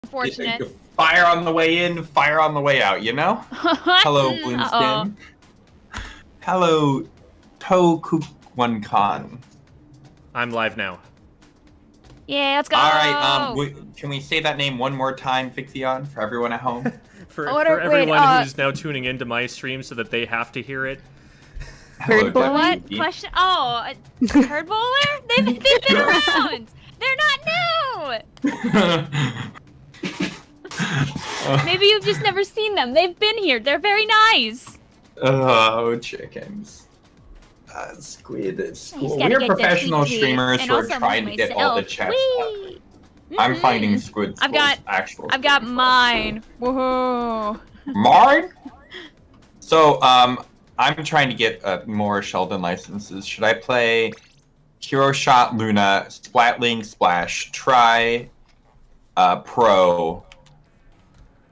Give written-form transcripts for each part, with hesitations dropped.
Unfortunate. Fire on the way in, fire on the way out, you know? Hello, Bloomskin. Hello, One Khan. I'm live now. Yeah, let's go. All right, can we say that name one more time, Vicvillon, for everyone at home? for everyone who's now tuning into my stream so that they have to hear it. Herd bowler? What? Question? Oh, herd bowler? They've been around. They're not new. Maybe you've just never seen them. They've been here. They're very nice. Oh, chickens. Squid at school. We're professional streamers who are trying to get all the chats up. I'm finding Squid actual. I've got mine. Woohoo! Mine? So, I'm trying to get more Sheldon licenses. Should I play Hero Shot, Luna, Splatling, Splash, Try, Pro?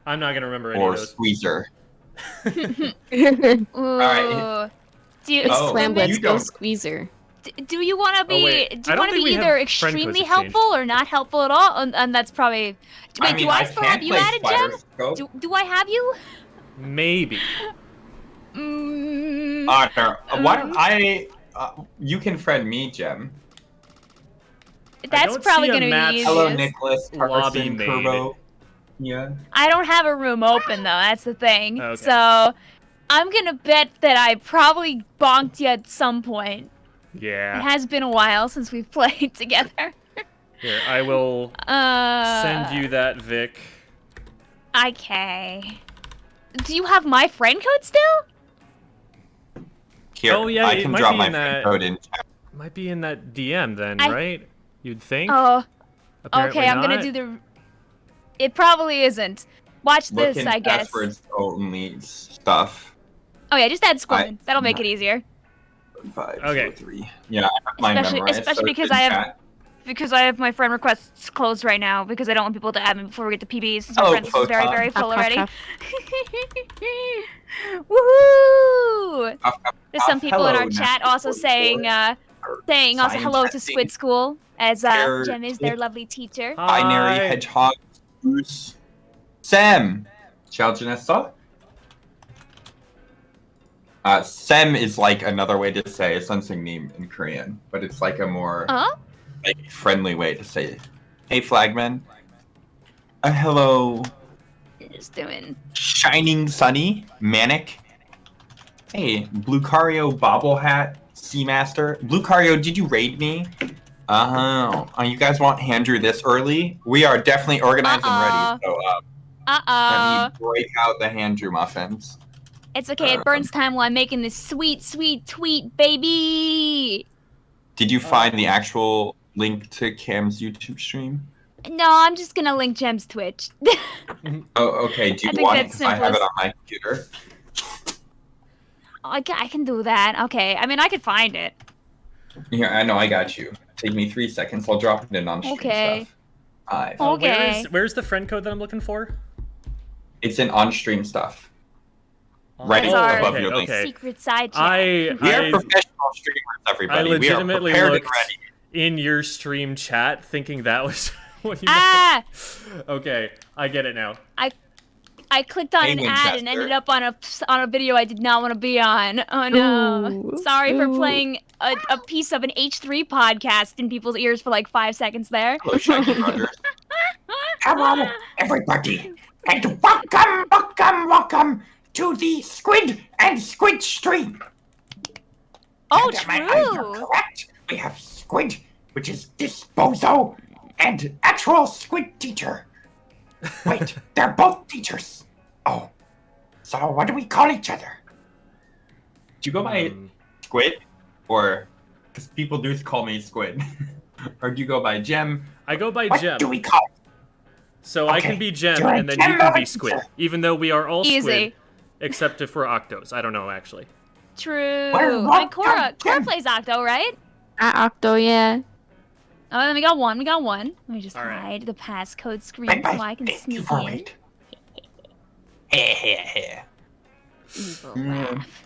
I'm not gonna remember any of those. Or Squeezer. Alright. Let's go Squeezer. Do you want to be? Do you want to be either extremely helpful or not helpful at all? And that's probably. Wait, do I still have you added, Gem? Do I have you? Maybe. Why don't I? You can friend me, Gem. That's probably gonna be easy. Hello, Nicholas. Lobby Turbo. Yeah. I don't have a room open though. That's the thing. Okay. So, I'm gonna bet that I probably bonked you at some point. Yeah. It has been a while since we've played together. Here, I will send you that, Vic. Okay. Do you have my friend code still? Here, oh yeah, I can drop my friend code in chat. Might be in that DM then, right? You'd think? Oh. Apparently okay, I'm not. gonna do the... It probably isn't. Watch this, I guess. Passwords only stuff. Oh yeah, just add Squid. That'll make it easier. 5, okay. 4, 3. Yeah, I have mine memorized. Especially because I have my friend requests closed right now because I don't want people to add me before we get to PBs. Since my friend is very, very full already. Woohoo! There's some people in our chat also saying also hello to Squid School as Jem is their lovely teacher. Binary Hedgehog. Sam. Chaljanessa. Sem is like another way to say a sensing name in Korean, but it's like a more like friendly way to say it. Hey, Flagman. Hello. Just doing. Shining Sunny, Manic. Hey, Bluecario, Bobble Hat, Seamaster. Bluecario, did you raid me? You guys want Andrew this early? We are definitely organized and ready. So, let me break out the Andrew muffins. It's okay, it burns time while I'm making this sweet, sweet tweet, baby! Did you find the actual link to Cam's YouTube stream? No, I'm just gonna link Jem's Twitch. Oh, okay. Do you want it? Because I have it on my computer. I can do that. Okay, I mean, I could find it. Yeah, I know, I got you. Take me 3 seconds. I'll drop it in on stream stuff. 5. Okay. Where's the friend code that I'm looking for? It's in on-stream stuff. Right above your link. Secret side chat. We are professional streamers, everybody. I legitimately we are looked and ready. in your stream chat thinking that was what you meant. Okay, I get it now. I clicked on an ad and ended up on a video I did not want to be on. Oh no. Ooh. Sorry for playing a piece of an H3 podcast in people's ears for like 5 seconds there. Hello, everybody, and welcome to the Squid and Squid stream. Oh, and, you're correct. We have Squid, which is Disposo, and actual Squid teacher. Wait, they're both teachers. Oh, so what do we call each other? Do you go by Squid, or because people do call me Squid, or do you go by Gem? I go by Gem. What do we call it? So I can be Gem, and then you can be Squid, even though we are all Squid, except if we're Octos. I don't know, actually. True. And Kora plays Octo, right? Octo, yeah. Oh, then we got one. Let me just hide the passcode screen so I can sneak in. Evil laugh.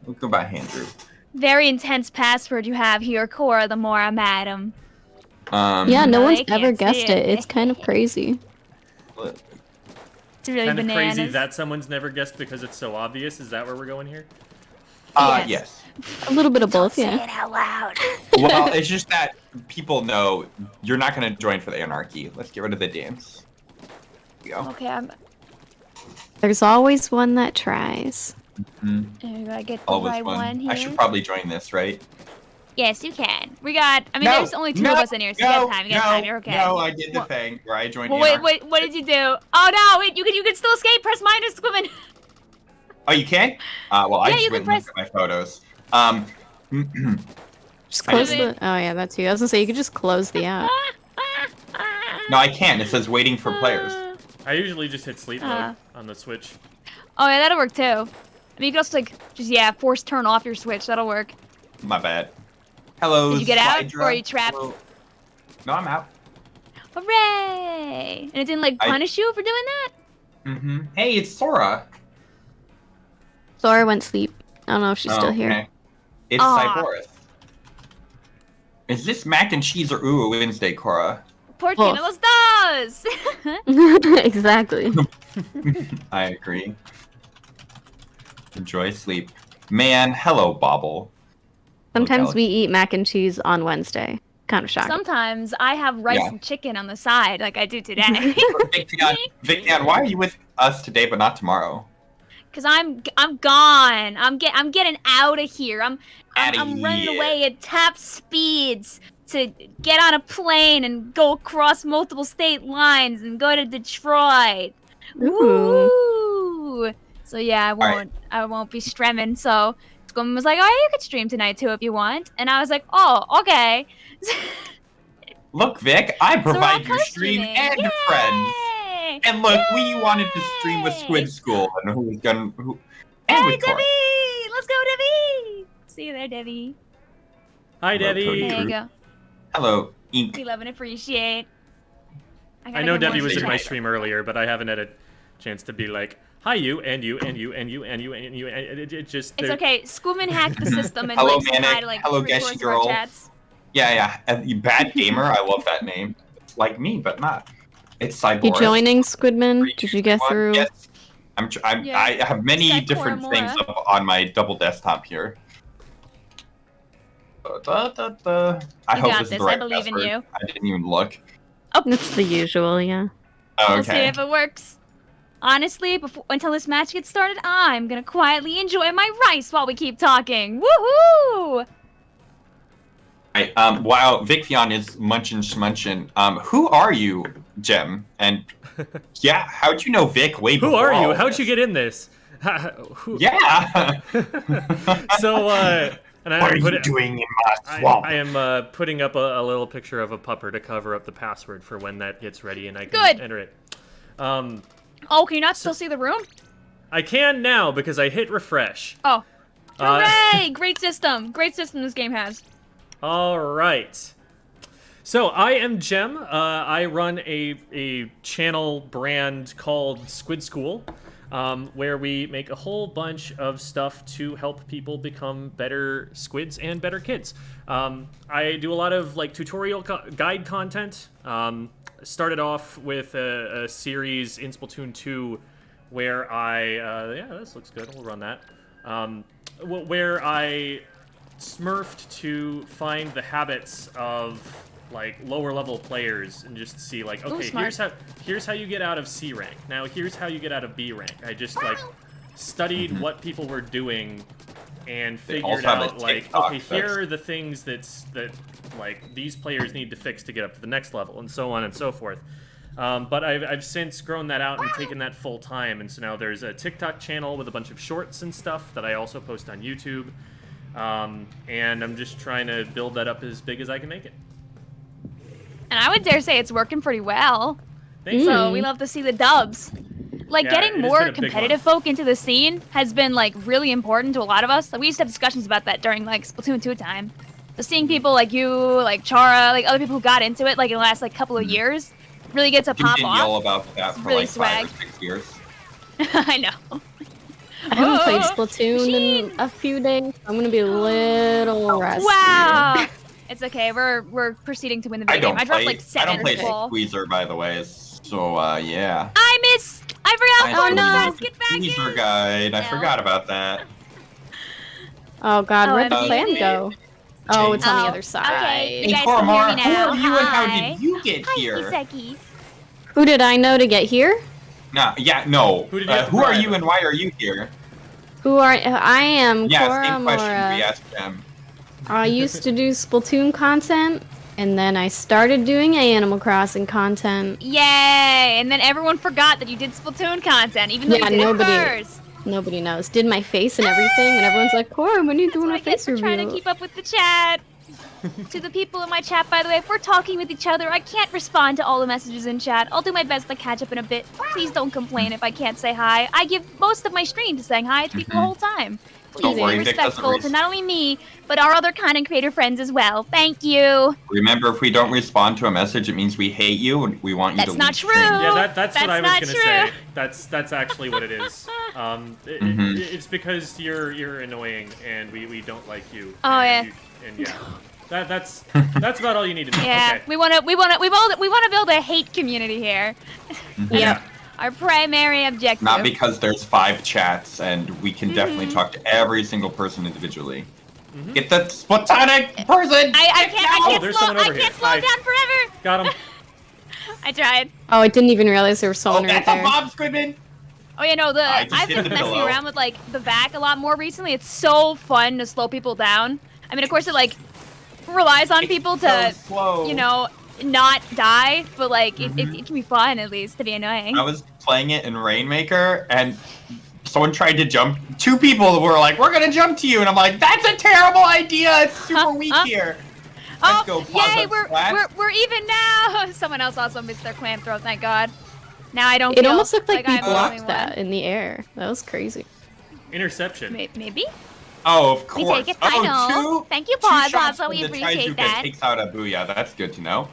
Look about Andrew. Very intense password you have here, Kora, the more I'm at him. Yeah, no one's ever guessed it. It's kind of crazy. It's really kind of bananas. crazy that someone's never guessed because it's so obvious. Is that where we're going here? Yes. A little bit of both, Say yeah. it out loud. Well, it's just that people know you're not going to join for the anarchy. Let's get rid of the dance. Here we go. Okay, There's always one that tries. I get the Always right fun. one here. I should probably join this, right? Yes, you can. We got. I mean, No, there's only 2 of us in here, so you got time. You got time. You're okay. No, I did the thing where I joined. Well, wait. What did you do? Oh no! Wait, you can still escape. Press minus, squidman. Oh, you can? Well, I Yeah, just you went can and looked at my photos. Just close did the. Oh yeah, that's you. I was gonna say you could just close the app. No, I can't. It says waiting for players. I usually just hit sleep mode on the Switch. Oh yeah, that'll work too. I mean, you can also like just force turn off your Switch. That'll work. My bad. Hello. Did you get out, Slydra. or are you trapped? Hello. No, I'm out. Hooray! And it didn't like punish you for doing that? Hey, it's Sora. Sora went sleep. I don't know if she's still here. Okay. It's Cyborus. Is this mac and cheese or ooh Wednesday, Kora? Por qué no los dos? Exactly. I agree. Enjoy sleep. Man, hello, Bobble. Sometimes we eat mac and cheese on Wednesday. Kind of shocking. Sometimes I have rice and chicken on the side, like I do today. Vicvillon, why are you with us today but not tomorrow? Cause I'm gone. I'm getting out of here. I'm running away at top speeds to get on a plane and go across multiple state lines and go to Detroit. Woo! So yeah, I won't be streaming. So Squidman was like, "Oh, you could stream tonight too if you want," and I was like, "Oh, okay." Look, Vic, I provide you stream and Yay! friends. And look, we wanted to stream with Squid School, and who was gonna and with Kora. Debbie! Let's go, Debbie! See you there, Debbie. Hi, Debbie. There you go. Hello, Ink. We love and appreciate. I know Debbie was in my stream earlier, but I haven't had a chance to be like, hi, you, and you, and you, and you, and you, and you, and it just... It's okay. Squidman hacked the system and Hello, like, said hi Manic. to like Hello, 3/4 Geshy of our Girl. chats. Yeah. You bad gamer. I love that name. It's like me, but not. It's Cyborus. You joining, Squidman? Did you get through? Yes. I have many different things up on my double desktop here. I hope this is the right I believe in password. you. I didn't even look. Oh, It's the usual, yeah. Oh, we'll see if it works. Honestly, until this match gets started, I'm gonna quietly enjoy my rice while we keep talking. Woohoo! Right, while Vicvillon is munchin' schmunchin', who are you, Gem? And yeah, how'd you know Vic way before? Who are you? all How'd this? you get in this? Yeah. So, and what are you doing in my swamp? I am putting up a little picture of a pupper to cover up the password for when that gets ready and I can enter it. Oh, can you not still see the room? I can now because I hit refresh. Oh. Hooray! Great system. Great system this game has. All right. So I am Gem. I run a channel brand called Squid School, where we make a whole bunch of stuff to help people become better squids and better kids. I do a lot of like tutorial guide content. Started off with a series in Splatoon 2 where yeah, this looks good. We'll run that. Where I smurfed to find the habits of like lower level players and just see like, okay, here's how you get out of C rank. Now here's how you get out of B rank. I just like studied what people were doing and figured out like, okay, here are the things that like these players need to fix to get up to the next level, and so on and so forth. But I've since grown that out and taken that full time, and so now there's a TikTok channel with a bunch of shorts and stuff that I also post on YouTube. And I'm just trying to build that up as big as I can make it. And I would dare say it's working pretty well. Thanks. So we love to see the dubs. Like, Yeah, getting it has more been a big competitive folk into the scene has been, like, really important to a lot of us. Like, we used to have discussions about that during, like, Splatoon 2 time. So seeing people like you, like Chara, like other people who got into it, like, in the last, like, couple of years, really get to pop You off. didn't yell about that for, really like, swag. 5 or 6 years. I know. I haven't played Splatoon in a few days. I'm gonna be a little rusty. Wow! It's okay. We're proceeding to win the big game. I dropped like 7 I don't play full. Squeezer, by the way. It's So, yeah. I forgot Oh, to no. basket back Teaser in. guide. I No. forgot about that. Oh god, Oh, where'd the I'm plan muted. go? Oh, it's on the Oh, other side. okay. You Hey, guys can hear Koromar, me who now. are you and how Hi. did you get Hi, here? Iseki. Who did I know to get here? No. Who did you have to Who are bribe? you and why are you here? I am Yeah, Kora same question we Mora. asked them. I used to do Splatoon content, and then I started doing Animal Crossing content. Yay! And then everyone forgot that you did Splatoon content, even though Yeah, you did nobody- it first. Nobody knows. Did my face and everything, and everyone's like, Kora, when are you That's doing what a I get face for trying to reveal? keep up with the chat. To the people in my chat, by the way, if we're talking with each other, I can't respond to all the messages in chat. I'll do my best to catch up in a bit. Please don't complain if I can't say hi. I give most of my stream to saying hi to people the whole time. Please Don't be worry, Vic doesn't respectful to not only me, but our other content creator friends as well. Thank you. Remember, if we don't respond to a message, it means we hate you and we want you That's to not leave true. stream. Yeah, that's what I was That's gonna not say. That's actually what it is. It's because you're annoying and we don't like you. Oh, and yeah. yeah. That's about all you need to know. Yeah, Okay. we wanna build a hate community here. Yeah. Our primary objective. Not because there's 5 chats and we can definitely Mm-hmm. talk to every single person individually. Get the Splatonic person! I can't there's slow. someone over I can't here. slow Hi. down forever. Got him. I tried. Oh, I didn't even realize there was someone right that's a there. mob, Squidman! Oh yeah, no. I just I've hit been the messing pillow. around with like the vac a lot more recently. It's so fun to slow people down. I mean, of course, it like relies on people to, So slow. you know, not die, but like it can be fun at least to be annoying. I was playing it in Rainmaker and someone tried to jump. 2 people were like, "We're gonna jump to you," and I'm like, "That's a terrible idea. It's super weak here." Let's go, Oh, pause yay! up, We're Splat. we're even now. Someone else also missed their clam throw. Thank God. Now I don't. It feel almost looked like we I'm the only blocked that in the air. That was crazy. Interception. one. Maybe. Oh, of We course. take a title. Oh, 2 Thank you, 2 Pause. shots Also, from we the appreciate Taiju that. takes out a booyah. That's good to know.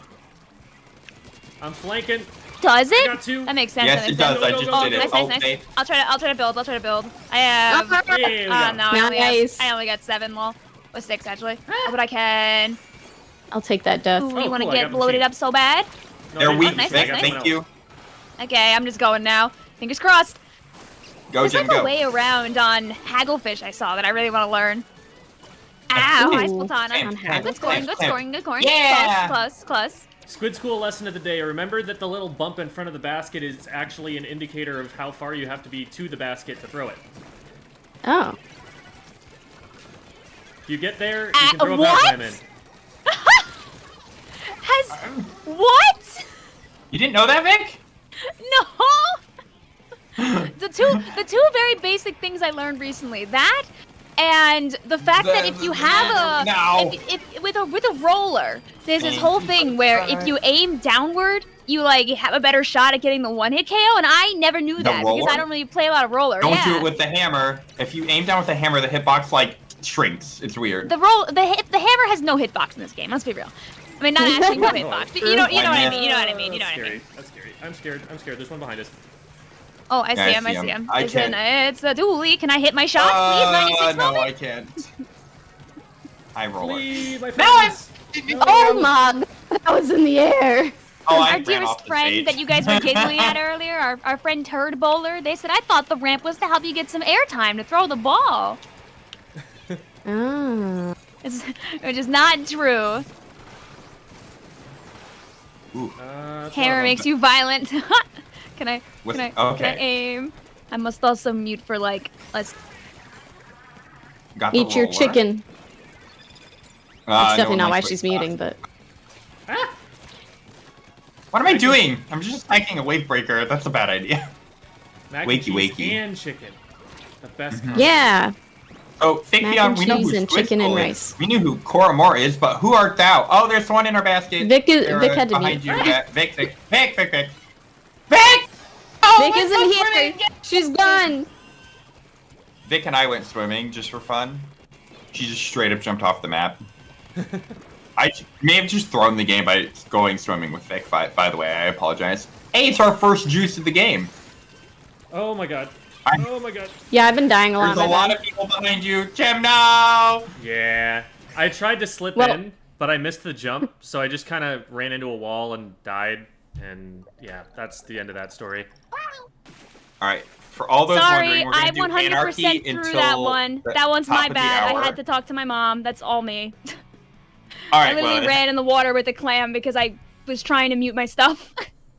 I'm flanking. Does I it? got 2. That makes sense. Yes, that it makes sense. does. I just Oh, did it. nice, Oh, nice, they- nice. I'll try to build. I have. Yeah, we got No, him. I only got 7. Lol, with 6 actually. Oh, but I can. I'll take that death. Ooh, you Oh, want to cool, I get got the bloated team. up so bad? No, They're I didn't weak, get nice, this. I Vic. got nice. someone Thank else. you. Okay, I'm just going now. Fingers crossed. Go, There's Jim, like a go. way around on Hagglefish I saw that I really want to learn. Ow, nice Ooh. Platana. Clamp, Good scoring, clamp, good clamp. scoring, good scoring. Yeah! Close. Squid School lesson of the day. Remember that the little bump in front of the basket is actually an indicator of how far you have to be to the basket to throw it. Oh. If you get there, you can throw a what? power slam in. What? You didn't know that, Vic? No! the two very basic things I learned recently. That and the fact that if you have No. if with a roller, there's this whole thing where if you aim downward, you like have a better shot at getting the 1-hit KO, and I never knew that because roller? I don't really play a lot of roller. Don't yeah. do it with the hammer. If you aim down with the hammer, the hitbox like shrinks. It's weird. the hammer has no hitbox in this game. Let's be real. I mean, not actually no hitbox. But you know what I mean. You know what I mean. You know what I mean. That's scary. I'm scared. There's one behind us. Oh, I Yeah, see him. I see him. I It's a dually. Can I hit my shots, please? 96 no, moment. I can't. High roller. Flee, my No, I'm. friends. Oh my! That was in the air. Oh, I Our ran off dearest the friend stage. that you guys were giggling at earlier, our friend Turd Bowler, they said, I thought the ramp was to help you get some airtime to throw the ball. Oh. Which is not true. Ooh. Hammer makes you violent. Can I Okay. aim? I must also mute for like, let's... Got the Eat your roller. chicken. No That's definitely one not why likes she's quick muting, but What am I doing? I'm just attacking a wave breaker. That's a bad idea. Mac Wakey, and cheese wakey. and chicken. The best. combo. yeah. Oh, Mac Vicvillon, and we know cheese who and Squid chicken and School is. rice. We knew who Kora Mora is, but who art thou? Oh, there's one in our basket. Vic There, had to behind be. you. Yeah, Vic. Vic! Oh, Vic let's isn't go here. swimming! She's gone. Vic and I went swimming just for fun. She just straight up jumped off the map. I may have just thrown the game by going swimming with Vic, by the way. I apologize. Hey, it's our first juice of the game. Oh my god. Oh my god. Yeah, I've been dying a lot. There's a lot of people behind you. Jim, no! Yeah. I tried to slip Well- in, but I missed the jump, so I just kind of ran into a wall and died. And yeah, that's the end of that story. All right. For all those Sorry, wondering, we're I gonna do anarchy 100% threw until that one. the That one's top my of the bad. I hour. had to talk to my mom. That's all me. All I right, literally well, ran in the water with the clam because I was trying to mute my stuff.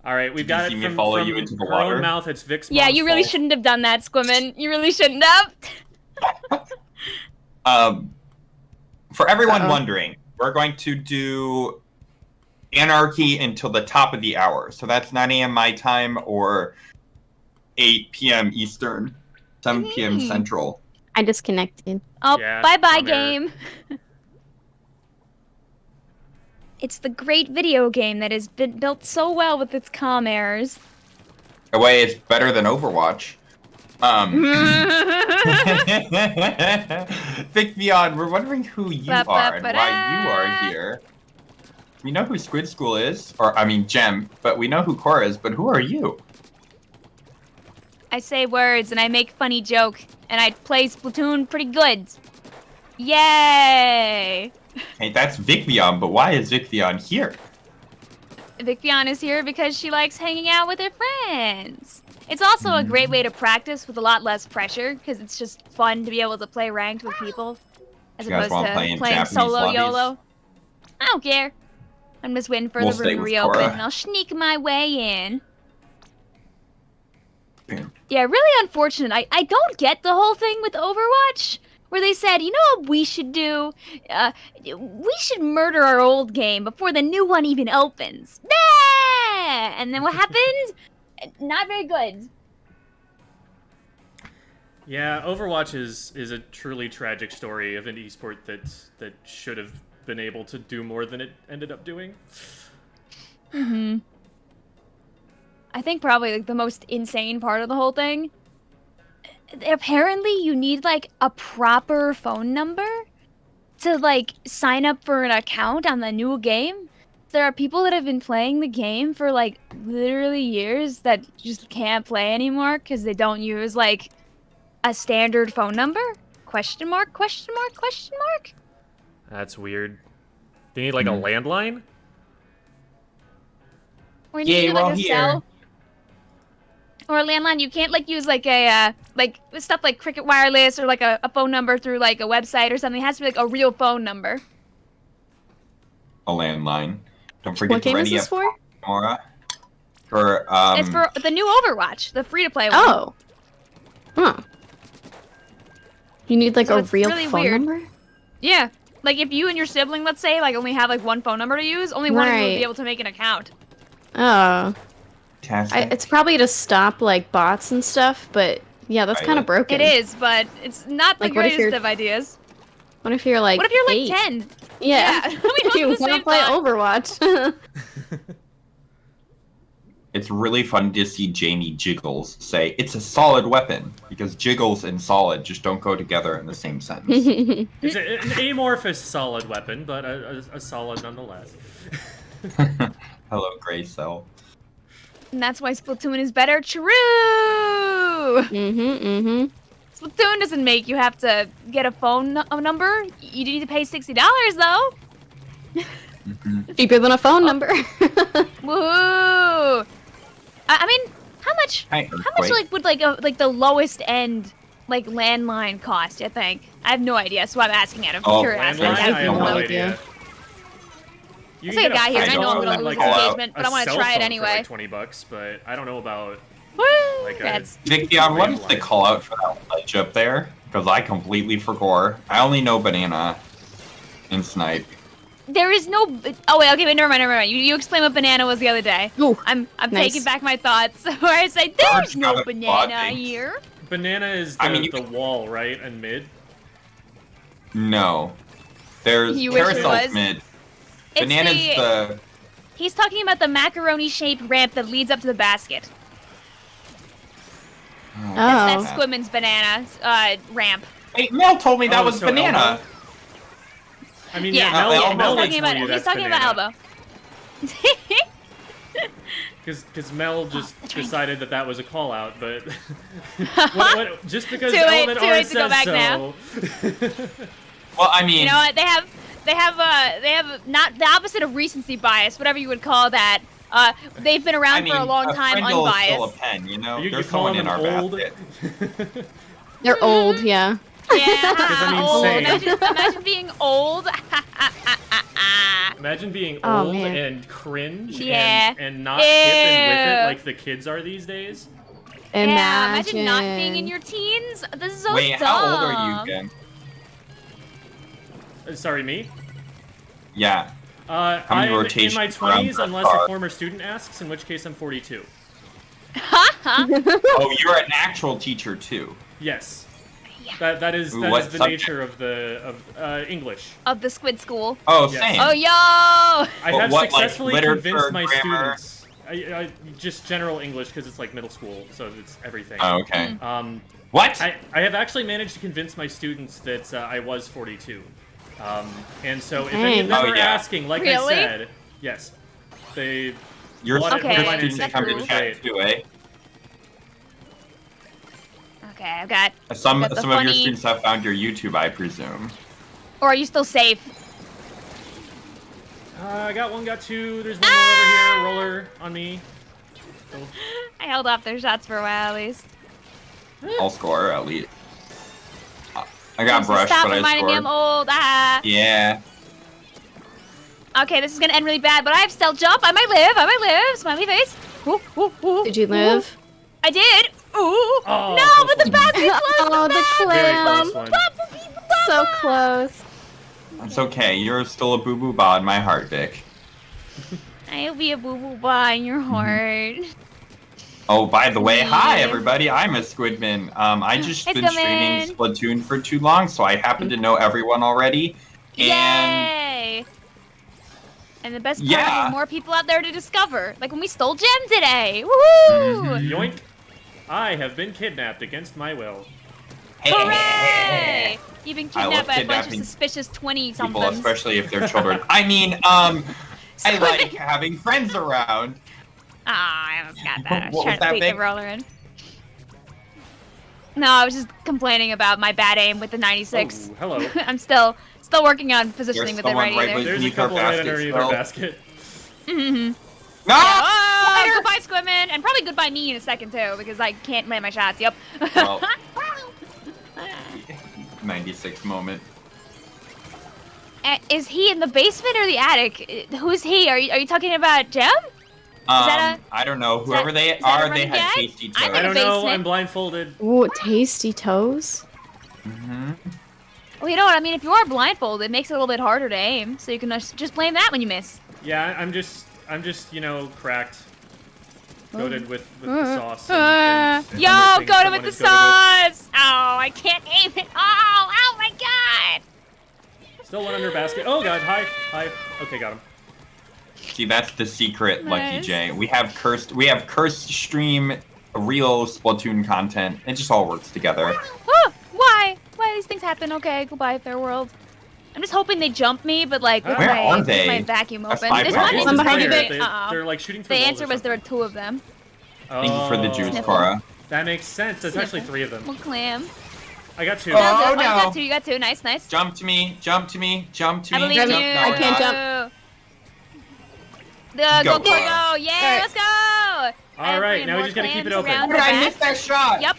All right, we've Did you got see it me from, follow from you into the her water? own mouth. It's Vic's Yeah, mom's you really fault. shouldn't have done that, Squidman. You really shouldn't have. For everyone Uh-oh. wondering, we're going to do anarchy until the top of the hour. So that's 9 a.m. my time or 8 p.m. Eastern, 7 p.m. Central. I disconnected. Oh, Yeah, bye-bye, some error. game. It's the great video game that has been built so well with its comm errors. The way it's better than Overwatch. Vicvillon, we're wondering who you are and why you are here. We know who Squid School is, or I mean Gem, but we know who Kora is, but who are you? I say words and I make funny joke, and I play Splatoon pretty good. Yay! Hey, that's Vicvillon, but why is Vicvillon here? Vicvillon is here because she likes hanging out with her friends. It's also a great way to practice with a lot less pressure, because it's just fun to be able to play ranked with people, as You guys opposed wanna to play in playing Japanese solo lobbies? YOLO. I don't care. I'm just waiting for We'll the stay room to with reopen, Kora. and I'll sneak my way in. Boom. Yeah, really unfortunate. I don't get the whole thing with Overwatch, where they said, you know what we should do? We should murder our old game before the new one even opens. Nah! And then what happened? Not very good. Yeah, Overwatch is a truly tragic story of an esport that should have been able to do more than it ended up doing. Mm-hmm. I think probably like the most insane part of the whole thing. Apparently, you need like a proper phone number to like sign up for an account on the new game. There are people that have been playing the game for like literally years that just can't play anymore because they don't use like a standard phone number? Question mark? Question mark? Question mark? That's weird. They need like a landline? Or you Yeah, need well, like a here. cell? Or a landline. You can't like use like a like stuff like Cricket Wireless or like a phone number through like a website or something. It has to be like a real phone number. A landline. Don't forget What to game is ready this up for? Nora. For It's for the new Overwatch, the free-to-play one. Oh. Huh. You need like So a it's real really phone weird. number? Yeah. Like if you and your sibling, let's say, like only have like one phone number to use, only one of you would Right. be able to make an account. Oh. Fantastic. It's probably to stop like bots and stuff, but yeah, that's Right. kind of broken. It is, but it's not the Like, what if greatest you're- of ideas. What if you're like What if you're like 8? 10? Yeah. Yeah, we both you have the want to same play thought. Overwatch? It's really fun to see Jamie Jiggles say it's a solid weapon because jiggles and solid just don't go together in the same sentence. It's an amorphous solid weapon, but a solid nonetheless. Hello, Gray Cell. And that's why Splatoon is better. True! Splatoon doesn't make you have to get a phone number. You need to pay $60 though. Cheaper than a phone number. Woohoo! I mean, how much? Hi, How much Earthquake. like would like the lowest end like landline cost? I think I have no idea, so I'm asking out of Oh, curiosity. Landline? I I have have no no idea. idea. You There's like a can guy here, get and I know I'm phone gonna with, lose like, engagement, but I want to cell try it phone anyway. For like $20, but I don't know about Woo! like a- That's Vicvillon, what is the Landline. call out for that ledge up there? Because I completely forgot. I only know banana and snipe. there is no. Oh wait, okay, but never mind. You explained what banana was the other day. Ooh, I'm nice. taking back my thoughts. Where I say there's Birds no got a banana quad thing. here. banana is the, I mean, you the can- wall, right? And mid. No. There's You wish it carousel was. mid. It's Banana's the... He's talking about the macaroni-shaped ramp that leads up to the basket. Oh. That's aSquidMin's banana ramp. Hey, Mel told me that Oh, was so banana. elbow? I mean, Yeah, yeah, Elbow. Mel he's would talking tell about you he's that's talking about banana. elbow. Because Mel just that's right. decided that was a call out, but just because Too late- Element too R late to go says back so. now. Well, I mean... You know what? They have not the opposite of recency bias, whatever you would call that. They've been around for a long time, Frindle is still a unbiased. pen, you know? You There's call someone in them our old? basket. They're old, yeah. Yeah, I mean, old. same. Imagine being old. Imagine being Oh, old man. and cringe Yeah. and not hip and with it Ew. like the kids are these days. Yeah, Imagine. imagine not being in your teens. This is so Wait, dumb. how old are you, Jen? Sorry, me? Yeah. many I'm in rotations my around 20s the unless car? a former student asks, in which case I'm 42. Oh, you're an actual teacher too. Yes. Yeah. That is Ooh, the what subject? nature of English. Of the Squid School. Oh, Yes. same. Oh, yo! I But have what, like, successfully literature, convinced my grammar? students. I just general English because it's like middle school, so it's everything. Oh, okay. What? I have actually managed to convince my students that I was 42. And so if any of them Oh, are yeah. asking, like I Really? said, yes, they Your What- Okay, what students that's come to cool. chat too, eh? Okay, I've got... Some Got the of your funny- students have found your YouTube, I presume. Or are you still safe? I got one, got two. There's one more over here. Roller on me. Oh. I held off their shots for a while, at least. I'll score at least. I got So brushed, stop but I reminding me I'm scored. old. Ah. Yeah. Okay, this is gonna end really bad, but I have stealth jump. I might live. I might live. Smiley face. Ooh, ooh, ooh, Did you ooh. live? I did. Ooh. Oh, No, close but the one. basket closed. Oh, the Very clam. close one. So close. It's okay. You're still a boo-boo ba in my heart, Vic. I'll be a boo boo ba in your heart. Oh, by the way, hi Yeah. everybody. I'm aSquidMin. I just Hey, been streaming Squidmin. Splatoon for too long, so I happen to know everyone already. And Yay! And the best part is Yeah. there's more people out there to discover. Like when we stole Gem today. Woohoo! Mhm. Yoink! I have been kidnapped against my will. Hooray! You've been I love kidnapped by a bunch of kidnapping suspicious 20 people, somethings. especially if they're children. I mean, I Squid. like having friends around. Ah, I almost got that. I was What trying was to that, beat the Vic? roller in. No, I was just complaining about my bad aim with the 96. Oh, hello. I'm still working on positioning There's with it right someone right either. with- There's a Beneath our couple right basket underneath still. our basket. Mm-hmm. No! Oh, goodbye, Squidman, and probably goodbye me in a second too, because I can't land my shots. Yep. Well, 96 moment. Is he in the basement or the attic? Who's he? Are you talking about Gem? that I don't know. that- Whoever they is that a are, they running had gag? tasty I'm toes. I in don't the know. basement. I'm blindfolded. Ooh, tasty toes. Mm-hmm. Well, you know what I mean. If you are blindfolded, it makes it a little bit harder to aim. So you can just blame that when you miss. Yeah, I'm just you know cracked. Coated with the sauce. and Yo, other things go to someone with the is coated sauce. Oh, I can't aim it. Oh my god. with. Still one under basket. Oh god, hi. Okay, got him. See, that's the secret, Lucky Nice. J. We have cursed stream real Splatoon content. It just all works together. Oh, why? Why these things happen? Okay, goodbye, fair world. I'm just hoping they jump me, but like with Where my, are with they? my vacuum That's open. my There's problem. one One in behind you, front of Vic. me. They're like shooting for The goals or answer was there were something. two of them. Thank you for the juice, Snipper. Cora. That makes sense. There's actually three of them. Well, clam. I got two. Oh, No, no. You got two. You got two. Nice, nice. Jump to me, jump to me, jump to I me. believe jump. you. No, I we're can't not. jump. Go, Go, go, Cora. go! Yeah, Alright. let's go! All right, now we just gotta keep it open. Around Where the did I back. miss that shot? Yep.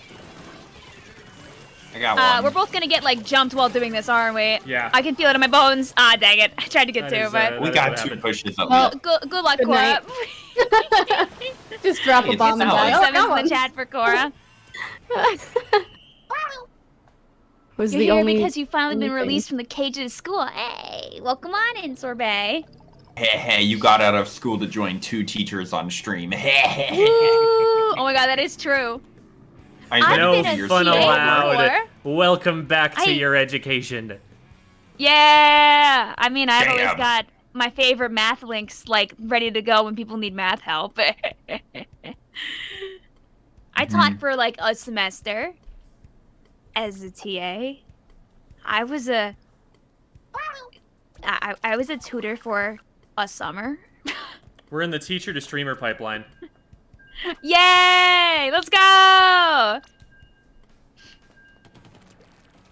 I got one. We're both gonna get like jumped while doing this, aren't we? Yeah. I can feel it in my bones. Ah, dang it! I tried to get That two, is, but We that got is two what pushes at Well, least. good luck, Good Cora. Just drop Hey, a bomb and it's die. not Oh, Sevens got in one. the chat for Cora. Was You're the here only because you've finally been only thing. released from the cages of school. Hey, welcome on in, Sorbet. Hey, you got out of school to join two teachers on stream. Woo! Oh my god, that is true. I I've No been a you're fun TA so allowed. before. Welcome back to I- your education. Yeah, I mean, I've always Damn. got my favorite math links like ready to go when people need math help. I taught for like a semester as a TA. I was a tutor for a summer. We're in the teacher to streamer pipeline. Yay! Let's go!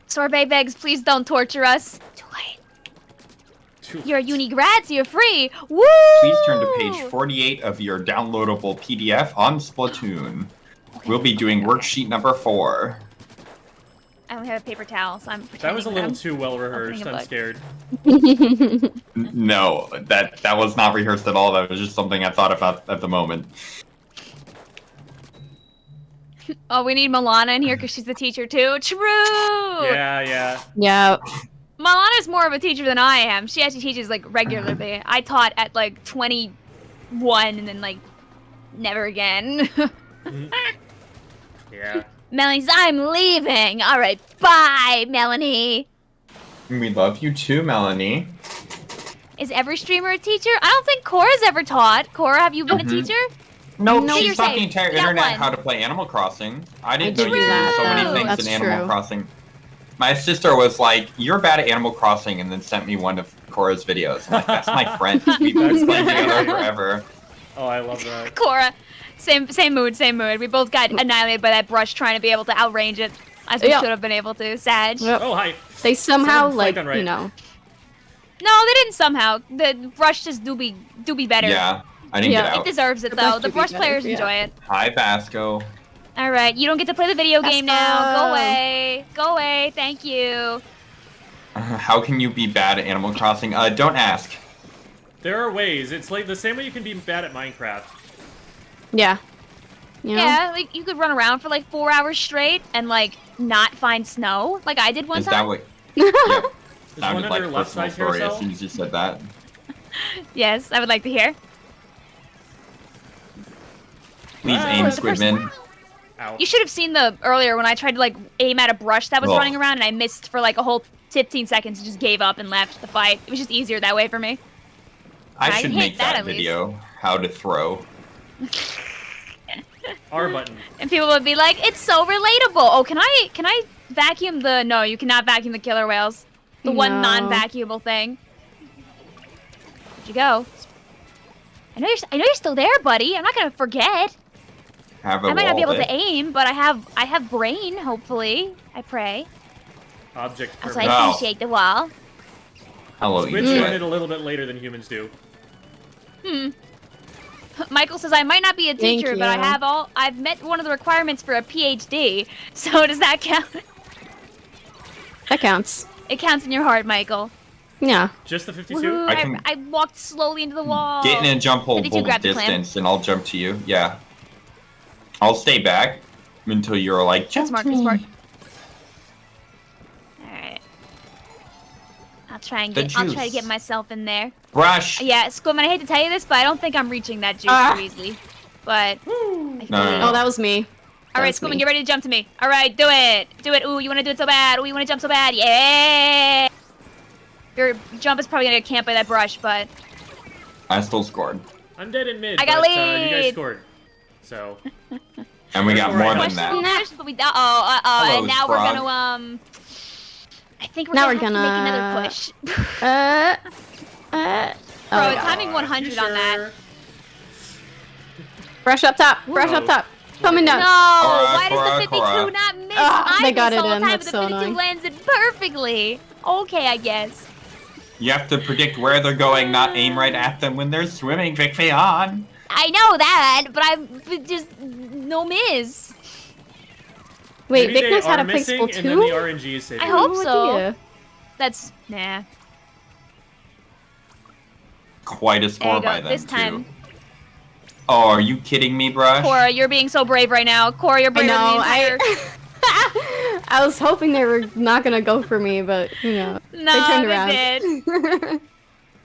Sorbet begs, please don't torture us. Too late. You're a uni grad, so you're free. Woo! Please turn to page 48 of your downloadable PDF on Splatoon. We'll be doing worksheet number 4. I only have a paper towel, so I'm pretending That was a little I'm too well rehearsed. opening a I'm book. scared. No, that was not rehearsed at all. That was just something I thought about at the moment. Oh, we need Milana in here because she's the teacher too. True. Yeah. Yeah. Milana's more of a teacher than I am. She actually teaches like regularly. I taught at like 21 and then like never again. Yeah. Melanie's, I'm leaving. All right, bye, Melanie. We love you too, Melanie. Is every streamer a teacher? I don't think Cora's ever taught. Cora, have you been a teacher? No, No, you're she's taught the safe. entire You got internet one. how to play Animal Crossing. I didn't I know do you could do that, so many though. things That's in Animal true. Crossing. My sister was like, "You're bad at Animal Crossing," and then sent me one of Cora's videos. I'm like, "That's my friend. We've been playing together forever." Oh, I love that. Cora, same mood. We both got annihilated by that brush trying to be able to outrange it, as we Yeah. should have been able to. Sag. Yep. Oh, hi. They somehow, Someone like, flanked on right. you know. No, they didn't somehow. The brush just do be better. Yeah, I didn't Yeah. get It out. deserves it The though. brush The do be brush better, players yeah. enjoy it. Hi, Basco. All right, you don't get to play the video game now. Go Basco. away. Go away. Thank you. How can you be bad at Animal Crossing? Don't ask. There are ways. It's like the same way you can be bad at Minecraft. Yeah. You know? Yeah, like you could run around for like 4 hours straight and like not find snow, like I did one Is time. that what? Yep. There's Sounded one like under a left personal side story as carousel. soon as you said that. Yes, I would like to hear. Please Ah. aim, Oh, the first Squidman. Ow. You should have seen the earlier when I tried to like aim at a brush that was Oh. running around and I missed for like a whole 15 seconds and just gave up and left the fight. It was just easier that way for me. I I should hit make that that at least. video. How to throw. R button. And people would be like, "It's so relatable." Oh, can I vacuum the? No, you cannot vacuum the killer whales. The one No. non-vacuumable thing. Where'd you go? I know you're still there, buddy. I'm not gonna forget. Have a I might not be able wallet. to aim, but I have brain. Hopefully, I pray. Object So permanent. I Wow. appreciate the wall. Hello, Squids learn it Egypt. a little bit later than humans do. Michael says I might not be a Thank teacher, but you. I've met one of the requirements for a PhD. So does that count? That counts. It counts in your heart, Michael. Yeah. Just the 52? Woohoo, I can- I walked slowly into the wall. Get in a jump hold 52 grabbed the clamp. distance, and I'll jump to you. Yeah. I'll stay back until you're like, That's jump smart. to That's me. smart. All right. I'll try The to get juice. myself in there. Brush. Yeah, Squidman, I hate to tell you this, but I don't think I'm reaching that juice Ah. too easily. But I No, feel no, you. no. Oh, that was me. All right, Squidman, get ready to jump to me. All right, do it. Do it. Ooh, you want to do it so bad. Ooh, you want to jump so bad. Yeah. Your jump is probably gonna get camped by that brush, but I still scored. I'm dead in mid, I got but you guys lead. scored. So, And we got Therefore, more I than push that. the push, but we and Hello, now we're frog. gonna I think we're Now gonna we're have to make another gonna- push. Oh, Bro, yeah. timing 100 on that. Sure. Brush up top. Brush Whoa. up top. Coming No, down. why does Cora, the 52 Cora. not miss? Ah, I they got miss it all the in. time, That's but so the 52 annoying. lands it perfectly. Okay, I guess. You have to predict where they're going, not aim right at them when they're swimming, Vicvillon. I know that, but I'm just no miss. Wait, Maybe Vic they knows how are to play missing, and then the Splatoon? RNG is saving. I hope No so. idea. That's nah. Quite a There score you by go. them, This too. time, Oh, are you kidding me, Brush? Cora, you're being so brave right now. Cora, you're I braver than the know. entire. I was hoping they were not gonna go for me, but you know, No, they turned they around. did.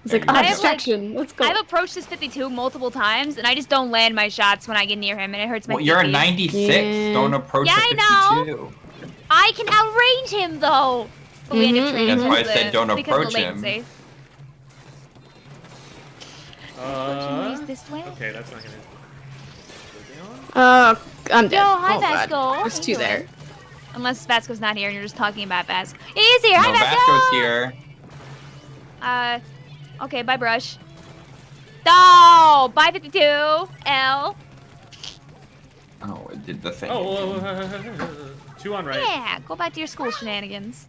It's like, I oh, have, like- distraction. Let's go. I've approached this 52 multiple times, and I just don't land my shots when I get near him, and it hurts my Well, you're a feeties. 96. Yeah. Don't approach Yeah, a I 52. I can outrange him though. But we had to Mhm, trade That's why I because said don't because of approach the him. latency. Opportunities this way. Okay, that's not gonna... I'm dead. Yo, hi, Oh, God. Vasco. There's How two you there. doing? Unless Vasco's not here and you're just talking about Vasco. He is here. No, Hi, Vasco. Vasco's here. Okay, bye, Brush. Oh, bye, 52. L. Oh, it did the thing. Oh, 2 on right. Yeah, go back to your school shenanigans.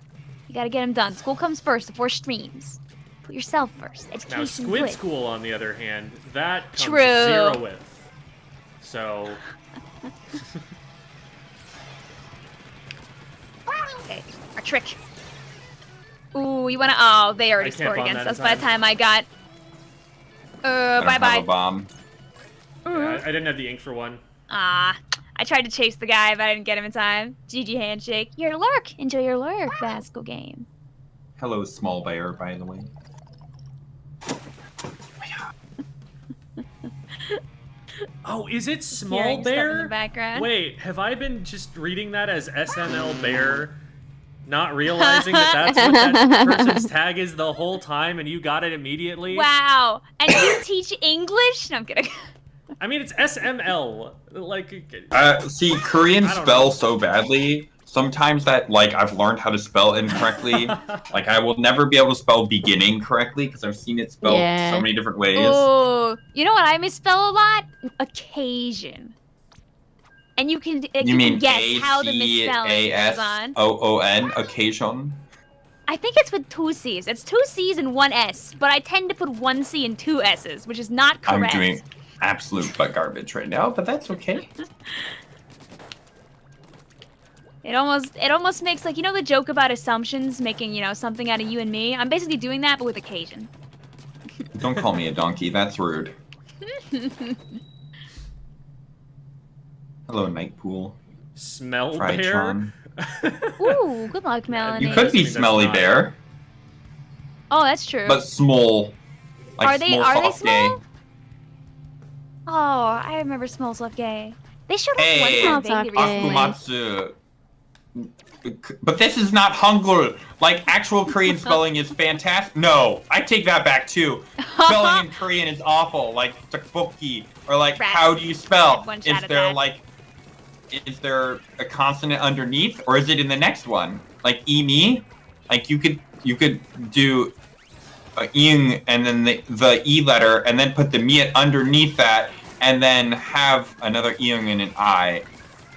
You gotta get them done. School comes first before streams. put yourself first. Education. Now, Squid good. School, on the other hand, that comes True. 0 with. So. Okay, our trick. Ooh, you wanna? Oh, they already I can't scored bomb against that us in by the time I got. I don't Bye have a bye. bomb. Yeah, I didn't have the ink for one. Ah, I tried to chase the guy, but I didn't get him in time. GG handshake. Your lurk. Enjoy your lurk, Vasco game. Hello, small bear, by the way. Oh, is it Small Hearing stuff in Bear? the background. Wait, have I been just reading that as SML Bear, not realizing that that's what that person's tag is the whole time, and you got it immediately? Wow. And you teach English? No, I'm kidding. I mean, it's SML. Like, See, Korean I don't spell know. so badly. Sometimes that, like, I've learned how to spell incorrectly. Like, I will never be able to spell beginning correctly because I've seen it spelled Yeah. so many different ways. Oh, you know what I misspell a lot? Occasion. And you can You mean can guess how the misspelling goes on. ACASOON, occasion? I think it's with 2 C's. It's 2 C's and 1 S, but I tend to put 1 C and 2 S's, which is not correct. I'm doing absolute butt garbage right now, but that's okay. It almost makes, like, you know the joke about assumptions making, you know, something out of you and me? I'm basically doing that, but with occasion. Don't call me a donkey, that's rude. Hello, Night Pool. Smell Fry Bear? Tron. Ooh, good luck, Melanie. You could be Assuming that's Smelly not- Bear, Oh, that's true. but small. Like Are they small, small? soft gay. Oh, I remember Small Soft Gay. They showed up Hey, one time vaguely recently. Akumatsu. But this is not Hangul. Like, actual Korean spelling is fantastic. No, I take that back too. Spelling in Korean is awful. Like, tteokbokki. Or like, Rats. how do you spell? One Is shot at there that. like, is there a consonant underneath? Or is it in the next one? Like, me? Like, you could do ing and then the e letter and then put the mi underneath that and then have another ing and an I.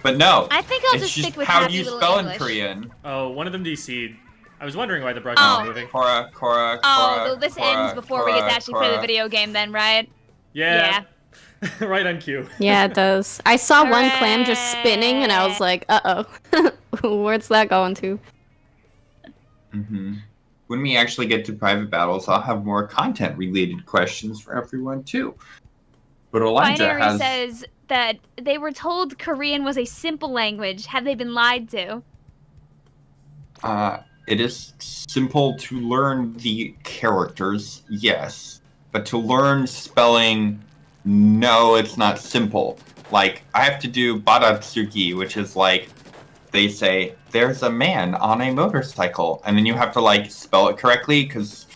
But no, I think I'll it's just stick with how Happy do you Little spell English. in Korean? Oh, one of them DC'd. I was wondering why the brush Oh. was moving. Kora. Oh, this ends before we get to actually play the video game then, right? Yeah. Right on cue. Yeah, it does. I saw one clam just Hooray. spinning, and I was like, uh-oh. Where's that going to? Mm-hmm. When we actually get to private battles, I'll have more content-related questions for everyone too. But Elijah Binary has. says that they were told Korean was a simple language. Have they been lied to? It is simple to learn the characters, yes. But to learn spelling, no, it's not simple. Like, I have to do baratsugi, which is like, they say, there's a man on a motorcycle. And then you have to, like, spell it correctly, because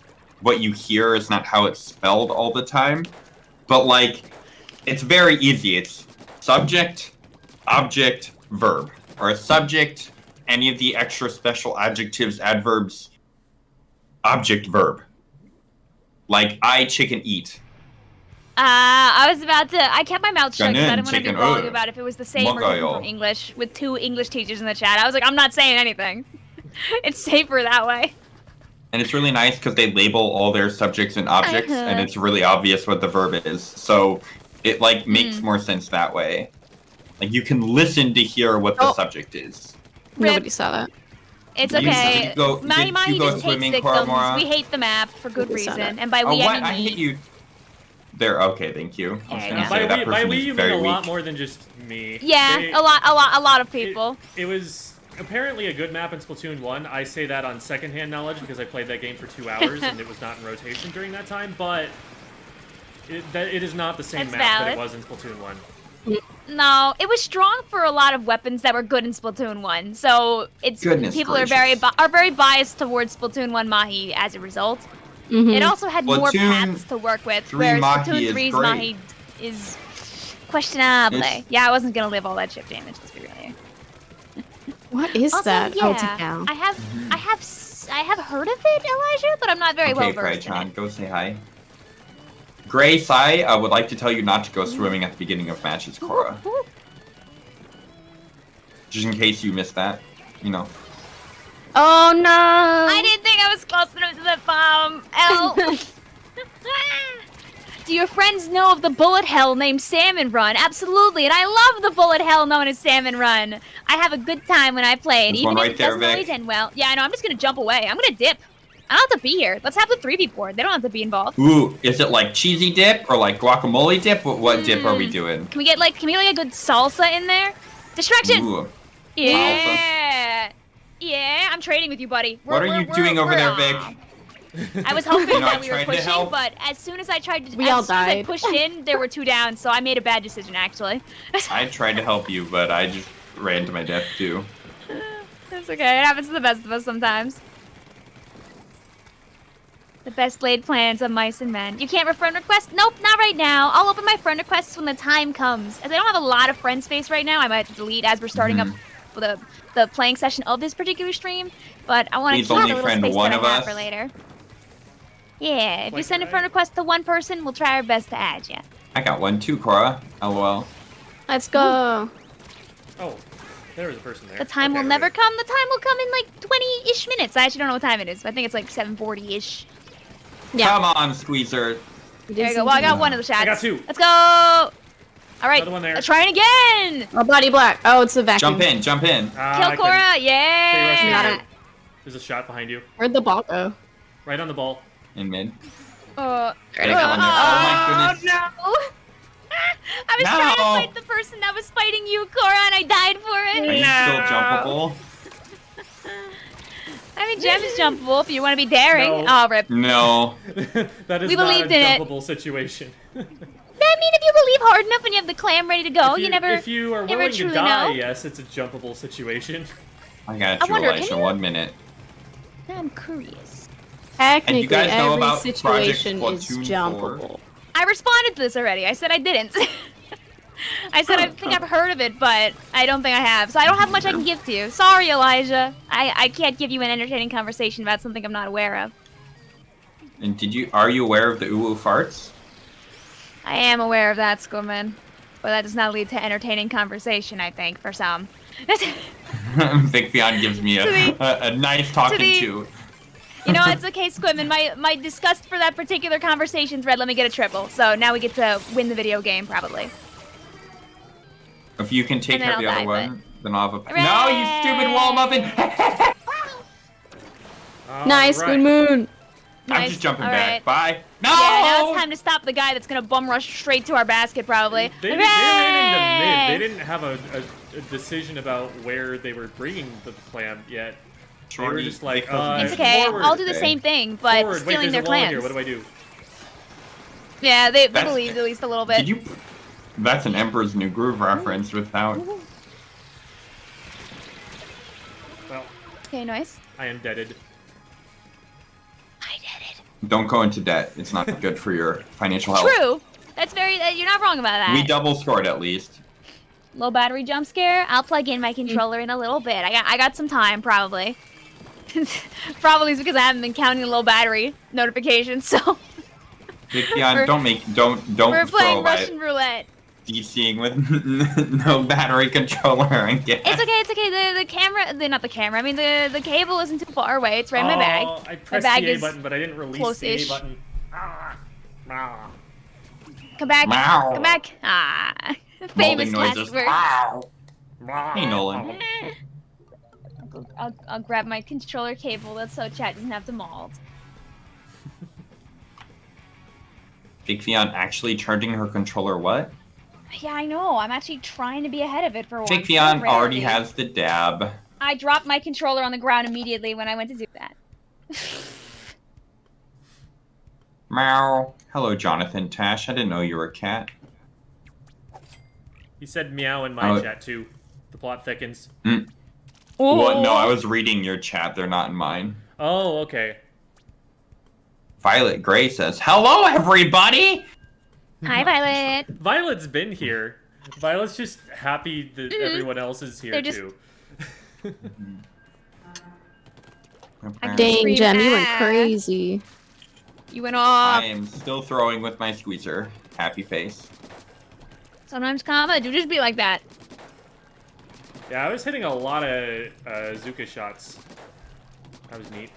what you hear is not how it's spelled all the time. But, like, it's very easy. It's subject, object, verb. Or a subject, any of the extra special adjectives, adverbs, object, verb. Like, I chicken eat. I was about to. I kept my mouth shut because I Ganin, didn't want to be chicken, wrong ugh. about if it was the same or different Magayo. from English with 2 English teachers in the chat. I was like, I'm not saying anything. It's safer that way. And it's really nice because they label all their subjects and objects, and it's really obvious what the verb is. So it, like, makes more sense that way. Like, you can listen to hear what the subject is. Nobody saw that. It's Did you- okay. did you go- Mahi did Mahi you go just hates swimming, victims. Koromora? We hate the map for good We saw reason. that. And by Oh, we, I what? mean I me. hate you. There, okay, thank you. I was There you gonna go. say that By person we, is you mean very a weak. lot more than just me. Yeah, They- a lot of it- people. It was apparently a good map in Splatoon 1. I say that on secondhand knowledge because I played that game for 2 hours and it was not in rotation during that time, but it is not the same That's map that valid. it was in Splatoon 1. No, it was strong for a lot of weapons that were good in Splatoon 1. So it's Goodness people gracious. are very biased towards Splatoon 1 Mahi as a result. Mhm. It also had more Splatoon paths to work with, 3 whereas Mahi Splatoon is 3's great. Mahi is questionable. It's- Yeah, I wasn't gonna live all that chip damage. Let's be real here. What is Also, that? yeah, Oh, it's a cow. I have heard of it, Elijah, but I'm not very well Okay, versed in Crychan, it. go say hi. Grace, I would like to tell you not to go swimming at the beginning of matches, Kora. Just in case you missed that, you know. Oh no! I didn't think I was close enough to the bomb. L. Do your friends know of the bullet hell named Salmon Run? Absolutely, and I love the bullet hell known as Salmon Run. I have a good time when I play it, There's even one if right it there, doesn't always Vic. end well. Yeah, I know, I'm just gonna jump away. I'm gonna dip. I don't have to be here. Let's have the 3v board. They don't have to be involved. Ooh, is it like cheesy dip or like guacamole dip? What dip are we doing? Can we get like a good salsa in there? Distraction! Ooh. Yeah! Yeah, I'm trading with you, buddy. What are you doing over there, Vic? I was hoping You know, I that we were tried to pushing, help. but as soon as I tried to, We all as soon as I died. pushed in, there were 2 down, so I made a bad decision actually. I tried to help you, but I just ran to my death too. That's okay. It happens to the best of us sometimes. The best laid plans of mice and men. You can't friend request? Nope, not right now. I'll open my friend requests when the time comes. As I don't have a lot of friend space right now, I might have to delete as we're starting up the playing session of this particular stream. But I want to Please keep the only little friend space one that of I have us. for later. Yeah, if you Like send a I- friend request to one person, we'll try our best to add you. I got one too, Cora. LOL. Let's go. Oh, there was a person there. The time Okay, will we're never good. come. The time will come in like 20-ish minutes. I actually don't know what time it is. But I think it's like 7:40-ish. Yeah. Come on, Squeezer. There you go. Well, I got one of the shots. I got 2. Let's go. All right. Another one there. Let's try it again. Oh, body black. Oh, it's a vacuum. Jump in, jump in. I Kill couldn't. Cora. Okay, Yeah. rush me. There's a shot behind you. Where'd the ball go? Right on the ball. In mid. Oh There's one there. Oh my goodness. no. I was trying to fight the person that was fighting you, Cora, and I died for Are it. you still jumpable? I mean, Gem is jumpable if you want to be daring. No. Oh, rip. No. That is We not a believed in it. jumpable situation. I mean, if you believe hard enough and you have the clam ready to go, if you never. If you are never willing to truly die, know. yes, it's a jumpable situation. I got I you, wonder, Elisha. can you- 1 minute. I'm curious. Technically, guys know every about situation Project is Splatoon 4? jumpable. I responded to this already. I said I didn't. I said I think I've heard of it, but I don't think I have. So I don't have much I can give to you. Sorry, Elijah. I can't give you an entertaining conversation about something I'm not aware of. And are you aware of the uwu farts? I am aware of that, Squidman. But that does not lead to entertaining conversation, I think, for some. Vicvillon gives me a nice talking the- to. You know, it's okay, Squidman. My disgust for that particular conversation thread let me get a triple. So now we get to win the video game, probably. If you can take And then care of the I'll other die, one, then I'll have a... Hooray! No, you stupid wall muffin! Nice, Alright. good moon. I'm Nice. just jumping All back. right. Bye. No! Yeah, now it's time to stop the guy that's gonna bum rush straight to our basket, probably. They were in the Hooray! mid. They didn't have a decision about where they were bringing the clam yet. They were Shorty, just like, Vic doesn't It's do okay. forward. I'll do the Okay. same thing, but Forward. Wait, stealing there's their a wall clans. here. What do I do? Yeah, they That's- believed at least a little bit. Did you... That's an Emperor's New Groove reference without... Well, Okay, nice. I am deaded. I did it. Don't go into debt. It's not good for your financial health. True. That's very. You're not wrong about that. We double scored at least. Low battery jump scare. I'll plug in my controller in a little bit. I got some time probably. Probably is because I haven't been counting the low battery notifications. So Vicvillon, don't we're throw playing by Russian roulette. DCing with no battery controller and get. It's okay. It's okay. The camera. Not the camera. I mean the cable isn't too far away. It's right in my bag. I pressed bag the A is button, but I didn't release the A close-ish. button. Ah. Ah. Come back. Meow. Come back. Ah. Famous Molding last noises. words. Wow. Ah. Hey, Nolan. I'll grab my controller cable. That's so chat doesn't have to mold. Vicvillon actually charging her controller what? Yeah, I know. I'm actually trying to be ahead of it for once. Vicvillon So already rarely. has the dab. I dropped my controller on the ground immediately when I went to do that. Meow. Hello, Jonathan Tash. I didn't know you were a cat. He said meow in my Oh. chat too. The plot thickens. What? No, I was reading your chat. They're not in mine. Oh, okay. Violet Gray says, "Hello, everybody." Hi, Violet. Violet's been here. Violet's just happy that everyone else is here They're just- too. I Dang, Scream, Jem, you went ah. crazy. You went off. I am still throwing with my squeezer. Happy face. Sometimes comma do just be like that. Yeah, I was hitting a lot of Zuka shots. That was neat.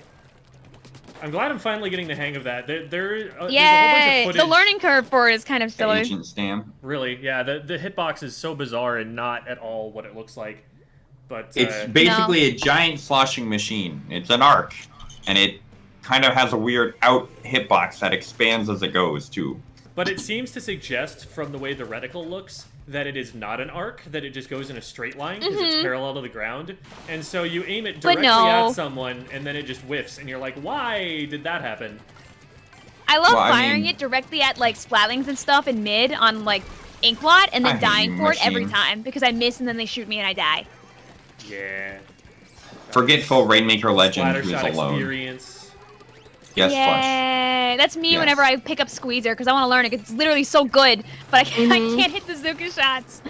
I'm glad I'm finally getting the hang of that. There's a whole bunch Yeah, of footage. the learning curve for it is kind of silly. Agent Stam. Really, yeah. The hitbox is so bizarre and not at all what it looks like. But It's basically No. a giant sloshing machine. It's an arc, and it kind of has a weird out hitbox that expands as it goes too. But it seems to suggest, from the way the reticle looks, that it is not an arc, that it just goes in a straight line because it's parallel to the ground. And so you aim it But directly no. at someone, and then it just whiffs, and you're like, why did that happen? I love Well, I firing mean- it directly at like splatlings and stuff in mid on like Inkblot and then I hate dying for it every machine. time because I miss and then they shoot me and I die. Yeah. Forgetful Rainmaker Legend Splatter who's shot alone. experience. Yes, Flush. Yeah, that's me Yes. whenever I pick up Squeezer because I want to learn it. 'Cause it's literally so good, but I can't hit the Zuka shots.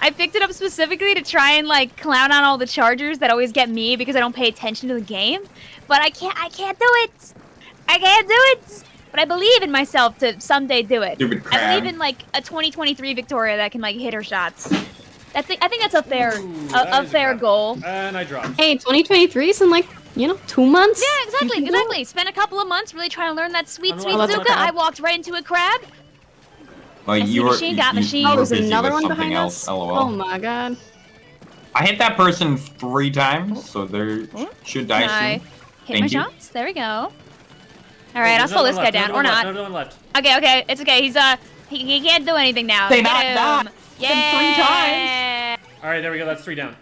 I picked it up specifically to try and like clown on all the chargers that always get me because I don't pay attention to the game. But I can't do it. I can't do it. But I believe in myself to someday do it. Stupid I crab. believe in like a 2023 Victoria that can like hit her shots. I think that's a fair Ooh, that is fair crap. goal. And I dropped. Hey, 2023 is in like, 2 months. Yeah, exactly, You can do it. exactly. Spent a couple of months really trying to learn that sweet Unlock Zuka. the crab. I walked right into a crab. Well, I see you were, machine, got machine. you Oh, were there's busy another with one something behind else. us. LOL. Oh my god. I hit that person 3 times, so they should die I soon. hit Thank my you. shots. There we go. All right, I'll slow this guy down, or not. Another one left. Okay, it's okay. He's he can't do anything now. They Get knocked him. that. Yeah. 3 times. All right, there we go. That's 3 down.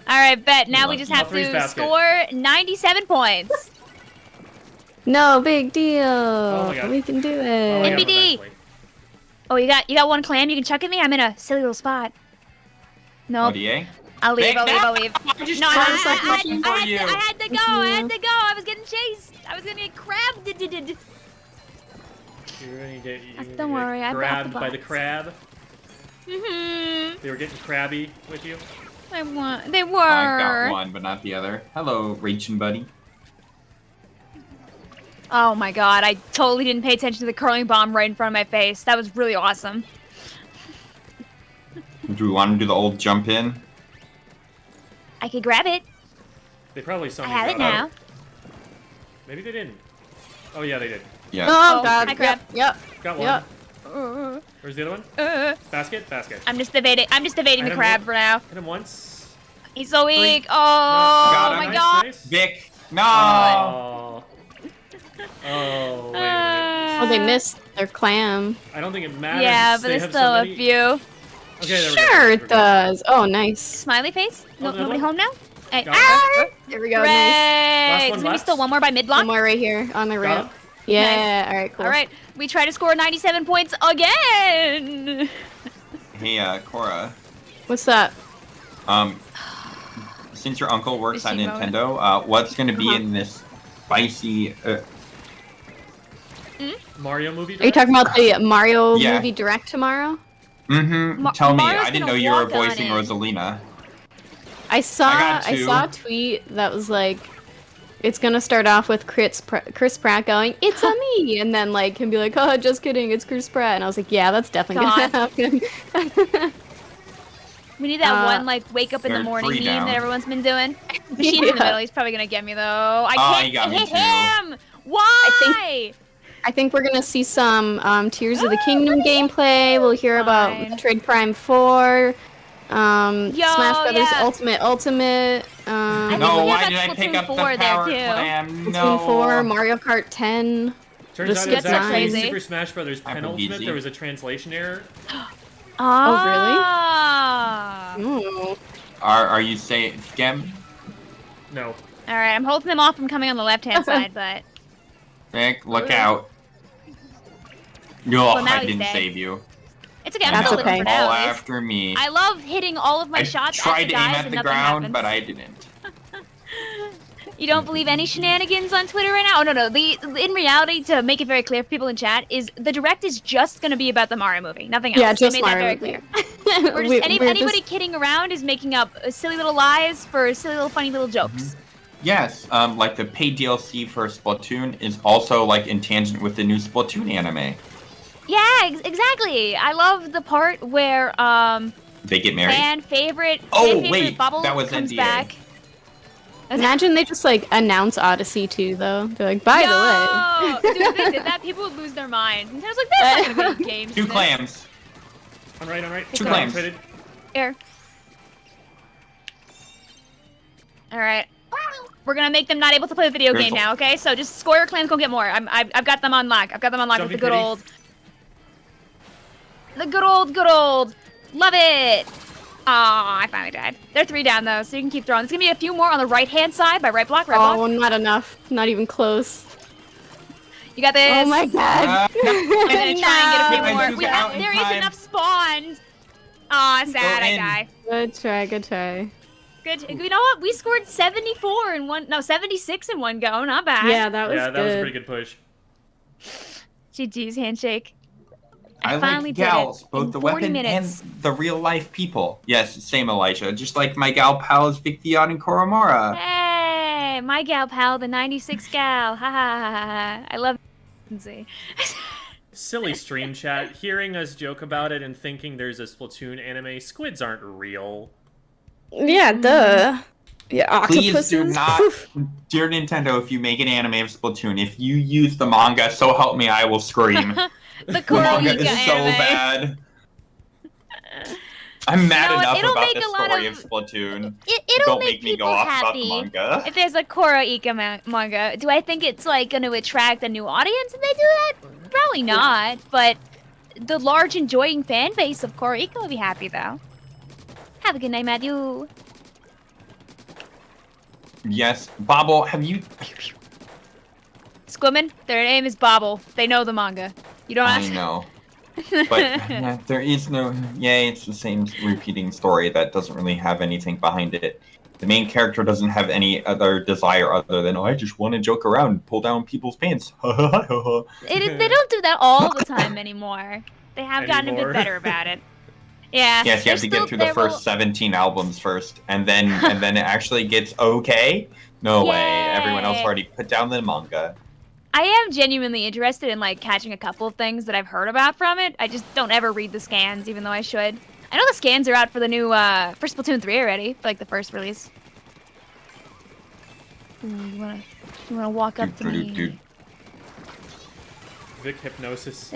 All right, bet. Now we Lucky. just have All three's to basket. score 97 points. No big deal. my God. We can do Oh, it. yeah, NBD. eventually. Oh, you got one clam you can chuck at me? I'm in a silly little spot. No, ODA? I'll leave. Big I'll leave. I just No, tried I looking for you. had to go. I had to go. I was getting chased. I was gonna get crabbed. You're gonna get, Don't worry, I've got the grabbed by the box. crab. Mhm. They were getting crabby with you. They were. I got one, but not the other. Hello, Rachin' buddy. Oh my god, I totally didn't pay attention to the curling bomb right in front of my face. That was really awesome. Do we want to do the old jump in? I could grab it. They probably saw I me have it grab now. Maybe they didn't. Oh yeah, they did. Yeah. Oh, Oh, god. I grabbed- Yep. Got one. Yep. Where's the other one? Basket. I'm just evading I the don't crab know. for now. Hit him once. He's so weak. Oh Got him. my Nice, god. nice. Vic, no! Oh. Oh, wait a minute. Oh, they missed their clam. I don't think it matters. Yeah, but They there's have still so a many- few. Okay, there we go. Sure We're it good. does. Oh, nice. Smiley face? Oh, another Nobody one? home now? Hey. Got Ah! There we go. Nice. Hooray! Last one There's gonna be left. still one more by mid block. One more right here on the Got ramp. him? Yeah. All right. Cool. All right, we try to score 97 points again. Hey, Cora. What's that? Since your uncle works at Fishing moment. Nintendo, what's going to be Uh-huh. in this spicy? Mario movie. Are you talking about the Mario Yeah. movie direct tomorrow? Tell me. Mario's I didn't gonna know you were walk on voicing it. Rosalina. I saw got I two. saw a tweet that was like, it's gonna start off with Chris Pratt going, "It's a me," and then like him be like, "Oh, just kidding, it's Chris Pratt," and I was like, "Yeah, that's definitely gonna happen." We need that Uh, one like wake up in the They're morning 3 meme down. that everyone's been doing. Machine's in the Yeah. middle. He's probably gonna get me though. I Oh, can't he got me hit too. him. Why? I think we're gonna see some Tears of the Kingdom gameplay. We'll hear about Fine. Metroid Prime 4, Smash Brothers yeah. Ultimate, I think No, we why got did I pick Splatoon up the 4 there, power too. clam? Splatoon No. 4, Mario Kart 10. Turns Just out get it's actually crazy. Super Smash Brothers I'm penultimate. busy. There was a translation error. Ah. Ooh. Are you saying Gem? No. All right, I'm holding them off from coming on the left-hand side, but Vic, look out. No, Well, now I he's didn't dead. save you. it's okay. I'm That's still okay. living for All now. at least. after me. I love hitting all of my I shots tried at to the aim guys at and the nothing ground, happens. but I didn't. You don't believe any shenanigans on Twitter right now? Oh, no. In reality, to make it very clear for people in chat, is the direct is just going to be about the Mario movie. Nothing else. Yeah, They just made that Mario. very clear. We're just, We're anybody just- kidding around is making up silly little lies for silly little funny little jokes. Yes, like the paid DLC for Splatoon is also like in tangent with the new Splatoon anime. Yeah, exactly. I love the part where They get married. fan favorite Oh, fan favorite wait, Bubble that was comes NDA. back. Imagine they just like announce Odyssey 2 though. They're like, by the way. Dude, if they did that, people would lose their minds. And I was like, there's not gonna be games. 2 clams. On right. 2 clams. Here. Alright. We're gonna make them not able to play the video game now, okay? So just score your clams, go get more. I've got them on lock. I've got them on lock with the good old. The good old. Love it! Aw, I finally died. They're 3 down though, so you can keep throwing. There's gonna be a few more on the right-hand side by right block. Oh, not enough. Not even close. You got this. Oh my god. I'm gonna try and get a few No. more. There is enough spawns. Aw, sad, I die. Good try. Good. You know what? We scored 74 in one. No, 76 in one go. Not bad. Yeah, that was that was a pretty good push. GG's handshake. I finally like did gals, it both in the 40 weapon minutes. and the real life people. Yes, same Elijah. Just like my gal pals Vicvillon Kora. Hey, my gal pal, the 96 gal. Ha ha ha ha. I love it. Silly stream chat, hearing us joke about it and thinking there's a Splatoon anime. Squids aren't real. Yeah, duh. Yeah, Please do octopuses. not, dear Nintendo, if you make an anime of Splatoon, if you use the manga, so help me, I will scream. The The manga Koroika is so anime. bad. I'm mad You know what? enough It'll about make the a lot story of- of Splatoon. It'll Don't make make me go people off happy. about the manga. If there's a Koroika manga, do I think it's like going to attract a new audience if they do that? Probably not, but the large enjoying fan base of Koroika will be happy though. Have a good night, Matthew. Yes, Bobble, have you... Squidman, their name is Bobble. They know the manga. You don't have I to. know. But yeah, there is no... Yay, it's the same repeating story that doesn't really have anything behind it. The main character doesn't have any other desire other than, oh, I just want to joke around and pull down people's pants. They don't do that all the time anymore. They have gotten a bit better about it. Yeah. Yes, you have to get through the first 17 albums first, and then it actually gets okay. No way. Everyone else Yay. already put down the manga. I am genuinely interested in like catching a couple of things that I've heard about from it. I just don't ever read the scans, even though I should. I know the scans are out for the new for Splatoon 3 already, for like the first release. Ooh, you wanna walk up to me? Vic hypnosis.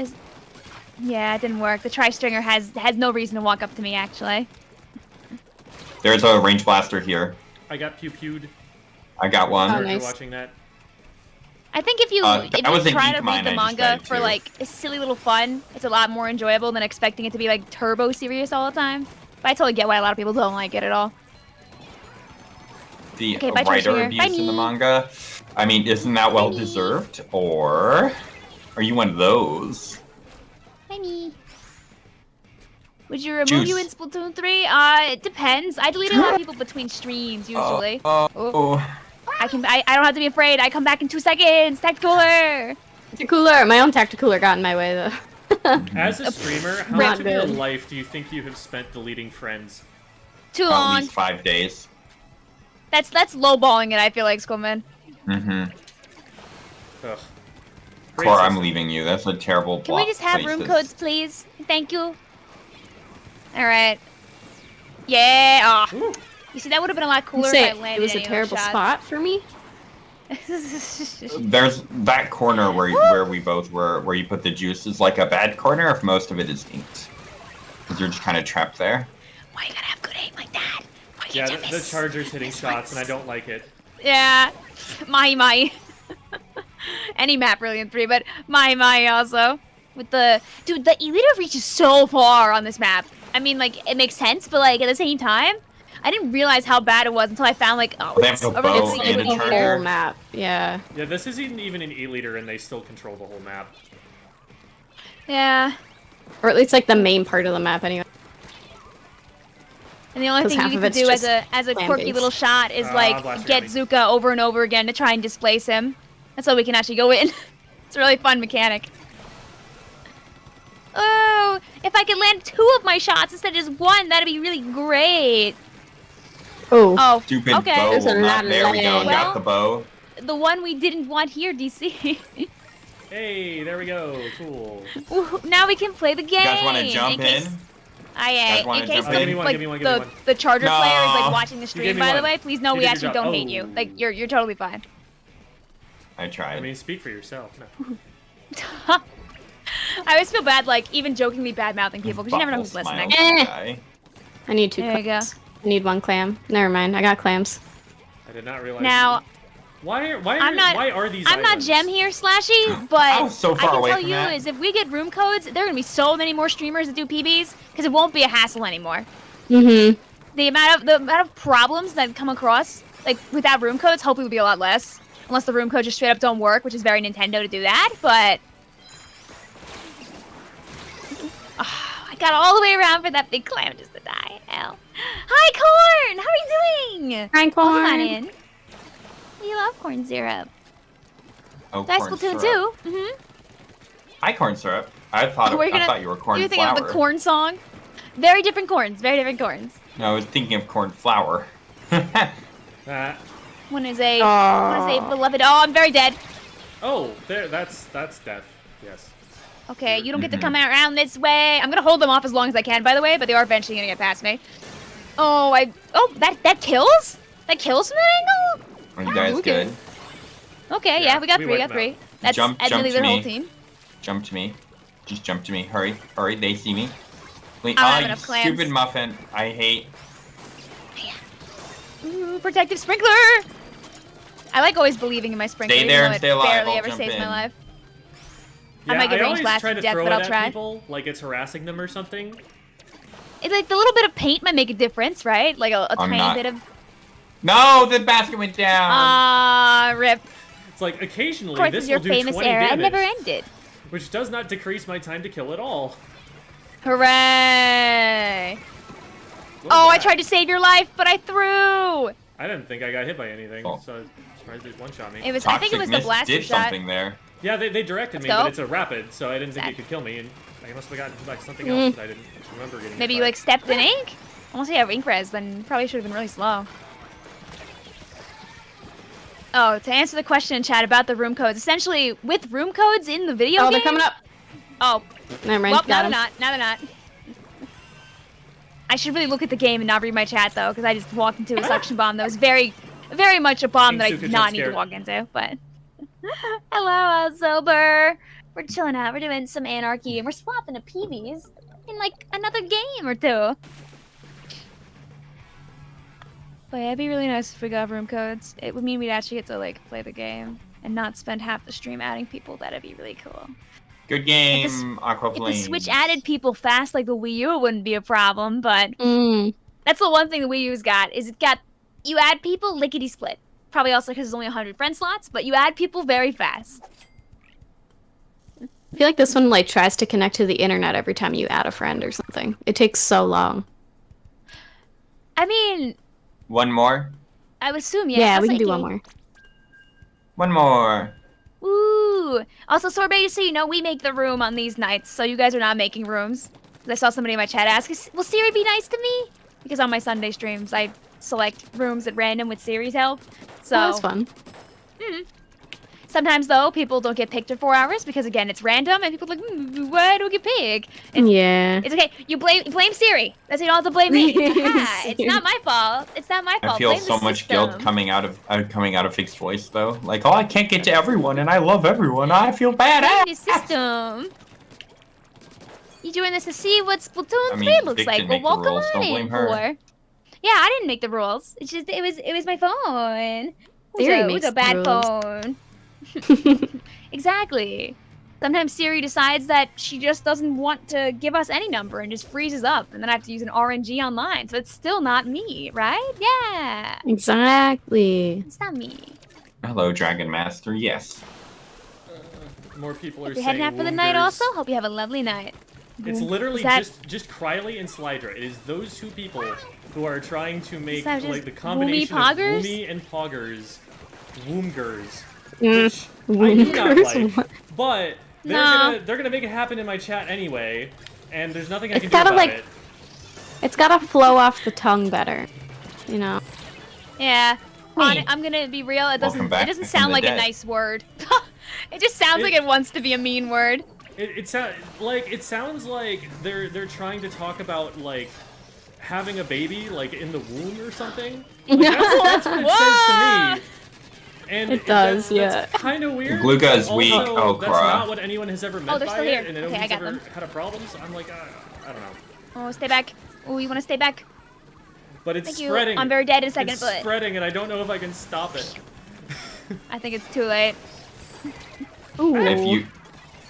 Yeah, it didn't work. The tri-stringer has no reason to walk up to me actually. There's a range blaster here. I got pew-pewed. I got one. Oh, After nice. watching that. I think if you that was an try to ink read mine, the I just manga read for too. like a silly little fun, it's a lot more enjoyable than expecting it to be like turbo serious all the time. But I totally get why a lot of people don't like it at all. The Okay, bye, writer Tri-stringer. abuse Bye, in the me. manga. I mean, isn't that well deserved? Or are you one of those? Hi, me. Would you remove you in Juice. Splatoon 3? It depends. I delete a lot of people between streams usually. I don't have to be afraid. I come back in 2 seconds. Tacticooler. Tacticooler. My own Tacticooler got in my way though. As a streamer, how Not much of your good. life do you think you have spent deleting friends? Too At long. least 5 days. That's lowballing it. I feel like, Squidman. Mm-hmm. Ugh. Cora, I'm Racist. leaving you. That's a terrible Can we just have room codes, please? Thank you. All right. Yeah. Aw. You see, that would have been a lot cooler You say if I landed it was a any of those terrible shots. spot for me. There's that corner where we both were, where you put the juice is like a bad corner if most of it is inked. Because you're just kind of trapped there. Why you gotta have good aim like that? Why Yeah, can't you the miss? Charger's hitting shots, and I don't like it. Yeah. My. Any map really in 3, but my also. With the... Dude, the E-liter reaches so far on this map. I mean, like, it makes sense, but, like, at the same time, I didn't realize how bad it was until I found, like, oh, They have it's a over bow the and a E-liter. charger. Whole map. Yeah. Yeah, this isn't even an E-liter, and they still control the whole map. Yeah. Or at least like the main part of the map anyway. And the only 'Cause thing half you of can it's do as just a quirky land-based. little shot is, blast like, get Randy. Zuka over and over again to try and displace him. That's how we can actually go in. It's a really fun mechanic. Oh, if I could land 2 of my shots instead of just 1, that'd be really great. Oh. Oh, Stupid okay. bow There's a will not. lot of There we go. lag. Got the bow. The one we didn't want here, DC. Hey, there we go. Cool. Ooh, now we can play the game. You guys want to jump in? In wanna case jump the, in? Give me one, like, give me one, give me one. the charger No. player is like watching the You stream, gave me by the one. way, please know You we did your actually job. don't hate you. Like you're totally fine. I tried. I mean, speak for yourself. No. I always feel bad, like even jokingly bad mouthing people because you never know who's Butthole listening. smiles guy. I need 2 There you clams. I need 1 clam. Never mind, I got clams. I did not realize. Now, why are these I'm not islands? Gem here, Slashy, but I was so far I can away tell from you that. is if we get room codes, there are gonna be so many more streamers that do PBs because it won't be a hassle anymore. Mm-hmm. The amount of problems that come across, like without room codes, hopefully will be a lot less. Unless the room codes just straight up don't work, which is very Nintendo to do that. But I got all the way around for that big clam just to die. Hell. Hi, Corn. How are you doing? Hi, Corn. Welcome on in. You love corn syrup. Oh, Dice corn Splatoon syrup. 2. Mm-hmm. Hi, corn syrup. I thought you were corn You're thinking flour. of the corn song? Very different corns. Very different corns. No, I was thinking of corn flour. One is a beloved. Oh, I'm very dead. Oh, there. That's death. Yes. Okay, you don't get to come around this way. I'm gonna hold them off as long as I can, by the way, but they are eventually gonna get past me. Oh, that kills? That kills from that angle? Are you guys okay. good? Okay, Yeah, yeah, we got we three. wiped them out. That's Jump admittedly to their whole me. team. Jump to me. Just jump to me. Hurry. Hurry. They see me. Wait, I don't have you enough clams. stupid muffin. I hate. Ooh, protective sprinkler! I like always believing in my sprinkler, Stay there even and though stay it alive, barely I'll ever jump saves my in. life. Yeah, I might get range always blast try to to death, throw but it I'll at try. people like it's harassing them or something. It's like the little bit of paint might make a difference, right? Like a I'm tiny not. bit of. No, the basket went down. Rip. It's like Of occasionally course, this it's your will do famous 20 era. It damage, never ended. which does not decrease my time to kill at all. Hooray! What Oh, was I that? tried to save your life, but I threw. I didn't think I got hit by anything, Oh. so I'm surprised they one-shot me. It was. I think it was the Mist blaster did shot. something there. Yeah, they directed me, Let's go. but it's a rapid, so I didn't think Sad. it could kill me, and I must have gotten like something else that I didn't remember getting. Maybe hit you by. like stepped in ink. Unless you have ink res, then probably should have been really slow. Oh, to answer the question in chat about the room codes, essentially with room codes in the video Oh, game. they're coming up. Oh, Never mind. well, now got they're 'em. not. Now they're not. I should really look at the game and not read my chat though, because I just walked into a suction bomb that was very, very much a bomb that I King did Suka not jump need to scared. walk into. But hello, Sober. We're chilling out. We're doing some anarchy, and we're swapping to PBs in like another game or two. But yeah, it'd be really nice if we got room codes. It would mean we'd actually get to like play the game and not spend half the stream adding people. That'd be really cool. Good game, If the Aquaplane. Switch added people fast like the Wii U, it wouldn't be a problem. But Mm. that's the one thing the Wii U's got is it got you add people lickety split. Probably also because there's only 100 friend slots, but you add people very fast. I feel like this one like tries to connect to the internet every time you add a friend or something. It takes so long. I mean, One more. I would assume Yeah, I'll we can say do one cake. more. One more. Ooh. Also, Sorbet, just so you know, we make the room on these nights, so you guys are not making rooms. I saw somebody in my chat ask, will Siri be nice to me? Because on my Sunday streams, I select rooms at random with Siri's help. So Oh, that's fun. Sometimes, though, people don't get picked for 4 hours because, again, it's random, and people are like, why do I get picked? Yeah. It's okay. You blame Siri. That's you don't have to blame me. Aha, it's not my fault. It's not my fault. I feel Blame so the much system. guilt coming out of fixed voice though. Like, oh, I can't get to everyone, and I love everyone. I feel bad. Blame the system. You doing this to see what Splatoon I mean, 3 looks Vic like? didn't Well, make the welcome rules, don't on blame in her. for. Yeah, I didn't make the rules. It's just it was my phone. Siri It was makes a bad the phone. Exactly. Sometimes Siri decides that she just doesn't want to give us any number and just freezes up, and then I have to use an RNG online. So it's still not me, right? Yeah, Exactly. it's not me. Hello, Dragon Master. Yes. More people are You're saying heading out for the night wounders. also? Hope you have a lovely night. It's literally Is that- just Krylie and Slydra. It is those two people who are trying to make that just like the combination of Woomy-poggers? Woomy and Poggers, Woomgers, Mm. which I do not Woomgers? like. But No. they're gonna make it happen in my chat anyway, and there's nothing I It's can do gotta, about like- it. It's gotta flow off the tongue better. You know? Yeah. Hey. I'm gonna be real. It Welcome doesn't. back It doesn't from sound the like a dead. nice word. It just sounds like it wants to be a mean word. It sounds like they're trying to talk about like having a baby like in the womb or something. Like, that's what it says to me. And it does, that's kind of weird. Gluga is weak. Also, Oh, that's Kora. not what anyone has ever meant they're by still it, here. and Okay, I nobody's got ever them. had a problem. So I'm like, I don't know. Oh, stay back. Oh, you want to stay back? But it's Thank you. spreading. I'm very dead in a second, it's but spreading, and I don't know if I can stop it. I think it's too late. Ooh.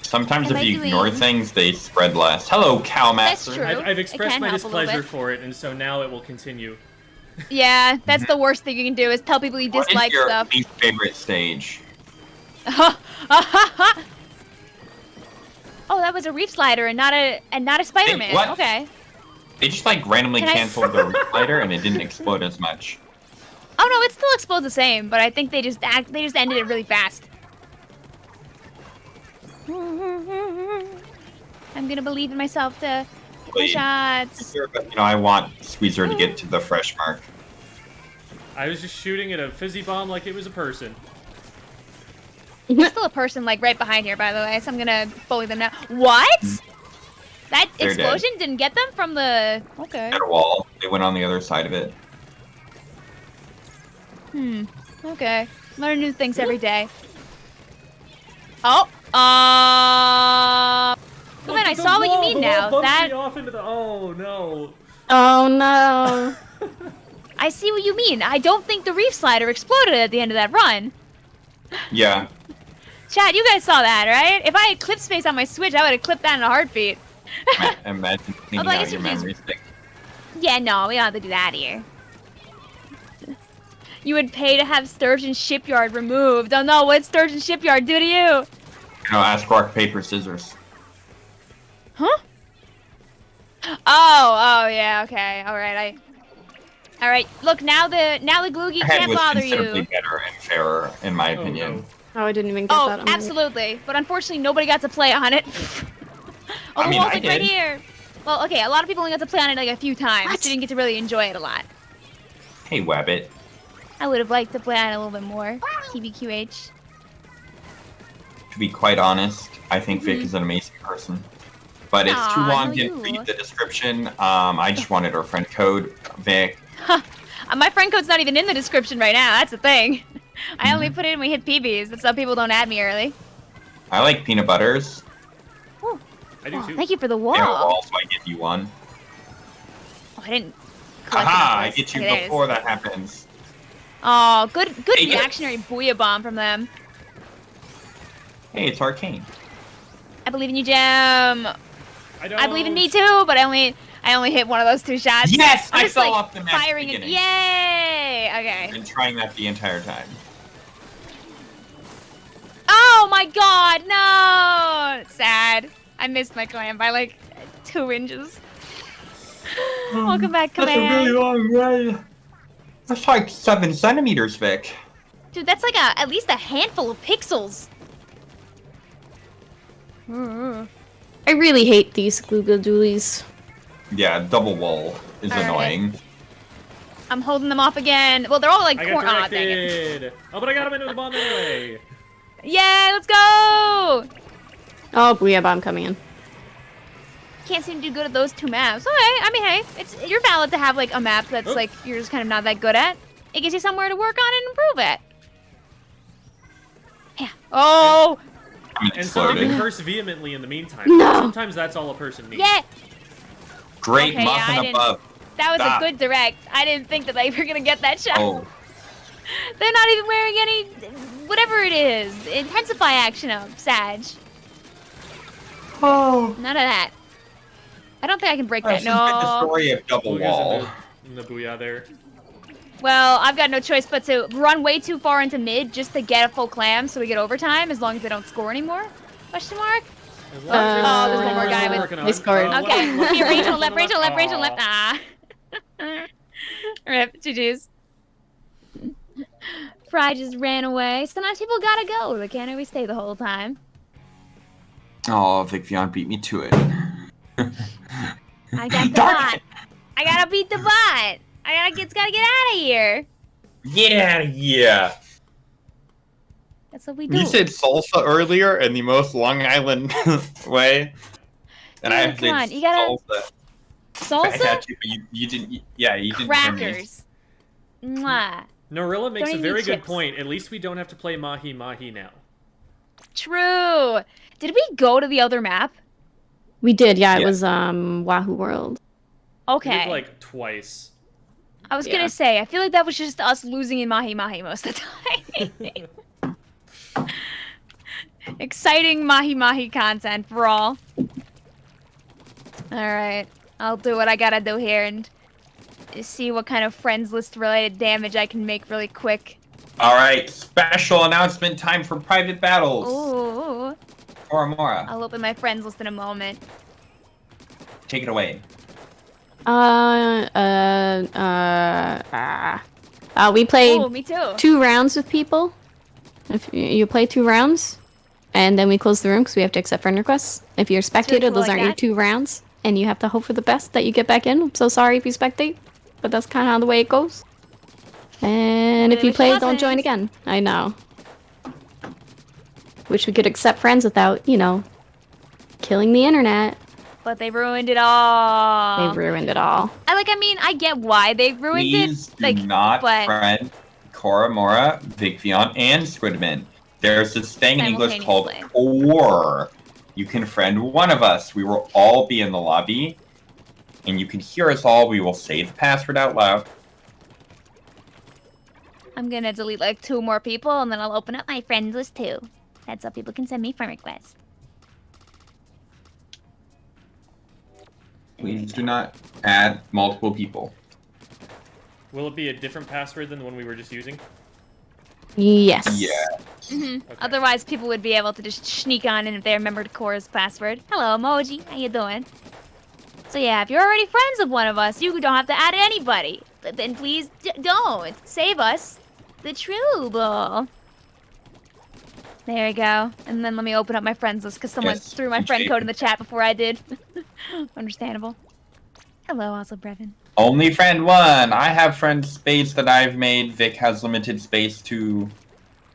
Sometimes Am if I you ignore doing- things, they spread less. Hello, Cowmaster. That's true. I've It expressed can my help a little displeasure bit. for it, and so now it will continue. Yeah, that's the worst thing you can do is tell people you What is dislike your stuff. least favorite stage? Oh, that was a reef slider and not a Spider-Man. what? Okay. They just like randomly Can I- canceled the lighter and it didn't explode as much. Oh no, it still explodes the same, but I think they just ended it really fast. I'm gonna believe in myself to hit my Wait. shots. But, I want Squeezer to get to the fresh mark. I was just shooting at a fizzy bomb like it was a person. There's still a person like right behind here, by the way, so I'm gonna bully them now. What? That They're explosion didn't get them from the. Okay. At a wall. They went on the other side of it. Okay. Learn new things every day. Oh. Come on, I saw what you mean now. That. Off into the... Oh no. Oh no. I see what you mean. I don't think the reef slider exploded at the end of that run. Yeah. Chat, you guys saw that, right? If I had clip space on my Switch, I would have clipped that in a heartbeat. Imagine cleaning Although I out guess your you can memory stick. Yeah, no, we don't have to do that here. You would pay to have Sturgeon Shipyard removed. Oh no, what Sturgeon Shipyard do to you? Ask rock, paper, scissors. Huh? Oh, yeah, okay, alright, Alright, look, now the Gloogie Head can't was bother considerably you. better and fairer, in my opinion. No. Oh, I didn't even get Oh, that on my- absolutely. But unfortunately, nobody got to play on it. Oh, I the mean, wall's I like right did. here. Well, okay, a lot of people only got to play on it like a few times. What? Didn't get to really enjoy it a lot. Hey, Wabbit. I would have liked to play on it a little bit more. TBQH. To be quite honest, I think Vic is an amazing person. But it's too Aw, long no, to you. read the description. I just wanted our friend code. Vic. My friend code's not even in the description right now. That's the thing. I only put it in when we hit PBs. That's how people don't add me early. I like peanut butters. Ooh. I do Oh, too. thank you for the They have a wall. wall, so I give you one. Oh, I didn't. collect Aha! I enough of get this. you Okay, there it is. before that happens. Oh, good Hey, reactionary booyah bomb from them. Hey, it's arcane. I believe in you, Jim. I believe in me too, but I only hit one of those 2 shots. Yes! I'm I just, fell like, off the map at the firing it. beginning. Yay! Okay. I've been trying that the entire time. Oh my god, no! Sad. I missed my clan by like 2 inches. Welcome back, That's a Command. really long way. That's like 7 centimeters, Vic. Dude, that's like at least a handful of pixels. I really hate these Glooga Doolies. Yeah, double wall is All right. annoying. I'm holding them off again. Well, they're all like I corn. got Aw, dang it. directed. Oh, but I got him into the bomb anyway. Yay, let's go! Oh, Booyah Bomb coming in. Can't seem to do good at those 2 maps. Okay, I mean, hey, you're valid to have like a map that's like you're just kind of not that good at. It gives you somewhere to work on and improve it. Yeah. Oh, I'm And so you exploding. can curse vehemently in the meantime. No. Sometimes that's all a person needs. yeah. Great Okay, yeah, I muffin didn't- above. That was Stop. a good direct. I didn't think that they were gonna get that shot. Oh, They're not even wearing any, whatever it is, intensify action up, Sag. oh. None of that. I don't think I can break that. This has been the No. story of double Booyah's wall. in the booyah there. Well, I've got no choice but to run way too far into mid just to get a full clam so we get overtime as long as they don't score anymore. Question mark? As long as they Oh, don't there's score, one more we're guy with- working on they it. scored. What Okay, else? be range on the left, range on the left, range on the left. Aw. Ah. Rip, GG's. Fry just ran away. Sometimes people gotta go. They can't always stay the whole time. Oh, Vicvillon beat me to it. I got the Darn bot. it! I gotta beat the bot. It's gotta get out of here. Get out of here! That's what we do. You said salsa earlier in the most Long Island way. And I Dude, said come on, you gotta- salsa. Salsa? I got you, but you didn't. Yeah, you didn't hear me. Crackers. Mwah. Norilla makes Don't a eat very good chips. point. At least we don't have to play Mahi Mahi now. True. Did we go to the other map? We did, yeah. It Yeah. was Wahoo World. We Okay. did like twice. I was Yeah. gonna say, I feel like that was just us losing in Mahi Mahi most of the time. Exciting Mahi Mahi content for all. Alright. I'll do what I gotta do here and see what kind of friends list related damage I can make really quick. All right, special announcement time for private battles. Ooh. Mora, I'll open my friends list in a moment. take it away. We played Ooh, me too. 2 rounds with people. If you play 2 rounds, and then we close the room because we have to accept friend requests. If you're a spectator, cool those like aren't your that. 2 rounds, and you have to hope for the best that you get back in. I'm so sorry if you spectate, but that's kind of how the way it goes. And if you Wish play, it don't join wasn't. again. I know. Wish we could accept friends without, you know, killing the internet. But they ruined it all. They ruined it all. I mean, I get why they ruined Please it. do Like, not but friend Kora, Mora, Vicvillon, and SquidMin. There's this thing in English called Simultaneously. or. You can friend one of us. We will all be in the lobby, and you can hear us all. We will say the password out loud. I'm gonna delete like 2 more people, and then I'll open up my friends list too. That's how people can send me friend requests. Please do not add multiple people. Will it be a different password than the one we were just using? Yes. Yeah. Mm-hmm. Okay. Otherwise, people would be able to just sneak on in if they remembered Cora's password. Hello, emoji. How you doing? So yeah, if you're already friends with one of us, you don't have to add anybody. But then please don't. Save us the trouble. There we go. And then let me open up my friends list because someone Yes, threw my you friend cheated. code in the chat before I did. Understandable. Hello, also Brevin. Only friend one. I have friend space that I've made. Vic has limited space to.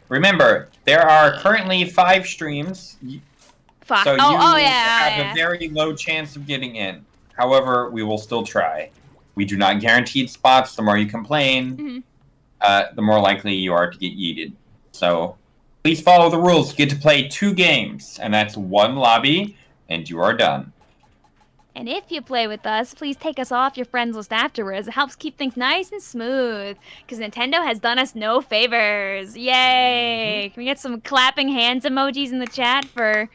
Remember, there are currently 5 streams, Fuck. so you oh yeah. have yeah. a very low chance of getting in. However, we will still try. We do not guarantee spots. The more you complain, the more likely you are to get yeeted. So, please follow the rules. You get to play 2 games, and that's 1 lobby, and you are done. And if you play with us, please take us off your friends list afterwards. It helps keep things nice and smooth. Because Nintendo has done us no favors. Yay! Can we get some clapping hands emojis in the chat for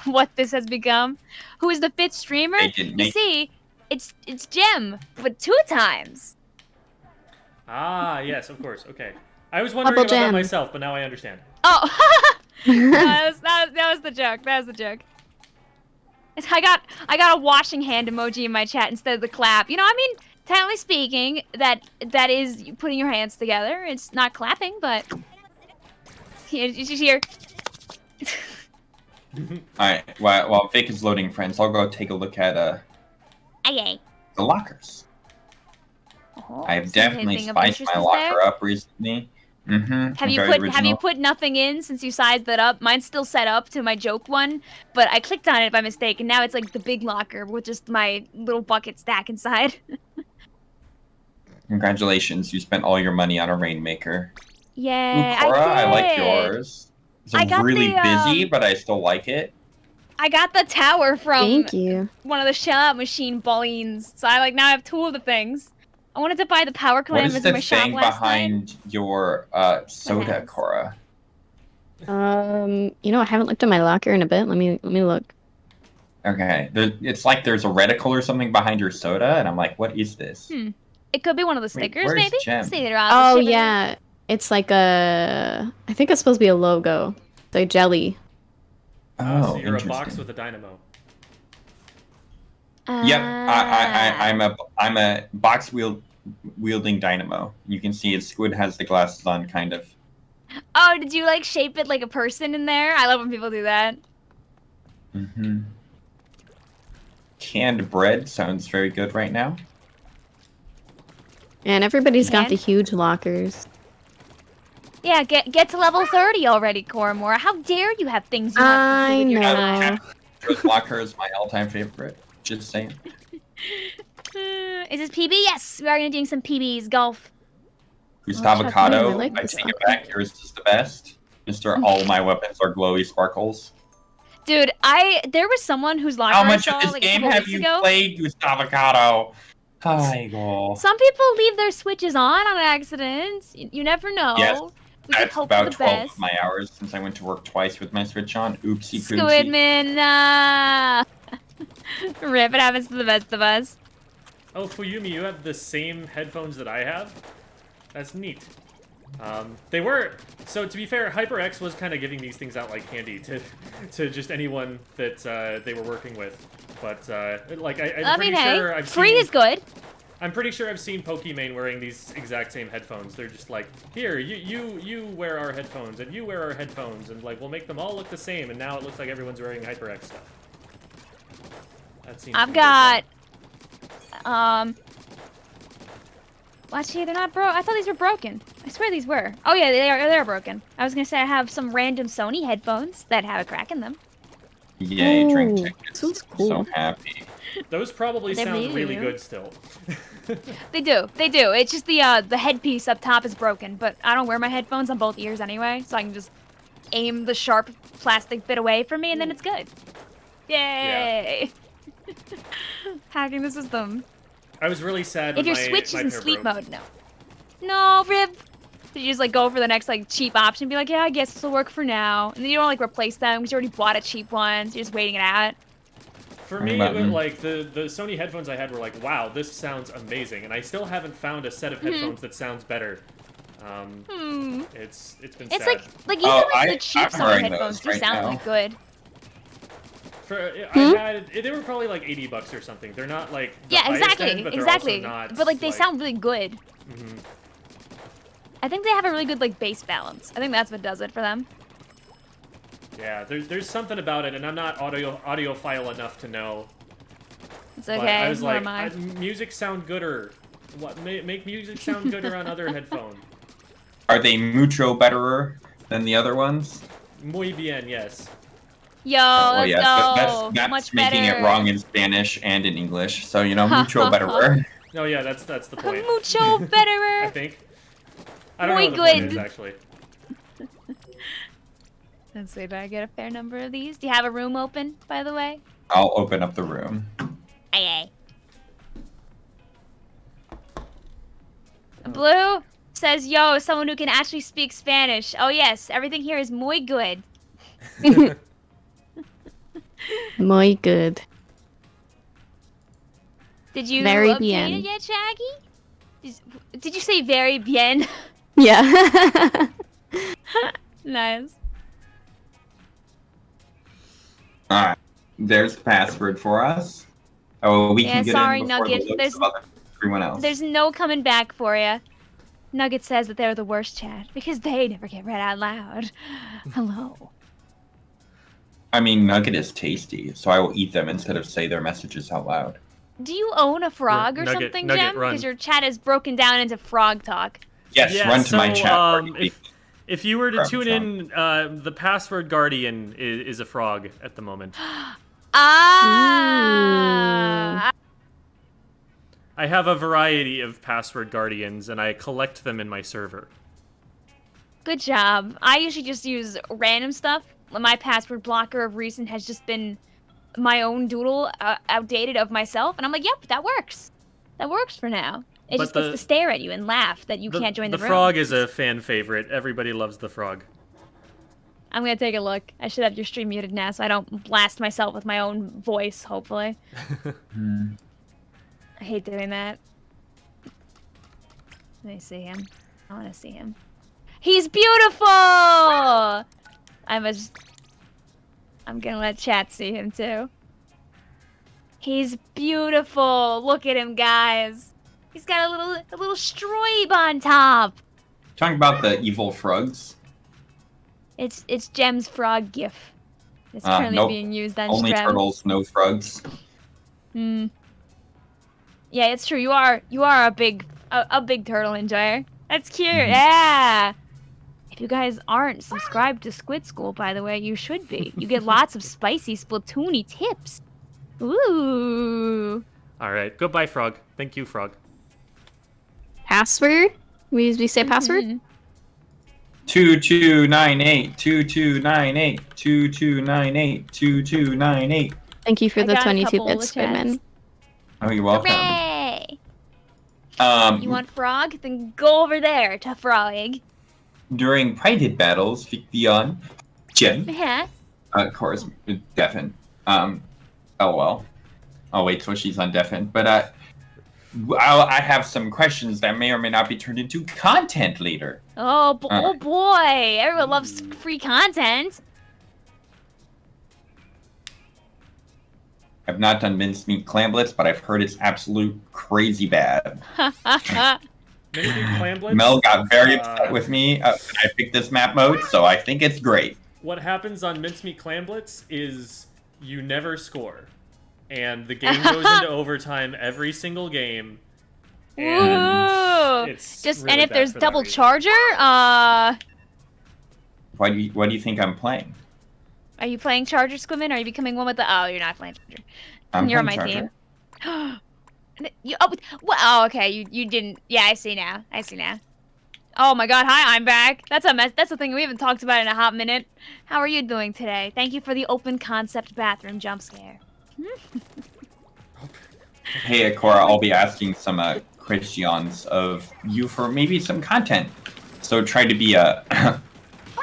what this has become? Who is the 5th streamer? They didn't You make- see, it's Jim, but 2 times. Ah, yes, of course. Okay. I was wondering Double about that jam. myself, but now I understand. Oh, that was the joke. That was the joke. I got a washing hand emoji in my chat instead of the clap. You know, I mean, technically speaking, that is putting your hands together. It's not clapping, but you just hear. Alright, while Vic is loading friends, I'll go take a look at Aye. the lockers. Oh, I have see definitely anything of spiced interest my is locker there? up recently. Mm-hmm. Have you put nothing in since you sized that up? Mine's still set up to my joke one, but I clicked on it by mistake, and now it's like the big locker with just my little bucket stack inside. Congratulations, you spent all your money on a rainmaker. Yeah, Ooh, Kora, I did. I like yours. It's I got really the, busy, but I still like it. I got the tower from Thank you. one of the shell out machine ballings, so I now have 2 of the things. I wanted to buy the power What clamp is in the my shop thing last night. behind your soda, has? Kora? You know, I haven't looked at my locker in a bit. Let me look. Okay, it's like there's a reticle or something behind your soda, and I'm like, what is this? It could be one of the stickers, where's maybe. Gem? See later on. Oh yeah, it's like a. I think it's supposed to be a logo, the jelly. Oh, So you're a interesting. box with a dynamo. Yep, I'm a box wielding dynamo. You can see Squid has the glasses on, kind of. Oh, did you like shape it like a person in there? I love when people do that. Mm-hmm. Canned bread sounds very good right now. And everybody's got And? the huge lockers. Yeah, get to level 30 already, Koramora. How dare you have things you have to do with your time? Rose Blocker is my all-time favorite. Just saying. Is this PB? Yes, we are gonna do some PBs. Golf. Gustavocado, I like I this take one. it back. Yours is the best. Mr. All my weapons are glowy sparkles. Dude, there was someone whose locker How I much saw of this like game a couple have weeks you ago. played, Gustavocado? Hi, go. Some people leave their switches on accident. You never know. Yes, We can that's hope about for the 12 best. of my hours since I went to work twice with my Switch on. Oopsie poopsie. SquidMin, Rip, it happens to the best of us. Oh, Fuyumi, you have the same headphones that I have? That's neat. They were, so to be fair, HyperX was kind of giving these things out like candy to just anyone that they were working with. But like I'm pretty sure I've free seen, is good. I'm pretty sure I've seen Pokimane wearing these exact same headphones. They're just like, here, you wear our headphones and you wear our headphones, and like we'll make them all look the same. And now it looks like everyone's wearing HyperX stuff. That seems. I've got Actually, they're not broke. I thought these were broken. I swear these were. Oh yeah, they're broken. I was gonna say I have some random Sony headphones that have a crack in them. Yay, drink Ooh, tickets. sounds I'm cool. so happy. Those probably They sound really do. good still. They do. It's just the headpiece up top is broken, but I don't wear my headphones on both ears anyway, so I can just aim the sharp plastic bit away from me, and then it's good. Yay! Hacking the system. I was really sad If when your my Switch is my in pair sleep broke. mode, no. No, Rib. Did you just like go for the next like cheap option and be like, yeah, I guess this will work for now, and then you don't like replace them because you already bought a cheap one, so you're just waiting it out. For me, it was, like the Sony headphones I had were like, wow, this sounds amazing, and I still haven't found a set of headphones that sounds better. It's been It's sad. like even like the cheap I'm Sony wearing headphones those do right sound now. like good. They were probably like $80 or something. They're not like the Yeah, highest exactly, end, but they're exactly. also not, But like they sound really good. Mhm. I think they have a really good like bass balance. I think that's what does it for them. Yeah, there's something about it, and I'm not audiophile enough to know. It's But okay. I was nor like, am I. music sound gooder. What make music sound gooder on other headphones? Are they mucho betterer than the other ones? Muy bien, yes. Yo, Well, let's yes, go. that's Much making better. it wrong in Spanish and in English. So, you know, mucho betterer. No, yeah, that's the point. Mucho I better. think. I don't know Muy what the point good. is, actually. Let's see, do I get a fair number of these? Do you have a room open, by the way? I'll open up the room. Aye, aye. Blue says, yo, someone who can actually speak Spanish. Oh yes, everything here is muy good. Muy good. Did you Very obtain bien. it yet, Shaggy? Did you say very bien? Yeah. Nice. Alright, there's the password for us. Oh, we Yeah, can get sorry, in before Nugget. the looks There's- of everyone else. There's no coming back for you. Nugget says that they're the worst chat because they never get read out loud. Hello. I mean, Nugget is tasty, so I will eat them instead of say their messages out loud. Do you own a frog or Nugget, something, Nugget, Jem? run. Because your chat is broken down into frog talk. Yes, Yeah, run to my so, chat party. if you were to Grab tune some. in, the password guardian is a frog at the moment. Ah! I have a variety of password guardians, and I collect them in my server. Good job. I usually just use random stuff. My password blocker of recent has just been my own doodle outdated of myself, and I'm like, yep, that works. That works for now. It But just gets to stare at you and laugh that you can't join the room. The frog is a fan favorite. Everybody loves the frog. I'm gonna take a look. I should have your stream muted now so I don't blast myself with my own voice, hopefully. I hate doing that. Let me see him. I wanna see him. He's beautiful! I'm gonna let chat see him too. He's beautiful. Look at him, guys. He's got a little stripe on top. Talking about the evil frogs. It's Gem's frog gif. It's currently nope. being used on Only stream. turtles, no frogs. Hmm. Yeah, it's true. You are a big turtle enjoyer. That's cute. Yeah. If you guys aren't subscribed to Squid School, by the way, you should be. You get lots of spicy Splatoony tips. Ooh. All right. Goodbye, Frog. Thank you, Frog. Password? We say password? 2298, 2298, 2298, 2298. Thank you for the I got a 22 couple bits, of chats. Squidman. Oh, you're welcome. Hooray! Um, You want Frog? Then go over there to Frog. During private battles, Vicvillon, Jen, Yeah. Kora's deafened. LOL. I'll wait till she's on deafened. But I have some questions that may or may not be turned into content later. Oh, oh boy! Everyone loves free content. I've not done mincemeat clamblets, but I've heard it's absolute crazy bad. Mincemeat Clamblets? Mel got very upset with me when I picked this map mode, so I think it's great. What happens on Mincemeat Clamblets is you never score. And the game goes into overtime every single game. And it's really and if bad there's for that double reason. charger, Why do you think I'm playing? are you playing Charger, Squidman? Or are you becoming one with the? Oh, you're not playing Charger. I'm You're on playing my Charger. team. Oh, okay. You didn't. Yeah, I see now. Oh my God! Hi, I'm back. That's a mess. That's the thing we haven't talked about in a hot minute. How are you doing today? Thank you for the open concept bathroom jump scare. Hey, Kora, I'll be asking some questions of you for maybe some content. So try to be a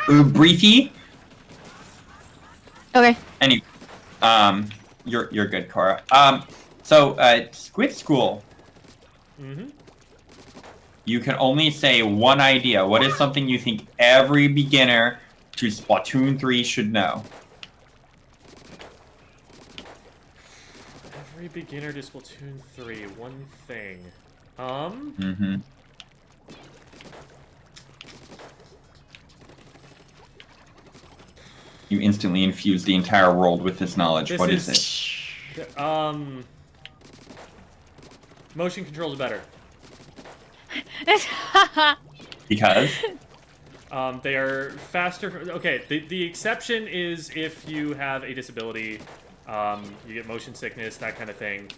briefy. Okay. Anyway, you're good, Kora. So Squid School. Mm-hmm. You can only say one idea. What is something you think every beginner to Splatoon 3 should know? Every beginner to Splatoon 3, one thing. Mm-hmm. You instantly infuse the entire world with this knowledge. What is it? Motion controls better. Because? They are faster. Okay, the exception is if you have a disability, you get motion sickness, that kind of thing.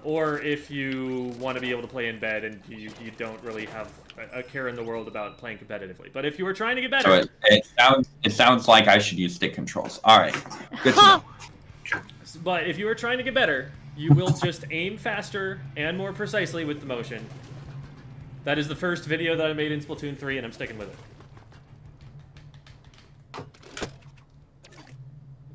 Or if you want to be able to play in bed and you don't really have a care in the world about playing competitively. But if you were trying to get better... So it sounds like I should use stick controls. Alright, good to know. But if you were trying to get better, you will just aim faster and more precisely with the motion. That is the first video that I made in Splatoon 3, and I'm sticking with it.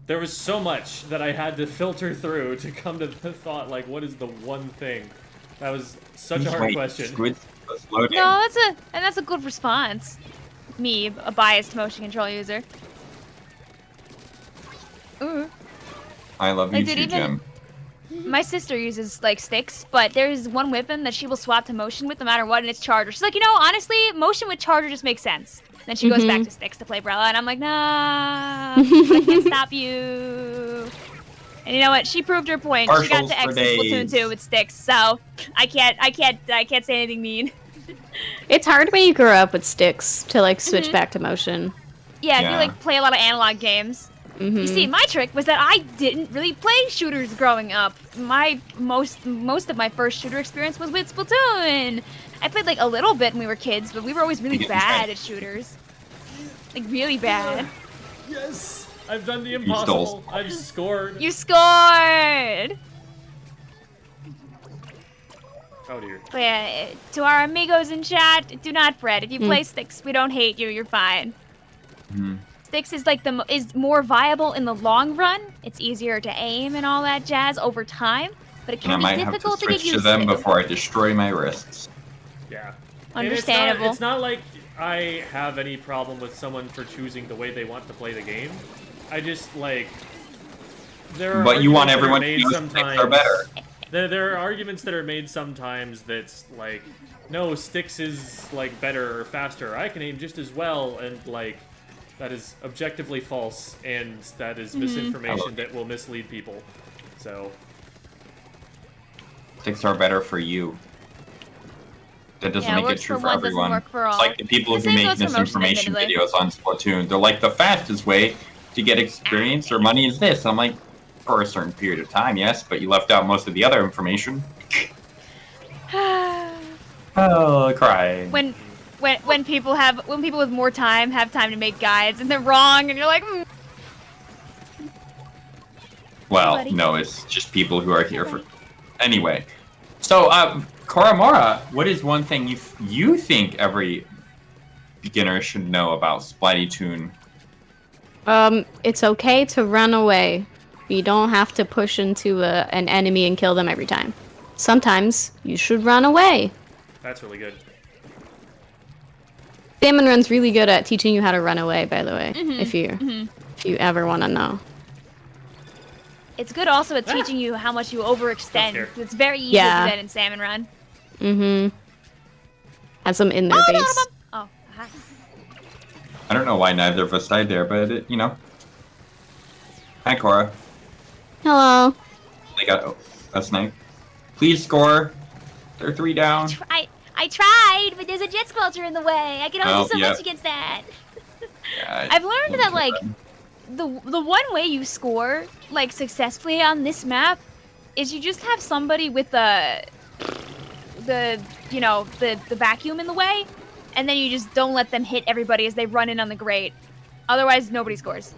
There was so much that I had to filter through to come to the thought, like, what is the one thing? That was such a hard question. Squid was loading. No, that's a good response. Me, a biased motion control user. Ooh. I love you too, Jim. My sister uses, like, sticks, but there's one weapon that she will swap to motion with no matter what, and it's charger. She's like, you know, honestly, motion with charger just makes sense. Then she goes back to sticks to play Brella, and I'm like, nah, I can't stop you. And you know what? She proved her point. She got to X in Splatoon 2 with sticks, so I can't say anything mean. It's hard when you grow up with sticks to like switch back to motion. Yeah, if you like play a lot of analog games. You see, my trick was that I didn't really play shooters growing up. My most of my first shooter experience was with Splatoon. I played like a little bit when we were kids, but we were always really bad at shooters. Like really bad. Yes! I've done the impossible. I've scored. You scored! Oh dear. But yeah, to our amigos in chat, do not fret. If you play sticks, we don't hate you. You're fine. Sticks is like is more viable in the long run. It's easier to aim and all that jazz over time, but it can be difficult to get used to. them before I destroy my wrists. Yeah. Understandable. It's not like I have any problem with someone for choosing the way they want to play the game. I just like But you want everyone to know sticks are better. There are arguments that are made sometimes that's like, no, sticks is like better or faster. I can aim just as well, and like that is objectively false, and that is misinformation that will mislead people. So sticks are better for you. that doesn't Yeah, make it works true for for one, doesn't everyone. work for It's all. like the people The who same make goes for motion, misinformation admittedly. videos on Splatoon. They're like, the fastest way to get experience or money is this. I'm like, for a certain period of time, yes, but you left out most of the other information. Oh, crying. When people with more time have time to make guides and they're wrong and you're like, Well, buddy. no, it's just people who are here for. Anyway, so Koramora, what is one thing you think every beginner should know about Splatoon? It's okay to run away. You don't have to push into an enemy and kill them every time. Sometimes you should run away. That's really good. Salmon Run's really good at teaching you how to run away, by the way, if you ever want to know. it's good also at teaching you how much you overextend. Here. It's very easy to do that in Salmon Run. Has them in their base. Oh, hi. I don't know why neither of us died there, but you know. Hi, Cora. Hello. They got a snipe. Please score. They're 3 down. I tried, but there's a jet squelcher in the way. I can only do so yeah. much against that. Yeah, I've learned that like the one way you score like successfully on this map is you just have somebody with the vacuum in the way, and then you just don't let them hit everybody as they run in on the grate. Otherwise, nobody scores.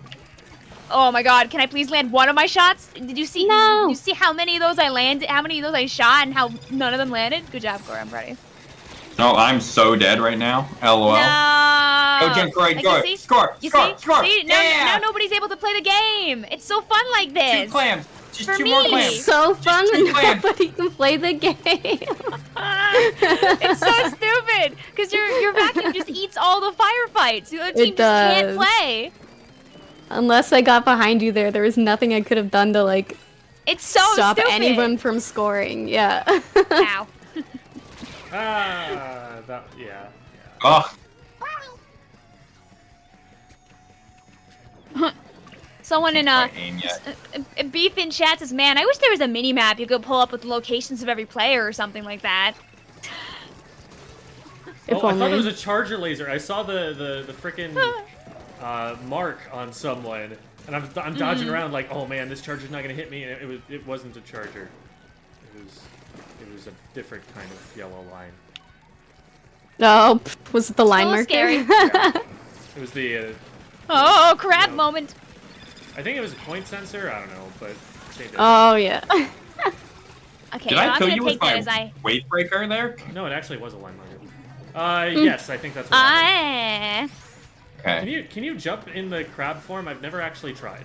Oh my god, can I please land one of my shots? Did you see? No. Did you see how many of those I landed? How many of those I shot, and how none of them landed? Good job, Cora. I'm proud of you. No, I'm so dead right now. LOL. No. Go, Junk, right, Like, go. you see? Score, You score, see? score. See? Yeah. Now nobody's able to play the game. It's so fun like this. 2 clams. Just For 2 more me. clams. So fun two when clams. nobody can play the game. It's so stupid because your vacuum just eats all the firefights. The other team It just can't does. play. Unless I got behind you there was nothing I could have done to like It's so stop stupid. anyone from scoring. Yeah. Ow. Yeah. Ugh. Someone in Can't quite aim yet. Beef in chat says, "Man, I wish there was a mini map you could pull up with the locations of every player or something like that." If I thought only. there was a charger laser. I saw the frickin' mark on someone, and I'm dodging around like, oh man, this charger's not gonna hit me. And it wasn't a charger. It was a different kind of yellow line. Oh, was it the line Still marker? scary. It was the. Oh, crab No. moment. I think it was a point sensor. I don't know, but same difference. Oh yeah. Okay, Did so I I'm kill gonna you with take that as my weight breaker there? No, it actually was a line marker. Yes, I think that's what happened. Okay. Can you jump in the crab form? I've never actually tried.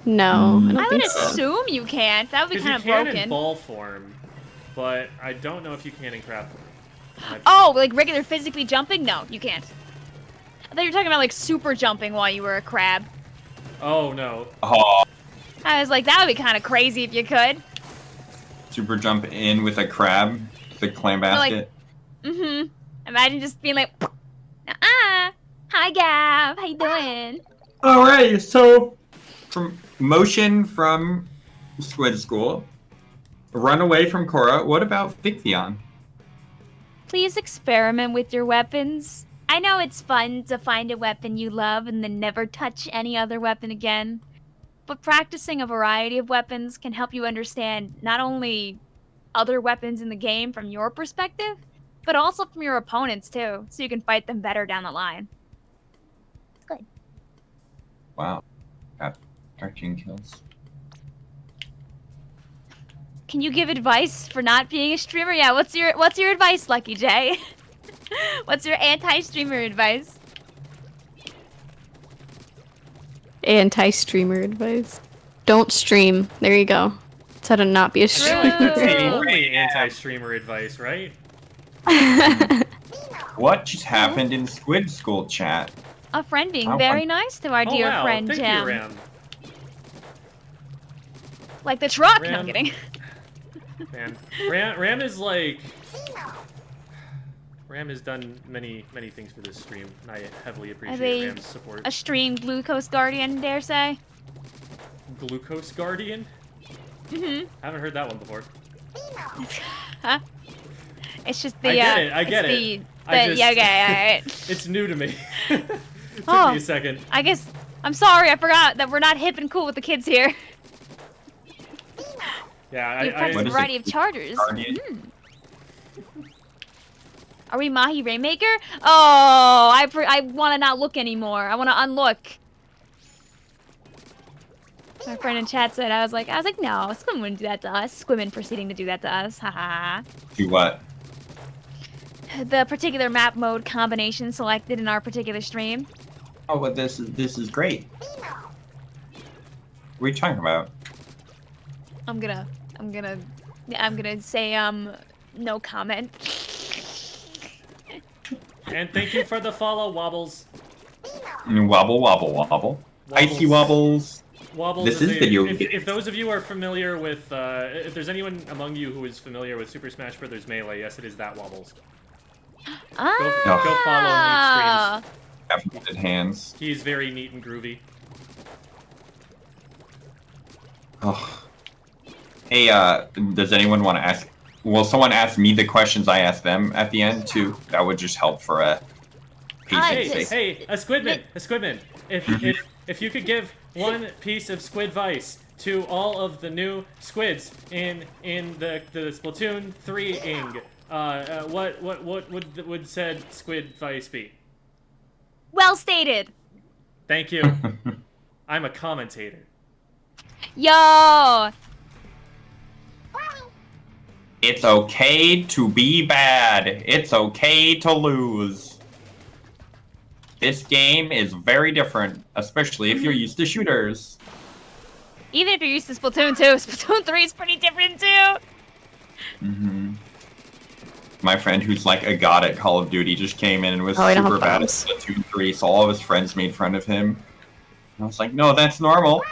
No, I don't I would think so. assume you can't. That would be Because kind you of can broken. in ball form, but I don't know if you can in crab form. Oh, like regular physically jumping? No, you can't. I thought you were talking about like super jumping while you were a crab. Oh no. Oh, I was like, that would be kind of crazy if you could. super jump in with a crab, the clam basket. Imagine just being like, hi Gav, how you doing? All right, so from motion from Squid School, run away from Cora. What about Vicvillon? Please experiment with your weapons. I know it's fun to find a weapon you love and then never touch any other weapon again. But practicing a variety of weapons can help you understand not only other weapons in the game from your perspective, but also from your opponents too, so you can fight them better down the line. Good. Wow, got 13 kills. Can you give advice for not being a streamer? Yeah, what's your advice, Lucky J? What's your anti-streamer advice? Anti-streamer advice. Don't stream. There you go. That's how to not be a I feel streamer. like that's the True. only anti-streamer advice, right? What just happened in Squid School chat? A friend being Oh, very nice to our Oh dear wow, friend thank Jam. you, Ram. Like the truck. No, I'm Ram. kidding. Man, Ram is like... Ram has done many things for this stream, and I heavily appreciate Ram's support. A stream glucose guardian, dare say. Glucose Guardian? Mm-hmm. I haven't heard that one before. Huh? It's just the. I get it. Yeah, okay, alright. It's new to me. Took me a second. I guess. I'm sorry, I forgot that we're not hip and cool with the kids here. Yeah, You have a variety of chargers. Are we Mahi Rainmaker? Oh, I want to not look anymore. I want to unlook. My friend in chat said, I was like, no, Squidmin wouldn't do that to us. Squidmin proceeding to do that to us. Haha. Do what? The particular map mode combination selected in our particular stream. Oh, but this is great. What are you talking about? I'm gonna say no comment. And thank you for the follow, Wobbles. Wobble, wobble, wobble. Icy wobbles. Wobbles. This is video. If those of you are familiar with, if there's anyone among you who is familiar with Super Smash Bros. Melee, yes, it is that Wobbles. Go follow him in streams. Have hands. He's very neat and groovy. Oh. Hey, does anyone want to ask? Will someone ask me the questions I ask them at the end too? That would just help for a patient's sake. Hey, aSquidMin. If you could give one piece of Squid advice to all of the new Squids in the Splatoon 3-ing, what would said Squid advice be? Well stated. Thank you. I'm a commentator. Yo. It's okay to be bad. It's okay to lose. This game is very different, especially if you're used to shooters. Even if you're used to Splatoon 2, Splatoon 3 is pretty different too. My friend who's like a god at Call of Duty just came in and was I don't super have bad at bombs. Splatoon 3, so all of his friends made fun of him. And I was like, no, that's normal.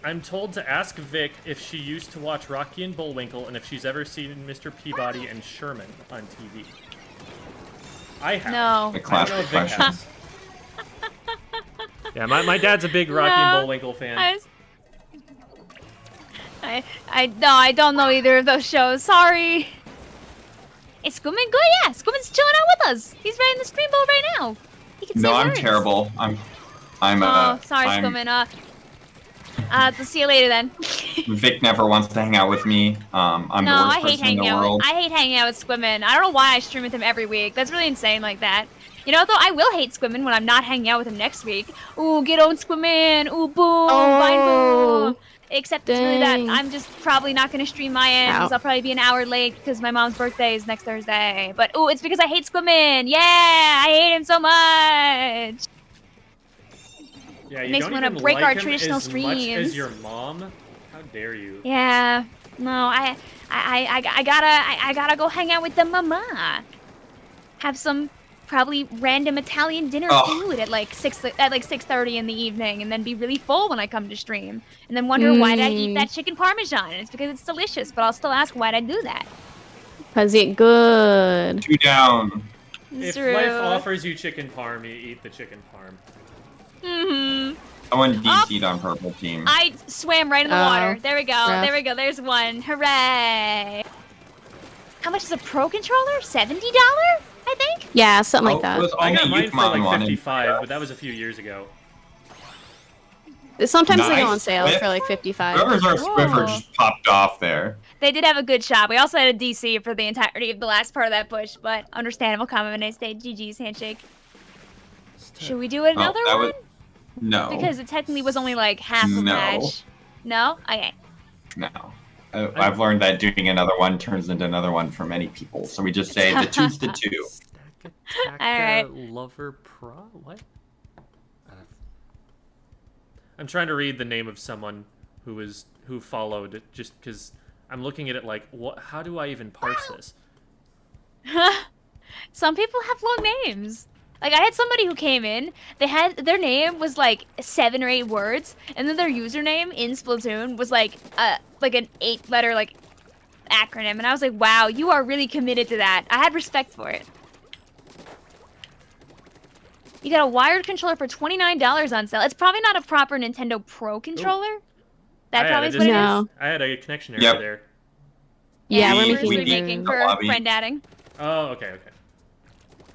I'm told to ask Vic if she used to watch Rocky and Bullwinkle and if she's ever seen Mr. Peabody and Sherman on TV. I have. No. The I don't know if Vic has. Yeah, my dad's a big Rocky and Bullwinkle fan. I don't know either of those shows. Sorry. Is Squidmin good? Yeah, Squidmin's chilling out with us. He's right in the stream boat right now. He can say No, I'm words. terrible. I'm sorry, Squidmin. We'll see you later then. Vic never wants to hang out with me. I'm the worst person in the world. I hate hanging out with Squidmin. I don't know why I stream with him every week. That's really insane like that. You know, though, I will hate Squidmin when I'm not hanging out with him next week. Ooh, get on Squidmin. Ooh, boom. Vine boom. Except it's really that I'm just probably not going to stream my ends. I'll probably be an hour late because my mom's birthday is next Thursday. But, ooh, it's because I hate Squidmin. Yeah, I hate him so much. Yeah, you makes don't me want even to break like our him traditional as streams. much as your mom? How dare you? Yeah. No, I gotta go hang out with the mama. Have some probably random Italian dinner food at like 6:30 in the evening, and then be really full when I come to stream, and then wonder why did I eat that chicken parmesan? And it's because it's delicious, but I'll still ask why did I do that. Cause it good. 2 down. If life offers you chicken parm, you eat the chicken parm. Someone DC'd on purple team. I swam right in the water. There we go. Yeah. There we go. There's one. Hooray! How much is a pro controller? $70? I think. Yeah, something like that. I got mine for like 55, but that was a few years ago. Sometimes they go Nice. on sale for like 55. Whoever's our Swiffer just popped off there. They did have a good shop. We also had a DC for the entirety of the last part of that push, but understandable. Comment nice day. GG's handshake. Should we do another one? No. Because it technically was only like half a match. No? Okay. No. I've learned that doing another one turns into another one for many people. So we just say the 2's to 2. Alright. Lover Pro? What? I'm trying to read the name of someone who followed just because I'm looking at it like, what? How do I even parse this? Some people have long names. Like, I had somebody who came in, their name was like 7 or 8 words, and then their username in Splatoon was like an 8-letter like acronym, and I was like, wow, you are really committed to that. I had respect for it. You got a wired controller for $29 on sale. It's probably not a proper Nintendo Pro controller. That probably is what it is. I had a connection error there. Yeah, we're making making for friend adding. Oh, okay.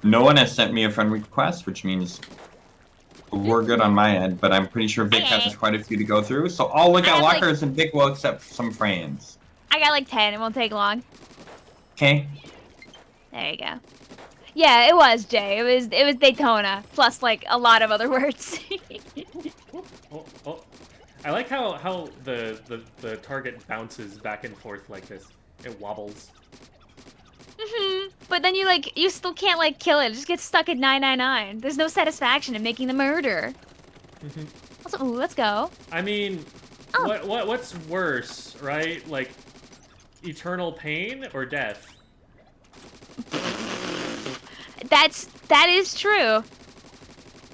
No one has sent me a friend request, which means we're good on my end, but I'm pretty sure Vic has quite a few to go through, so I'll look at lockers and Vic will accept some friends. I got like 10, it won't take long. Okay. There you go. Yeah, it was, Jay. It was Daytona, plus like a lot of other words. I like how the target bounces back and forth like this. It wobbles. But then you still can't like kill it. It just gets stuck at 999. There's no satisfaction in making the murder. Also, ooh, let's go. I mean, what's worse, right? Like, eternal pain or death? That is true.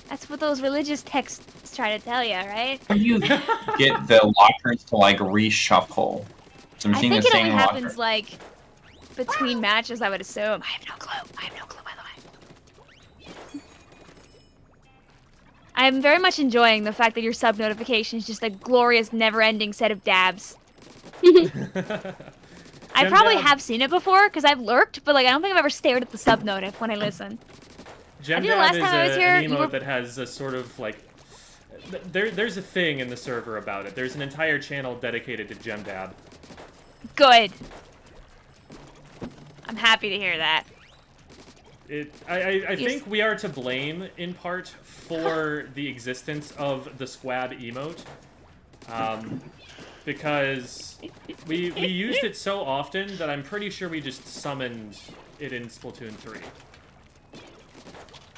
That's what those religious texts try to tell you, right? How do you get the lockers to like reshuffle? So I'm seeing I think the it same only locker. happens like between matches, I would assume. I have no clue. By the way. I'm very much enjoying the fact that your sub notification is just a glorious, never-ending set of dabs. I probably have seen it before because I've lurked, but like I don't think I've ever stared at the sub notif when I listen. Gemdab is an emote that has a sort of like there's a thing in the server about it. There's an entire channel dedicated to Gemdab. Good. I'm happy to hear that. I think we are to blame in part for the existence of the squad emote. Because we used it so often that I'm pretty sure we just summoned it in Splatoon 3.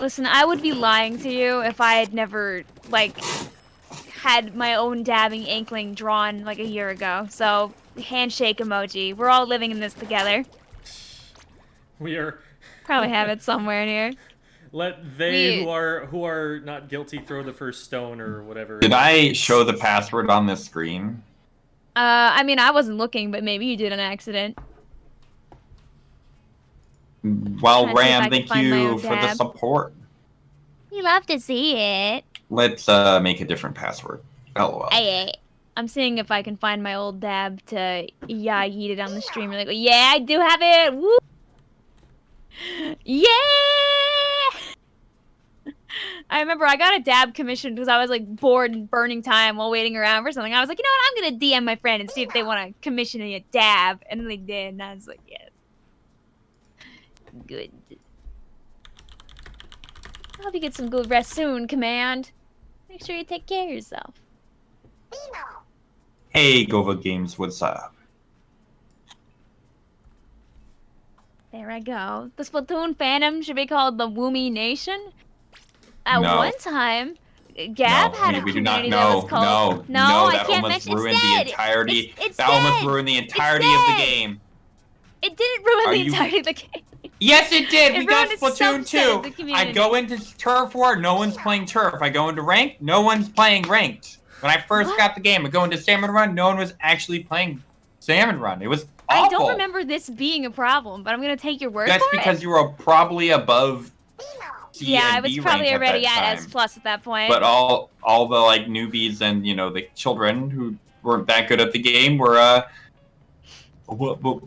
Listen, I would be lying to you if I had never, like, had my own dabbing inkling drawn, like, a year ago. So, handshake emoji. We're all living in this together. We are... Probably have it somewhere in here. Let they who are not guilty throw the first stone or whatever. Did I show the password on this screen? I mean, I wasn't looking, but maybe you did on accident. Well, Ram, thank you for the support. You love to see it. Let's make a different password. LOL. I'm seeing if I can find my old dab to yeet it on the stream. Like, yeah, I do have it. Woo! Yeah! I remember I got a dab commissioned because I was like bored and burning time while waiting around for something. I was like, you know what? I'm gonna DM my friend and see if they want to commission me a dab, and then they did, and I was like, yes, good. I hope you get some good rest soon, Command. Make sure you take care of yourself. Hey, Gova Games, what's up? There I go. The Splatoon fandom should be called the Woomy Nation. At one time, Gab had a community that was called... No, I can't mention it. That almost ruined the entirety of the game. It didn't ruin the entirety of the game. Yes, it did. We got Splatoon 2. I go into Turf War, no one's playing Turf. I go into Ranked, no one's playing Ranked. When I first got the game, I go into Salmon Run, no one was actually playing Salmon Run. It was awful. I don't remember this being a problem, but I'm going to take your word for it. That's because you were probably above... Yeah, I was probably already at S+ at that point. But all the like newbies and the children who weren't that good at the game were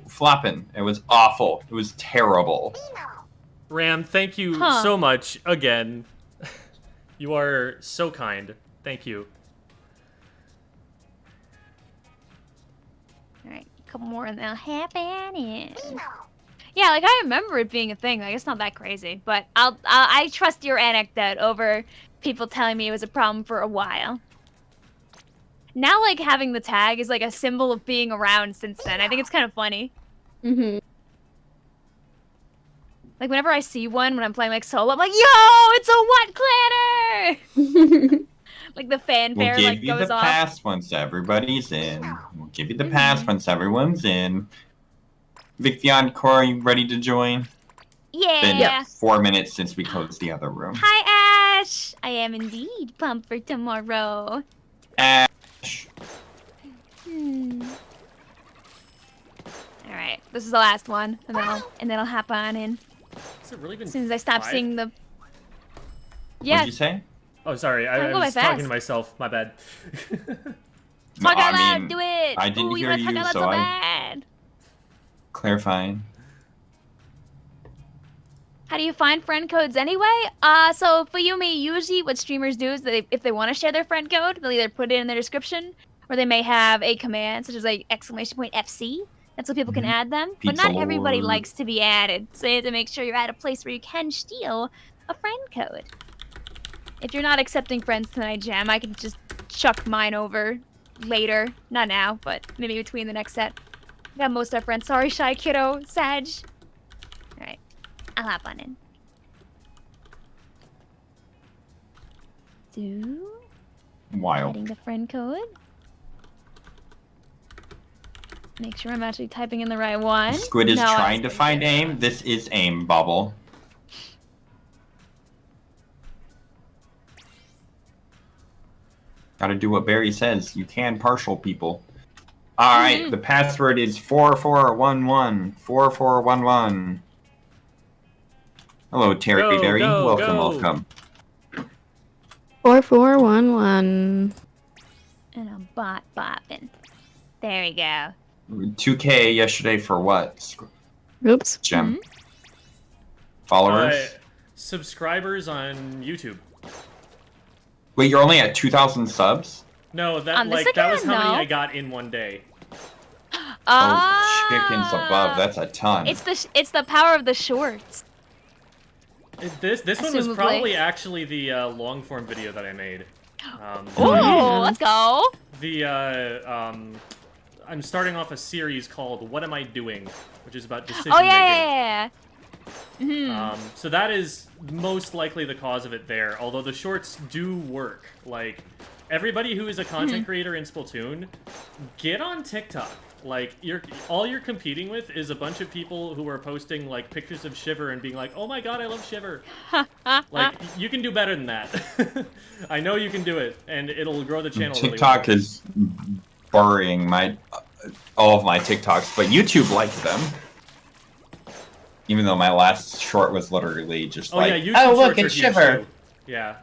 flopping. It was awful. It was terrible. Ram, thank you so much again. You are so kind. Thank you. All right, a couple more and they'll happen. Yeah, like I remember it being a thing. Like it's not that crazy, but I trust your anecdote over people telling me it was a problem for a while. Now, like having the tag is like a symbol of being around since then. I think it's kind of funny. Like whenever I see one when I'm playing like solo, I'm like, yo, it's a what clanner! Like the fanfare we'll like goes off. We'll give you the pass once everybody's in. We'll give you the pass once everyone's in. Vicvillon Kora, you ready to join? Yeah. Been 4 minutes since we closed the other room. Hi, Ash. I am indeed pumped for tomorrow. Ash. All right, this is the last one, and then I'll hop on in. Has it really been as soon as I stop seeing the. Yeah. What'd you say? Oh, sorry. I Time go by was talking fast. to myself. My bad. Talk out I loud, mean, do it! I didn't Ooh, hear wanna talk you, out loud so so I- bad. Clarifying. How do you find friend codes anyway? So for Yumi, usually what streamers do is if they want to share their friend code, they'll either put it in their description, or they may have a command such as like !FC. That's so people can add them. But Pizza not everybody Lord. likes to be added, so you have to make sure you're at a place where you can steal a friend code. If you're not accepting friends tonight, Jam, I can just chuck mine over later. Not now, but maybe between the next set. I got most of our friends. Sorry, Shy Kiddo, Sag. Alright. I'll hop on in. Wild. Adding the friend code. Make sure I'm actually typing in the right one. Squid is No, I trying to was find gonna do aim. This is aim, Bubble. Gotta do what Barry says. You can partial people. Alright, the password is 4411. 4411. Hello, Terry Go, Berry. go, Welcome, go. welcome. 4411. And I'm bot bopping. There we go. 2K yesterday for what? Oops. Gem. Followers? Subscribers on YouTube. Wait, you're only at 2,000 subs? No, that On this that was how account? many No. I got in one day. Oh, chickens above. That's a ton. It's the power of the shorts. This one was Assumably. probably actually the long form video that I made. Oh, let's go. I'm starting off a series called "What Am I Doing," which is about decision Oh making. yeah. Mhm. So that is most likely the cause of it there. Although the shorts do work. Like everybody who is a content creator in Splatoon, get on TikTok. Like all you're competing with is a bunch of people who are posting like pictures of Shiver and being like, "Oh my god, I love Shiver." Like you can do better than that. I know you can do it, and it'll grow the channel. TikTok really well. is burying all of my TikToks, but YouTube likes them. Even though my last short was literally just Yeah, like, YouTube oh look, shorts are it's huge, Shiver. too. Yeah.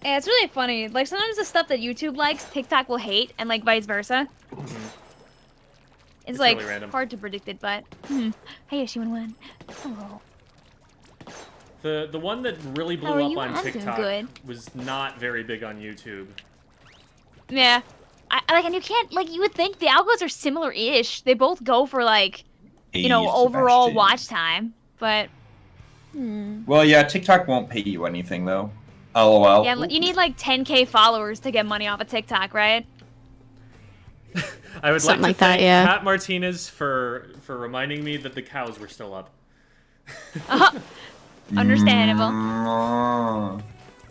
Yeah, it's really funny. Like sometimes the stuff that YouTube likes, TikTok will hate, and like vice versa. It's like really random. hard to predict it, but hey, Yoshi11. Hello. The one that really How are blew up you? on I'm doing TikTok good. was not very big on YouTube. Yeah. And you can't like you would think the algos are similar-ish. They both go for like Hey, overall Sebastian. watch time, but Well, yeah, TikTok won't pay you anything though. LOL. yeah, you need like 10K followers to get money off of TikTok, right? I would Something like like to that, thank yeah. Pat Martinez for reminding me that the cows were still up. Understandable. Mm.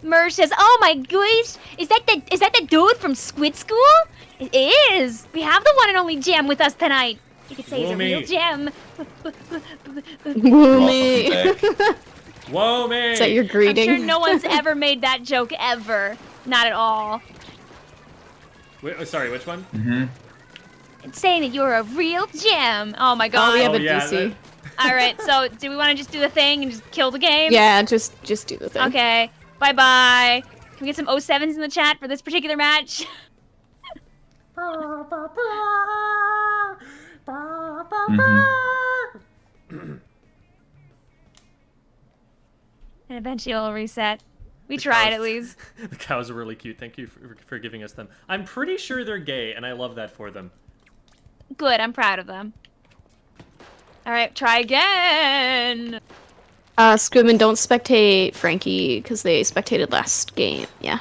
Merge says, "Oh my gosh, is that the dude from Squid School? It is. We have the one and only Gem with us tonight. You could say he's a real Woomy. gem." Woo me. Welcome back. Whoa, man! Is that your I'm greeting? sure no one's ever made that joke ever. Not at all. Wait, oh, sorry, which one? It's saying that you're a real gem. Oh my Oh, god. we have Oh, a yeah, DC. All right, so do we want to just do the thing and just kill the game? Yeah, just do the thing. Okay. Bye bye. Can we get some 07s in the chat for this particular match? And eventually it'll reset. We tried cows. at least. The cows are really cute. Thank you for giving us them. I'm pretty sure they're gay, and I love that for them. Good, I'm proud of them. Alright, try again! SquidMin, don't spectate Frankie, because they spectated last game. Yeah.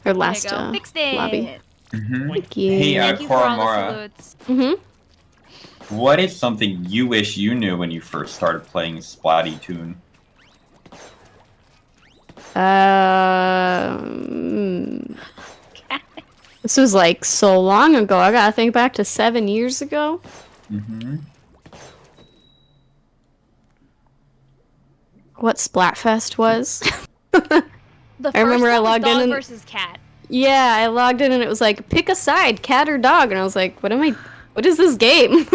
Or last there you go. Fixed it! lobby. Thank you. Hey, Thank you for all the Koramora, salutes. Mm-hmm. what is something you wish you knew when you first started playing Splatoon? This was like so long ago. I gotta think back to 7 years ago. What Splatfest was. The I remember first I one was logged in dog and- versus cat. Yeah, I logged in and it was like, pick a side, cat or dog. And I was like, what is this game?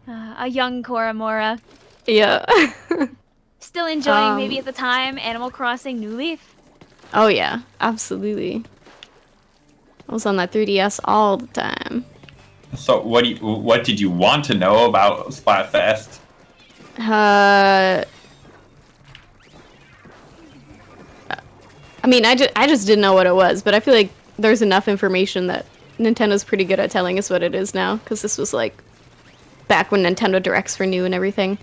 A young Koramora. Yeah. still enjoying maybe at the time Animal Crossing New Leaf? Oh yeah, absolutely. I was on that 3DS all the time. So what did you want to know about Splatfest? I mean, I just didn't know what it was, but I feel like there's enough information that Nintendo's pretty good at telling us what it is now, because this was like back when Nintendo Directs were new and everything.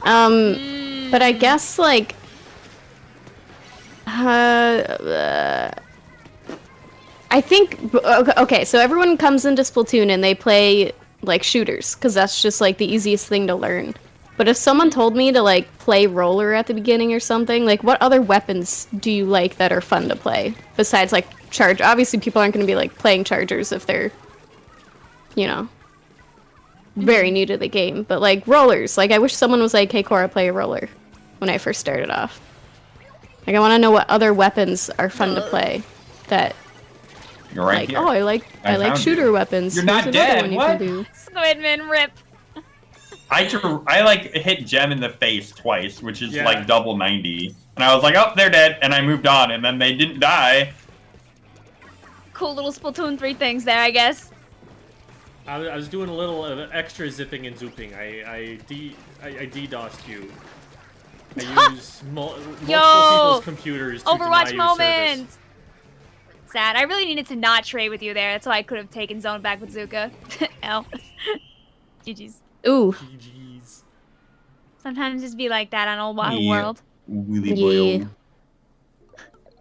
But I guess like I think okay, so everyone comes into Splatoon and they play like shooters, because that's just like the easiest thing to learn. But if someone told me to like play roller at the beginning or something, like what other weapons do you like that are fun to play besides like charge? Obviously people aren't going to be like playing chargers if they're, you know, very new to the game, but like rollers, like I wish someone was like, hey Kora, play a roller when I first started off. Like I want to know what other weapons are fun to play that You're right like, here. oh, I like shooter weapons. You're not Here's another dead, one you what? can do. Squidman, rip. I like hit Gem in the face twice, which is like double 90. And I was like, oh, they're dead, and I moved on, and then they didn't die. Cool little Splatoon 3 things there, I guess. I was doing a little extra zipping and zooping. I DDoSed you. I used multiple people's computers to Overwatch deny you moment. service. Sad. I really needed to not trade with you there. That's why I could have taken zone back with Zuka. L. GG's. Ooh. GG's. Sometimes just be like that on Old Wild Yeah. World. Willy Yeah. boil.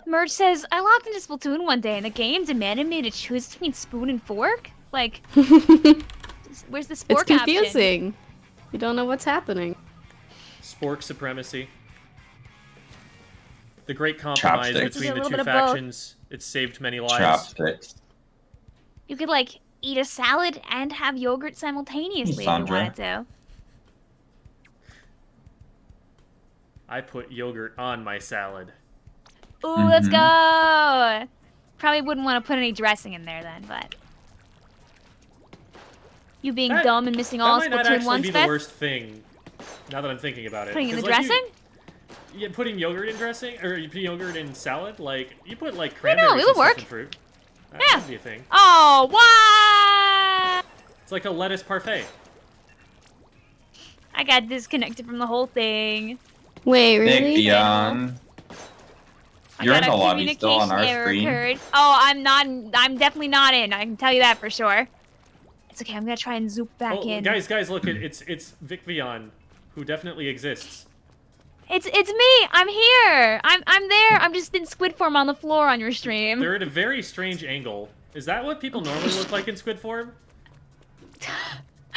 Merge says, I logged into Splatoon one day and the game demanded me to choose between spoon and fork? Like, where's the It's spork option? confusing. You don't know what's happening. Spork supremacy. The great compromise Chopsticks. between the It's a two little bit of both. factions. It saved many lives. Chopsticks. You could, like, eat a salad and have yogurt simultaneously if you Sandra. wanted to. I put yogurt on my salad. Ooh, let's go! Probably wouldn't want to put any dressing in there then, but... You being That- dumb and missing all That might not Splatoon actually 1 be the Spets? worst thing. Now that I'm thinking about it. Putting in the 'Cause, like, dressing? Yeah, putting yogurt in dressing, or you put yogurt in salad. Like you put like no, cranberries it and would stuff work. in fruit. That Yeah. would be a thing. Oh, what? It's like a lettuce parfait. I got disconnected from the whole thing. Wait, really? Vicvillon. You're in the lobby still on our Communication error screen. occurred. Oh, I'm not. I'm definitely not in. I can tell you that for sure. It's okay. I'm gonna try and zoop back Oh, in. guys, look! It's Vicvillon, who definitely exists. It's me. I'm here. I'm there. I'm just in squid form on the floor on your stream. They're at a very strange angle. Is that what people normally look like in squid form?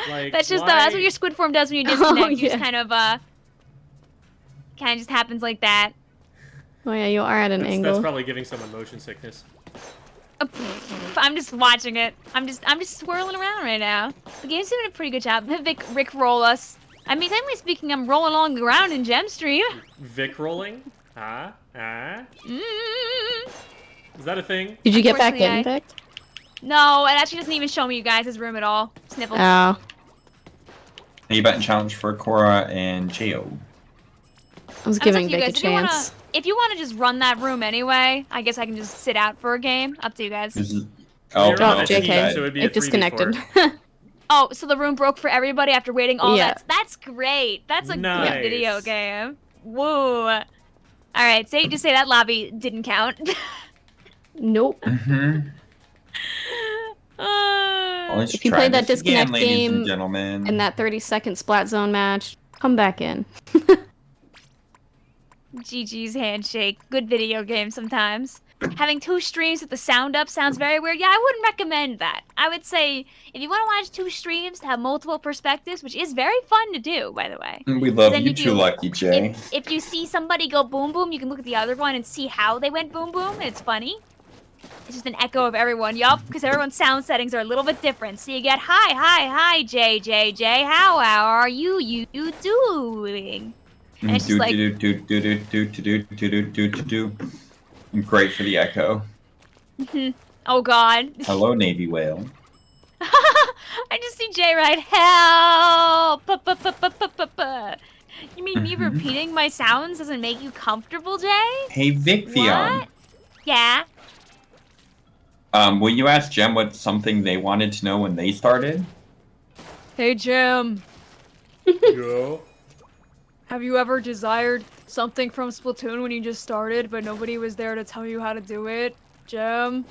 Like That's just why... that's what your squid form does when you disconnect. Oh, You just yeah. kind of just happens like that. Oh yeah, you are at an That's angle. probably giving someone motion sickness. I'm just watching it. I'm just swirling around right now. The game's doing a pretty good job. Rick roll us. I mean, technically speaking, I'm rolling along the ground in Gem Stream. Vic rolling? Huh? Huh? Mm. Is that a thing? Did you get back in, Unfortunately, Vic? No, it actually doesn't even show me you guys' room at all. Sniffle. Oh. Hey, button challenge for Kora and Cheo. I was Up to giving you Vic a guys. chance. If you wanna just run that room anyway, I guess I can just sit out for a game. Up to you guys. This is... Oh, Oh, no, no, JK. JK. So it'd be a It disconnected. 3v4. Oh, so the room broke for everybody after waiting all Yeah. that's great. That's a Nice. good video game. Woo. Alright, just say that lobby didn't count. Nope. Mm-hmm. Let's If you try played that this again, disconnect ladies and game gentlemen. in that 30-second Splat Zone match, come back in. GG's handshake. Good video game sometimes. Having 2 streams with the sound up sounds very weird. Yeah, I wouldn't recommend that. I would say if you want to watch 2 streams to have multiple perspectives, which is very fun to do, by the way. We love Then you if too, you- Lucky Jay. If you see somebody go boom boom, you can look at the other one and see how they went boom boom, and it's funny. It's just an echo of everyone, yup, because everyone's sound settings are a little bit different. So you get hi, JJJ, how are you doing? And it's just like, Great for the echo. oh god. Hello, Navy whale. I just see Jay right, help! You mean me repeating my sounds doesn't make you comfortable, Jay? Hey, Vicvillon. What? Yeah. Will you ask Jem what something they wanted to know when they started? Hey, Jim. Yeah. Have you ever desired something from Splatoon when you just started, but nobody was there to tell you how to do it, Jim?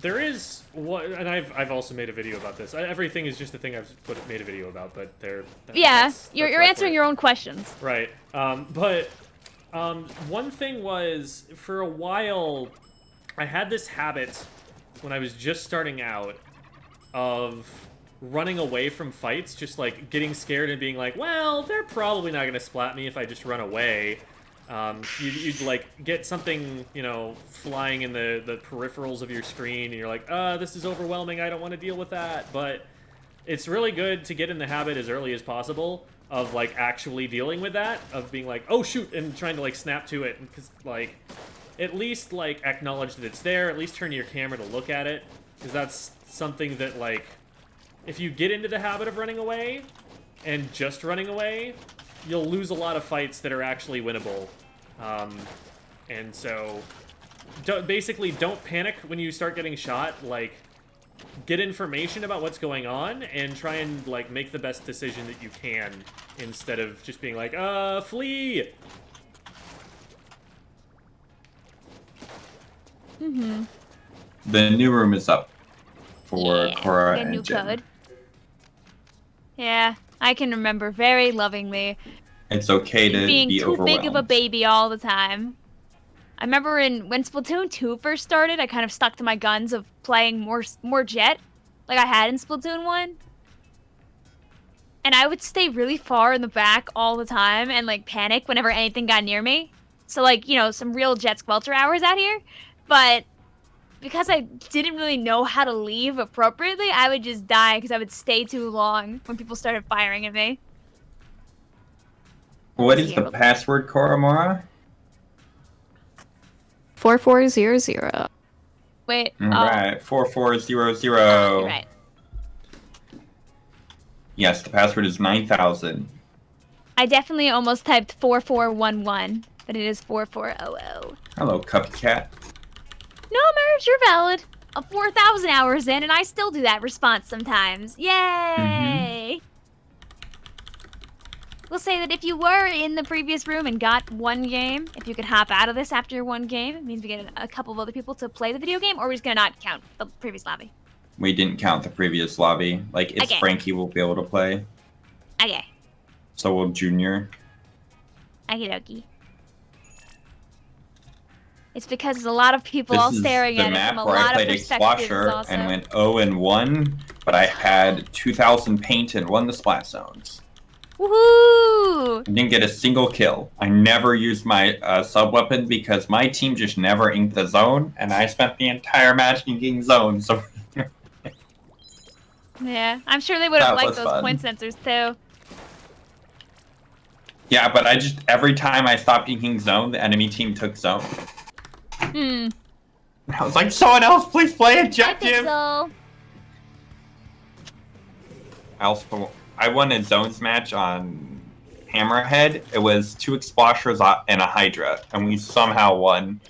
There is what, and I've also made a video about this. Everything is just a thing I've made a video about, but You're answering your own questions. Right. One thing was, for a while, I had this habit when I was just starting out of running away from fights, just like getting scared and being like, well, they're probably not gonna splat me if I just run away. You'd like get something, you know, flying in the peripherals of your screen, and you're like, this is overwhelming, I don't want to deal with that. But it's really good to get in the habit as early as possible of like actually dealing with that, of being like, oh shoot, and trying to like snap to it, because like at least like acknowledge that it's there, at least turn your camera to look at it, because that's something that like, if you get into the habit of running away and just running away, you'll lose a lot of fights that are actually winnable. And so basically don't panic when you start getting shot. Like, get information about what's going on and try and like make the best decision that you can, instead of just being like, flee. The new room is up for Kora a new and Jem. code. Yeah, I can remember very lovingly It's okay to being be too overwhelmed. big of a baby all the time. I remember when Splatoon 2 first started, I kind of stuck to my guns of playing more Jet, like I had in Splatoon 1. And I would stay really far in the back all the time and like panic whenever anything got near me. So like, you know, some real Jet Squelcher hours out here. But because I didn't really know how to leave appropriately, I would just die because I would stay too long when people started firing at me. What is the password, Kora Mora? 4400. Wait. Right, 4400. You're right. Yes, the password is 9000. I definitely almost typed 4411, but it is 4400. Hello, copycat. No, Merge, you're valid. 4,000 hours in, and I still do that response sometimes. Yay! We'll say that if you were in the previous room and got one game, if you could hop out of this after your one game, it means we get a couple of other people to play the video game, or we're just gonna not count the previous lobby. We didn't count the previous lobby. Like, it's Okay. Frankie will be able to play. Okay. So will Junior. Okie dokie. It's because there's a lot of people This all is staring the at it map from a where I lot of played perspectives Explasher also. and went 0-1, but I had 2,000 paint and won the splat zones. Woohoo! I didn't get a single kill. I never used my sub-weapon because my team just never inked the zone, and I spent the entire match inking zone, so... Yeah, I'm sure they would have That liked was those fun. point sensors too. Yeah, but I just... Every time I stopped inking zone, the enemy team took zone. Hmm. I was like, someone else please play Hi, objective! Pixel. I won a zones match on Hammerhead. It was 2 Explosures and a Hydra, and we somehow won.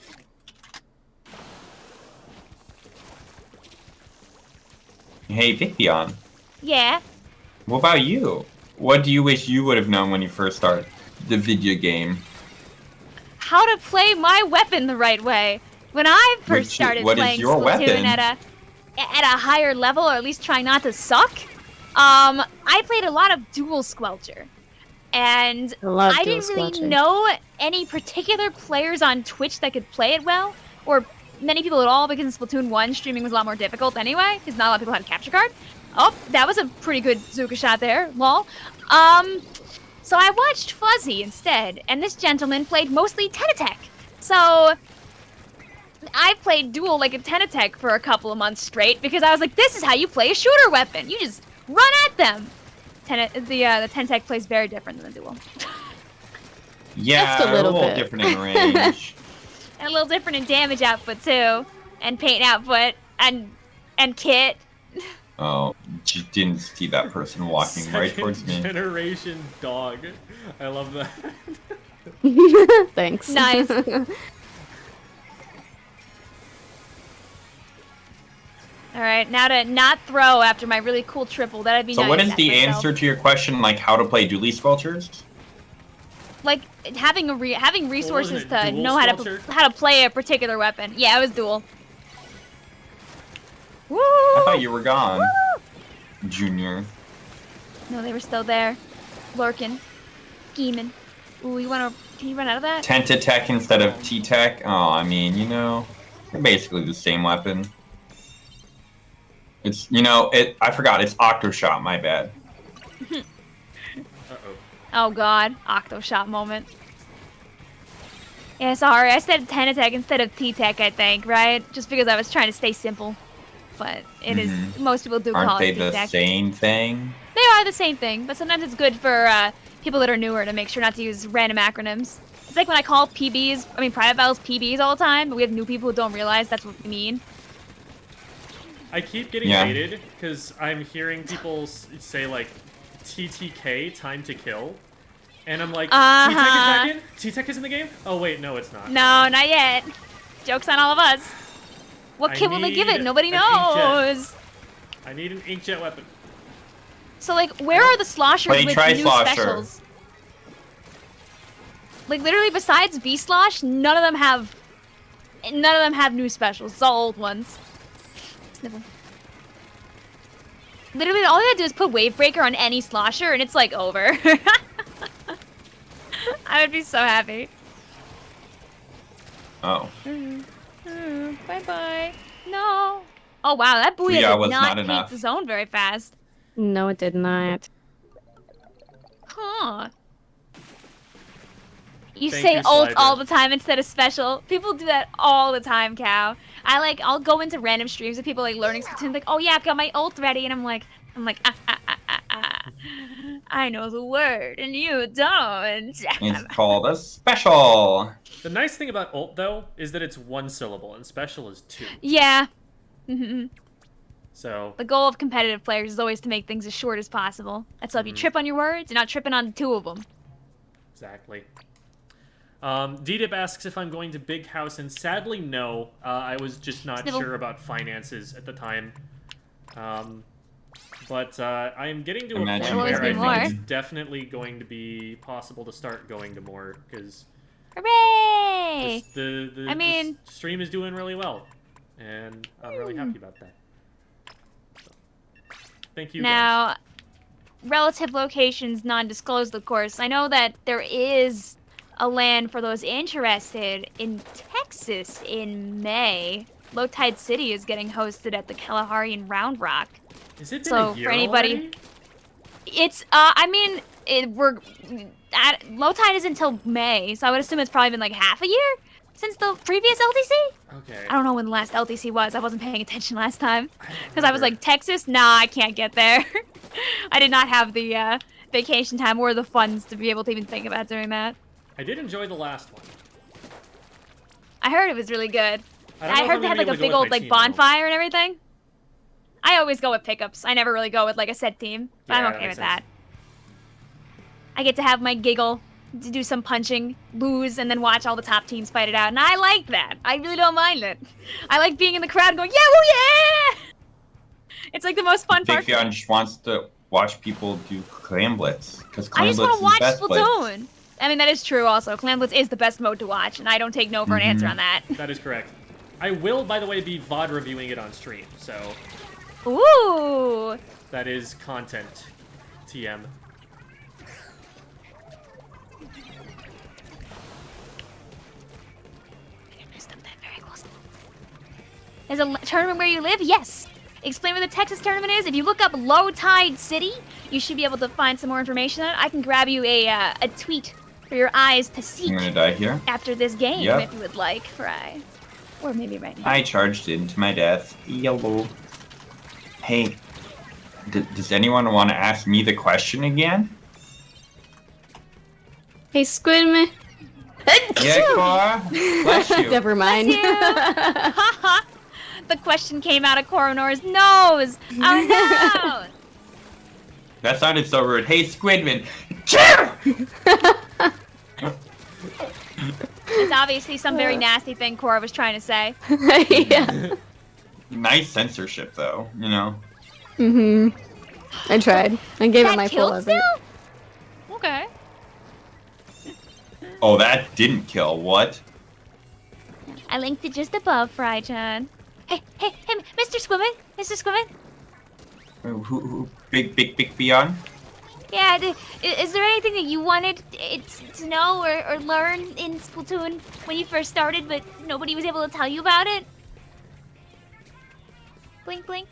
Hey, Vicvillon. Yeah. What about you? What do you wish you would have known when you first started the video game? How to play my weapon the right way. When I first started what is playing your Splatoon weapon? at a higher level, or at least trying not to suck, I played a lot of dual Squelcher. And I didn't really know any particular players on Twitch that could play it well, or many people at all, because in Splatoon 1, streaming was a lot more difficult anyway, because not a lot of people had a capture card. Oh, that was a pretty good Zuka shot there, lol. So I watched Fuzzy instead, and this gentleman played mostly Tenatech. So I played dual like a Tenatech for a couple of months straight, because I was like, this is how you play a shooter weapon. You just run at them. The Tenatech plays very different than the dual. Yeah, Just a little bit. different in range. And a little different in damage output too, and paint output, and kit. Oh, just didn't see that person walking right towards me. Generation dog. I love that. Thanks. Nice. All right, now to not throw after my really cool triple. That'd be So nice. what is at the myself. answer to your question, like how to play dually squelchers? Like having resources it, to dual know squelcher? how to play a particular weapon. Yeah, it was dual. Woo! I thought you were gone, Junior. No, they were still there, lurking, scheming. Ooh, can you run out of that? Tentatek instead of T-Tech? Oh, I mean, you know, they're basically the same weapon. It's, you know, I forgot, it's Octoshot, my bad. Uh-oh. Oh god, Octoshot moment. Yeah, sorry, I said Tentatek instead of T-Tech, I think, right? Just because I was trying to stay simple. But it is, most people do call Aren't they it the T-Tech. same thing? They are the same thing, but sometimes it's good for people that are newer to make sure not to use random acronyms. It's like when I call private battles PBs all the time, but we have new people who don't realize that's what we mean. I keep getting baited because I'm hearing people say like TTK, time to kill. And I'm like, T-Tech is back in? T-Tech is in the game? Oh wait, no it's not. No, not yet. Joke's on all of us. What kit will they give it? Nobody knows. I need an inkjet weapon. So like, where are the sloshers with new specials? Like literally, besides V-Slosh, none of them have new specials. It's all old ones. Sniffle. Literally, all you gotta do is put Wave Breaker on any slosher, and it's like over. I would be so happy. Oh. Bye bye. No. Oh wow, that booyah did not take the zone very fast. No, it did not. Huh. You say ult all the time instead of special. People do that all the time, Cow. I'll go into random streams with people like learning Splatoon, like, oh yeah, I've got my ult ready, and I'm like, I know the word and you don't. It's called a special. The nice thing about ult though is that it's one syllable and special is two. Yeah. So the goal of competitive players is always to make things as short as possible. That's why if you trip on your words, you're not tripping on two of them. Exactly. D-Dip asks if I'm going to Big House, and sadly, no. I was just not sure about finances at the time. But I am getting to a point where I think it's definitely going to be possible to start going to more, because hooray! the stream is doing really well, and I'm really happy about that. So, thank you, Now, relative locations non-disclosed, of course. I know that there is a LAN for those interested in Texas in May. Low Tide City is getting hosted at the Kalahari in Round Rock. Is it been a year for anybody, already? It's Low Tide is until May, so I would assume it's probably been like half a year since the previous LTC. Okay. I don't know when the last LTC was. I wasn't paying attention last time because I was like, Texas? Nah, I can't get there. I did not have the vacation time or the funds to be able to even think about doing that. I did enjoy the last one. I heard it was really good. I heard they had like a big old like bonfire and everything. I always go with pickups. I never really go with like a set team, but I'm okay with that. I get to have my giggle, to do some punching, lose, and then watch all the top teams fight it out, and I like that. I really don't mind it. I like being in the crowd going, yeah, woo, yeah! It's like the most fun part. Vicvillon just wants to watch people do Clan Blitz, because Clan Blitz is the watch best Splatoon. Blitz. I mean, that is true also. Clan Blitz is the best mode to watch, and I don't take no for an answer on that. That is correct. I will, by the way, be VOD reviewing it on stream, so... Ooh! That is content. TM. There's a tournament where you live? Yes! Explain where the Texas tournament is. If you look up Low Tide City, you should be able to find some more information on it. I can grab you a tweet for your eyes to see. I'm gonna die here. After this game, if you would like, Fry. Or maybe right now. I charged into my death. Yellow. Hey, does anyone want to ask me the question again? Hey, SquidMin. Yeah, Kora. Bless you. Never mind. The question came out of Coronor's nose. Oh no! That sounded so rude. Hey, Squidman. Chill! It's obviously some very nasty thing Cora was trying to say. Yeah. Nice censorship, though, you know? I tried. I gave it my full killed effort. still? Okay. Oh, that didn't kill. What? I linked it just above, Fry-chan. Hey, Mr. Squidman! Mr. Squidman! Who? Big Beyond? Yeah, is there anything that you wanted to know or learn in Splatoon when you first started, but nobody was able to tell you about it? Blink, blink.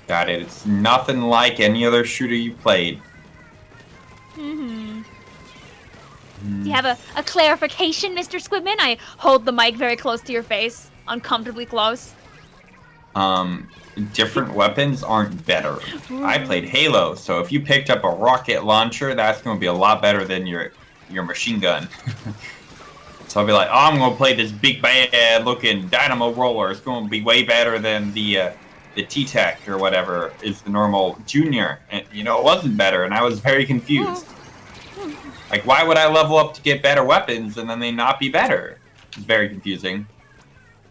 Got it. It's nothing like any other shooter you played. Do you have a clarification, Mr. Squidman? I hold the mic very close to your face, uncomfortably close. Different weapons aren't better. I played Halo, so if you picked up a rocket launcher, that's going to be a lot better than your machine gun. So I'll be like, oh, I'm going to play this big bad looking dynamo roller. It's going to be way better than the T-Tech or whatever is the normal junior. And, you know, it wasn't better, and I was very confused. Like, why would I level up to get better weapons and then they not be better? It's very confusing.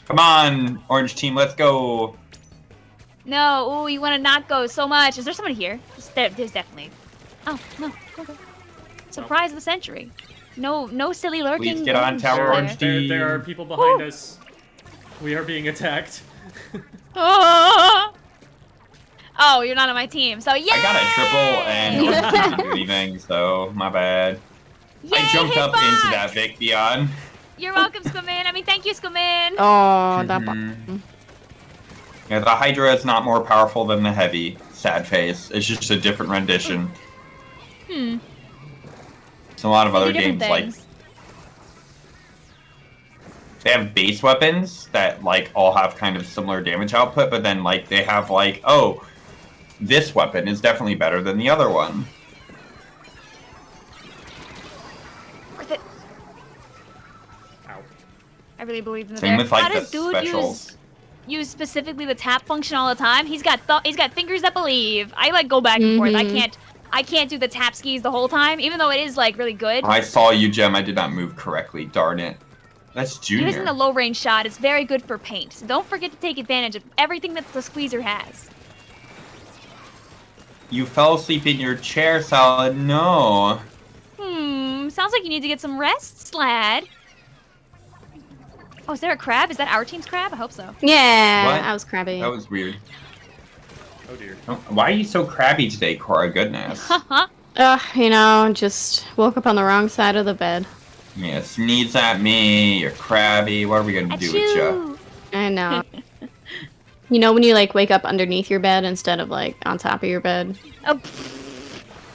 Come on, Orange Team, let's go. No, ooh, you want to not go so much. Is there someone here? There's definitely. Oh, no. Okay. Surprise of the century. No silly lurking. Please get on Tower Orange Team. There are people behind us. We are being attacked. Oh, you're not on my team, so yeah. I got a triple and didn't do anything, so my bad. Yay, I jumped up hitbox! into that Vicvillon. You're welcome, Squidman. I mean, thank you, Squidman. Oh, that Yeah, the Hydra is not more powerful than the Heavy. Sad face. It's just a different rendition. It's a lot of other Different games like things. they have base weapons that like all have kind of similar damage output, but then like they have like, oh, this weapon is definitely better than the other one. Worth it. Ow. I really believe in the Same bear. with like How the does dude specials. use specifically the tap function all the time? He's got fingers that believe. I like go back and forth. I can't do the tap skis the whole time, even though it is like really good. I saw you, Gem. I did not move correctly. Darn it. That's Junior. Using the low range shot is very good for paint. So don't forget to take advantage of everything that the squeezer has. You fell asleep in your chair, Salad. No. Sounds like you need to get some rest, Slad. Oh, is there a crab? Is that our team's crab? I hope so. Yeah, What? I was crabby. That was weird. Oh dear. Oh, why are you so crabby today, Cora? Goodness. You know, just woke up on the wrong side of the bed. Yeah, sneeze at me. You're crabby. What are we gonna do with you? I know. You know when you like wake up underneath your bed instead of like on top of your bed? Oh,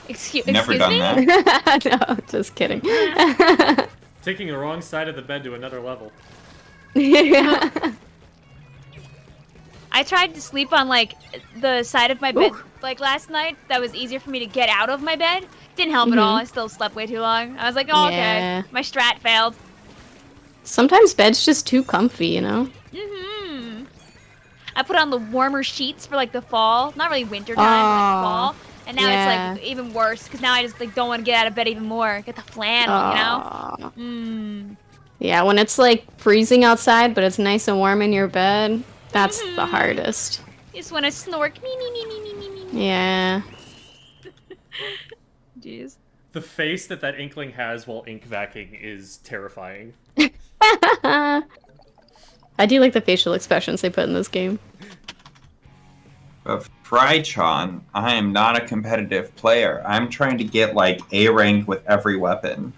excuse Never me? done that. No, just kidding. Taking the wrong side of the bed to another level. Yeah. I tried to sleep on like the side of my bed Ooh. like last night. That was easier for me to get out of my bed. Didn't help at all. I still slept way too long. I was like, oh, Yeah. okay. My strat failed. Sometimes bed's just too comfy, you know? I put on the warmer sheets for like the fall. Not really winter time, but fall. And now yeah. it's like even worse because now I just like don't want to get out of bed even more. Get the flannel, you know? Aw. Yeah, when it's like freezing outside, but it's nice and warm in your bed, that's the hardest. You just want to snork. Me. Yeah. Jeez. The face that Inkling has while ink vacking is terrifying. I do like the facial expressions they put in this game. But Fry-chan, I am not a competitive player. I'm trying to get like A rank with every weapon.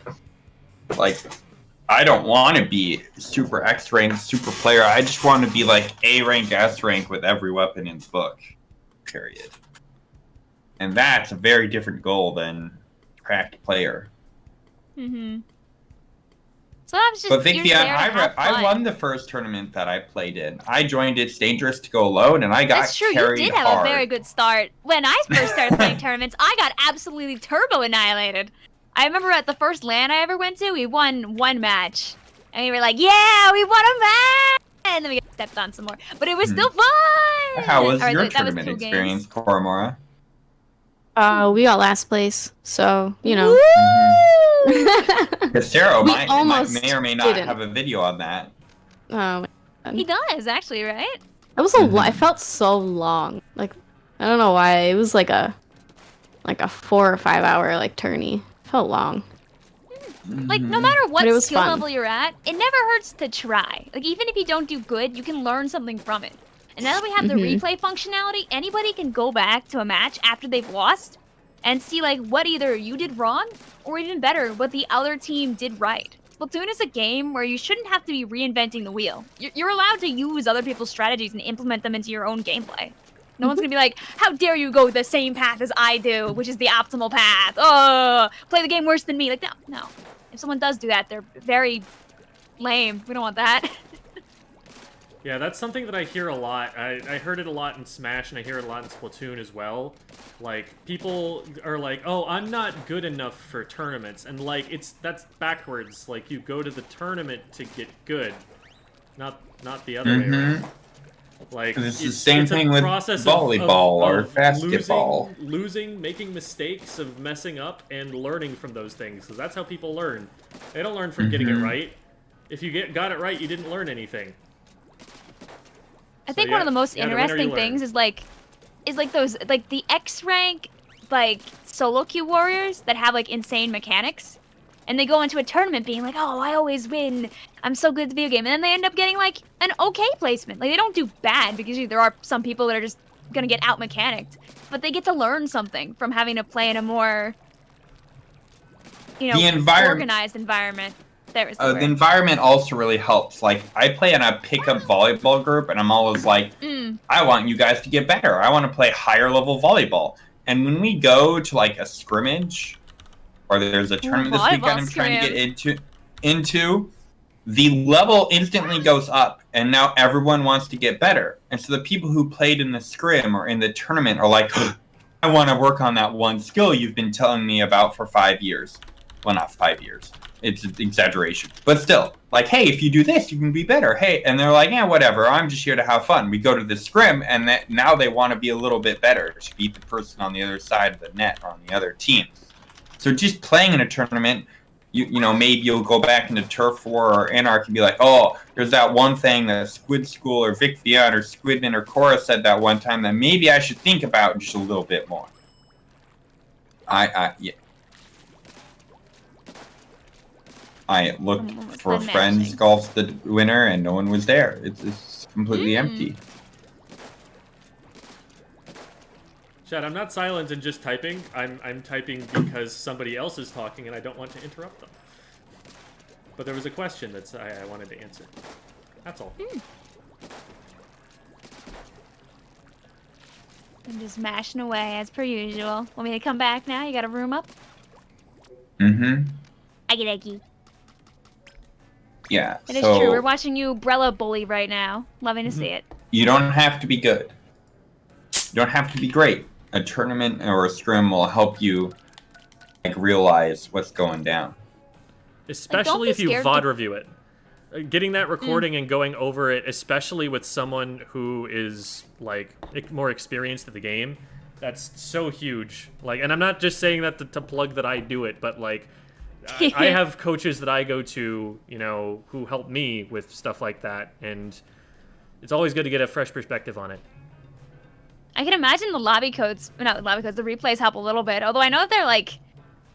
Like, I don't want to be super X rank, super player. I just want to be like A rank, S rank with every weapon in the book. Period. And that's a very different goal than cracked player. So I was just. But you're Vicvillon, there to have I fun. won the first tournament that I played in. I joined It's Dangerous to Go Alone, and I got That's true. carried You did have hard. a very good start. When I first started playing tournaments, I got absolutely turbo annihilated. I remember at the first LAN I ever went to, we won one match, and we were like, "Yeah, we won a match!" and then we get stepped on some more. But it was still fun! How was Alright, your that was tournament 2 experience, games. Koromora? We got last place, so you know. Casero We may or may not didn't. have a video on that. Oh, He does, actually, right? it was a lot. It felt so long. Like, I don't know why. It was like a 4 or 5 hour like tourney. Felt long. Like, no matter what But it was skill fun. level you're at, it never hurts to try. Like, even if you don't do good, you can learn something from it. And now that we have the replay functionality, anybody can go back to a match after they've lost and see, like, what either you did wrong, or even better, what the other team did right. Splatoon is a game where you shouldn't have to be reinventing the wheel. You're allowed to use other people's strategies and implement them into your own gameplay. No one's gonna be like, how dare you go the same path as I do, which is the optimal path. Oh, play the game worse than me. Like, no. If someone does do that, they're very lame. We don't want that. Yeah, that's something that I hear a lot. I heard it a lot in Smash, and I hear it a lot in Splatoon as well. Like, people are like, oh, I'm not good enough for tournaments. And, like, that's backwards. Like, you go to the tournament to get good, not the other way around. Like, It's the same thing with process volleyball or of basketball. losing, making mistakes, of messing up, and learning from those things. Because that's how people learn. They don't learn from getting it right. If you got it right, you didn't learn anything. I think one of the most interesting things is like those, like, the X rank, like, solo queue warriors that have, like, insane mechanics. And they go into a tournament being like, oh, I always win. I'm so good at the video game. And then they end up getting, like, an okay placement. Like, they don't do bad, because there are some people that are just gonna get out mechanicked. But they get to learn something from having to play in a more, you know, organized environment. The environment also really helps. Like, I play in a pickup volleyball group, and I'm always like, I want you guys to get better. I want to play higher level volleyball. And when we go to, like, a scrimmage, or there's a tournament this weekend I'm trying to get into, the level instantly goes up, and now everyone wants to get better. And so the people who played in the scrim or in the tournament are like, I want to work on that one skill you've been telling me about for 5 years. Well, not 5 years. It's an exaggeration. But still, like, hey, if you do this, you can be better. Hey, and they're like, yeah, whatever. I'm just here to have fun. We go to the scrim, and now they want to be a little bit better to beat the person on the other side of the net or on the other team. So just playing in a tournament, you know, maybe you'll go back into Turf War or Anarch and be like, oh, there's that one thing that Squid School or Vicvillon or SquidMin or Kora said that one time that maybe I should think about just a little bit more. Yeah. I looked for friends, golf's the winner, and no one was there. It's completely empty. Chat, I'm not silent and just typing. I'm typing because somebody else is talking and I don't want to interrupt them. But there was a question that I wanted to answer. That's all. I'm just mashing away as per usual. Want me to come back now? You got a room up? Aggy. Yeah, It is true. We're watching you Brella bully right now. Loving to see it. You don't have to be good. You don't have to be great. A tournament or a scrim will help you, like, realize what's going down. Especially if you VOD review it. Getting that recording and going over it, especially with someone who is, like, more experienced at the game, that's so huge. Like, and I'm not just saying that to plug that I do it, but, like, I have coaches that I go to, you know, who help me with stuff like that, and it's always good to get a fresh perspective on it. I can imagine the the replays help a little bit, although I know they're, like,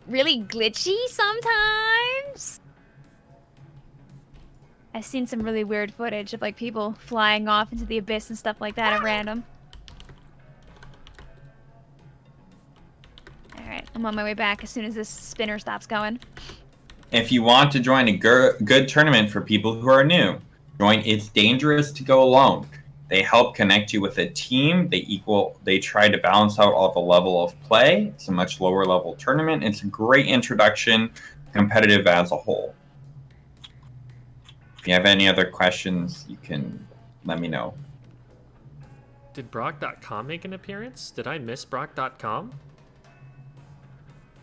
really glitchy sometimes. I've seen some really weird footage of, like, people flying off into the abyss and stuff like that at random. Alright, I'm on my way back as soon as this spinner stops going. If you want to join a good tournament for people who are new, join It's Dangerous to Go Alone. They help connect you with a team. They try to balance out all the level of play. It's a much lower level tournament. It's a great introduction, competitive as a whole. If you have any other questions, you can let me know. Did Brock.com make an appearance? Did I miss Brock.com?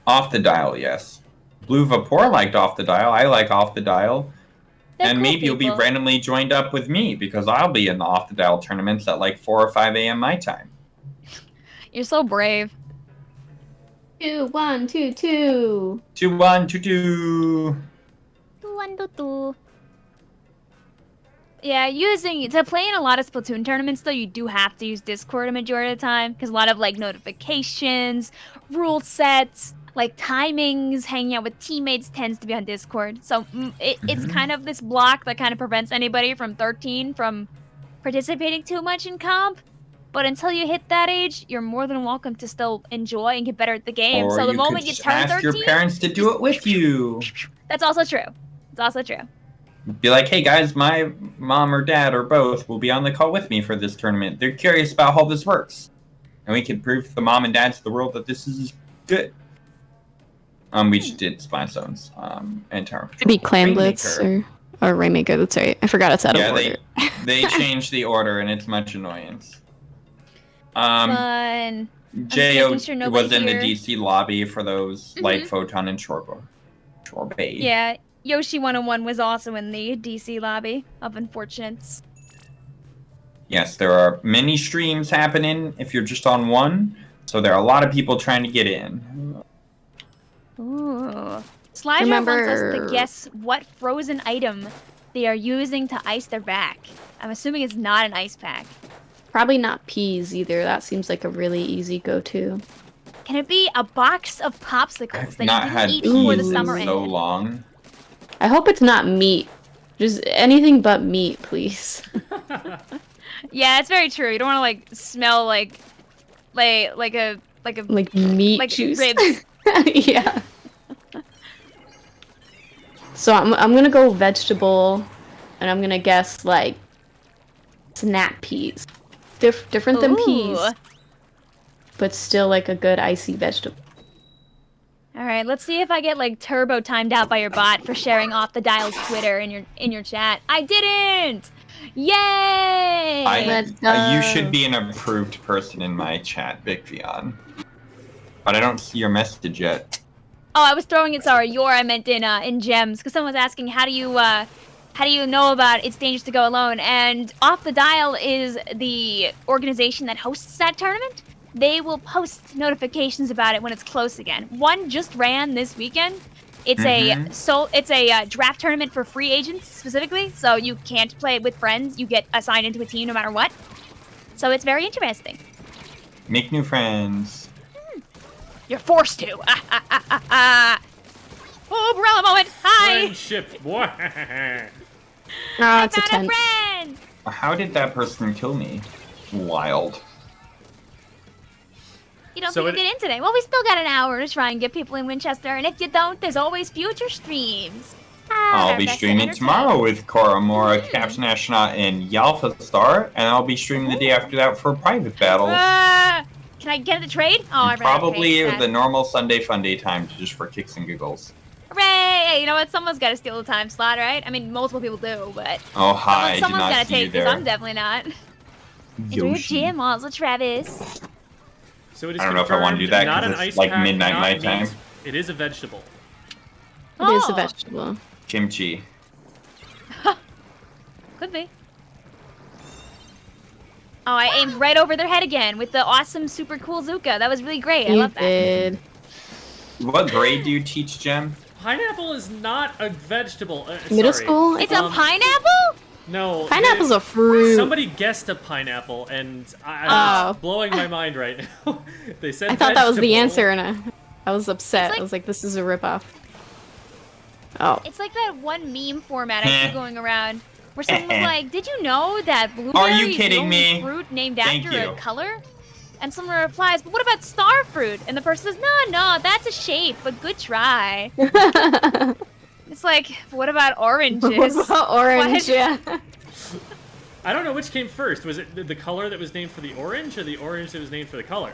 Off the Dial, yes. Blue Vapor liked Off the Dial. I like Off the Dial. They're And cool maybe you'll be people. randomly joined up with me because I'll be in the off the dial tournaments at like 4 or 5 a.m. my time. You're so brave. 2, 1, 2, 2. 2, 1, 2, 2. 2, 1, 2, 2. Yeah, to play in a lot of Splatoon tournaments though, you do have to use Discord a majority of the time because a lot of like notifications, rule sets, like timings, hanging out with teammates tends to be on Discord. So it's kind of this block that kind of prevents anybody from 13 from participating too much in comp. But until you hit that age, you're more than welcome to still enjoy and get better at the game. Or so the you moment could you just turn ask 13, your parents to do it with you. that's also true. It's also true. Be like, hey guys, my mom or dad or both will be on the call with me for this tournament. They're curious about how this works. And we can prove to the mom and dads of the world that this is good. We just did Spine Stones. And Tower. It'd be Clan Blitz or Rainmaker, that's right. I forgot it's out of order. They changed the order and it's much annoyance. Fun. Jo making sure was nobody in the here- DC lobby for those, like, Photon and Shorebay. Yeah, Yoshi 101 was also in the DC lobby of Unfortunates. Yes, there are many streams happening if you're just on one, so there are a lot of people trying to get in. Ooh. Slider wants us to guess what frozen item they are using to ice their back. I'm assuming it's not an ice pack. Probably not peas either. That seems like a really easy go-to. Can it be a box of popsicles I've that not you had didn't eat before the peas summer in so ended? long. I hope it's not meat. Just anything but meat, please. Yeah, it's very true. You don't want to like smell like a Like meat like juice. ribs. Yeah. So I'm gonna go vegetable, and I'm gonna guess like snap peas. Different than peas, Ooh. but still like a good icy vegetable. All right, let's see if I get like turbo timed out by your bot for sharing off the dial's Twitter in your chat. I didn't! Yay! Let's You go. should be an approved person in my chat, Vicvillon. But I don't see your message yet. Oh, I was throwing it. Sorry, I meant in gems because someone was asking how do you know about It's Dangerous to Go Alone? And Off the Dial is the organization that hosts that tournament. They will post notifications about it when it's close again. One just ran this weekend. It's a draft tournament for free agents specifically, so you can't play it with friends. You get assigned into a team no matter what. So it's very interesting. Make new friends. You're forced to. Oh, Barella moment. Hi. Friendship. Ah, it's a Got a 10. friend. How did that person kill me? Wild. You don't So think you'll get in today? Well, we still got an hour to try and get people in Winchester, and if you don't, there's always future streams. I'll be streaming tomorrow with Kora, Mora, Captain Astronaut, and Yalpha Star, and I'll be streaming the day after that for private battles. Can I get the trade? Oh, I Probably the normal Sunday fun day time, just for kicks and giggles. Hooray! Hey, you know what? Someone's got to steal the time slot, right? I mean, multiple people do, but Oh, hi, I did someone's not got to see you take because there. I'm definitely not. Enjoy your Yoshi. gym, also, Travis. So it is I don't know if I wanna do that, not 'cause an it's ice like pack, midnight not my meat. time. It is a vegetable. It is a Oh. vegetable. Kimchi. Could be. Oh, I aimed right over their head again with the awesome, super cool Zuka. That was really great. I You love that. did. What grade do you teach, Jem? Pineapple is not a vegetable. Middle sorry. school? It's a pineapple? No. Pineapple's a fruit. Somebody guessed a pineapple, and it's Oh. blowing my mind right now. They said I thought that was the vegetable. answer, and I was upset. It's like- I was like, this is a ripoff. Oh. It's like that one meme format I Eh. see going around where someone was like, "Did you know that blueberry Are you is the kidding only me? fruit named Thank after you. a color?" And someone replies, "But what about star fruit?" And the person says, "No, that's a shape, but good try." It's like, what about oranges? What about orange? What? Yeah. I don't know which came first. Was it the color that was named for the orange, or the orange that was named for the color?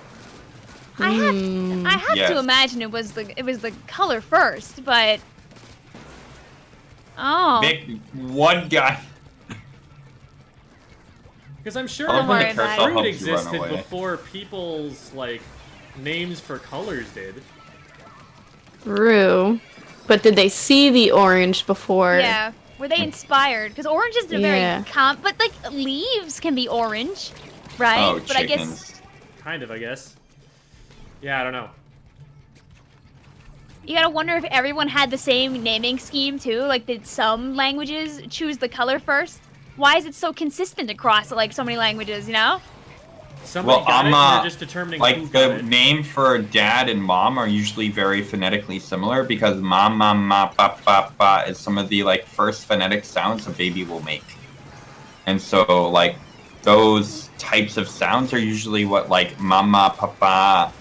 I have Yes. to imagine it was the color first, but oh, Vic, one guy. Because I'm sure I love when the like, carousel fruit helps you run existed away. before people's like names for colors did. True. But did they see the orange before? yeah. Were they inspired? Because orange is a Yeah. very but like leaves can be orange, right? Oh, but I chickens. guess Kind of, I guess. Yeah, I don't know. you gotta wonder if everyone had the same naming scheme too. Like, did some languages choose the color first? Why is it so consistent across like so many languages? You know? Somebody Well, got it, and they're just determining who like got the it. name for dad and mom are usually very phonetically similar because mom, ma, pa, pa, pa is some of the like first phonetic sounds a baby will make, and so like those types of sounds are usually what like mama, papa,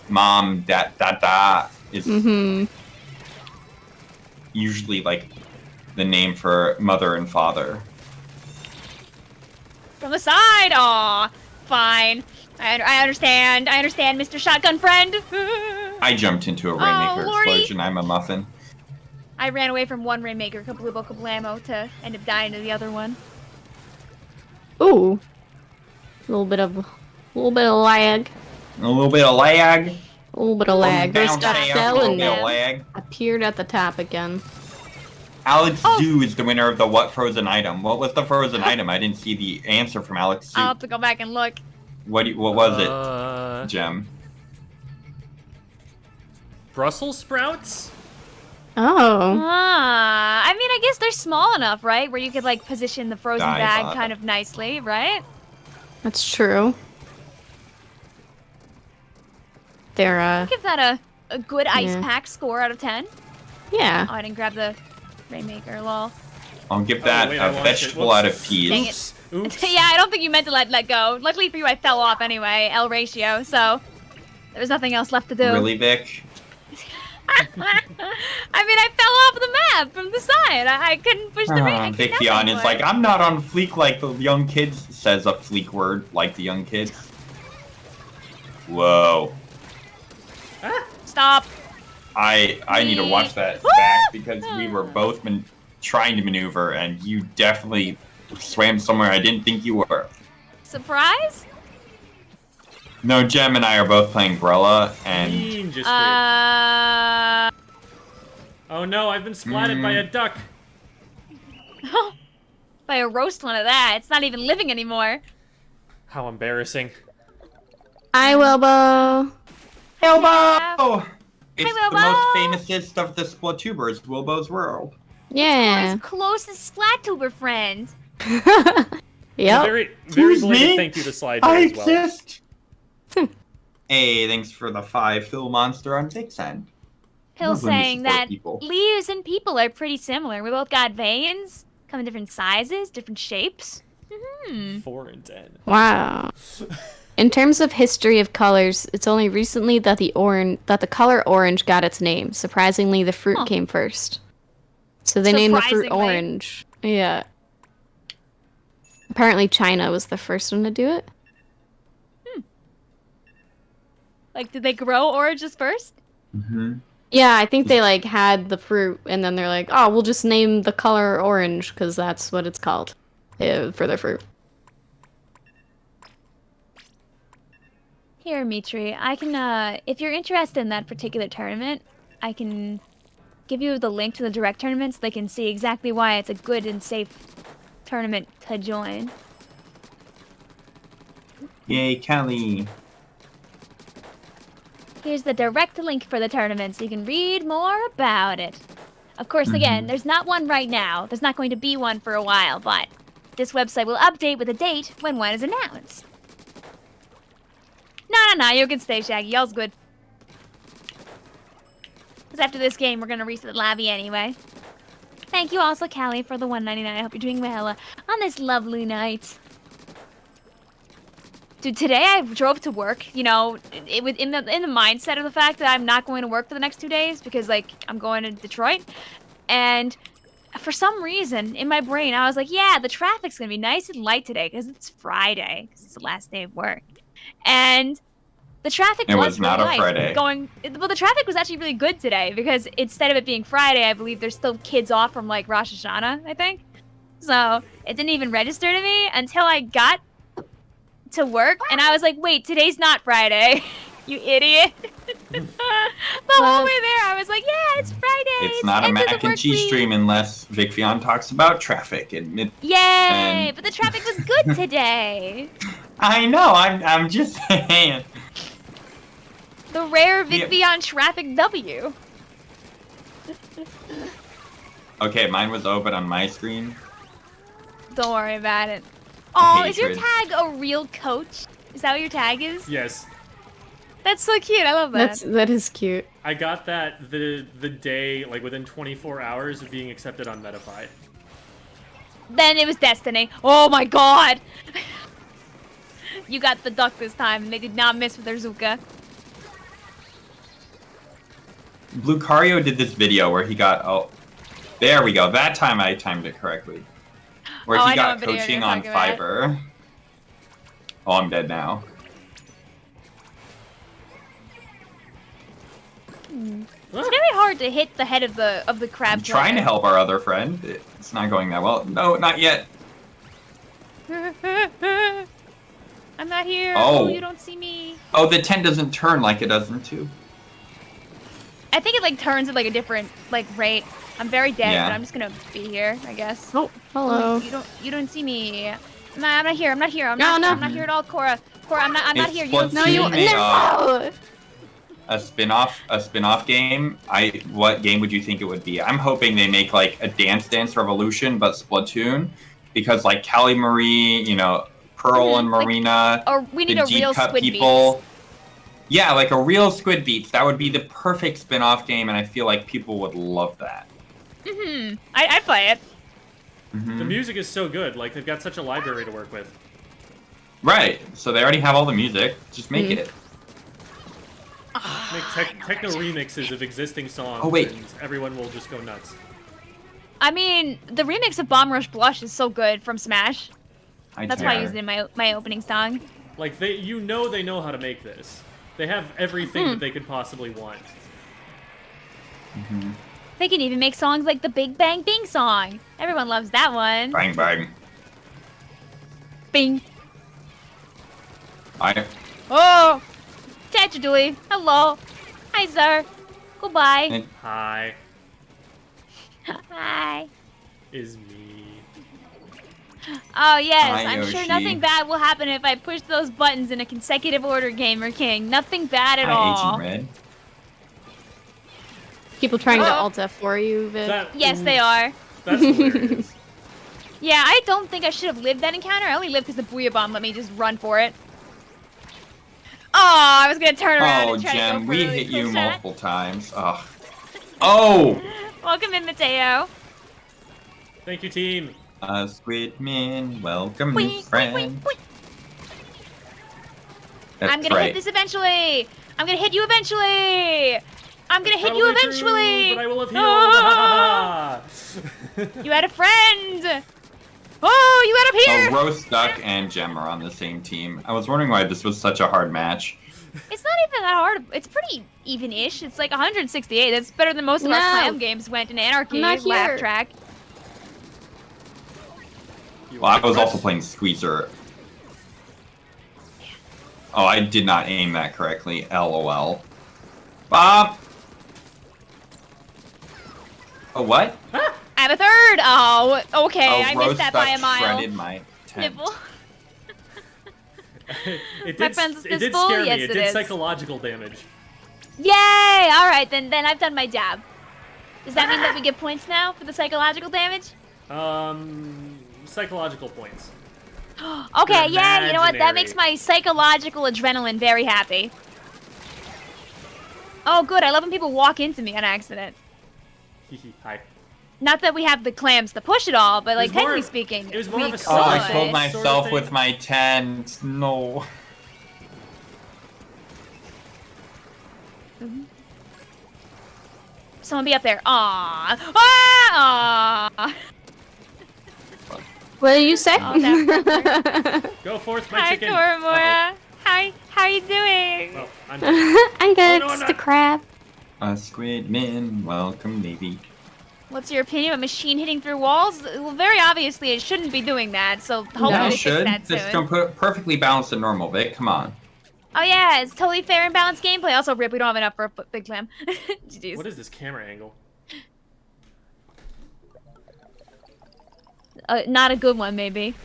mom, da, da, da is usually like the name for mother and father. From the side, aw, fine. I understand. I understand, Mr. Shotgun Friend. I jumped into a Rainmaker Lordy. explosion. I'm a muffin. I ran away from one Rainmaker, kabloobo kablamo, to end up dying to the other one. Ooh. A little bit of lag. A little bit of lag. A little bit of lag. Those Down stuff south, fell a little and bit of lag. appeared at the top again. Alex Zoo is the winner of the What Frozen Item. What was the frozen item? I didn't see the answer from Alex Zoo. I'll have to go back and look. What was it, Gem? Brussels sprouts? Oh. I mean, I guess they're small enough, right? Where you could, like, position the frozen bag kind of nicely, right? That's true. They're, I'll give that a good ice Yeah. pack score out of 10. yeah. Oh, I didn't grab the Rainmaker, lol. I'll give that wait, I a launched it. vegetable Whoops. out of peas. Dang it. Oops. Yeah, I don't think you meant to let go. Luckily for you, I fell off anyway, L ratio, so there was nothing else left to do. Really, Vic? I mean, I fell off the map from the side. I couldn't push the I couldn't Vicvillon anymore. is like, I'm not on fleek like the young kids. Says a fleek word like the young kids. Whoa. Stop. I need to watch that back because we were both trying to maneuver and you definitely swam somewhere I didn't think you were. Surprise? No, Jem and I are both playing Grella and Ninja Squid. Oh no, I've been splatted by a duck. By a roast one of that. It's not even living anymore. How embarrassing. Hi, Wilbo. Wilbo! It's Hi, the Wilbo! most famousest of the Splatubers, Wilbo's World. Yeah. His closest Splattuber friend. Yep. Very Who's belated me? thank you to Slide I as well. exist! Hey, thanks for the 5 Phil Monster on Vic's end. Hill Love when you saying support that people. leaves and people are pretty similar. We both got veins, come in different sizes, different shapes. 4 and 10. Wow. In terms of history of colors, it's only recently that the color orange got its name. Surprisingly, the fruit came first. So they named the fruit Surprisingly. orange. Yeah. Apparently China was the first one to do it. Like, did they grow oranges first? Mm-hmm. Yeah, I think they like had the fruit and then they're like, "Oh, we'll just name the color orange because that's what it's called for the fruit." Here, Mitri, I can, if you're interested in that particular tournament, I can give you the link to the direct tournament so they can see exactly why it's a good and safe tournament to join. Yay, Kelly. Here's the direct link for the tournament so you can read more about it. Of course, again, there's not one right now. There's not going to be one for a while, but this website will update with a date when one is announced. No, you can stay, Shaggy. Y'all's good. Because after this game, we're going to reset the lobby anyway. Thank you also, Callie, for the $1.99. I hope you're doing well on this lovely night. Dude, today I drove to work, you know, in the mindset of the fact that I'm not going to work for the next 2 days because, like, I'm going to Detroit. And for some reason, in my brain, I was like, yeah, the traffic's going to be nice and light today because it's Friday, because it's the last day of work. And the traffic was not really a light. Friday. Well, the traffic was actually really good today because instead of it being Friday, I believe there's still kids off from, like, Rosh Hashanah, I think. So it didn't even register to me until I got to work, and I was like, wait, today's not Friday. You idiot. The whole way there, I was like, yeah, it's Friday. It's not a end of the mac and work cheese week. stream unless Vicvillon talks about traffic. Yay! But the traffic was good today. I know. I'm just saying. The rare Vicvillon traffic W. Okay, mine was open on my screen. Don't worry about it. Oh, is your Hatred. tag a real coach? Is that what your tag is? Yes. That's so cute. I love that. That is cute. I got that the day, like within 24 hours of being accepted on Metafy. Then it was Destiny. Oh my god! You got the duck this time, and they did not miss with their Zuka. Lucario did this video where he got, oh, there we go. That time I timed it correctly. Where Oh, I he know got what video you're coaching on talking about. Fiverr. Oh, I'm dead now. It's very hard to hit the head of the crab. I'm trying to help our other friend. It's not going that well. No, not yet. I'm not here. Oh. Oh, you don't see me. Oh, the 10 doesn't turn like it does in 2. I think it like turns at like a different like rate. I'm very dead, Yeah. but I'm just gonna be here, I guess. Oh, hello. You don't see me. I'm not here. I'm not here. I'm No, not. no. I'm not here at all, Cora. Cora, I'm not If here. You don't No, see you me. no. A spin-off game. What game would you think it would be? I'm hoping they make like a Dance Dance Revolution but Splatoon, because like Callie Marie, you know, Pearl and like- Marina, Or we need the a deep real cut Squid people. Yeah, like a real Squid Beats. That would be the perfect spin-off game, and I feel like people would love that. Beats. I'd play it. Mhm. The music is so good. Like they've got such a library to work with. Right. So they already have all the music. Just make it. Make techno remixes of existing songs. Oh, wait. And everyone will just go nuts. I mean, the remix of Bomb Rush Blush is so good from Smash. That's why I used it in my opening song. Like they know how to make this. They have everything that they could possibly want. They can even make songs like the Big Bang Bing song. Everyone loves that one. Bang bang. Bing. I. Oh! Tatchadui. Hello. Hi, sir. Goodbye. Hi, Hi. is me. Oh, yes. Hi, I'm sure Yoshi. nothing bad will happen if I push those buttons in a consecutive order, Gamer King. Nothing bad at Hi, all. Agent Red. People trying to Oh. alt F4 you, Vic. Yes, they are. That's hilarious. Yeah, I don't think I should have lived that encounter. I only lived because the Booyah Bomb let me just run for it. Oh, I was gonna turn around Oh, and try to Jem, go for we a really hit you quick shot. multiple times. Ugh. Oh! Welcome in, Mateo. Thank you, team. aSquidMin, welcome Wait, new wait, friend. wait, wait. That's I'm gonna right. hit this eventually. I'm gonna hit you eventually. I'm gonna hit you Probably eventually. True, but I will have Ah! healed. You had a friend. Oh, you got up here. Oh, Roast Duck and Gem are on the same team. I was wondering why this was such a hard match. It's not even that hard. It's pretty even-ish. It's like 168. That's better than most of our No. clam games went in Anarchy, I'm not Laugh here. Track. Well, I was also playing Squeezer. Oh, I did not aim that correctly. LOL. Bob! Oh, what? I have a third. Oh, okay. Oh, I Roast missed that by a Duck mile. shredded my tent. Nibble. It My did, friend's it did fistful? scare Yes, me. It it did is. psychological damage. Yay! All right, then I've done my dab. Does that mean that we get points now for the psychological damage? Psychological points. Okay, yeah. You know what? That Imaginary. makes my psychological adrenaline very happy. Oh, good. I love when people walk into me on accident. Hi. Not that we have the clams to push it all, but like It was more- technically speaking, it was more we of a could. Oh, I Sort killed of myself thing. with my tent. No. Someone be up there. Aww. Ah! Aww. What did you say? Oh, that Go forth, my Hi, chicken. Koromora. Hi. How you doing? Oh, I'm I'm good. Oh, no, Just I'm a not. crab. aSquidMin, welcome, baby. What's your opinion of a machine hitting through walls? Well, very obviously, it shouldn't be doing that. So hopefully No, they it fix should. that It's soon. perfectly balanced and normal, Vic. Come on. Oh yeah, it's totally fair and balanced gameplay. Also, rip, we don't have enough for a big clam. Jeez. What is this camera angle? Not a good one, maybe.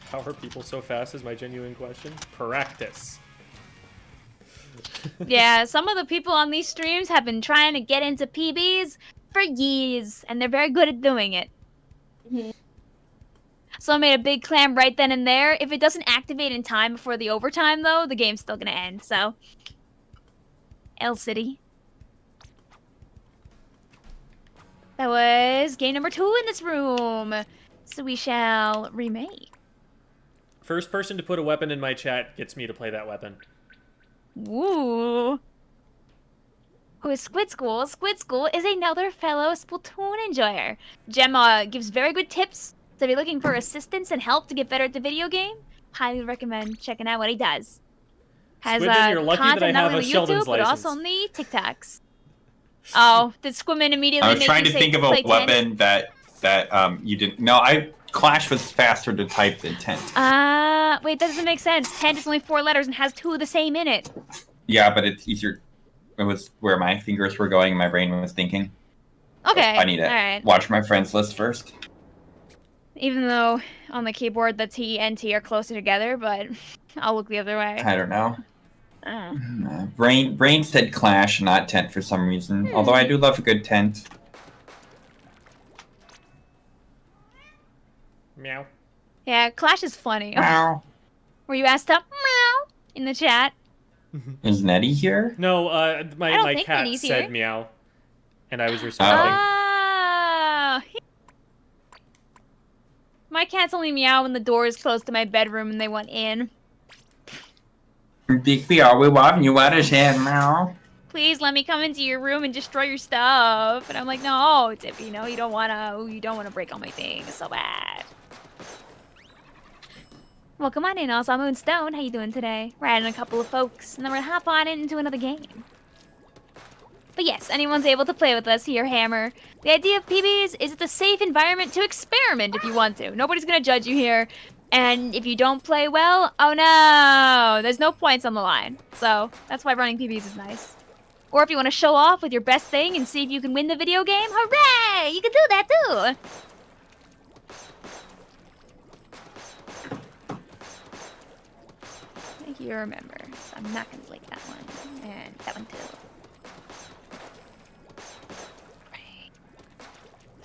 How are people so fast is my genuine question. Practice. Yeah, some of the people on these streams have been trying to get into PBs for years, and they're very good at doing it. So I made a big clam right then and there. If it doesn't activate in time before the overtime, though, the game's still gonna end, so... L City. That was game number 2 in this room. So we shall remake. First person to put a weapon in my chat gets me to play that weapon. Woo. Who is Squid School? Squid School is another fellow Splatoon enjoyer. Gemma gives very good tips. So if you're looking for assistance and help to get better at the video game, highly recommend checking out what he does. Has Squidman, you're lucky that I content not have only a on Sheldon's YouTube, but license. also on the TikToks. Oh, did Squidman immediately I was make trying you to say think of a play 10? weapon that you didn't. No, Clash was faster to type than Tent. Wait, that doesn't make sense. 10 is only 4 letters and has 2 of the same in it. Yeah, but it's easier. It was where my fingers were going and my brain was thinking. Okay, I need to alright. watch my friends list first. Even though on the keyboard the T and T are closer together, but I'll look the other way. I don't know. Oh. Brain said Clash, not Tent for some reason. Although I do love a good Tent. Meow. Yeah, Clash is funny. Meow. Were you asked up meow in the chat? Is Nettie here? No, I my don't think cat Minnie's said here. meow, and I was responding. Oh. My cats only meow when the door is close to my bedroom and they want in. Vicvillon, we love you. What is it? Meow. Please let me come into your room and destroy your stuff. And I'm like, no, Tippy, no, you don't wanna break all my things so bad. Well, come on in, also Moonstone. How you doing today? We're adding a couple of folks, and then we're gonna hop on into another game. But yes, anyone's able to play with us here, Hammer. The idea of PBs is it's a safe environment to experiment if you want to. Nobody's gonna judge you here. And if you don't play well, oh no, there's no points on the line. So that's why running PBs is nice. Or if you want to show off with your best thing and see if you can win the video game, hooray! You can do that too! I think you remember. So I'm not gonna delete that one. And that one too. Right.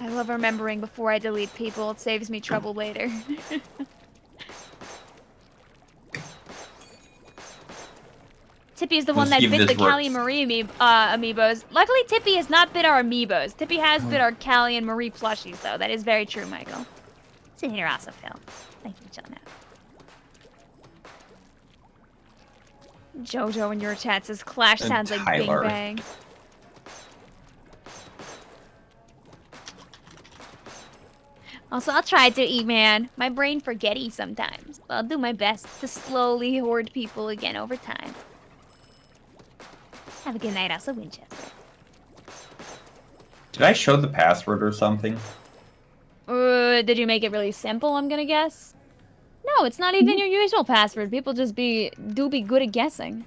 I love remembering before I delete people. It saves me trouble later. Tippy is the one Let's that see if bit the this Callie and works. Marie amiibos. Luckily, Tippy has not bit our amiibos. Tippy has bit our Callie and Marie plushies, though. That is very true, Michael. Sit here also, Phil. Thank you, Jonah. Jojo in your chat says Clash And sounds like Tyler. Bing Bang. Also, I'll try to eat, man. My brain forgetty sometimes. But I'll do my best to slowly hoard people again over time. Have a good night, also Winchester. Did I show the password or something? Did you make it really simple, I'm gonna guess? No, it's not even your usual password. People just do be good at guessing.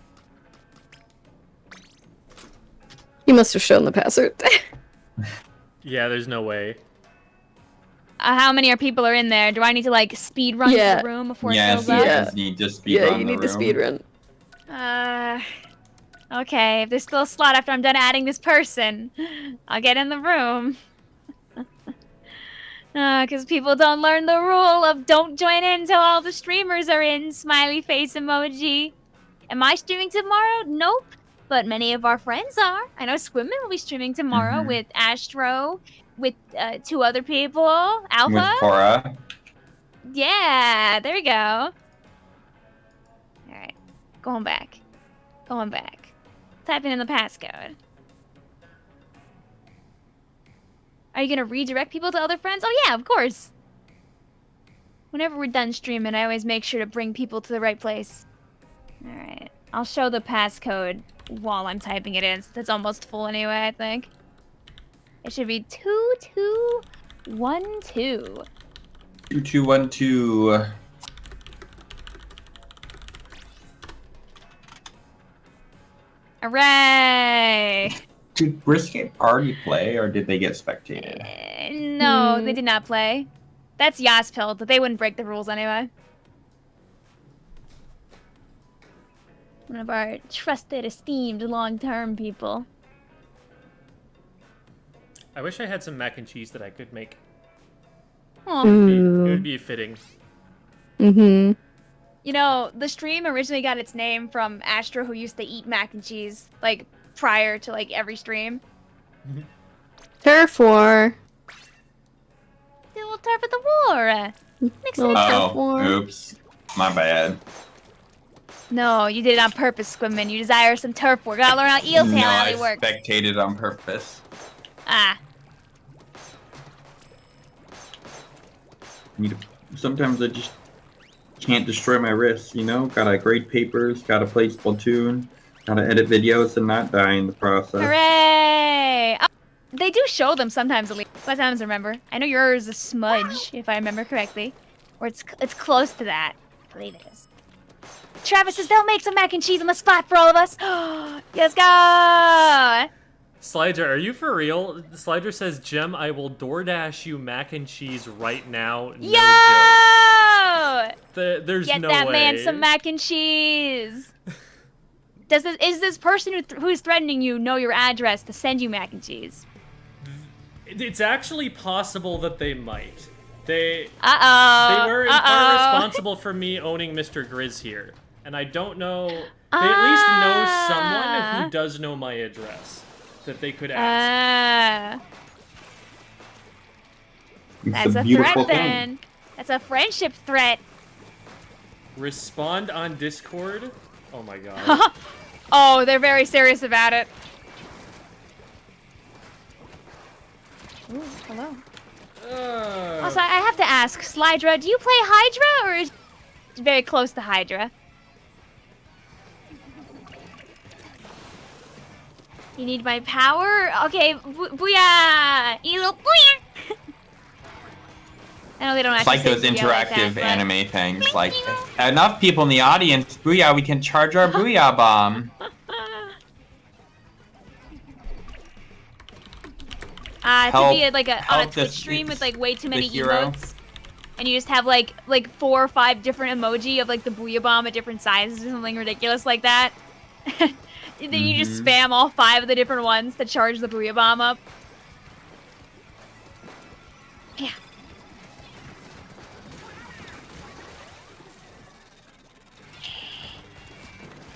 You must have shown the password. Yeah, there's no way. How many people are in there? Do I need to, like, speed run Yeah. to the room before it Yes, fills you up? Yeah. just need to speed Yeah, run you the need to room. speed run. Okay, if there's still a slot after I'm done adding this person, I'll get in the room. Because people don't learn the rule of don't join in until all the streamers are in. Smiley face emoji. Am I streaming tomorrow? Nope. But many of our friends are. I know SquidMin will be streaming tomorrow with Astro, with 2 other people. Alpha? With Kora. Yeah, there we go. Alright. Going back. Going back. Typing in the passcode. Are you gonna redirect people to other friends? Oh yeah, of course. Whenever we're done streaming, I always make sure to bring people to the right place. Alright. I'll show the passcode while I'm typing it in. That's almost full anyway, I think. It should be 2212. 2212. Hooray! Did Brisket already play, or did they get spectated? No, they did not play. That's Yaspil, but they wouldn't break the rules anyway. One of our trusted, esteemed, long-term people. I wish I had some mac and cheese that I could make. Aw. It would be fitting. Mm-hmm. You know, the stream originally got its name from Astro, who used to eat mac and cheese, like, prior to, like, every stream. Turf war. The little turf of the war. Next Little time. turf war. Oops. My bad. No, you did it on purpose, Squidman. You desire some turf war. Gotta learn how eel tail No, I alley works. spectated on purpose. Ah. Sometimes I just can't destroy my wrists, you know? Gotta grade papers, gotta play Splatoon, gotta edit videos and not die in the process. Hooray! Oh, they do show them sometimes, at least. Sometimes I remember. I know yours is a smudge, if I remember correctly. Or it's close to that. I believe it is. Travis says they'll make some mac and cheese on the spot for all of us. Let's go! Slider, are you for real? Slider says, Gem, I will DoorDash you mac and cheese right now. No joke. There's Get no that way. man some mac and cheese. Is this person who's threatening you know your address to send you mac and cheese? It's actually possible that they might. They Uh-oh. were in part responsible for me owning Mr. Grizz here. And I don't know... They at least know someone who does know my address that they could ask. That's a threat then. That's a friendship threat. Respond on Discord? Oh my god. Oh, they're very serious about it. Ooh, hello. Also, I have to ask, Slydra, do you play Hydra, or is it very close to Hydra? You need my power? Okay, booyah! You little booyah! I know they don't It's actually like those say booyah like interactive that, anime things, like, enough people in the audience, booyah, we can charge our booyah bomb. It could be on a Twitch stream with like way too many hero. emotes, and you just have like 4 or 5 different emoji of like the booyah bomb at different sizes or something ridiculous like that. Then you just spam all 5 of the different ones to charge the booyah bomb up. Yeah.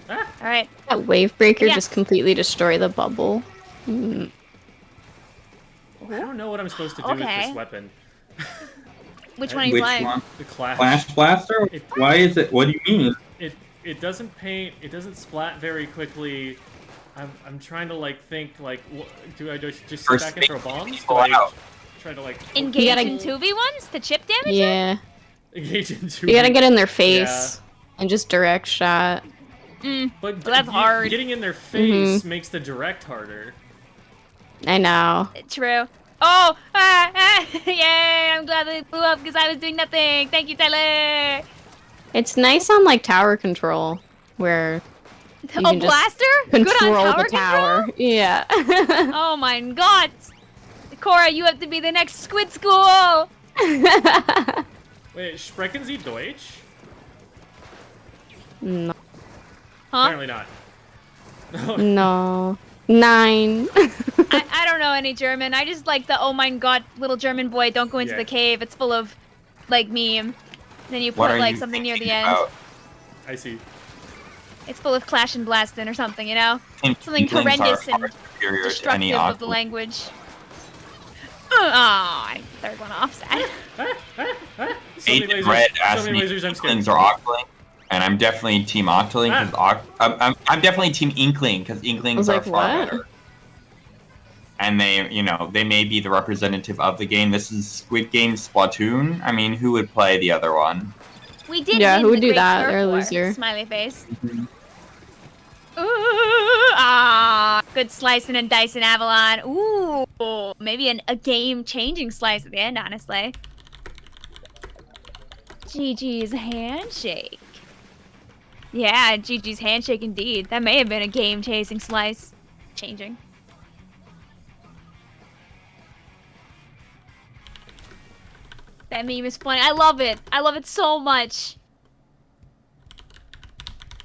All right. That wave breaker just completely destroy the bubble. I don't know what I'm supposed to do with this weapon. Which one are you playing? The Clash. Flash Blaster? Why is it? What do you mean? It doesn't paint. It doesn't splat very quickly. I'm trying to like think like, do I just sit back and throw bombs? Do I try to like engage in 2v1s to chip damage? Yeah. Engage in 2v1s. You gotta get in their face and just direct shot. But that's hard. Getting in their face makes the direct harder. I know. True. Oh! Yay! I'm glad they blew up because I was doing nothing. Thank you, Tyler. It's nice on like tower control, where you can blaster? just Good on control tower the tower. control? Yeah. Oh my god! Kora, you have to be the next Squid School. Wait, sprechen Sie Deutsch? No. Huh? Apparently not. No. 9. I don't know any German. I just like the oh my god, little German boy, don't go into the cave. It's full of like meme. Then you put like something near the end. I see. It's full of Clash and Blastin' or something, you know? Something horrendous and destructive of the language. Oh, third one off, sad. Agent Red asked me if Inklings or Octoling, and I'm definitely Team Octoling because I'm definitely Team Inkling because Inklings are far better. And they, you know, they may be the representative of the game. This is Squid Game Splatoon. I mean, who would play the other one? We did. Yeah, win who would the do Great that? Turf They're a War. loser. Smiley face. Good slicing and dicing, Avalon. Ooh, maybe a game-changing slice at the end, honestly. Gigi's handshake. Yeah, Gigi's handshake indeed. That may have been a game-chasing slice. Changing. That meme is funny. I love it. I love it so much.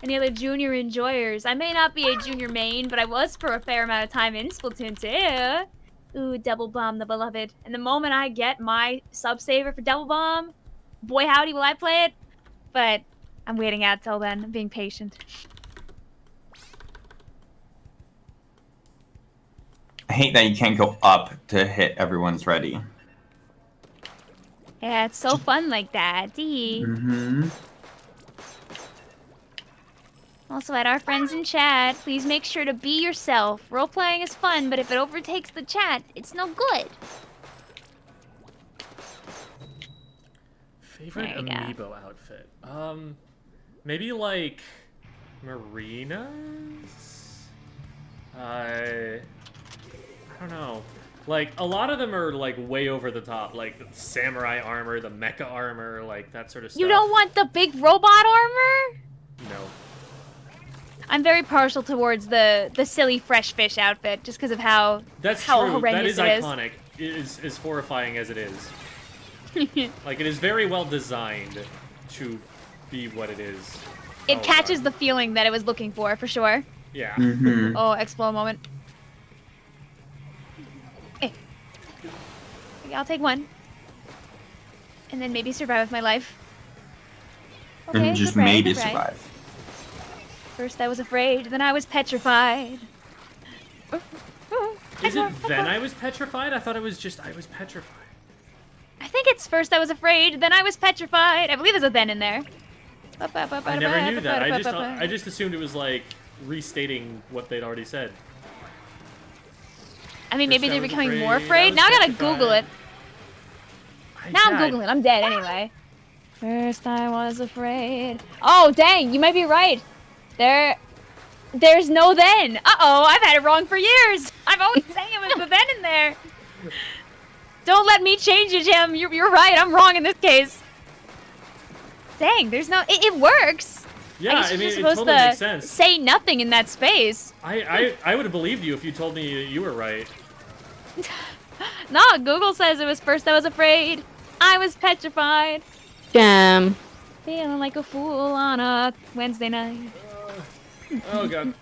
Any other junior enjoyers? I may not be a junior main, but I was for a fair amount of time in Splatoon 2. Ooh, Double Bomb the Beloved. And the moment I get my sub-saver for Double Bomb, boy howdy will I play it. But I'm waiting out till then. I'm being patient. I hate that you can't go up to hit everyone's ready. Yeah, it's so fun like that. Dee. Mm-hmm. Also, at our friends in chat, please make sure to be yourself. Role-playing is fun, but if it overtakes the chat, it's no good. Favorite There you amiibo outfit? Maybe like Marina's? I don't know. Like, a lot of them are, like, way over the top. Like, the samurai armor, the mecha armor, like, that sort of stuff. You don't want the big robot armor? No. I'm very partial towards the silly fresh fish outfit, just because of how That's how true. That horrendous is it is. iconic. It is as horrifying as it is. Like, it is very well designed to be what it is. It Oh, catches God. the feeling that it was looking for sure. Yeah. Mm-hmm. Oh, explode moment. Hey. Okay, I'll take one. And then maybe survive with my life. Okay, And just good right, maybe good right. survive. First I was afraid, then I was petrified. Is it then I was petrified? I thought it was just I was petrified. I think it's first I was afraid, then I was petrified. I believe there's a then in there. I never knew that. I just assumed it was like restating what they'd already said. I mean, maybe First I they're was becoming more afraid, afraid. Now I gotta petrified. Google it. Now I'm Yeah, Googling. I'm dead anyway. First I was afraid. Oh, dang. You might be right. There's no then. Uh-oh. I've had it wrong for years. I'm always saying it was the then in there. Don't let me change it, Jim. You're right. I'm wrong in this case. Dang. There's no... It works. Yeah, I guess I you're mean, just it supposed totally to makes sense. say nothing in that space. I would have believed you if you told me you were right. Nah, Google says it was first I was afraid. I was petrified. Damn. Feeling like a fool on a Wednesday night. Oh god.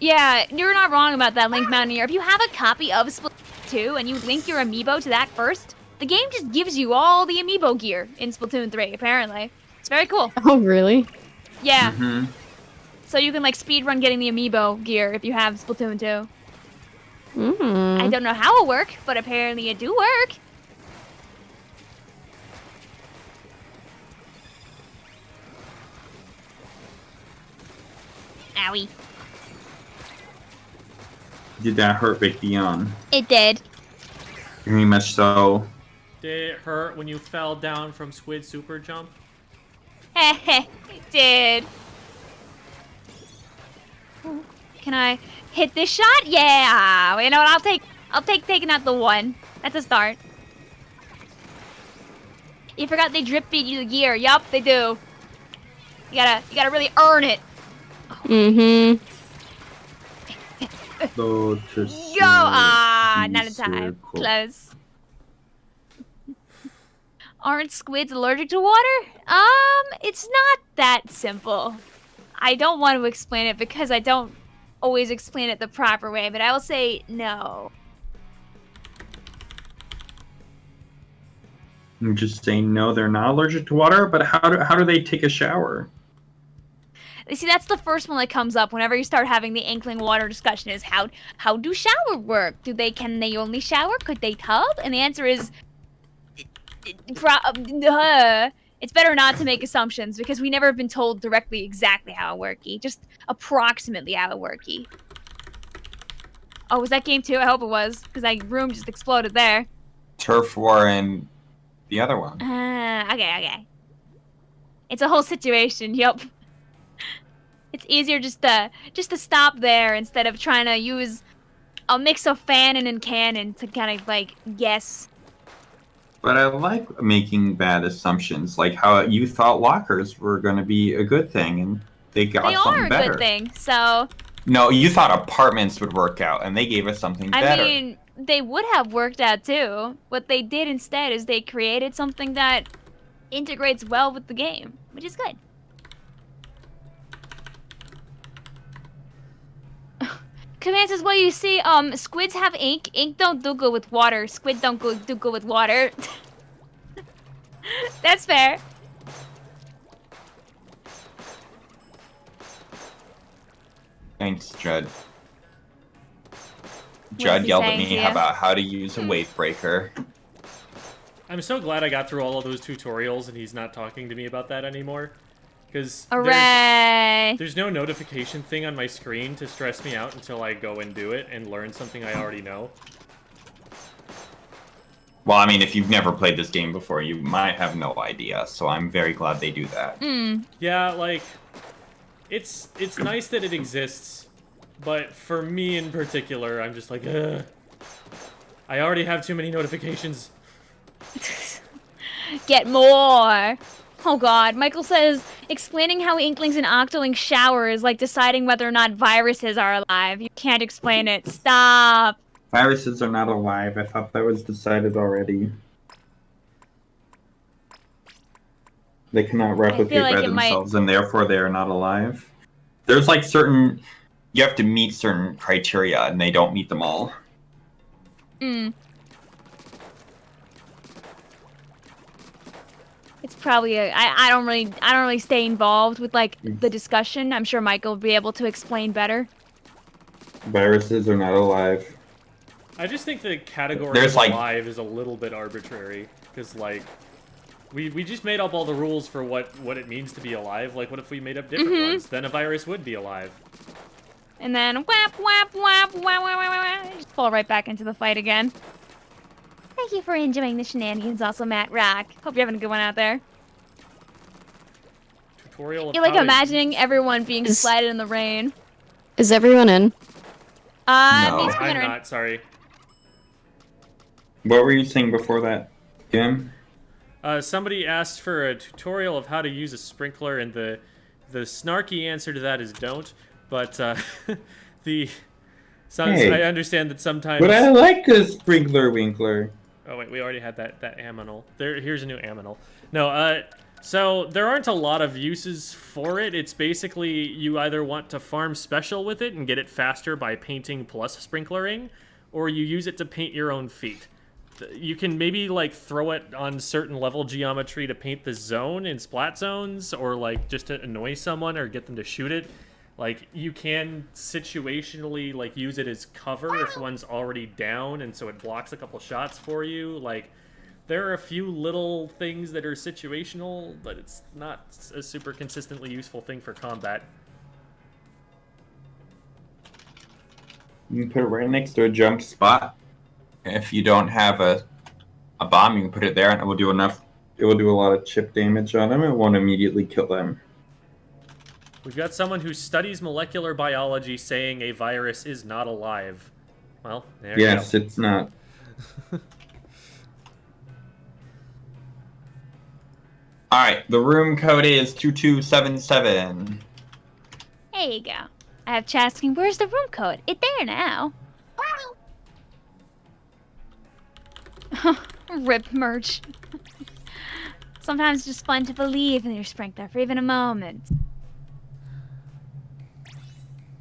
Yeah, you're not wrong about that, Link Mountaineer. If you have a copy of Splatoon 2 and you link your amiibo to that first, the game just gives you all the amiibo gear in Splatoon 3, apparently. It's very cool. Oh, really? Yeah. Mm-hmm. So you can, like, speedrun getting the amiibo gear if you have Splatoon 2. Mm. I don't know how it'll work, but apparently it do work. Owie. Did that hurt Vicvillon? It did. Very much so. Did it hurt when you fell down from Squid Super Jump? Heh, it did. Can I hit this shot? Yeah. You know what? I'll take taking out the one. That's a start. You forgot they drip feed you the gear. Yup, they do. You gotta really earn it. Mm-hmm. Go! Ah, not in time. Close. Aren't squids allergic to water? It's not that simple. I don't want to explain it because I don't always explain it the proper way, but I will say no. I'm just saying no, they're not allergic to water, but how do they take a shower? You see, that's the first one that comes up whenever you start having the inkling water discussion is how do shower work? Can they only shower? Could they tub? And the answer is it's better not to make assumptions because we never have been told directly exactly how it worky, just approximately how it worky. Oh, was that game 2? I hope it was, because that room just exploded there. Turf War and the other one. Okay. It's a whole situation, yup. It's easier just to stop there instead of trying to use a mix of fanon and canon to kind of like guess. But I like making bad assumptions, like how you thought lockers were going to be a good thing, and they got They something are a better. good thing, so... No, you thought apartments would work out, and they gave us something better. I mean, they would have worked out too. What they did instead is they created something that integrates well with the game, which is good. Command says, well, you see, squids have ink. Ink don't do good with water. Squid don't do good with water. That's fair. Thanks, Judd. What Judd is he yelled at saying me to you? about how to use a wave breaker. I'm so glad I got through all of those tutorials and he's not talking to me about that anymore. Because Hooray! there's no notification thing on my screen to stress me out until I go and do it and learn something I already know. Well, I mean, if you've never played this game before, you might have no idea, so I'm very glad they do that. Yeah, like, it's nice that it exists, but for me in particular, I'm just like, ugh. I already have too many notifications. Get more! Oh god, Michael says, explaining how Inklings and Octolings shower is like deciding whether or not viruses are alive. You can't explain it. Stop! Viruses are not alive. I thought that was decided already. They cannot replicate like by it might- themselves, and therefore they are not alive. There's like certain... You have to meet certain criteria, and they don't meet them all. It's probably I don't really stay involved with like the discussion. I'm sure Michael will be able to explain better. Viruses are not alive. I just think the category There's, of like- alive is a little bit arbitrary, because, like, we just made up all the rules for what it means to be alive. Like, what if we made up different ones? Then a virus would be alive. And then whap whap whap whap whap whap. Just fall right back into the fight again. Thank you for enjoying the shenanigans, also Matt Rock. Hope you're having a good one out there. Tutorial of You're like how to- imagining everyone being splatted in the rain. Is everyone in? No. These I'm are in. not, sorry. What were you saying before that, Jim? Somebody asked for a tutorial of how to use a sprinkler, and the snarky answer to that is don't. But Hey. I understand that sometimes. But I like the sprinkler winkler. Oh wait, we already had that aminal. Here's a new aminal. No, so there aren't a lot of uses for it. It's basically you either want to farm special with it and get it faster by painting plus sprinklering, or you use it to paint your own feet. You can maybe like throw it on certain level geometry to paint the zone in splat zones, or like just to annoy someone or get them to shoot it. Like, you can situationally, like, use it as cover if one's already down, and so it blocks a couple shots for you. Like, there are a few little things that are situational, but it's not a super consistently useful thing for combat. You can put it right next to a jump spot. If you don't have a bomb, you can put it there, and it will do enough. It will do a lot of chip damage on them. It won't immediately kill them. We've got someone who studies molecular biology saying a virus is not alive. Well, there you go. Yes, it's not. Alright, the room code is 2277. There you go. I have chat asking, where's the room code? It's there now. Rip merch. Sometimes it's just fun to believe in your sprinkler for even a moment.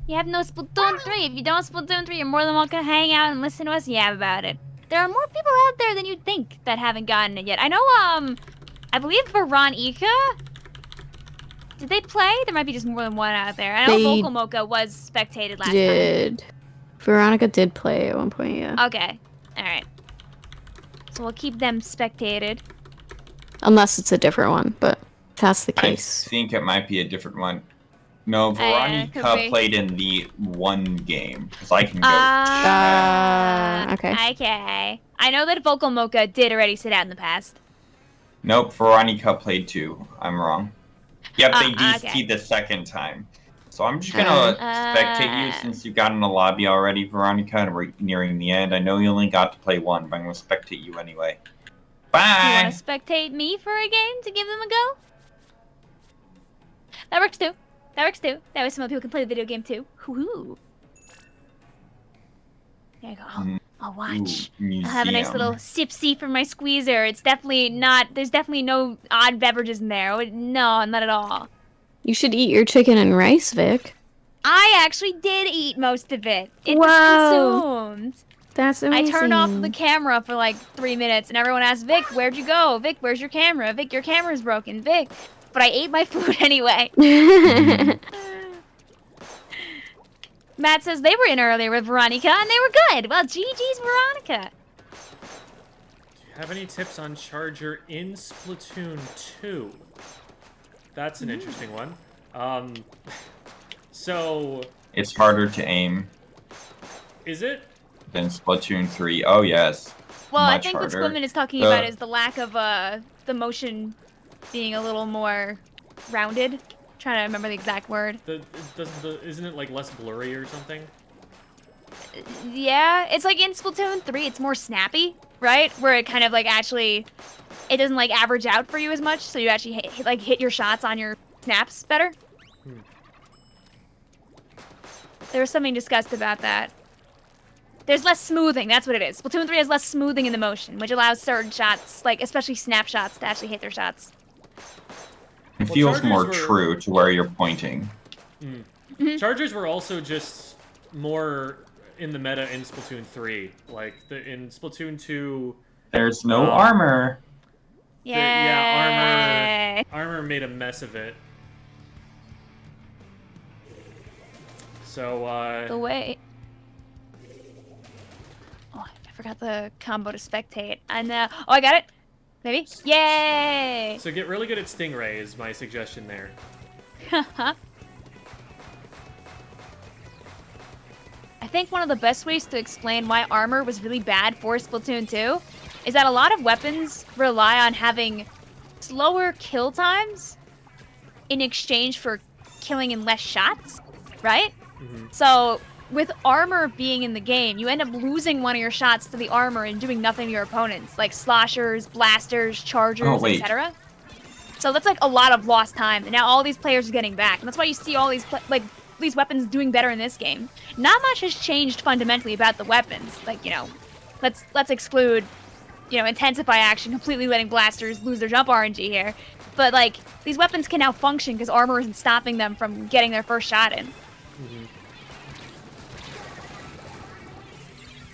You have no Splatoon 3. If you don't Splatoon 3, you're more than welcome to hang out and listen to us yab about it. There are more people out there than you'd think that haven't gotten it yet. I know, I believe Veronica. Did they play? There might be just more than one out there. I know They Vocal Mocha was spectated last time. Did. Veronica did play at one point, yeah. Okay. Alright. So we'll keep them spectated. Unless it's a different one, but if that's the case. I think it might be a different one. No, could Veronica be. played in the one game, because I can go Okay. Okay. I know that Vocal Mocha did already sit out in the past. Nope, Veronica played 2. I'm wrong. Yep, they DC'd okay. the second time. So I'm just gonna spectate you since you got in the lobby already, Veronica, and we're nearing the end. I know you only got to play one, but I'm gonna spectate you anyway. Bye! Do you want to spectate me for a game to give them a go? That works too. That works too. That way some other people can play the video game too. Hoo-hoo. There you go. I'll watch. I'll have a nice little sip-see from my squeezer. It's definitely not... There's definitely no odd beverages in there. No, not at all. You should eat your chicken and rice, Vic. I actually did eat most of it. It was consumed. That's amazing. I turned off the camera for like 3 minutes, and everyone asked, Vic, where'd you go? Vic, where's your camera? Vic, your camera's broken. Vic. But I ate my food anyway. Matt says they were in earlier with Veronica, and they were good. Well, GG's Veronica. Do you have any tips on Charger in Splatoon 2? That's an interesting one. So... It's harder to aim. Is it? Than Splatoon 3. Oh, yes. Well, Much I think harder. what Squidman is talking about is the lack of the motion being a little more rounded. Trying to remember the exact word. Isn't it like less blurry or something? Yeah, it's like in Splatoon 3, it's more snappy, right? Where it kind of like actually, it doesn't like average out for you as much, so you actually hit your shots on your snaps better. There was something discussed about that. There's less smoothing, that's what it is. Splatoon 3 has less smoothing in the motion, which allows certain shots, like especially snapshots, to actually hit their shots. It feels more true to where you're pointing. Chargers were also just more in the meta in Splatoon 3. Like, in Splatoon 2... There's no armor. Yeah, armor made a mess of it. So, the way... Oh, I forgot the combo to spectate. And, oh, I got it! Maybe? Yay! So get really good at Stingray is my suggestion there. I think one of the best ways to explain why armor was really bad for Splatoon 2 is that a lot of weapons rely on having slower kill times in exchange for killing in less shots, right? So with armor being in the game, you end up losing one of your shots to the armor and doing nothing to your opponents, like sloshers, blasters, chargers, etc. So that's like a lot of lost time, and now all these players are getting back, and that's why you see all these these weapons doing better in this game. Not much has changed fundamentally about the weapons. Like, you know, let's exclude, you know, intensify action, completely letting blasters lose their jump RNG here. But like, these weapons can now function because armor isn't stopping them from getting their first shot in.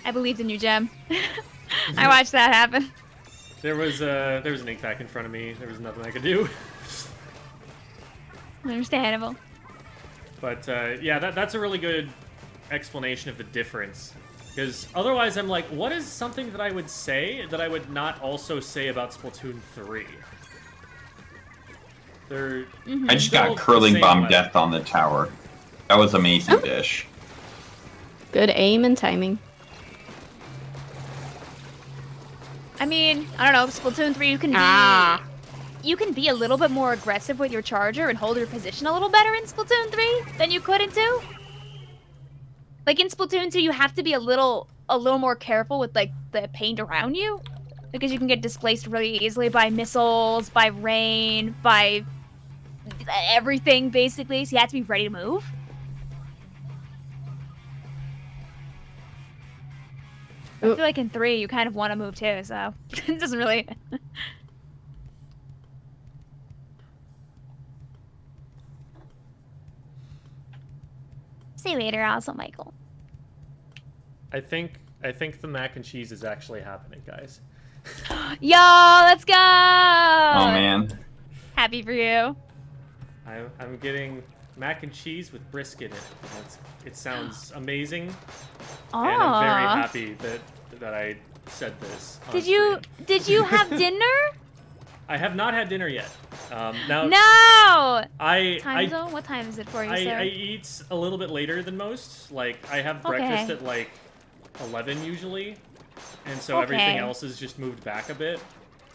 I believed in you, Gem. I watched that happen. There was an ink pack in front of me. There was nothing I could do. Understandable. But yeah, that's a really good explanation of the difference. Because otherwise I'm like, what is something that I would say that I would not also say about Splatoon 3? I just got curling bomb death on the tower. That was amazing dish. Good aim and timing. I mean, I don't know, Splatoon 3 you can be a little bit more aggressive with your charger and hold your position a little better in Splatoon 3 than you could in 2. Like in Splatoon 2, you have to be a little more careful with like the paint around you, because you can get displaced really easily by missiles, by rain, by everything basically. So you have to be ready to move. I feel like in 3, you kind of want to move too, so it doesn't really... See you later, also, Michael. I think the mac and cheese is actually happening, guys. Yo, let's go! Oh, man. Happy for you. I'm getting mac and cheese with brisket in it. It sounds amazing. Aww. And I'm very happy that I said this. Did you have dinner? I have not had dinner yet. Now, no! Time zone? What time is it for you, sir? I eat a little bit later than most. Like, I have breakfast at like 11 usually, and so everything else is just moved back a bit.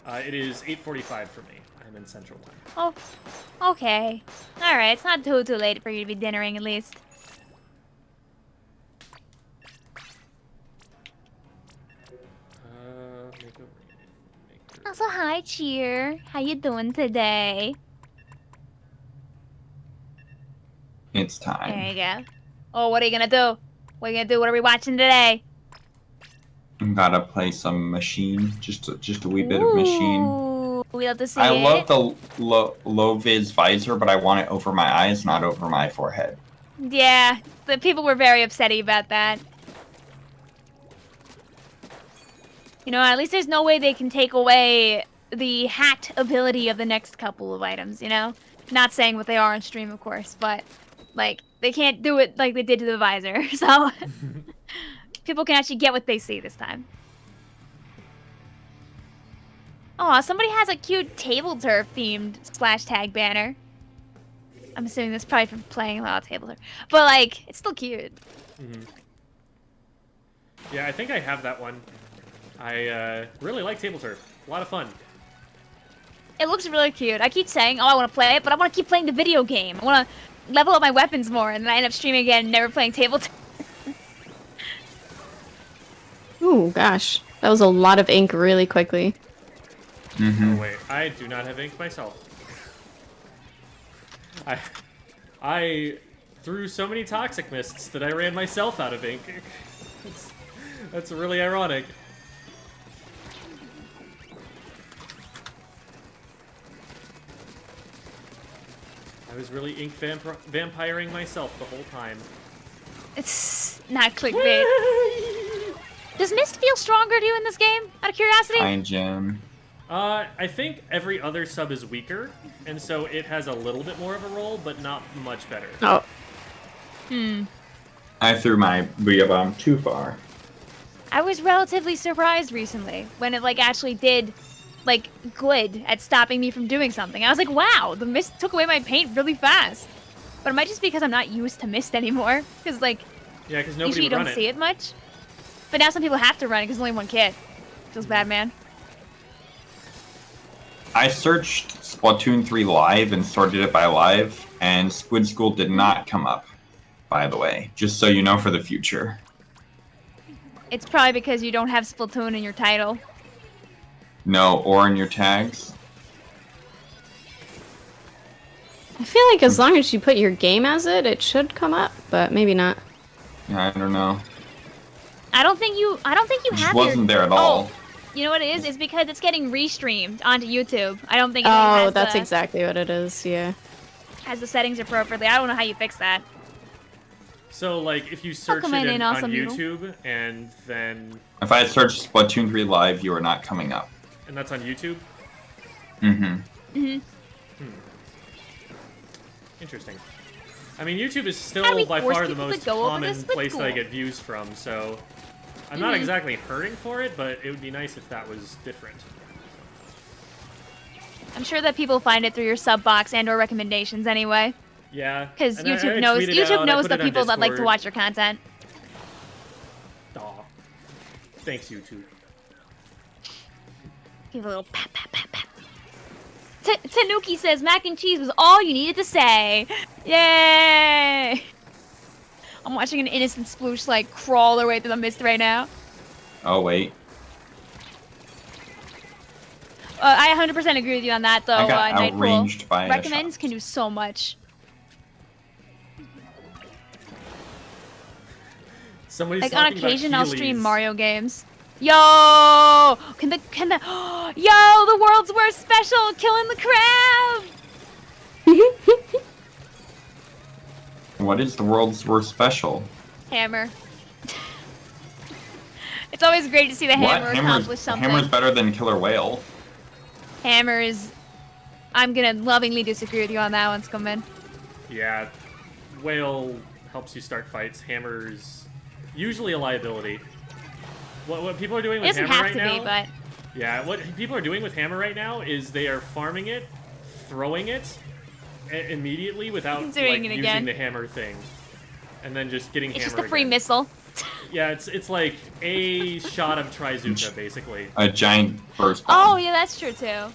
It is 8:45 for me. I'm in Central Time. Oh, okay. All right, it's not too late for you to be dinnering at least. Also, hi, Cheer. How you doing today? It's time. There you go. Oh, what are you gonna do? What are you gonna do? What are we watching today? Gotta play some machine, just a wee bit of machine. Ooh, we love to see I it. love the low vis visor, but I want it over my eyes, not over my forehead. Yeah, the people were very upsetty about that. You know, at least there's no way they can take away the hat ability of the next couple of items, you know? Not saying what they are on stream, of course, but, like, they can't do it like they did to the visor, so... People can actually get what they see this time. Aw, somebody has a cute table turf themed splash tag banner. I'm assuming that's probably from playing a lot of table turf. But, like, it's still cute. Mm-hmm. Yeah, I think I have that one. I really like table turf. A lot of fun. It looks really cute. I keep saying, oh, I want to play it, but I want to keep playing the video game. I want to level up my weapons more, and then I end up streaming again and never playing table turf. Ooh, gosh. That was a lot of ink really quickly. Oh, wait. I do not have ink myself. I threw so many toxic mists that I ran myself out of ink. That's really ironic. I was really ink vampiring myself the whole time. It's not clickbait. Does Mist feel stronger to you in this game, out of curiosity? Hi, Jim. I think every other sub is weaker, and so it has a little bit more of a role, but not much better. Oh. I threw my Booyah Bomb too far. I was relatively surprised recently when it, like, actually did, like, good at stopping me from doing something. I was like, wow, the Mist took away my paint really fast. But it might just be because I'm not used to Mist anymore, because, like, Yeah, because nobody usually you would run don't it. see it much. But now some people have to run it because there's only one kid. Feels bad, man. I searched Splatoon 3 live and sorted it by live, and Squid School did not come up, by the way. Just so you know for the future. It's probably because you don't have Splatoon in your title. No, or in your tags. I feel like as long as you put your game as it, it should come up, but maybe not. Yeah, I don't know. I don't think you It have just wasn't there at all. Oh, you know what it is? It's because it's getting restreamed onto YouTube. I don't think it Oh, has that's exactly what it is, yeah. has the settings appropriately. I don't know how you fix that. So, like, if you search come it in, on awesome people. YouTube, and then... If I had searched Splatoon 3 live, you are not coming up. And that's on YouTube? Mm-hmm. Interesting. I mean, YouTube is How do we still by force far the people to most go over common this? What's place that I cool? get views from, so... I'm not exactly hurting for it, but it would be nice if that was different. I'm sure that people find it through your sub box and or recommendations anyway. Yeah. Because and I YouTube knows tweeted out, I knows put the it on people that like to Discord. watch your content. Aw. Thanks, YouTube. Give a little pat pat pat pat. Tanuki says mac and cheese was all you needed to say. Yay! I'm watching an innocent sploosh like crawl their way through the mist right now. Oh, wait. I 100% agree with you on that, though. I got Nightpool outranged by a recommends shot. can do so much. Somebody's Like on talking about occasion, I'll stream Heelys. Mario games. Yo, can the yo, the world's worst special, killing the crab. What is the world's worst special? Hammer. It's always great to see the hammer accomplish something. Hammer's better than Killer Whale. Hammer is. I'm gonna lovingly disagree with you on that one, Squidman. Yeah. Whale helps you start fights. Hammer's usually a liability. What people are doing It with doesn't Hammer have right to now... be, but Yeah, what people are doing with Hammer right now is they are farming it, throwing it immediately without like, Doing it using again. the hammer thing, and then just getting it's hammer. just a free again. missile. Yeah, it's like a shot of Trizuka basically. A giant burst bomb. Oh yeah, that's true too.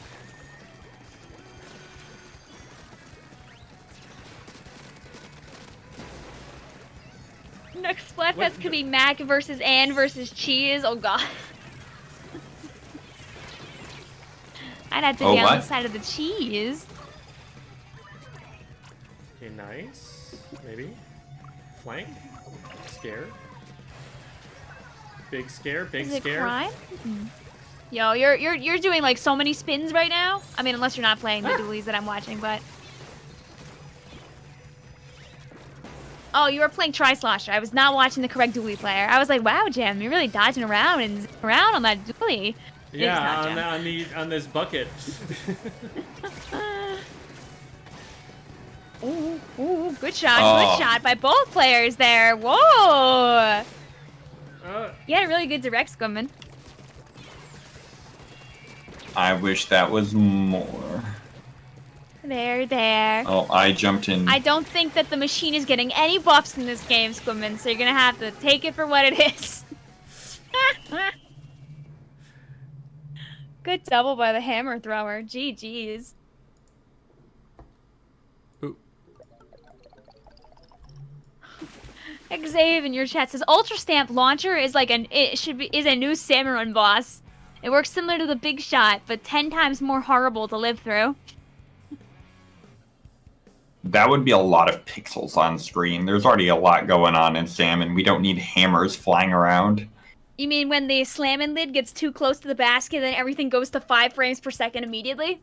Splatfest could be Mac versus Ann versus Cheese. Oh god. I'd have to be on the side of the cheese. Okay, nice. Maybe. Flank. Scare. Big scare. Big Is it scare. crime? Yo, you're doing like so many spins right now. I mean, unless you're not playing the dualies that I'm watching, but. Oh, you were playing Tri-Slosher. I was not watching the correct dually player. I was like, wow, Jim, you're really dodging around and around on that dually. Yeah, on this bucket. Ooh, good shot by both players there. Whoa! You had a really good direct, Squidman. I wish that was more. There. Oh, I jumped in. I don't think that the machine is getting any buffs in this game, Squidman, so you're gonna have to take it for what it is. Good double by the hammer thrower. GG's. Ooh. Xavier in your chat says Ultra Stamp Launcher is like is a new Samurai boss. It works similar to the Big Shot, but 10 times more horrible to live through. That would be a lot of pixels on screen. There's already a lot going on in Sam, and we don't need hammers flying around. You mean when the slamming lid gets too close to the basket, then everything goes to 5 frames per second immediately?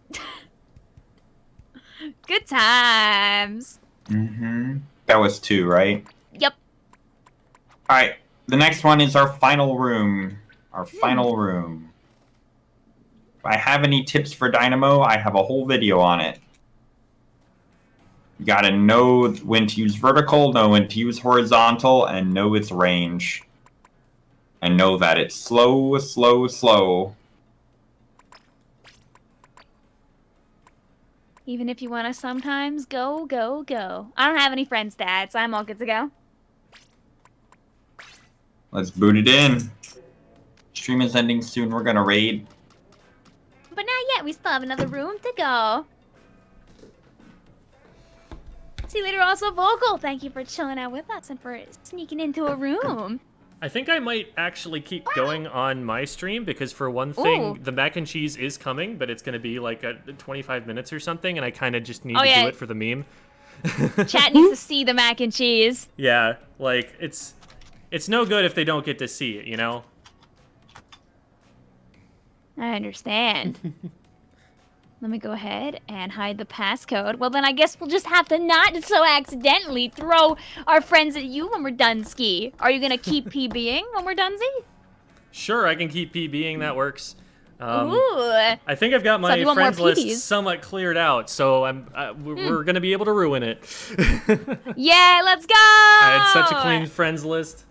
Good times. Mm-hmm. That was 2, right? Yep. Alright, the next one is our final room. Our final room. If I have any tips for Dynamo, I have a whole video on it. You gotta know when to use vertical, know when to use horizontal, and know its range. And know that it's slow. Even if you want to sometimes go. I don't have any friend stats. I'm all good to go. Let's boot it in. Stream is ending soon. We're gonna raid. But not yet. We still have another room to go. See you later, also Vocal. Thank you for chilling out with us and for sneaking into a room. I think I might actually keep going on my stream because for one thing, Ooh. the mac and cheese is coming, but it's going to be like 25 minutes or something, and I kind of just need to do it for the meme. Chat needs to see the mac and cheese. Yeah, like, it's no good if they don't get to see it, you know? I understand. Let me go ahead and hide the passcode. Well, then I guess we'll just have to not so accidentally throw our friends at you when we're done ski. Are you going to keep PBing when we're done, Z? Sure, I can keep PBing. That works. Ooh. I think I've got my friends list PBs? somewhat cleared out, so we're going to be able to ruin it. Yeah, let's go! I had such a clean friends list.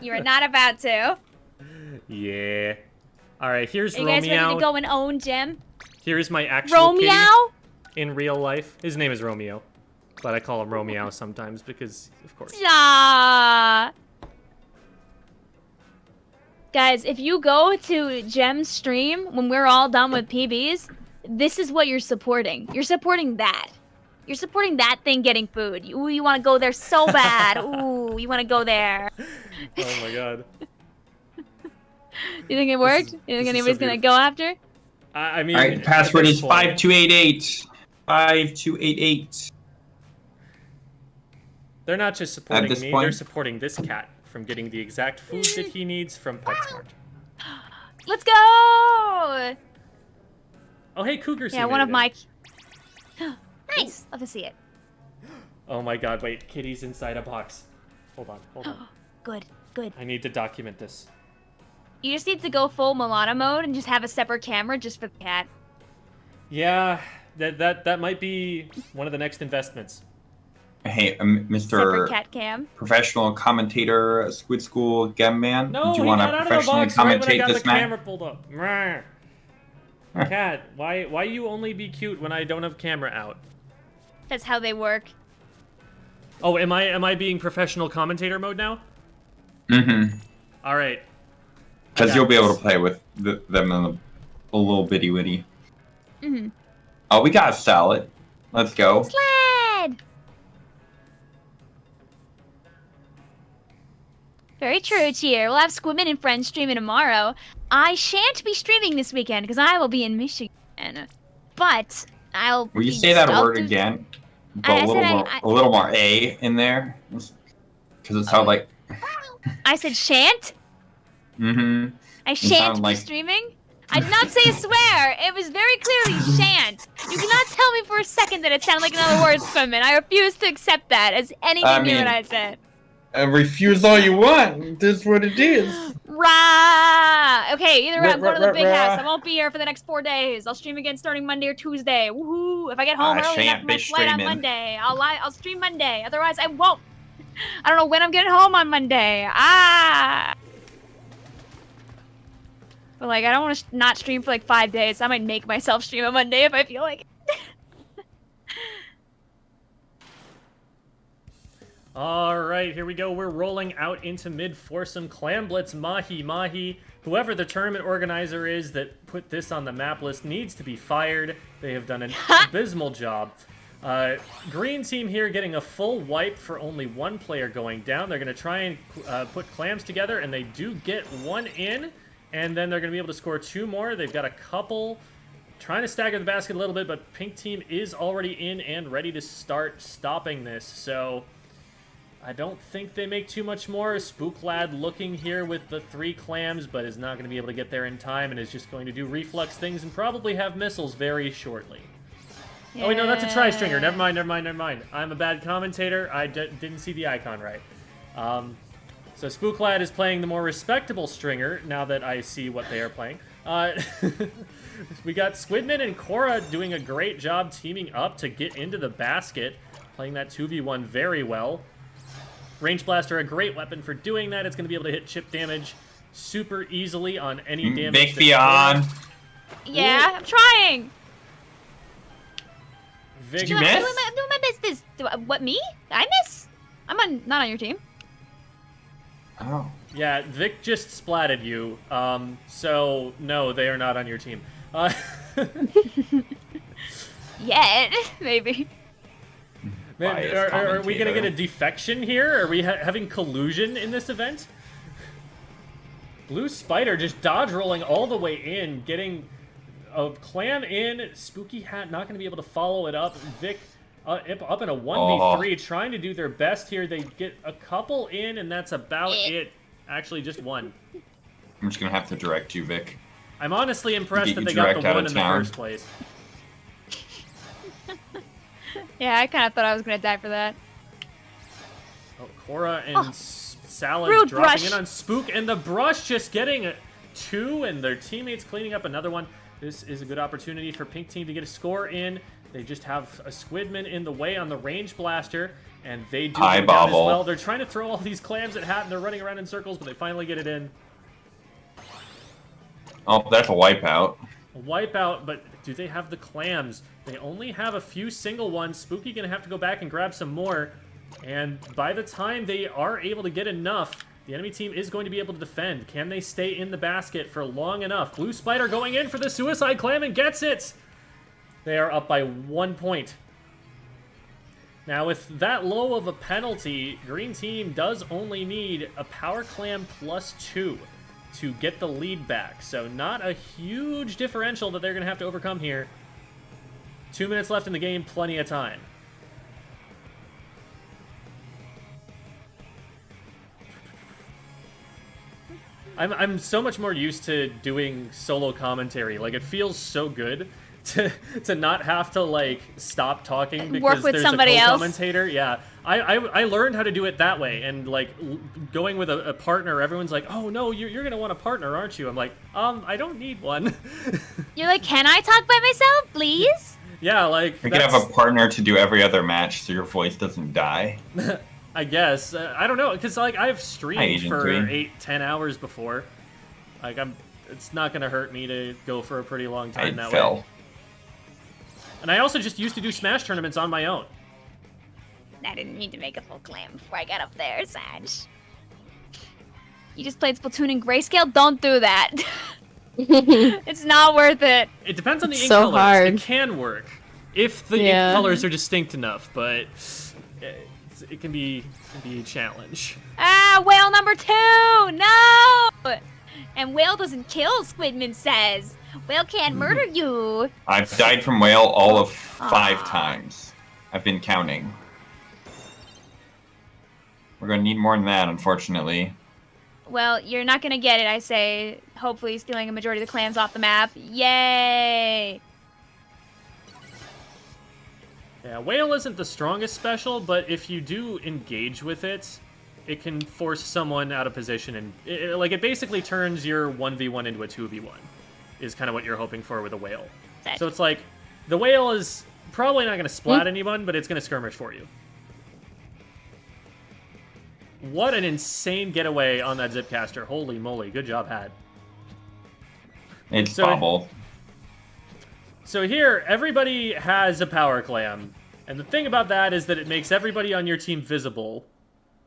You are not about to. Yeah. All right, here's Are you Romeo. guys ready to go and own Jim? Here's my actual Romeo? kitty in real life. His name is Romeo, but I call him Romeo sometimes because, of course. Ja. Guys, if you go to Jem's stream when we're all done with PBs, this is what you're supporting. You're supporting that. You're supporting that thing getting food. Ooh, you want to go there so bad. Ooh, you want to go there. Oh my god. You think it worked? You think anybody's going to go after? I mean, Alright, the password is 5288. 5288. They're not just supporting this me, point- they're supporting this cat from getting the exact food that he needs from PetSmart. Let's go! Oh, hey, Cougar's Yeah, one of my... Nice! Love to see it. Oh my god, wait, kitty's inside a box. Hold on. Good. I need to document this. You just need to go full Milana mode and just have a separate camera just for the cat. Yeah, that might be one of the next investments. Hey, Separate Mr. cat cam. Professional commentator, Squid School Gem Man. No, Did you he want got to out of the professionally box right when I commentate got the this match? camera pulled up. Rawr. Cat, why you only be cute when I don't have camera out? That's how they work. Oh, am I being professional commentator mode now? Mm-hmm. All right. Because you'll be able to play with them in a little bitty witty. Mm-hmm. Oh, we got a salad. Let's go. Sled! Very true, Cheer. We'll have Squidmin and friends streaming tomorrow. I shan't be streaming this weekend because I will be in Michigan. But I'll. Will you say that word again? But a little more A in there, because it sounded like. I said shan't. Mm-hmm. I shan't be streaming. I did not say swear. It was very clearly shan't. You cannot tell me for a second that it sounded like another word, Squidmin. I refuse to accept that as anything near what I said. Refuse all you want. This is what it is. Rah! Okay, either way, I'm going to the big house. I won't be here for the next 4 days. I'll stream again starting Monday or Tuesday. Woohoo! If I get home early enough for my flight on Monday, I'll stream Monday. Otherwise, I won't. I don't know when I'm getting home on Monday. But like, I don't want to not stream for like 5 days. I might make myself stream on Monday if I feel like it. Alright, here we go. We're rolling out into mid-foursome. Clan Blitz, Mahi. Whoever the tournament organizer is that put this on the map list needs to be fired. They have done an abysmal job. Green team here getting a full wipe for only one player going down. They're going to try and put clams together, and they do get one in. And then they're going to be able to score 2 more. They've got a couple trying to stagger the basket a little bit, but pink team is already in and ready to start stopping this. So I don't think they make too much more. Spook Lad looking here with the 3 clams, but is not going to be able to get there in time and is just going to do reflex things and probably have missiles very shortly. Yeah. Oh, wait, no, that's a tri-stringer. Never mind. I'm a bad commentator. I didn't see the icon right. So Spook Lad is playing the more respectable stringer now that I see what they are playing. We got SquidMin and Kora doing a great job teaming up to get into the basket, playing that 2v1 very well. Range Blaster, a great weapon for doing that. It's going to be able to hit chip damage super easily on any damage. Vicvillon. Yeah, I'm trying. Did you miss? I'm doing my business. What, me? I miss? I'm not on your team. Oh. Yeah, Vic just splatted you. So, no, they are not on your team. Yet, maybe. Man, are we going to get a defection here? Are we having collusion in this event? Blue Spider just dodge rolling all the way in, getting a clam in. Spooky Hat not going to be able to follow it up. Vic up in a 1v3, trying to do their best here. They get a couple in, and that's about it. Actually, just one. I'm just going to have to direct you, Vic. I'm honestly impressed that they got the one in the first place. Yeah, I kind of thought I was going to die for that. Oh, Kora and Salad dropping in on Spook, and the brush just getting 2, and their teammates cleaning up another one. This is a good opportunity for Pink Team to get a score in. They just have a SquidMin in the way on the Range Blaster, and they do go down as well. They're trying to throw all these clams at Hat, and they're running around in circles, but they finally get it in. Oh, that's a wipeout. A wipeout, but do they have the clams? They only have a few single ones. Spooky gonna have to go back and grab some more, and by the time they are able to get enough, the enemy team is going to be able to defend. Can they stay in the basket for long enough? Blue Spider going in for the suicide clam and gets it! They are up by 1 point. Now, with that low of a penalty, Green Team does only need a Power Clam +2 to get the lead back. So not a huge differential that they're going to have to overcome here. 2 minutes left in the game, plenty of time. I'm so much more used to doing solo commentary. Like, it feels so good to not have to like stop talking because there's a co-commentator. Yeah, I learned how to do it that way, and like going with a partner, everyone's like, oh no, you're gonna want a partner, aren't you? I'm like, I don't need one. You're like, can I talk by myself, please? Yeah, like you can have a partner to do every other match so your voice doesn't die. I guess I don't know, because like I've streamed for 8-10 hours before. Like it's not gonna hurt me to go for a pretty long time that way. And I also just used to do Smash tournaments on my own. I didn't need to make a full clam before I got up there, Sag. You just played Splatoon in grayscale? Don't do that. It's not worth it. It depends on the ink so colors. Hard. It can work if the ink colors are distinct enough, but it can be a challenge. Ah, whale number 2! And whale doesn't kill, SquidMin says. Whale can't murder you. I've died from whale all of 5 Aw. times. I've been counting. We're gonna need more than that, unfortunately. Well, you're not gonna get it, I say. Hopefully stealing a majority of the clams off the map. Yay! Yeah, whale isn't the strongest special, but if you do engage with it, it can force someone out of position, and it basically turns your 1v1 into a 2v1, is kind of what you're hoping for with a whale. Sick. So it's like, the whale is probably not going to splat anyone, but it's going to skirmish for you. What an insane getaway on that Zipcaster. Holy moly, good job, Had. It's So- bobble. So here, everybody has a power clam, and the thing about that is that it makes everybody on your team visible,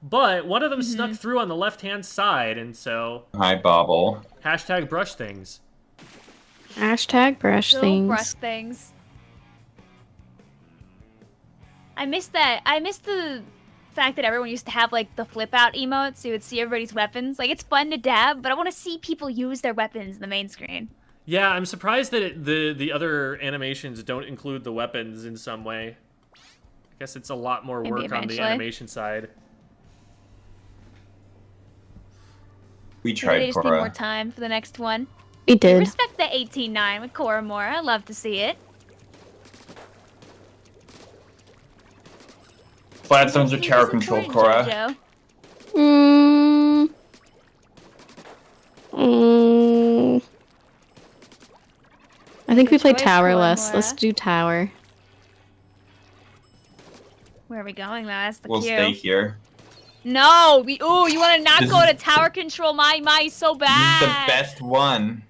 but one of them snuck through on the left-hand side, and so... Hi, bobble. Hashtag brush things. Hashtag brush Still things. brush things. I miss that. I miss the fact that everyone used to have, like, the flip-out emotes, so you would see everybody's weapons. Like, it's fun to dab, but I want to see people use their weapons in the main screen. Yeah, I'm surprised that the other animations don't include the weapons in some way. I guess it's a lot more Maybe work on the eventually. animation side. We Maybe they tried, just need Kora. more time for the next one. We I did. respect the 18-9 with Kora more. I love to see it. Flatstones are This tower is control, important, Kora. JoJo. I think we Good played choice, tower Kora less. Mora. Let's do tower. Where are we going, though? That's the We'll cue. stay here. No! Ooh, you want to not This go is- to tower control my so This is bad! the best one.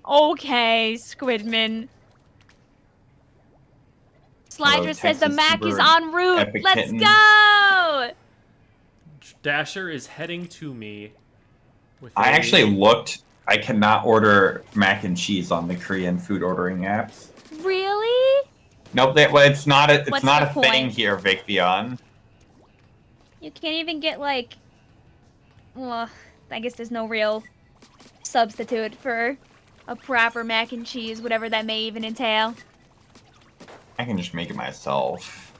Okay, SquidMin. Slydra says the Texas Mac is Super en route. Epic Let's Kitten. go! Dasher is heading to me. With I a- actually looked. I cannot order mac and cheese on the Korean food ordering apps. Really? Nope, it's not a What's not the a thing point? here, Vicvillon. You can't even get, like... Well, I guess there's no real substitute for a proper mac and cheese, whatever that may even entail. I can just make it myself.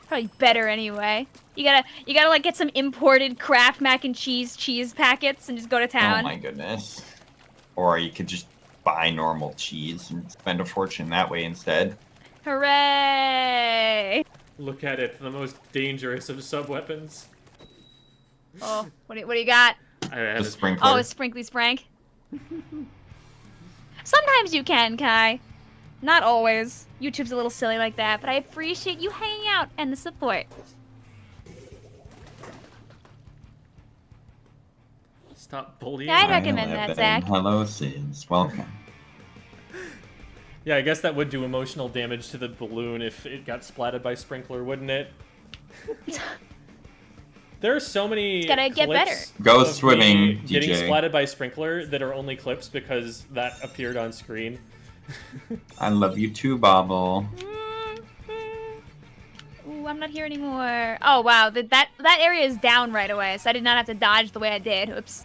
Probably better anyway. You gotta like get some imported Kraft mac and cheese packets and just go to town. Oh my goodness. Or you could just buy normal cheese and spend a fortune that way instead. Hooray! Look at it, the most dangerous of sub-weapons. Oh, what do you got? I have The it. sprinkler. Oh, a sprinkly sprank. Sometimes you can, Kai. Not always. YouTube's a little silly like that, but I appreciate you hanging out and the support. Stop bullying. Yeah, I'd me. recommend that, Zach. Hello, Sids. Welcome. Yeah, I guess that would do emotional damage to the balloon if it got splatted by Sprinkler, wouldn't it? There are so many gotta get clips better. Go of swimming, me getting DJ. splatted by Sprinkler that are only clips because that appeared on screen. I love you too, Bobble. Ooh, I'm not here anymore. Oh wow, that area is down right away, so I did not have to dodge the way I did. Oops.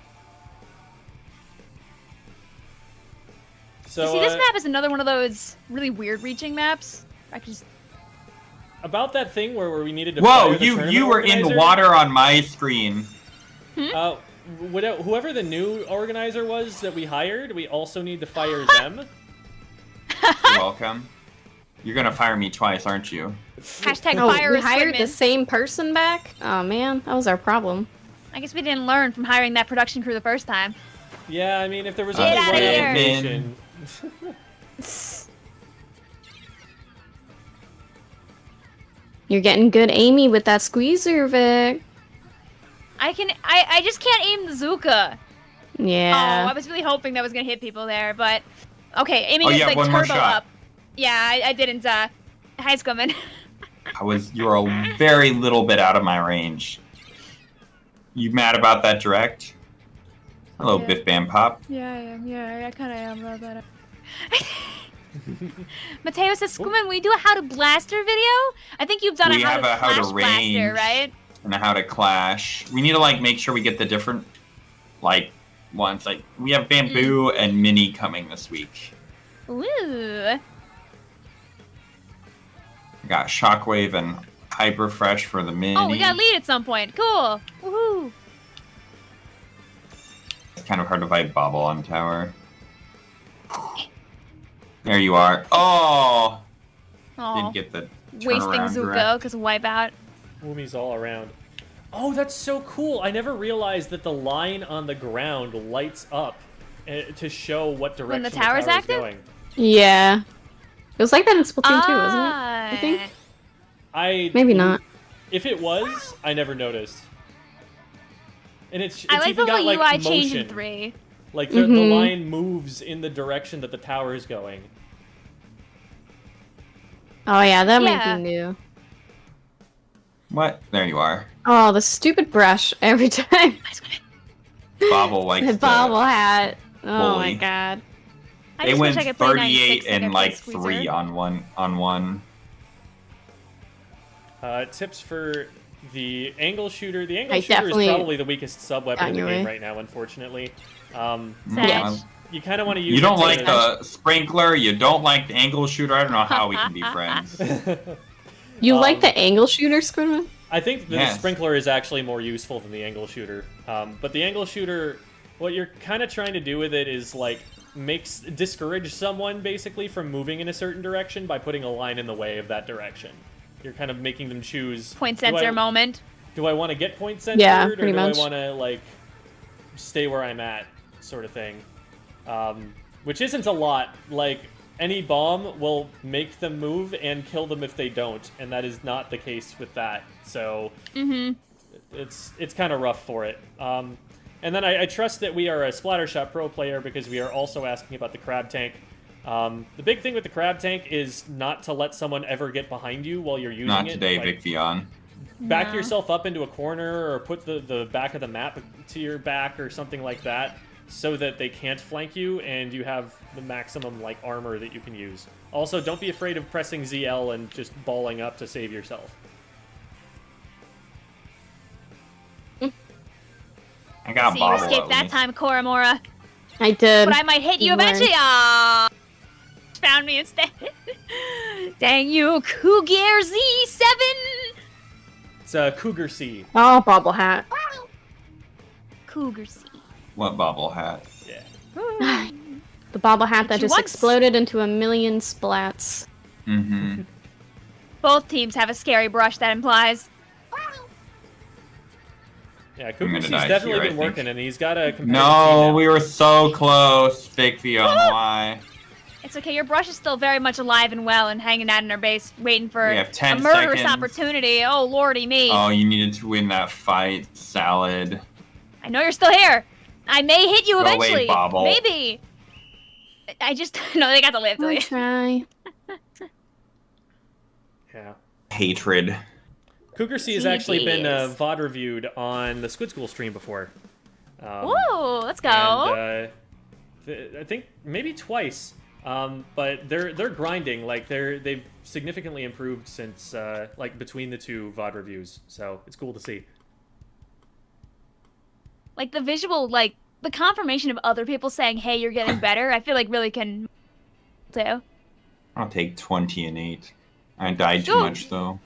So You see, this map is another one of those really weird reaching maps. I could just... about that thing where we needed to. Whoa, fire the you tournament were in the organizer, water on my screen. Whoever the new organizer was that we hired, we also need to fire them. You're welcome. You're gonna fire me twice, aren't you? Hashtag Oh, fire we a hired the Squidman. same person back? Oh man, that was our problem. I guess we didn't learn from hiring that production crew the first time. Yeah, I mean, if there was Get only outta one here. application. You're getting good aimy with that squeezer, Vic. I just can't aim the Zuka. Oh, Yeah. I was really hoping that was gonna hit people there, but okay, aiming Oh, is yeah, like one more turbo shot. up. Yeah, I didn't. Hi, Squidman. You were a very little bit out of my range. You mad about that direct? Hello, Yeah. Biff Bam Pop. Yeah, I am. Yeah, I kind of am about that. Mateo says, Squidman, we do a how to blaster video? I think you've done We a how have to a how to flash blaster, range. right? And how to clash. We need to like make sure we get the different like ones. Like we have Bamboo and Mini coming this week. Ooh. We got Shockwave and Hyper Fresh for the Mini. Oh, we got lead at some point. Cool. Woohoo. It's kind of hard to fight Bobble on tower. There you are. Oh! Didn't get the wasting turnaround Zuko correct. because of Wipeout. Woomies all around. Oh, that's so cool. I never realized that the line on the ground lights up to show what direction When the tower's active? going. Yeah. It was like that in Splatoon 2, wasn't it? I think. Maybe not. If it was, I never noticed. And it's I like even the got UI like change in motion. 3. Like the line moves in the direction that the tower is going. Oh yeah, that Yeah. might be new. What? There you are. Oh, the stupid brush every time. Bobble likes The the bobble hat. Oh my bully. god. I They just went wish I could play 38 96 like I and played like Squeezer. 3 on one. Tips for the angle shooter. The angle I shooter is definitely probably the weakest sub weapon in the got game your way. right now, unfortunately. Sag. Yeah. You kind of want to use. You don't it like to- the sprinkler, you don't like the angle shooter. I don't know how we can be friends. You like the angle shooter, Squidman? I think the Yes. sprinkler is actually more useful than the angle shooter. But the angle shooter, what you're kind of trying to do with it is like discourage someone basically from moving in a certain direction by putting a line in the way of that direction. You're kind of making them choose. Point do I- sensor moment. Do I want to get point censored, Yeah, or pretty do much. I want to like stay where I'm at, sort of thing? Which isn't a lot. Like any bomb will make them move and kill them if they don't, and that is not the case with that. So it's kind of rough for it. And then I trust that we are a Splattershot Pro player because we are also asking about the crab tank. The big thing with the crab tank is not to let someone ever get behind you while you're using Not it. today, Like, Vicvillon. back No. yourself up into a corner or put the back of the map to your back or something like that so that they can't flank you and you have the maximum like armor that you can use. Also, don't be afraid of pressing ZL and just balling up to save yourself. I got See, you Bobble escaped at that least. time, Koramora. I did. But I might hit you You learned. eventually. Ah, found me instead. Dang you, Cougar Z7. It's Cougar C. Oh, bobble hat. Cougar C. What Bobble hat? Yeah. The bobble hat that You just once- exploded into a million splats. Mm-hmm. Both teams have a scary brush that implies. Yeah, Cougar gonna C's die definitely here, I been think. working and he's got a competitive team No, now. we were so close, Vicvillon. Why? It's okay, your brush is still very much alive and well and hanging out in our base, waiting for We have 10 a murderous seconds. opportunity. Oh, lordy me. Oh, you needed to win that fight, Salad. I know you're still here. I may hit you Go away, eventually. Bobble. Maybe. I just... No, they got to live. I'll try. Yeah. Hatred. Cougar C has actually been CDs. VOD reviewed on the Squid School stream before. Whoa, let's go. And, I think maybe twice. But they're grinding. Like they've significantly improved since like between the two VOD reviews. So it's cool to see. Like the visual, like the confirmation of other people saying, "Hey, you're getting better." I feel like really can too. I'll take 20 and 8. I died too Ooh. much though.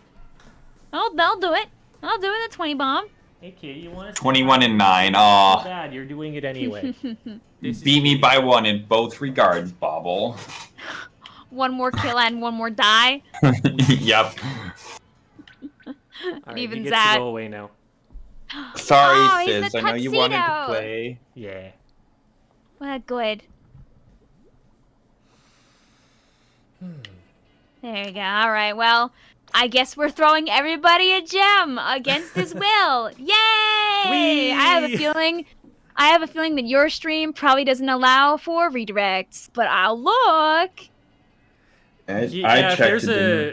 I'll do it. I'll do it. The 20 bomb. Hey kid, you want to? 21 and 9. Aw. Bad, you're doing it anyway. Beat me by 1 in both regards, Bobble. One more kill and one more die. Yep. All right, Even he gets that. to go away now. Sorry, Oh, he's Sis. a I know you wanted to tuxedo. play. Yeah. Well, good. There you go. All right. Well, I guess we're throwing everybody a gem against his will. Yay! Whee! I have a feeling. I have a feeling that your stream probably doesn't allow for redirects, but I'll look. Yeah,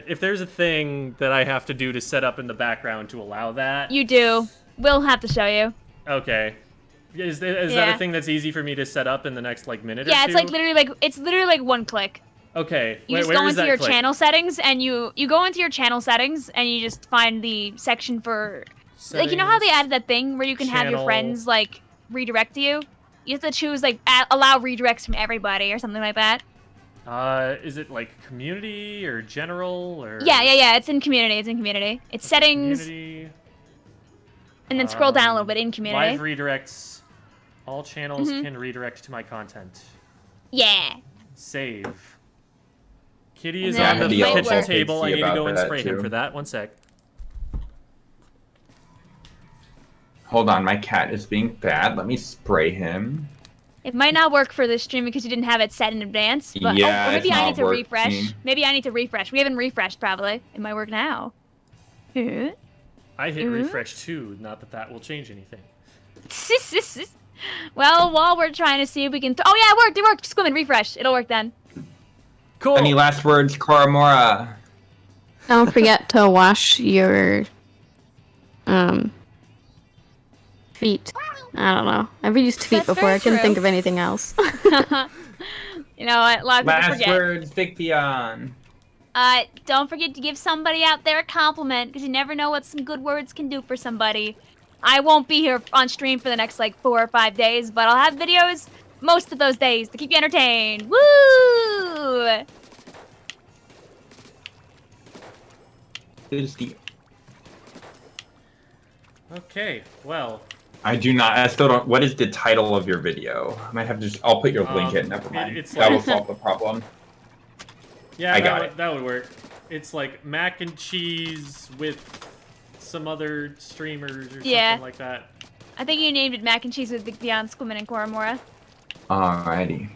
if there's a thing that I have to do to set up in the background to allow that. You do. We'll have to show you. Okay. Is that Yeah. a thing that's easy for me to set up in the next like minute or Yeah, two? it's literally like one click. Okay. You just where go is into that your click? channel settings and you go into your channel settings and you just find the section for like you know how they Settings, added that thing where you can have your channel. friends like redirect you. You have to choose like allow redirects from everybody or something like that. Is it like community or general or? Yeah. It's in community. It's in community. It's settings. Community. And then scroll down a little bit in community. Live redirects. All channels can redirect to my content. Yeah. Save. Kitty is then on the the kitchen also table. I need to go and that spray him too. for that. 1 sec. Hold on, my cat is being bad. Let me spray him. It might not work for this stream because you didn't have it set in advance. But Yeah, or maybe it's I not need to working. refresh. Maybe I need to refresh. We haven't refreshed probably. It might work now. I hit refresh too. Not that that will change anything. Well, while we're trying to see if we can. Oh yeah, it worked. It worked. Squidman, refresh. It'll work then. Cool. Any last words, Koramora? Don't forget to wash your feet. I don't know. I've used feet That's before. very I couldn't true. think of anything else. You know what? A lot of people Last forget. words, Vicvillon. Don't forget to give somebody out there a compliment, because you never know what some good words can do for somebody. I won't be here on stream for the next, like, 4 or 5 days, but I'll have videos most of those days to keep you entertained. Woo! Is the Okay. Well. I do not. I still don't. What is the title of your video? I might have to. I'll put your link in. Never mind. it's That will like- solve the problem. Yeah, I that got would, it. that would work. It's like mac and cheese with some other streamers or Yeah. something like that. I think you named it Mac and Cheese with Vicvillon, Squidmin, and Koramora. Alrighty.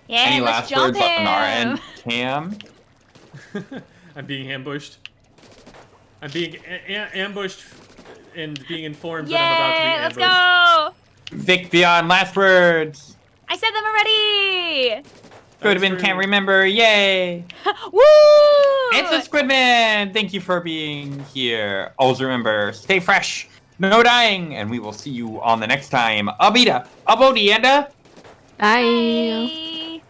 Yeah, Any let's last jump words on our him. end, Cam? I'm being ambushed. I'm being ambushed and being informed that I'm about to be Yay, ambushed. let's go! Vicvillon, last words. I said them already! Squidman can't remember. Yay! Woo! It's a Squidman. Thank you for being here. Always remember, stay fresh, no dying, and we will see you on the next time. Abida, Abodi, and Bye.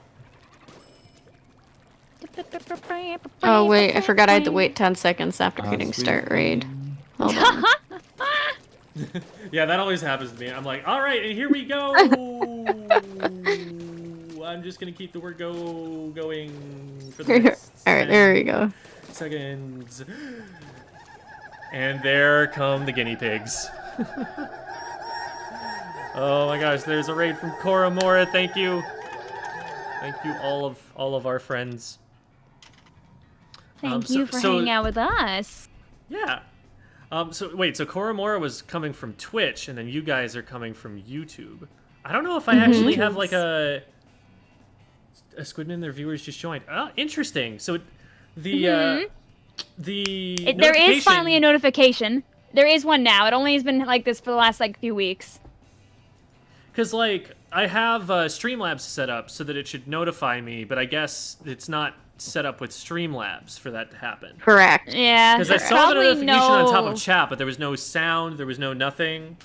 Oh wait, I forgot I had to wait 10 seconds after hitting start raid. Hold on. Yeah, that always happens to me. I'm like, all right, and here we go. I'm just gonna keep the word "go" going for the next Alright, there we go. seconds. And there come the guinea pigs. Oh my gosh, there's a raid from Koramora. Thank you. Thank you, all of our friends. Thank you for hanging out with us. Yeah. So wait, so Koramora was coming from Twitch, and then you guys are coming from YouTube. I don't know if I actually have like a Squidman. Their viewers just joined. Oh, interesting. So there is finally a notification. There is one now. It only has been like this for the last like few weeks. Because like I have Streamlabs set up so that it should notify me, but I guess it's not set up with Streamlabs for that to happen. Correct. Yeah. Because I saw the probably notification on top no. of chat, but there was no sound, there was no nothing.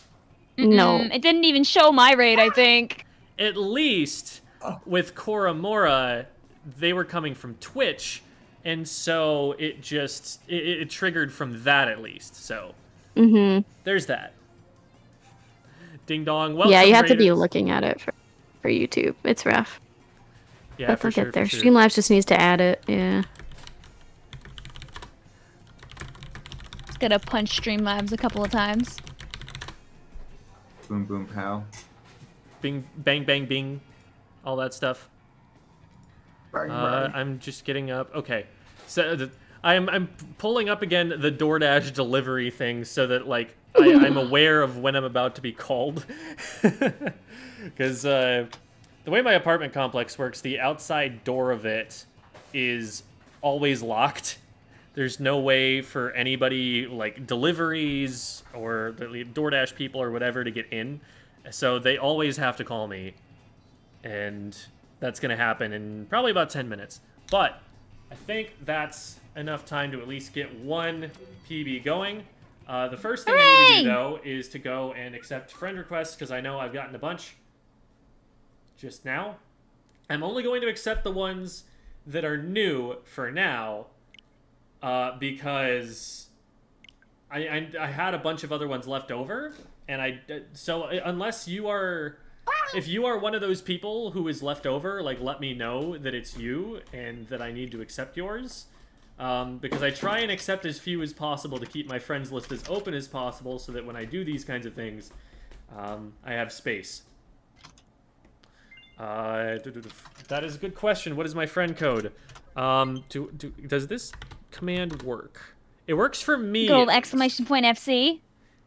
No. It didn't even show my raid, I think. At least with Koramora, they were coming from Twitch, and so it just it triggered from that at least. So there's that. Ding dong. Welcome, Yeah, you have to be Raiders. looking at it for YouTube. It's rough. Yeah, But for they'll sure. get there. For sure. Streamlabs just needs to add it. Yeah. Just gotta punch Streamlabs a couple of times. Boom, boom, pow. Bing, bang, bang, bing, all that stuff. Bang, bang. I'm just getting up. Okay, so I'm pulling up again the DoorDash delivery thing so that like I'm aware of when I'm about to be called. Because the way my apartment complex works, the outside door of it is always locked. There's no way for anybody, like deliveries or the DoorDash people or whatever, to get in. So they always have to call me. And that's going to happen in probably about 10 minutes. But I think that's enough time to at least get one PB going. The first thing I need to do, though, is to go and accept friend requests, because I know I've gotten a bunch just now. I'm only going to accept the ones that are new for now, because I had a bunch of other ones left over, so unless you are, if you are one of those people who is left over, like, let me know that it's you and that I need to accept yours. Because I try and accept as few as possible to keep my friends list as open as possible so that when I do these kinds of things, I have space. That is a good question. What is my friend code? Does this command work? It works for me. Gold exclamation point FC.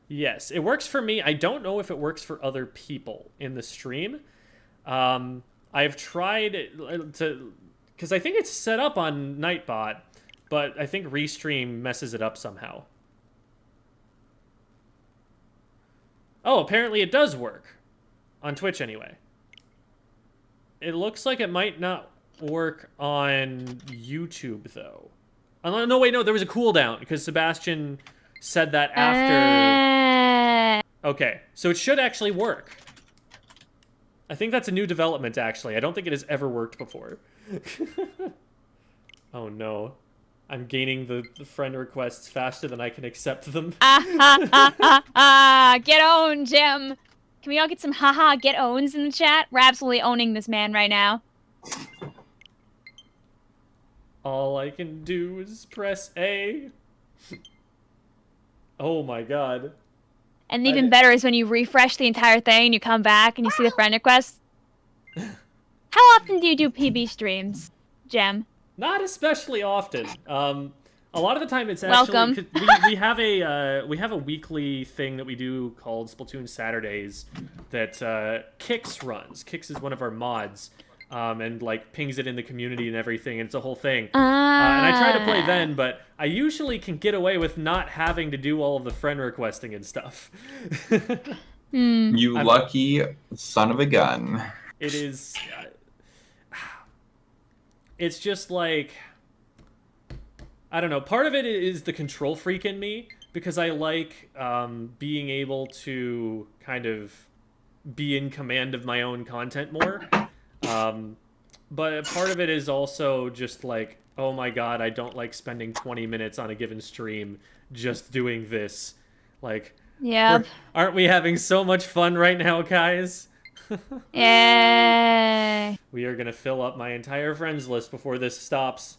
Yes, it works for me. I don't know if it works for other people in the stream. I've tried to, because I think it's set up on Nightbot, but I think Restream messes it up somehow. Oh, apparently it does work. On Twitch, anyway. It looks like it might not work on YouTube, though. No, wait, no, there was a cooldown, because Sebastian said that after... Okay, so it should actually work. I think that's a new development, actually. I don't think it has ever worked before. Oh, no. I'm gaining the friend requests faster than I can accept them. Get owned, Jim. Can we all get some haha get owns in the chat? We're absolutely owning this man right now. All I can do is press A. Oh my god. And even better is when you refresh the entire thing and you come back and you see the friend requests. How often do you do PB streams, Jem? Not especially often. A lot of the time it's actually... Welcome. we have a weekly thing that we do called Splatoon Saturdays that Kix runs. Kix is one of our mods. And like pings it in the community and everything, and it's a whole thing. And I try to play then, but I usually can get away with not having to do all of the friend requesting and stuff. You lucky son of a gun. It is... it's just like... I don't know. Part of it is the control freak in me, because I like being able to kind of be in command of my own content more. But part of it is also just like, oh my god, I don't like spending 20 minutes on a given stream just doing this. Like, yeah, aren't we having so much fun right now, guys? Yay! We are gonna fill up my entire friends list before this stops.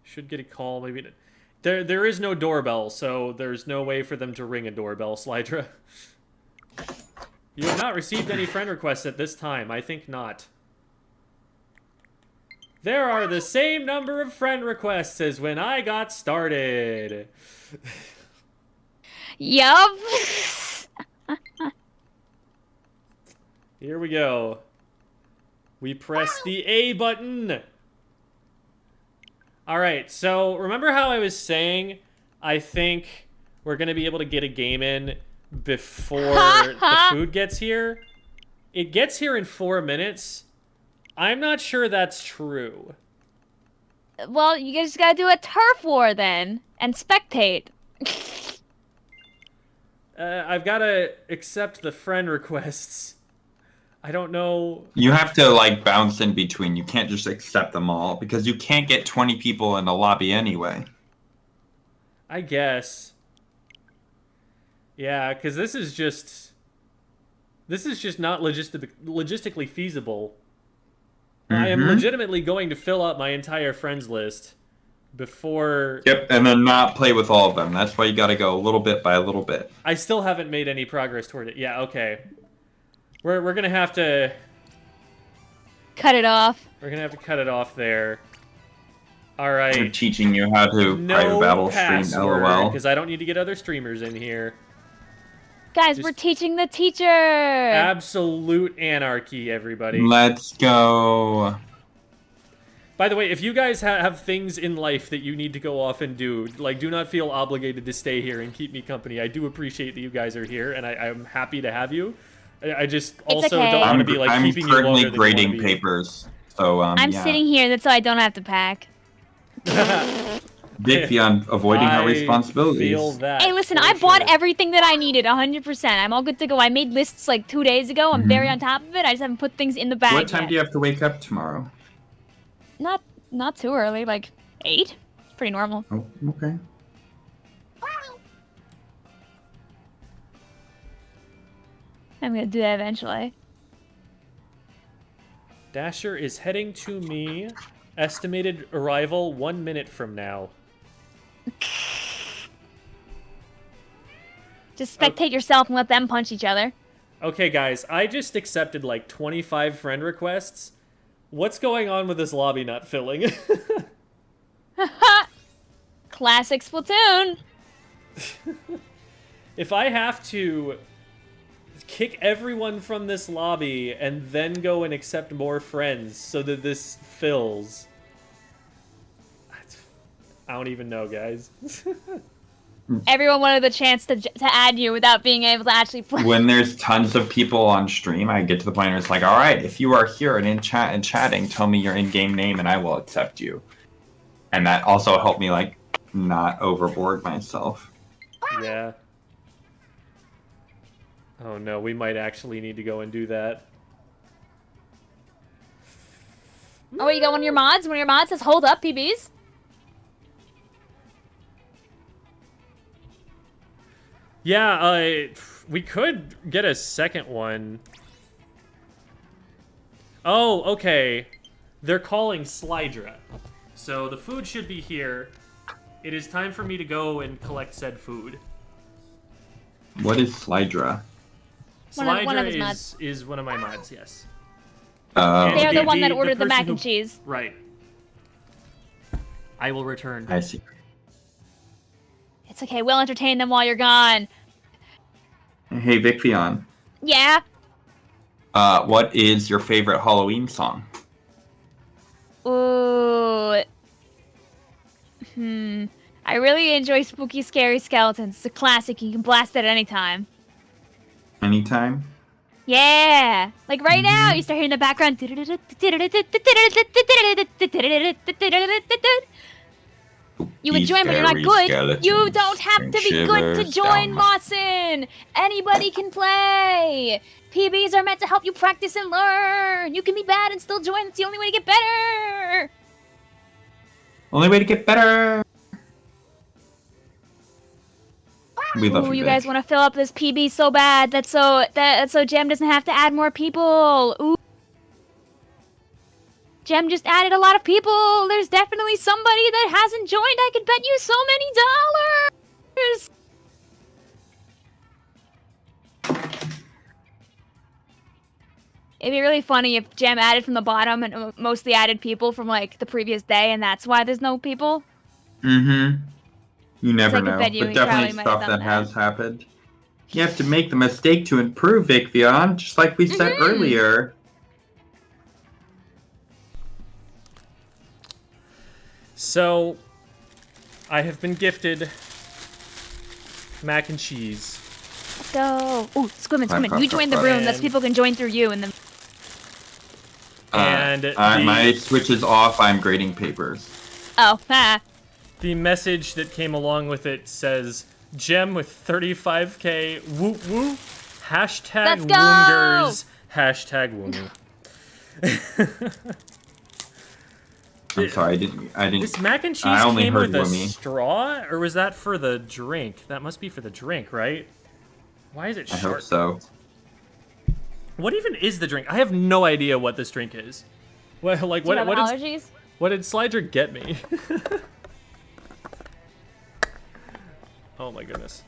Should get a call, maybe. There is no doorbell, so there's no way for them to ring a doorbell, Slydra. You have not received any friend requests at this time. I think not. There are the same number of friend requests as when I got started. Yup. Here we go. We press the A button. Alright, so remember how I was saying I think we're going to be able to get a game in before the food gets here? It gets here in 4 minutes. I'm not sure that's true. Well, you guys gotta do a turf war then, and spectate. I've got to accept the friend requests. I don't know. You have to, like, bounce in between. You can't just accept them all, because you can't get 20 people in the lobby anyway. I guess. Yeah, because this is just not logistically feasible. I am legitimately going to fill up my entire friends list before... Yep, and then not play with all of them. That's why you gotta go a little bit by a little bit. I still haven't made any progress toward it. Yeah, okay. We're gonna have to... Cut it off. We're gonna have to cut it off there. Alright. I'm teaching you how to private battle stream, LOL. Because I don't need to get other streamers in here. Guys, we're teaching the teacher! Absolute anarchy, everybody. Let's go. By the way, if you guys have things in life that you need to go off and do, like, do not feel obligated to stay here and keep me company. I do appreciate that you guys are here, and I'm happy to have you. I just also don't want to be, like, keeping you longer than you want to be. I'm currently grading papers, so, I'm sitting here, that's so I don't have to pack. Vicvillon avoiding her responsibilities. Feel that, hey, listen, I bought everything that I needed, 100%. I'm all good to go. I made lists, like, 2 days ago. I'm very on top of it. I just haven't put things in the bag What time yet. do you have to wake up tomorrow? Not too early, like 8. Pretty normal. Oh, okay. I'm gonna do that eventually. Dasher is heading to me. Estimated arrival 1 minute from now. Just spectate yourself and let them punch each other. Okay, guys, I just accepted like 25 friend requests. What's going on with this lobby not filling? Classic Splatoon. If I have to kick everyone from this lobby and then go and accept more friends so that this fills, I don't even know, guys. Everyone wanted the chance to add you without being able to actually play. When there's tons of people on stream, I get to the point where it's like, all right, if you are here and in chat and chatting, tell me your in-game name and I will accept you. And that also helped me like not overboard myself. Yeah. Oh no, we might actually need to go and do that. Oh, wait, you got one of your mods? One of your mods says hold up, PBs? Yeah, we could get a second one. Oh, okay. They're calling Slydra. So the food should be here. It is time for me to go and collect said food. What is Slydra? One of his Slydra mods. is one of my mods, yes. They're the one that the ordered the person mac and who- cheese. Right. I will return. I see. It's okay, we'll entertain them while you're gone. Hey, Vicvillon. Yeah? What is your favorite Halloween song? Ooh. I really enjoy Spooky Scary Skeletons. It's a classic. You can blast it at any time. Anytime? Yeah! Like right now, you start hearing the background. You would These join, but you're not scary good. skeletons You don't have to bring be good to shivers join down my- Mawson. Anybody can play. PBs are meant to help you practice and learn. You can be bad and still join. It's the only way to get better. Only way to get better. We love Ooh, you Vic. guys want to fill up this PB so bad. That's so Gem doesn't have to add more people. Ooh. Gem just added a lot of people. There's definitely somebody that hasn't joined. I could bet you so many dollars. It'd be really funny if Gem added from the bottom and mostly added people from like the previous day, and that's why there's no people. Mm-hmm. You never I could know, bet you but he probably definitely might have stuff done that that. has happened. You have to make the mistake to improve, Vicvillon, just like we said earlier. So, I have been gifted mac and cheese. Let's go. Ooh, Squidman, Clap, Squidman. clap, You clap, join the clap. room. That's people can join through you, and then. And my switch is off. I'm grading papers. Oh, The message that came along with it says, Gem with 35k, woo woo, hashtag Let's go! Woongers, hashtag Woonger. I'm sorry, I didn't. This mac and cheese I only came heard with a Woomy. straw, or was that for the drink? That must be for the drink, right? Why is it I sharp? hope so. What even is the drink? I have no idea what this drink is. Well, like Do you have what allergies? what did Slydra get me? Oh my goodness.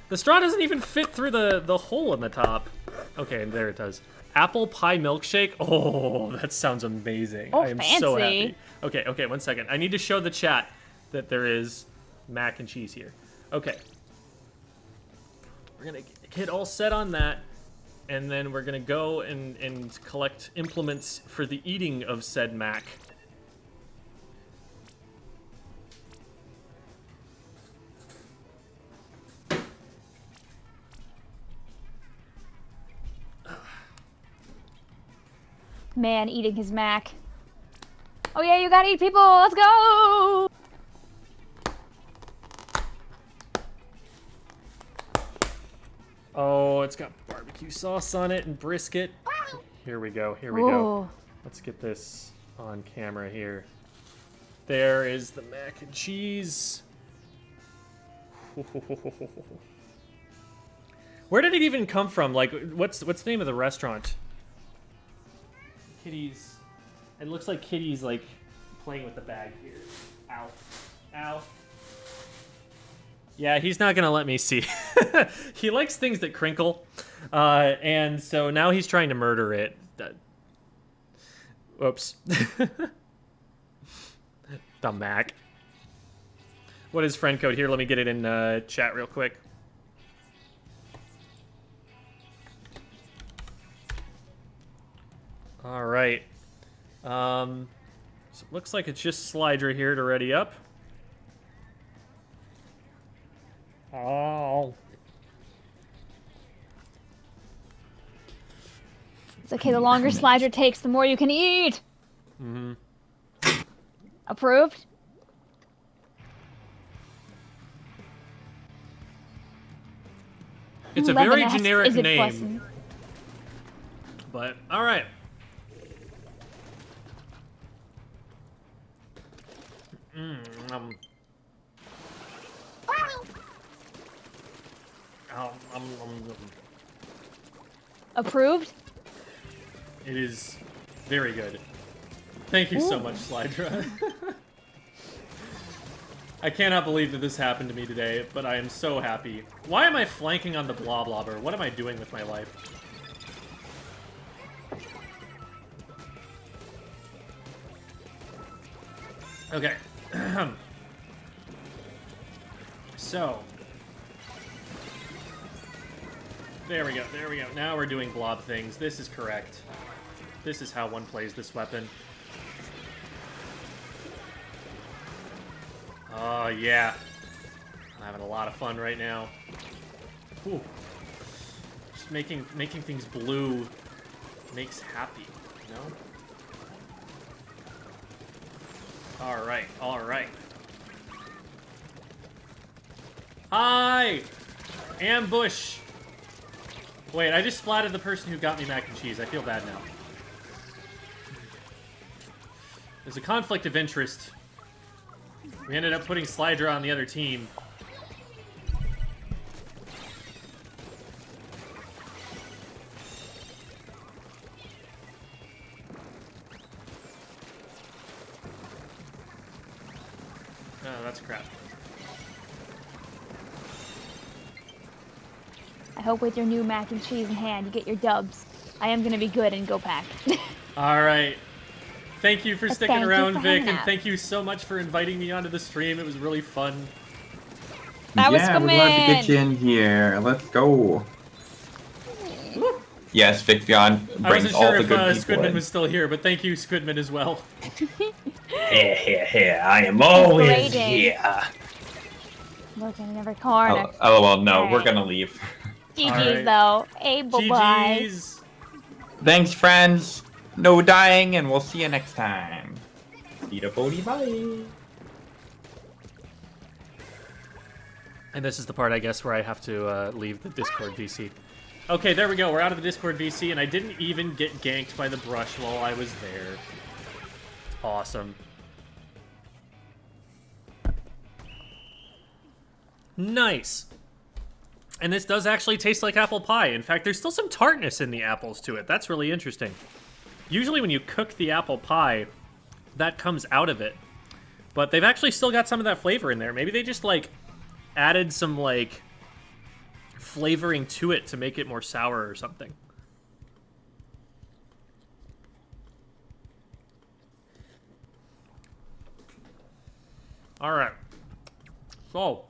The straw doesn't even fit through the hole in the top. Okay, there it does. Apple pie milkshake. Oh, that sounds amazing. Oh, I am so fancy. happy. Okay, 1 second. I need to show the chat that there is mac and cheese here. Okay. We're gonna get all set on that, and then we're gonna go and collect implements for the eating of said mac. Man eating his mac. Oh yeah, you gotta eat people. Let's go. Oh, it's got barbecue sauce on it and brisket. Here we go. Here we go. Ooh. Let's get this on camera here. There is the mac and cheese. Where did it even come from? Like, what's the name of the restaurant? Kitty's. It looks like Kitty's like playing with the bag here. Ow. Ow. Yeah, he's not gonna let me see. He likes things that crinkle, and so now he's trying to murder it. Whoops. The Mac. What is friend code here? Let me get it in chat real quick. All right. So it looks like it's just Slydra here to ready up. Oh. It's okay, the longer Slydra takes, the more you can eat. Mm-hmm. Approved? It's a very Lemon-esque, generic is it name. pleasant? But, alright. Approved? It is very good. Thank you so much, Slydra. I cannot believe that this happened to me today, but I am so happy. Why am I flanking on the Bloblobber? What am I doing with my life? Okay. So. There we go, there we go. Now we're doing blob things. This is correct. This is how one plays this weapon. Oh, yeah. I'm having a lot of fun right now. Ooh. Just making things blue makes happy, you know? Alright, alright. Hi! Ambush! Wait, I just splatted the person who got me mac and cheese. I feel bad now. There's a conflict of interest. We ended up putting Slydra on the other team. Oh, that's crap. I hope with your new mac and cheese in hand, you get your dubs. I am gonna be good and go pack. Alright. Thank you for sticking around, Vic, and out. thank you so much for inviting me onto the stream. It was really fun. That was Yeah, we're glad to get Squidman. you in here. Let's go. Yes, Vicvillon I brings wasn't all sure the if good people Squidman in. was still here, but thank you, Squidman, as well. Here, I am always Grading. here. Looking in every corner. LOL, no, Alright. we're gonna leave. GG's Alright. though. Hey, bye-bye. GG's. Thanks, friends. No dying, and we'll see you next time. See ya, Bodie, bye. And this is the part, I guess, where I have to leave the Discord VC. Okay, there we go. We're out of the Discord VC, and I didn't even get ganked by the brush while I was there. Awesome. Nice. And this does actually taste like apple pie. In fact, there's still some tartness in the apples to it. That's really interesting. Usually when you cook the apple pie, that comes out of it. But they've actually still got some of that flavor in there. Maybe they just, like, added some, like, flavoring to it to make it more sour or something. All right. So,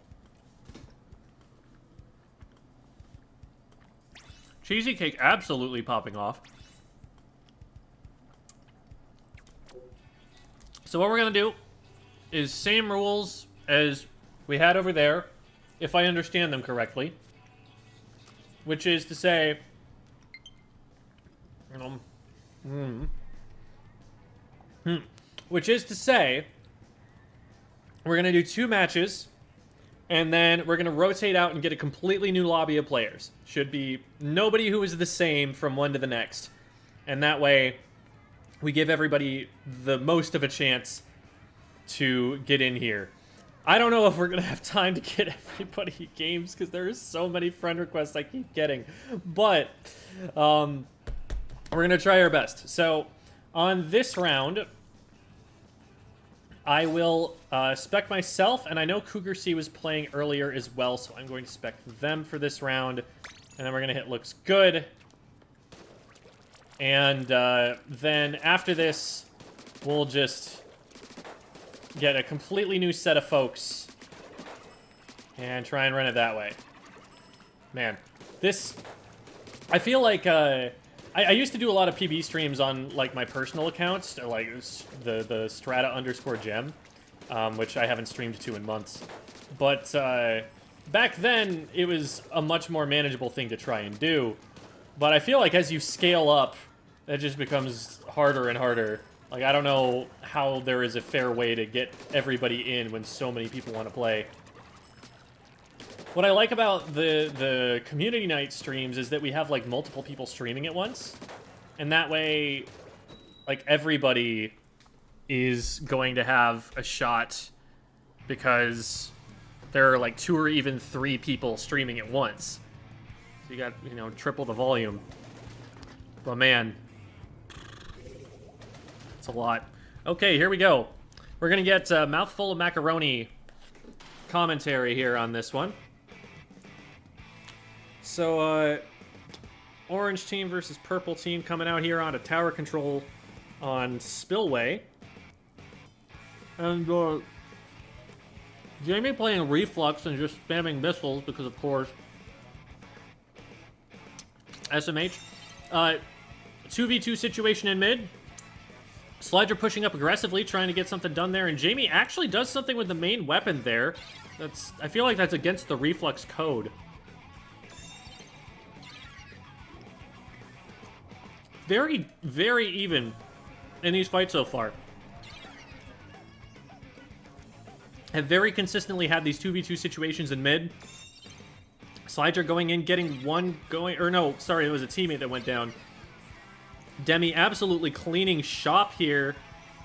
cheesy cake absolutely popping off. So what we're gonna do is same rules as we had over there, if I understand them correctly. Which is to say, which is to say, we're gonna do 2 matches, and then we're gonna rotate out and get a completely new lobby of players. Should be nobody who is the same from one to the next, and that way we give everybody the most of a chance to get in here. I don't know if we're going to have time to get everybody games because there are so many friend requests I keep getting. But we're going to try our best. So on this round, I will spec myself, and I know Cougar C was playing earlier as well, so I'm going to spec them for this round. And then we're going to hit looks good. And then after this, we'll just get a completely new set of folks and try and run it that way. Man, this... I feel like I used to do a lot of PB streams on like my personal accounts, like the strata_gem, which I haven't streamed to in months. But back then, it was a much more manageable thing to try and do. But I feel like as you scale up, it just becomes harder and harder. Like, I don't know how there is a fair way to get everybody in when so many people want to play. What I like about the community night streams is that we have, like, multiple people streaming at once. And that way, like, everybody is going to have a shot because there are, like, 2 or even 3 people streaming at once. So you got, you know, triple the volume. But man, it's a lot. Okay, here we go. We're gonna get a mouthful of macaroni commentary here on this one. So, orange team versus purple team coming out here on a tower control on Spillway. And, Jamie playing Reflux and just spamming missiles because, of course, SMH. 2v2 situation in mid. Slider pushing up aggressively, trying to get something done there, and Jamie actually does something with the main weapon there. I feel like that's against the Reflux code. Very, very even in these fights so far. Have very consistently had these 2v2 situations in mid. Slider going in, getting one going, or no, sorry, it was a teammate that went down. Demi absolutely cleaning shop here.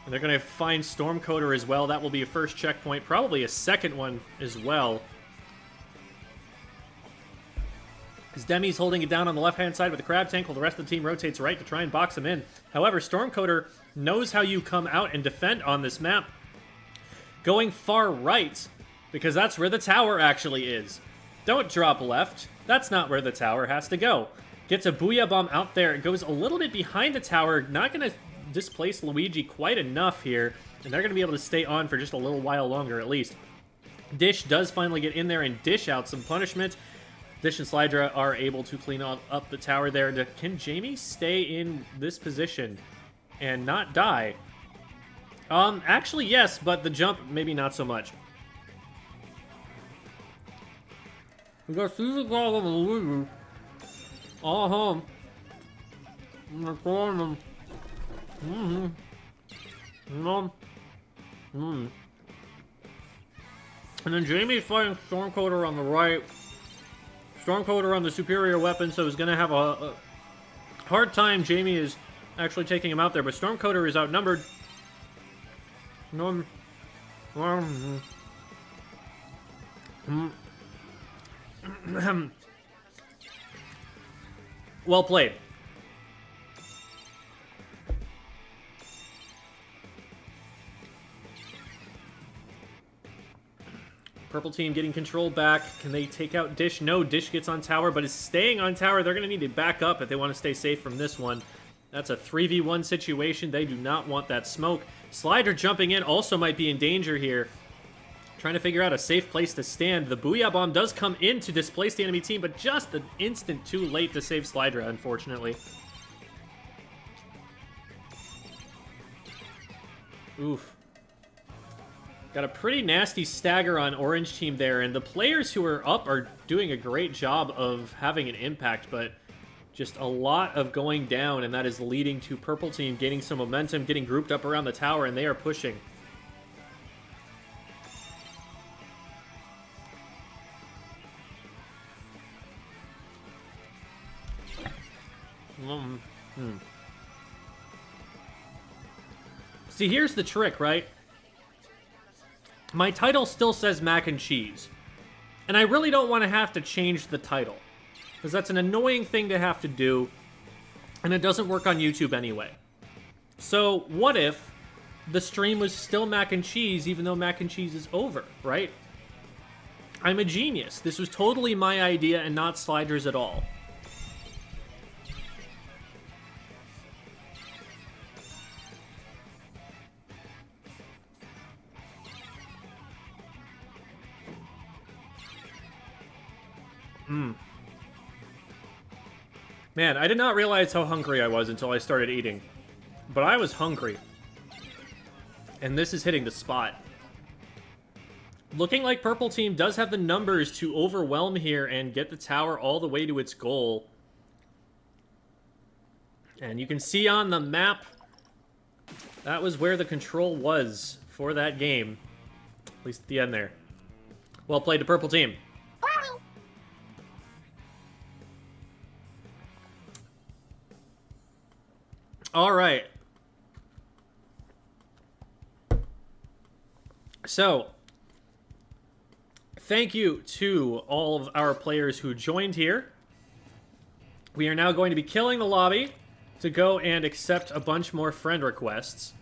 And they're going to find Stormcoder as well. That will be a first checkpoint, probably a second one as well. As Demi's holding it down on the left-hand side with the crab tank while the rest of the team rotates right to try and box him in. However, Stormcoder knows how you come out and defend on this map. Going far right, because that's where the tower actually is. Don't drop left. That's not where the tower has to go. Gets a Booyah Bomb out there. It goes a little bit behind the tower. Not going to displace Luigi quite enough here. And they're going to be able to stay on for just a little while longer at least. Dish does finally get in there and dish out some punishment. Dish and Slydra are able to clean up the tower there. Can Jamie stay in this position and not die? Actually, yes, but the jump, maybe not so much. We got Caesar Ball of Luigi. All home. In the corner. And then Jamie's fighting Stormcoder on the right. Stormcoder on the superior weapon, so he's going to have a hard time. Jamie is actually taking him out there, but Stormcoder is outnumbered. Well played. Purple team getting control back. Can they take out Dish? No, Dish gets on tower, but is staying on tower. They're going to need to back up if they want to stay safe from this one. That's a 3v1 situation. They do not want that smoke. Slider jumping in also might be in danger here. Trying to figure out a safe place to stand. The Booyah Bomb does come in to displace the enemy team, but just an instant too late to save Slider, unfortunately. Oof. Got a pretty nasty stagger on orange team there, and the players who are up are doing a great job of having an impact, but just a lot of going down, and that is leading to purple team gaining some momentum, getting grouped up around the tower, and they are pushing. See, here's the trick, right? my title still says mac and cheese. And I really don't want to have to change the title. Because that's an annoying thing to have to do. And it doesn't work on YouTube anyway. So what if the stream was still mac and cheese even though mac and cheese is over, right? I'm a genius. This was totally my idea and not Sliders at all. Man, I did not realize how hungry I was until I started eating. But I was hungry. And this is hitting the spot. Looking like Purple Team does have the numbers to overwhelm here and get the tower all the way to its goal. And you can see on the map, that was where the control was for that game. At least at the end there. Well played to Purple Team. All right. So, thank you to all of our players who joined here. We are now going to be killing the lobby to go and accept a bunch more friend requests.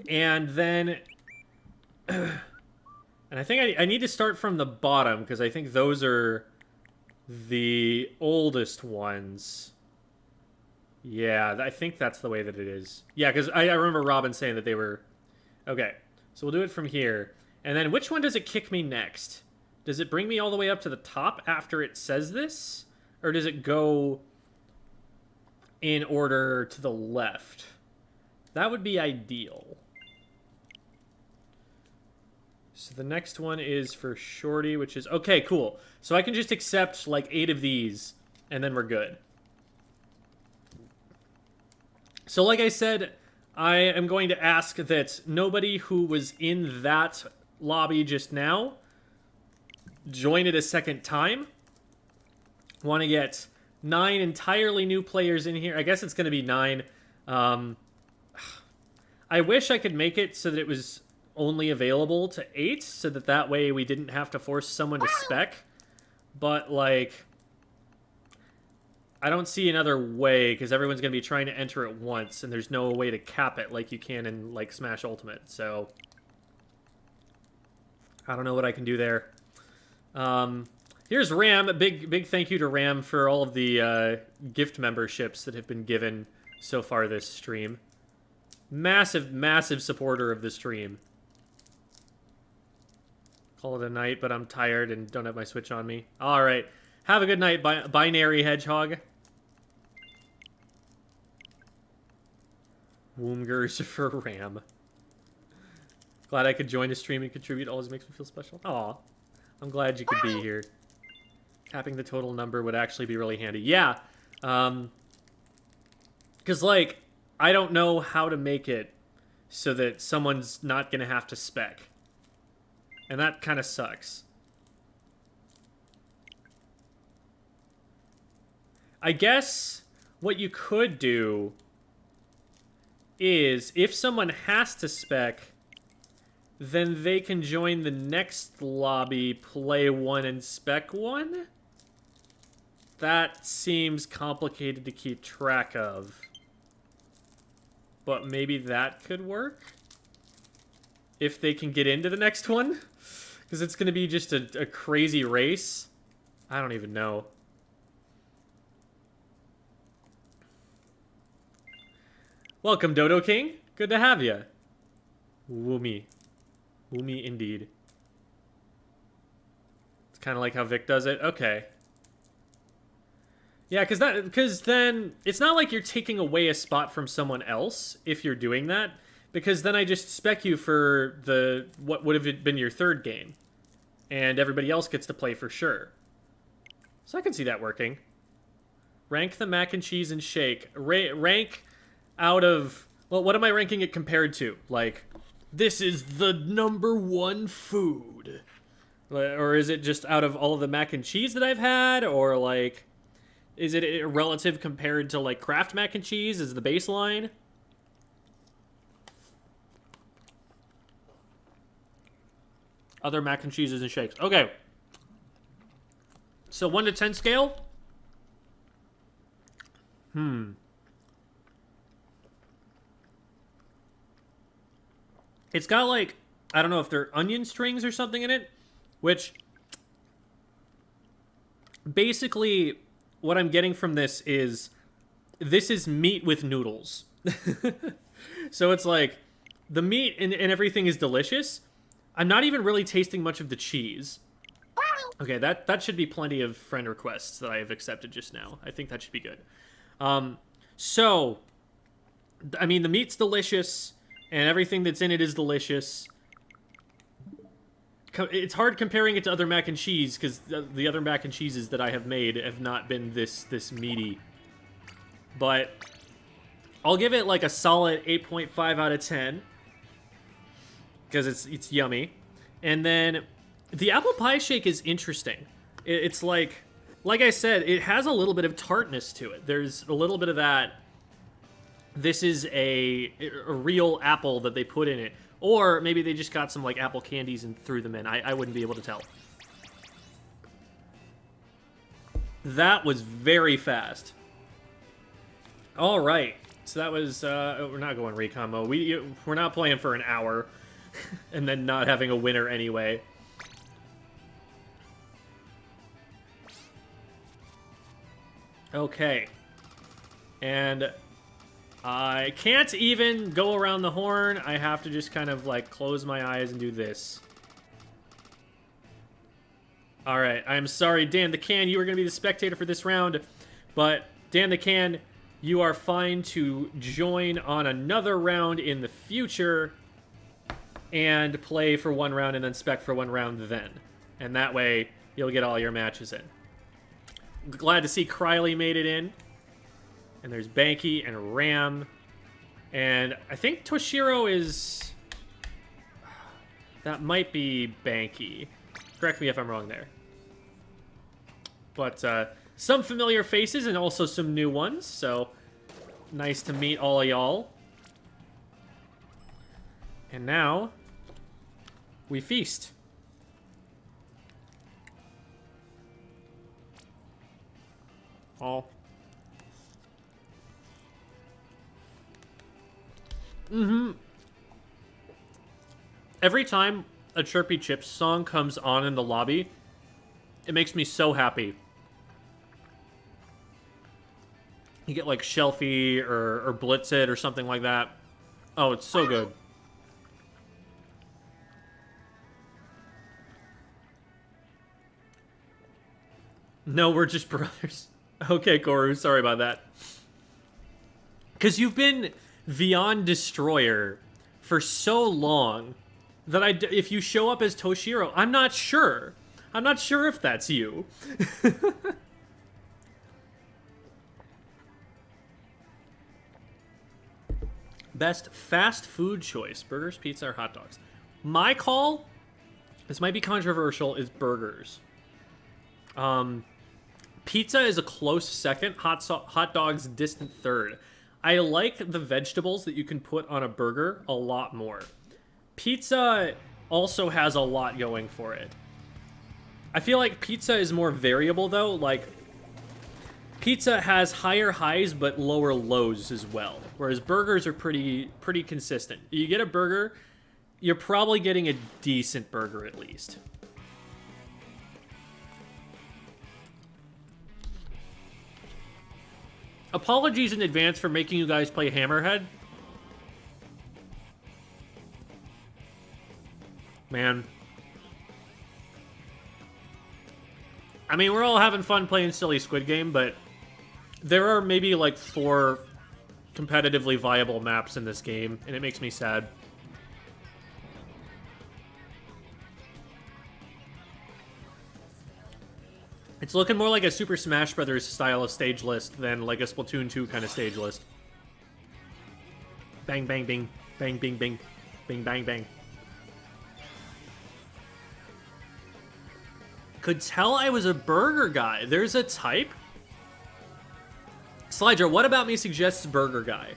And then... and I think I need to start from the bottom, because I think those are the oldest ones. Yeah, I think that's the way that it is. Yeah, because I remember Robin saying that they were... Okay, so we'll do it from here. And then which one does it kick me next? Does it bring me all the way up to the top after it says this? Or does it go in order to the left? That would be ideal. So the next one is for Shorty, which is... Okay, cool. So I can just accept like 8 of these, and then we're good. So like I said, I am going to ask that nobody who was in that lobby just now join it a second time. Want to get 9 entirely new players in here. I guess it's going to be 9. I wish I could make it so that it was only available to 8, so that way we didn't have to force someone to spec. But, like... I don't see another way, because everyone's going to be trying to enter it once, and there's no way to cap it like you can in, like, Smash Ultimate, so... I don't know what I can do there. Here's Ram. Big thank you to Ram for all of the gift memberships that have been given so far this stream. Massive supporter of the stream. Call it a night, but I'm tired and don't have my Switch on me. Alright. Have a good night, Binary Hedgehog. Woomgers for Ram. Glad I could join the stream and contribute. Always makes me feel special. Aw. I'm glad you could be here. Capping the total number would actually be really handy. Yeah. Because, like, I don't know how to make it so that someone's not going to have to spec. And that kind of sucks. I guess what you could do is, if someone has to spec, then they can join the next lobby, play 1, and spec 1? That seems complicated to keep track of. But maybe that could work? If they can get into the next one? Because it's going to be just a crazy race? I don't even know. Welcome, Dodo King. Good to have you. Woomy. Woomy indeed. It's kind of like how Vic does it. Okay. Yeah, because then it's not like you're taking away a spot from someone else if you're doing that, because then I just spec you for what would have been your third game, and everybody else gets to play for sure. So I can see that working. Rank the mac and cheese and shake. Rank out of, well, what am I ranking it compared to? Like, this is the #1 food. Or is it just out of all of the mac and cheese that I've had? Or, like, is it a relative compared to, like, Kraft mac and cheese is the baseline? Other mac and cheeses and shakes. Okay. So 1 to 10 scale? It's got like, I don't know if they're onion strings or something in it, which basically what I'm getting from this is meat with noodles. So it's like the meat and everything is delicious. I'm not even really tasting much of the cheese. Okay, that should be plenty of friend requests that I have accepted just now. I think that should be good. So, I mean, the meat's delicious, and everything that's in it is delicious. It's hard comparing it to other mac and cheese, because the other mac and cheeses that I have made have not been this meaty. But I'll give it like a solid 8.5 out of 10, because it's yummy. And then the apple pie shake is interesting. It's like I said, it has a little bit of tartness to it. There's a little bit of that. This is a real apple that they put in it. Or maybe they just got some like apple candies and threw them in. I wouldn't be able to tell. That was very fast. All right. So that was, we're not going recon mode. We're not playing for an hour and then not having a winner anyway. Okay. And I can't even go around the horn. I have to just kind of like close my eyes and do this. All right. I'm sorry, Dan the Can. You were going to be the spectator for this round. But Dan the Can, you are fine to join on another round in the future and play for one round and then spec for one round then. And that way, you'll get all your matches in. Glad to see Krylie made it in. And there's Banky and Ram. And I think Toshiro is... That might be Banky. Correct me if I'm wrong there. But some familiar faces and also some new ones. So nice to meet all of y'all. And now we feast. All. Every time a Chirpy Chips song comes on in the lobby, it makes me so happy. You get like Shelfie or Blitz It or something like that. Oh, it's so good. No, we're just brothers. Okay, Koru, sorry about that. Because you've been Vicvillon Destroyer for so long that if you show up as Toshiro, I'm not sure. I'm not sure if that's you. Best fast food choice. Burgers, pizza, or hot dogs. My call, this might be controversial, is burgers. Pizza is a close second. Hot dogs, distant third. I like the vegetables that you can put on a burger a lot more. Pizza also has a lot going for it. I feel like pizza is more variable, though. Like, pizza has higher highs but lower lows as well. Whereas burgers are pretty consistent. You get a burger, you're probably getting a decent burger at least. Apologies in advance for making you guys play Hammerhead. Man. I mean, we're all having fun playing silly Squid Game, but there are maybe like 4 competitively viable maps in this game, and it makes me sad. It's looking more like a Super Smash Bros. Style of stage list than like a Splatoon 2 kind of stage list. Bang, bang, bing. Bang, bing, bing. Bing, bang, bang. Could tell I was a burger guy. There's a type? Slydra, what about me suggests burger guy?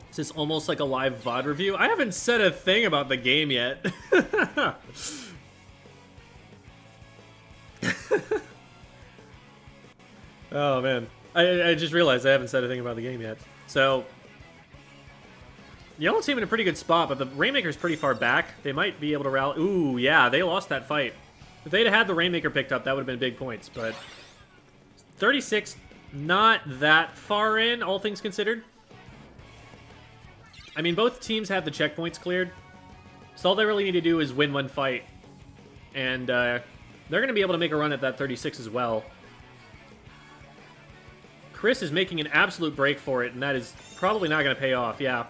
This is almost like a live VOD review. I haven't said a thing about the game yet. Oh, man. I just realized I haven't said a thing about the game yet. So, Yellow team in a pretty good spot, but the Rainmaker's pretty far back. They might be able to rally. Ooh, yeah, they lost that fight. If they'd had the Rainmaker picked up, that would have been big points, but 36, not that far in, all things considered. I mean, both teams have the checkpoints cleared, so all they really need to do is win one fight, and they're going to be able to make a run at that 36 as well. Chris is making an absolute break for it, and that is probably not going to pay off, yeah.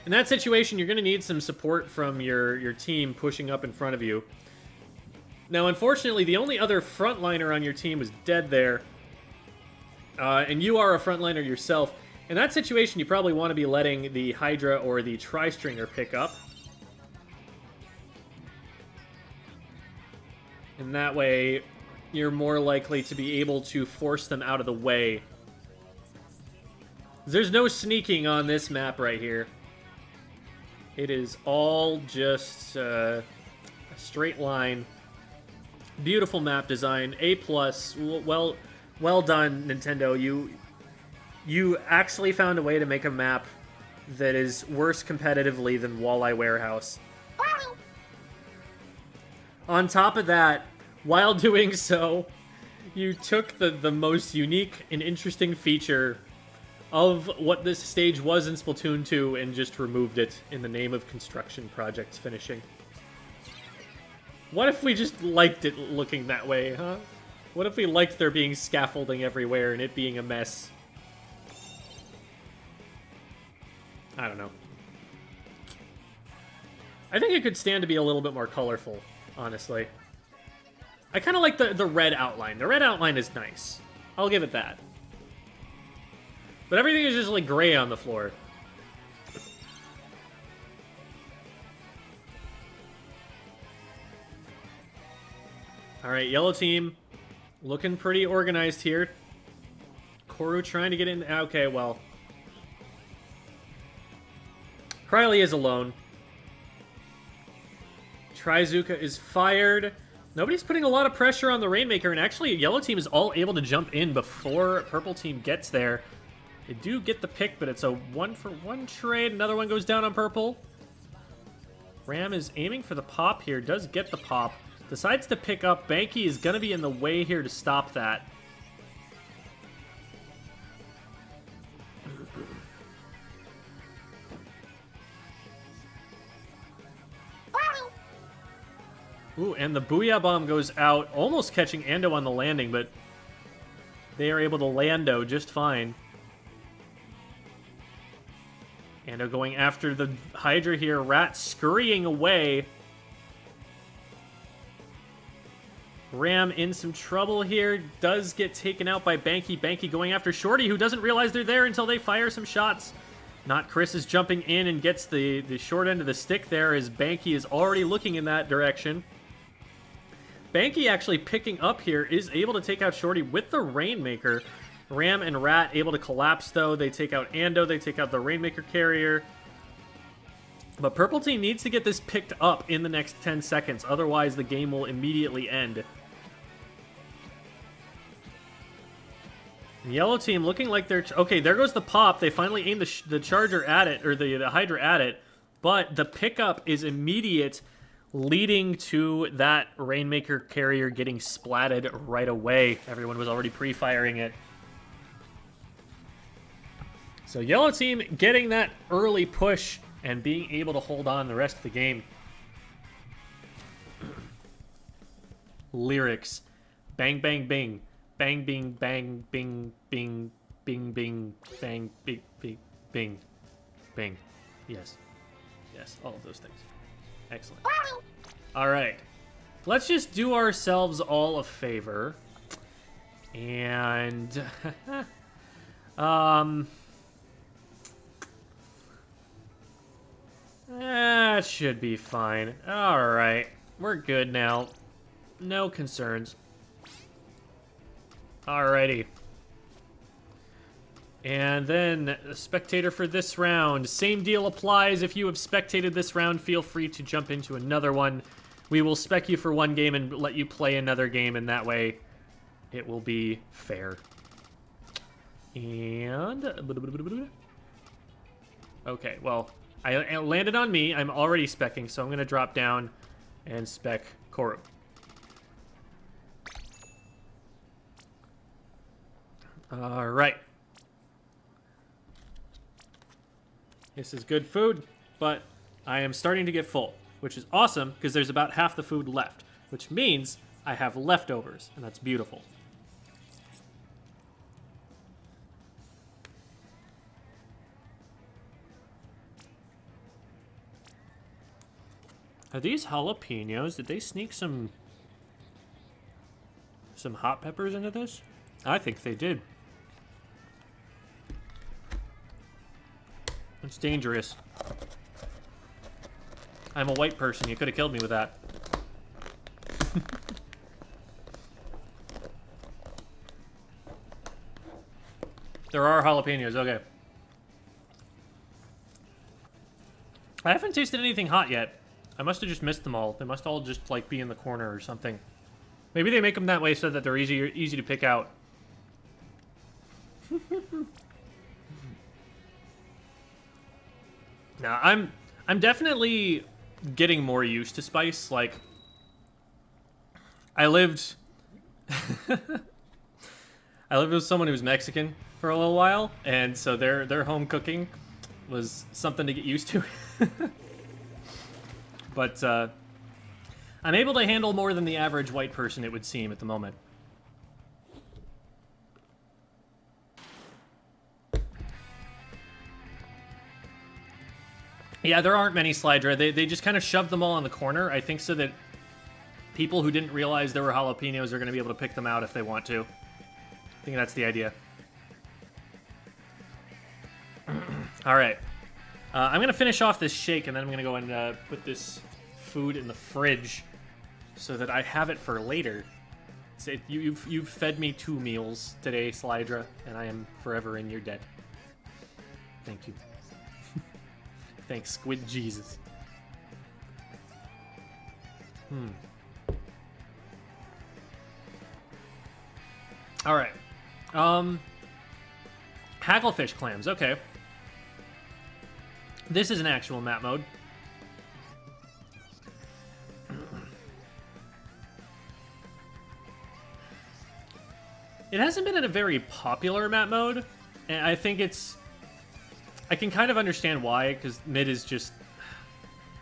In that situation, you're going to need some support from your team pushing up in front of you. Now, unfortunately, the only other frontliner on your team was dead there, and you are a frontliner yourself. In that situation, you probably want to be letting the Hydra or the Tri-Stringer pick up. And that way, you're more likely to be able to force them out of the way. There's no sneaking on this map right here. It is all just a straight line. Beautiful map design. A+. Well done, Nintendo. You actually found a way to make a map that is worse competitively than Walleye Warehouse. On top of that, while doing so, you took the most unique and interesting feature of what this stage was in Splatoon 2 and just removed it in the name of construction projects finishing. What if we just liked it looking that way, huh? What if we liked there being scaffolding everywhere and it being a mess? I don't know. I think it could stand to be a little bit more colorful, honestly. I kind of like the red outline. The red outline is nice. I'll give it that. But everything is just like gray on the floor. Alright, yellow team. Looking pretty organized here. Koru trying to get in. Okay, well. Krylie is alone. Trizuka is fired. Nobody's putting a lot of pressure on the Rainmaker, and actually, yellow team is all able to jump in before purple team gets there. They do get the pick, but it's a 1-for-1 trade. Another one goes down on purple. Ram is aiming for the pop here. Does get the pop. Decides to pick up. Banky is going to be in the way here to stop that. Ooh, and the Booyah Bomb goes out, almost catching Ando on the landing, but they are able to lando just fine. Ando going after the Hydra here. Rat scurrying away. Ram in some trouble here. Does get taken out by Banky. Banky going after Shorty, who doesn't realize they're there until they fire some shots. Not Chris is jumping in and gets the short end of the stick there as Banky is already looking in that direction. Banky actually picking up here is able to take out Shorty with the Rainmaker. Ram and Rat able to collapse, though. They take out Ando. They take out the Rainmaker carrier. But purple team needs to get this picked up in the next 10 seconds. Otherwise, the game will immediately end. And yellow team looking like they're... Okay, there goes the pop. They finally aim the charger at it, or the Hydra at it. But the pickup is immediate, leading to that Rainmaker carrier getting splatted right away. Everyone was already pre-firing it. So yellow team getting that early push and being able to hold on the rest of the game. Lyrics. Bang, bang, bing. Bang, bing, bang, bing, bing, bing, bing, bang, bing, bing, bing, bing. Yes. Yes, all of those things. Excellent. All right. Let's just do ourselves all a favor. And... that should be fine. All right. We're good now. No concerns. Alrighty. And then a spectator for this round. Same deal applies. If you have spectated this round, feel free to jump into another one. We will spec you for one game and let you play another game, and that way it will be fair. And... Okay, well, it landed on me. I'm already specking, so I'm going to drop down and spec Kora. All right. This is good food, but I am starting to get full, which is awesome because there's about half the food left, which means I have leftovers, and that's beautiful. Are these jalapenos? Did they sneak some hot peppers into this? I think they did. It's dangerous. I'm a white person. You could have killed me with that. There are jalapenos. Okay. I haven't tasted anything hot yet. I must have just missed them all. They must all just, like, be in the corner or something. Maybe they make them that way so that they're easy to pick out. Now, I'm definitely getting more used to spice. Like, I lived with someone who's Mexican for a little while, and so their home cooking was something to get used to. But I'm able to handle more than the average white person, it would seem, at the moment. Yeah, there aren't many Slydra. They just kind of shoved them all in the corner, I think, so that people who didn't realize there were jalapenos are going to be able to pick them out if they want to. I think that's the idea. All right. I'm going to finish off this shake, and then I'm going to go and put this food in the fridge so that I have it for later. So you've fed me 2 meals today, Slydra, and I am forever in your debt. Thank you. Thanks, Squid Jesus. All right. Hagglefish clams. Okay. This is an actual map mode. It hasn't been in a very popular map mode, and I think I can kind of understand why, because mid is just...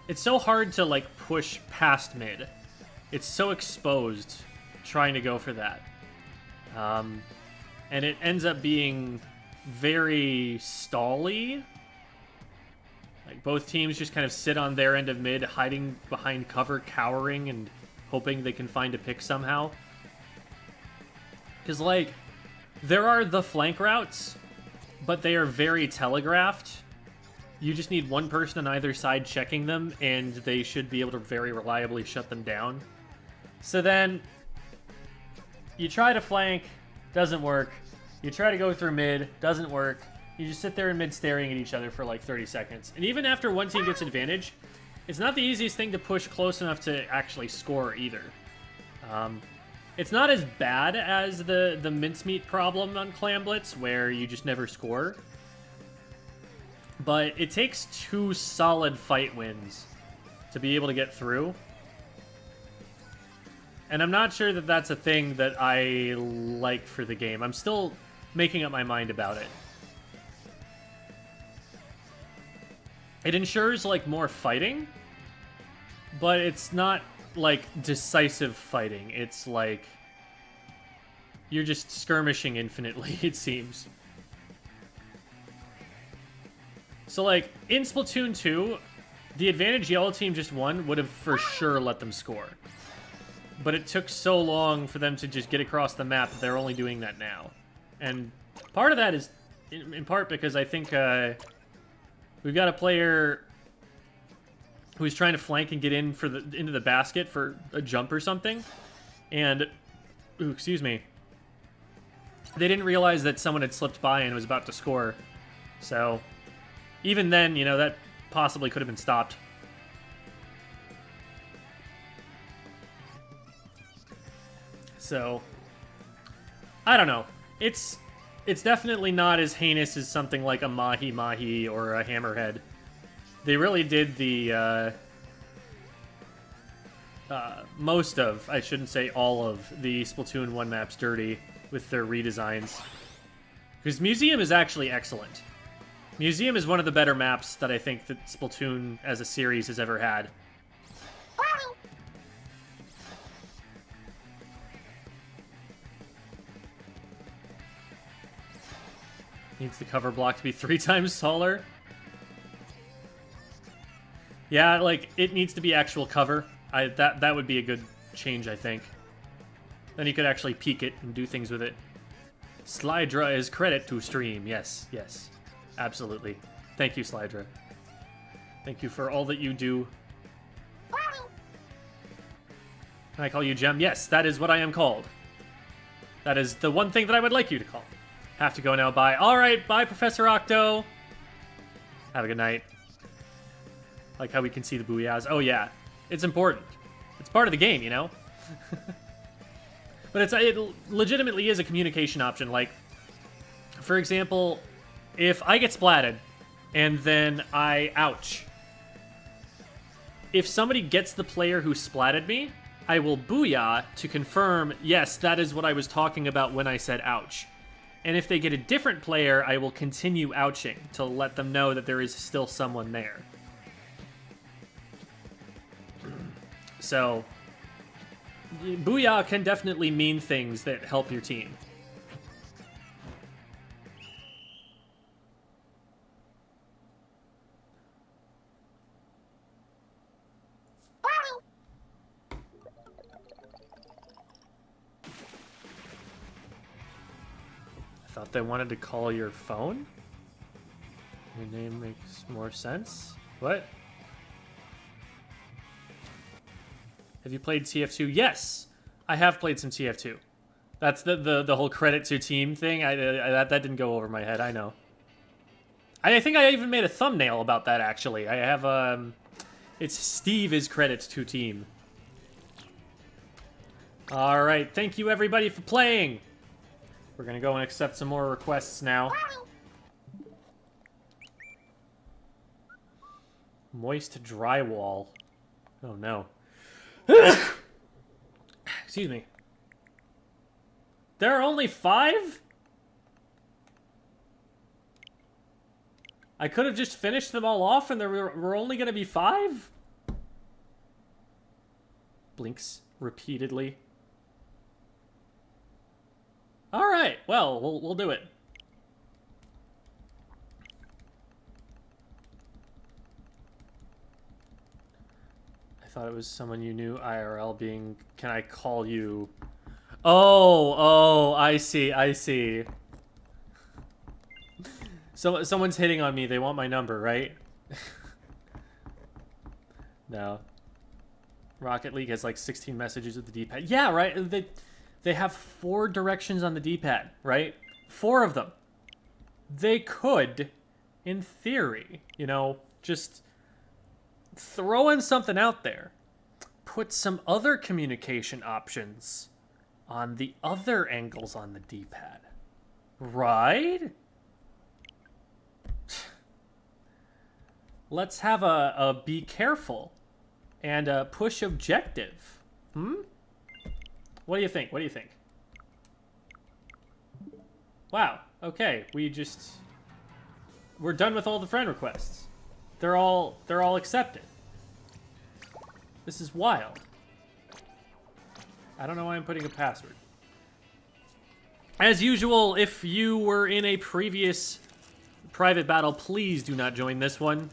It's so hard to, like, push past mid. It's so exposed trying to go for that. And it ends up being very stally. Like, both teams just kind of sit on their end of mid, hiding behind cover, cowering, and hoping they can find a pick somehow. Because, like, there are the flank routes, but they are very telegraphed. You just need one person on either side checking them, and they should be able to very reliably shut them down. So then, you try to flank, doesn't work. You try to go through mid, doesn't work. You just sit there in mid staring at each other for like 30 seconds. And even after one team gets advantage, it's not the easiest thing to push close enough to actually score either. It's not as bad as the mincemeat problem on Clam Blitz, where you just never score. But it takes 2 solid fight wins to be able to get through. And I'm not sure that that's a thing that I like for the game. I'm still making up my mind about it. It ensures, like, more fighting, but it's not, like, decisive fighting. It's, like, you're just skirmishing infinitely, it seems. So, like, in Splatoon 2, the advantage yellow team just won would have for sure let them score. But it took so long for them to just get across the map that they're only doing that now. And part of that is, in part, because I think we've got a player who's trying to flank and get in for into the basket for a jump or something. And, ooh, excuse me. They didn't realize that someone had slipped by and was about to score. So, even then, you know, that possibly could have been stopped. So, I don't know. It's definitely not as heinous as something like a Mahi Mahi or a Hammerhead. They really did the, most of, I shouldn't say all of, the Splatoon 1 maps dirty with their redesigns. Because Museum is actually excellent. Museum is one of the better maps that I think that Splatoon as a series has ever had. Needs the cover block to be 3 times taller. Yeah, like, it needs to be actual cover. That would be a good change, I think. Then you could actually peek it and do things with it. Slydra is credit to stream. Yes, yes. Absolutely. Thank you, Slydra. Thank you for all that you do. Can I call you Gem? Yes, that is what I am called. That is the one thing that I would like you to call. Have to go now. Bye. Alright, bye, Professor Octo. Have a good night. Like how we can see the booyahs. Oh, yeah. It's important. It's part of the game, you know? But it legitimately is a communication option. Like, for example, if I get splatted and then I ouch, if somebody gets the player who splatted me, I will booyah to confirm, yes, that is what I was talking about when I said ouch. And if they get a different player, I will continue ouching to let them know that there is still someone there. So, booyah can definitely mean things that help your team. I thought they wanted to call your phone? Your name makes more sense? What? Have you played TF2? Yes! I have played some TF2. That's the whole credit to team thing. That didn't go over my head, I know. I think I even made a thumbnail about that, actually. I have, it's Steve is credit to team. Alright, thank you everybody for playing! We're gonna go and accept some more requests now. Moist drywall. Oh no. Excuse me. There are only 5? I could have just finished them all off and there were only gonna be 5? Blinks repeatedly. Alright, well, we'll do it. I thought it was someone you knew IRL being, can I call you? Oh, I see, I see. So, someone's hitting on me, they want my number, right? No. Rocket League has like 16 messages with the D-pad. Yeah, right, they have 4 directions on the D-pad, right? 4 of them. They could, in theory, you know, just throw in something out there. Put some other communication options on the other angles on the D-pad. Right? Let's have a be careful and a push objective. Hmm? What do you think? What do you think? Wow. Okay, we're done with all the friend requests. They're all accepted. This is wild. I don't know why I'm putting a password. As usual, if you were in a previous private battle, please do not join this one.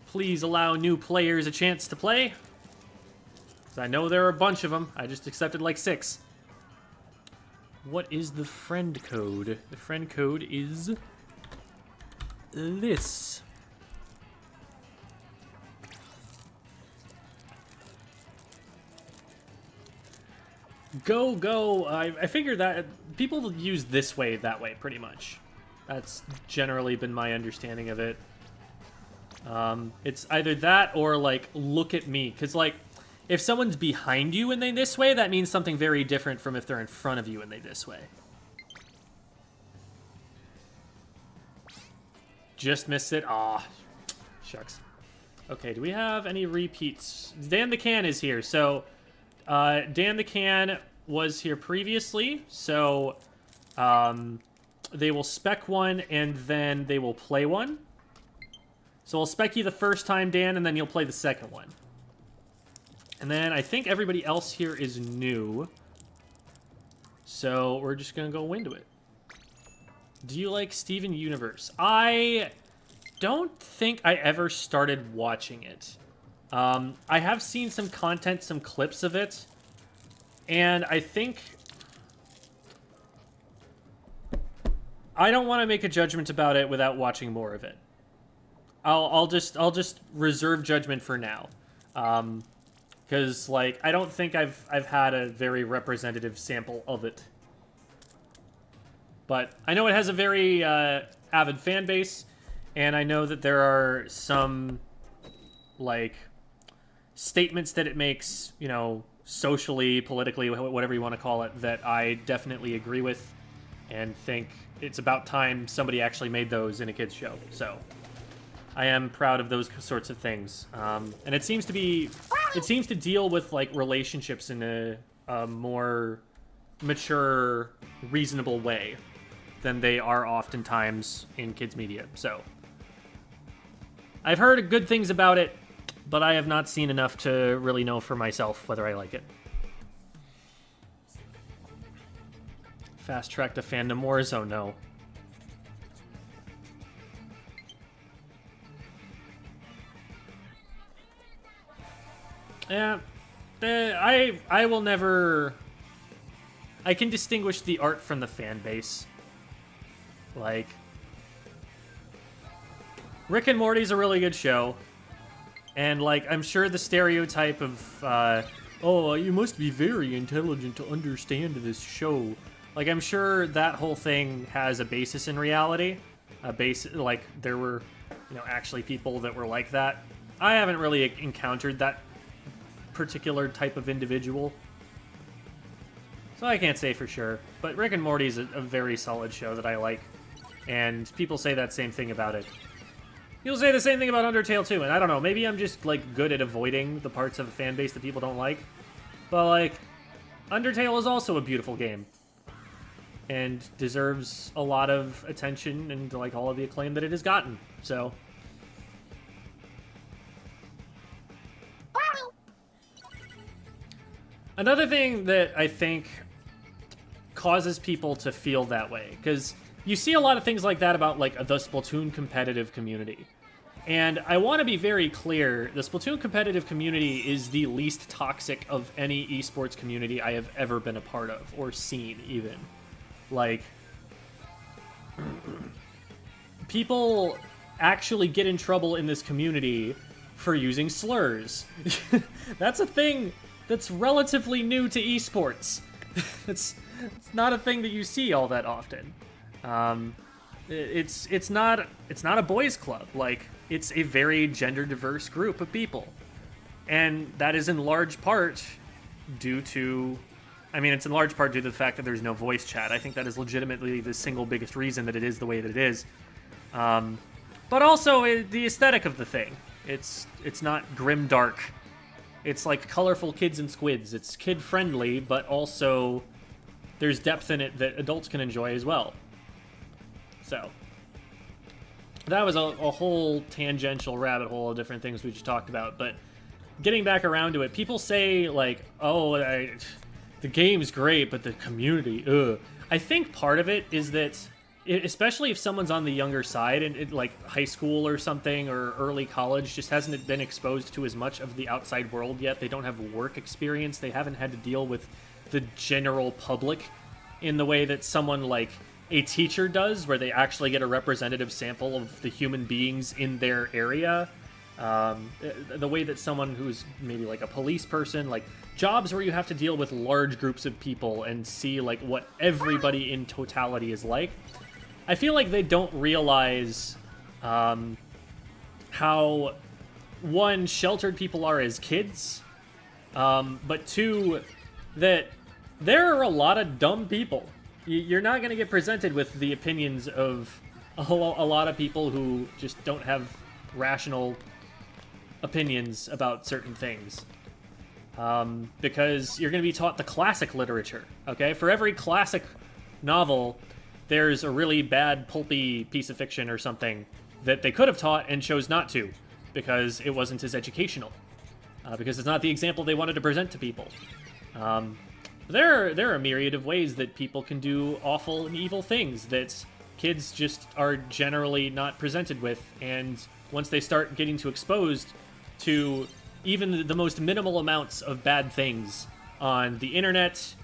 Please allow new players a chance to play. I know there are a bunch of them. I just accepted like 6. What is the friend code? The friend code is this. Go. I figured that people use this way, that way, pretty much. That's generally been my understanding of it. It's either that or, like, look at me. Because, like, if someone's behind you and they this way, that means something very different from if they're in front of you and they this way. Just missed it. Aw, shucks. Okay, do we have any repeats? Dan the Can is here. So, Dan the Can was here previously. So, they will spec one and then they will play one. So I'll spec you the first time, Dan, and then you'll play the second one. And then I think everybody else here is new. So we're just going to go into it. Do you like Steven Universe? I don't think I ever started watching it. I have seen some content, some clips of it. And I think... I don't want to make a judgment about it without watching more of it. I'll just reserve judgment for now, because like I don't think I've had a very representative sample of it. But I know it has a very avid fan base, and I know that there are some like statements that it makes, you know, socially, politically, whatever you want to call it, that I definitely agree with, and think it's about time somebody actually made those in a kids show. So. I am proud of those sorts of things, and it seems to deal with like relationships in a more mature, reasonable way than they are oftentimes in kids media. So I've heard good things about it, but I have not seen enough to really know for myself whether I like it. Fast track to fandom Warzone, no. Yeah, I will never... I can distinguish the art from the fan base. Like... Rick and Morty's a really good show. And, like, I'm sure the stereotype of, oh, you must be very intelligent to understand this show. Like, I'm sure that whole thing has a basis in reality. Like, there were, you know, actually people that were like that. I haven't really encountered that particular type of individual, so I can't say for sure, but Rick and Morty is a very solid show that I like, and people say that same thing about it. People say the same thing about Undertale too, and I don't know, maybe I'm just like good at avoiding the parts of a fan base that people don't like, but like Undertale is also a beautiful game and deserves a lot of attention and like all of the acclaim that it has gotten. So another thing that I think causes people to feel that way, because you see a lot of things like that about like the Splatoon competitive community. And I want to be very clear, the Splatoon competitive community is the least toxic of any esports community I have ever been a part of, or seen even. Like, people actually get in trouble in this community for using slurs. That's a thing that's relatively new to esports. it's not a thing that you see all that often. It's not a boys' club. Like, it's a very gender diverse group of people, and that is in large part due to, I mean, it's in large part due to the fact that there's no voice chat. I think that is legitimately the single biggest reason that it is the way that it is. But also the aesthetic of the thing. It's not grim dark. It's like colorful kids and squids. It's kid-friendly, but also there's depth in it that adults can enjoy as well. So, that was a whole tangential rabbit hole of different things we just talked about, but getting back around to it, people say, like, oh, the game's great, but the community, ugh. I think part of it is that, especially if someone's on the younger side, and like high school or something, or early college, just hasn't been exposed to as much of the outside world yet. They don't have work experience. They haven't had to deal with the general public in the way that someone like a teacher does, where they actually get a representative sample of the human beings in their area. the way that someone who's maybe like a police person, like jobs where you have to deal with large groups of people and see like what everybody in totality is like. I feel like they don't realize how, one, sheltered people are as kids, but two, that there are a lot of dumb people. You're not going to get presented with the opinions of a lot of people who just don't have rational opinions about certain things. Because you're going to be taught the classic literature, okay? For every classic novel, there's a really bad, pulpy piece of fiction or something that they could have taught and chose not to, because it wasn't as educational. Because it's not the example they wanted to present to people. There are a myriad of ways that people can do awful and evil things that kids just are generally not presented with, and once they start getting too exposed to even the most minimal amounts of bad things on the internet,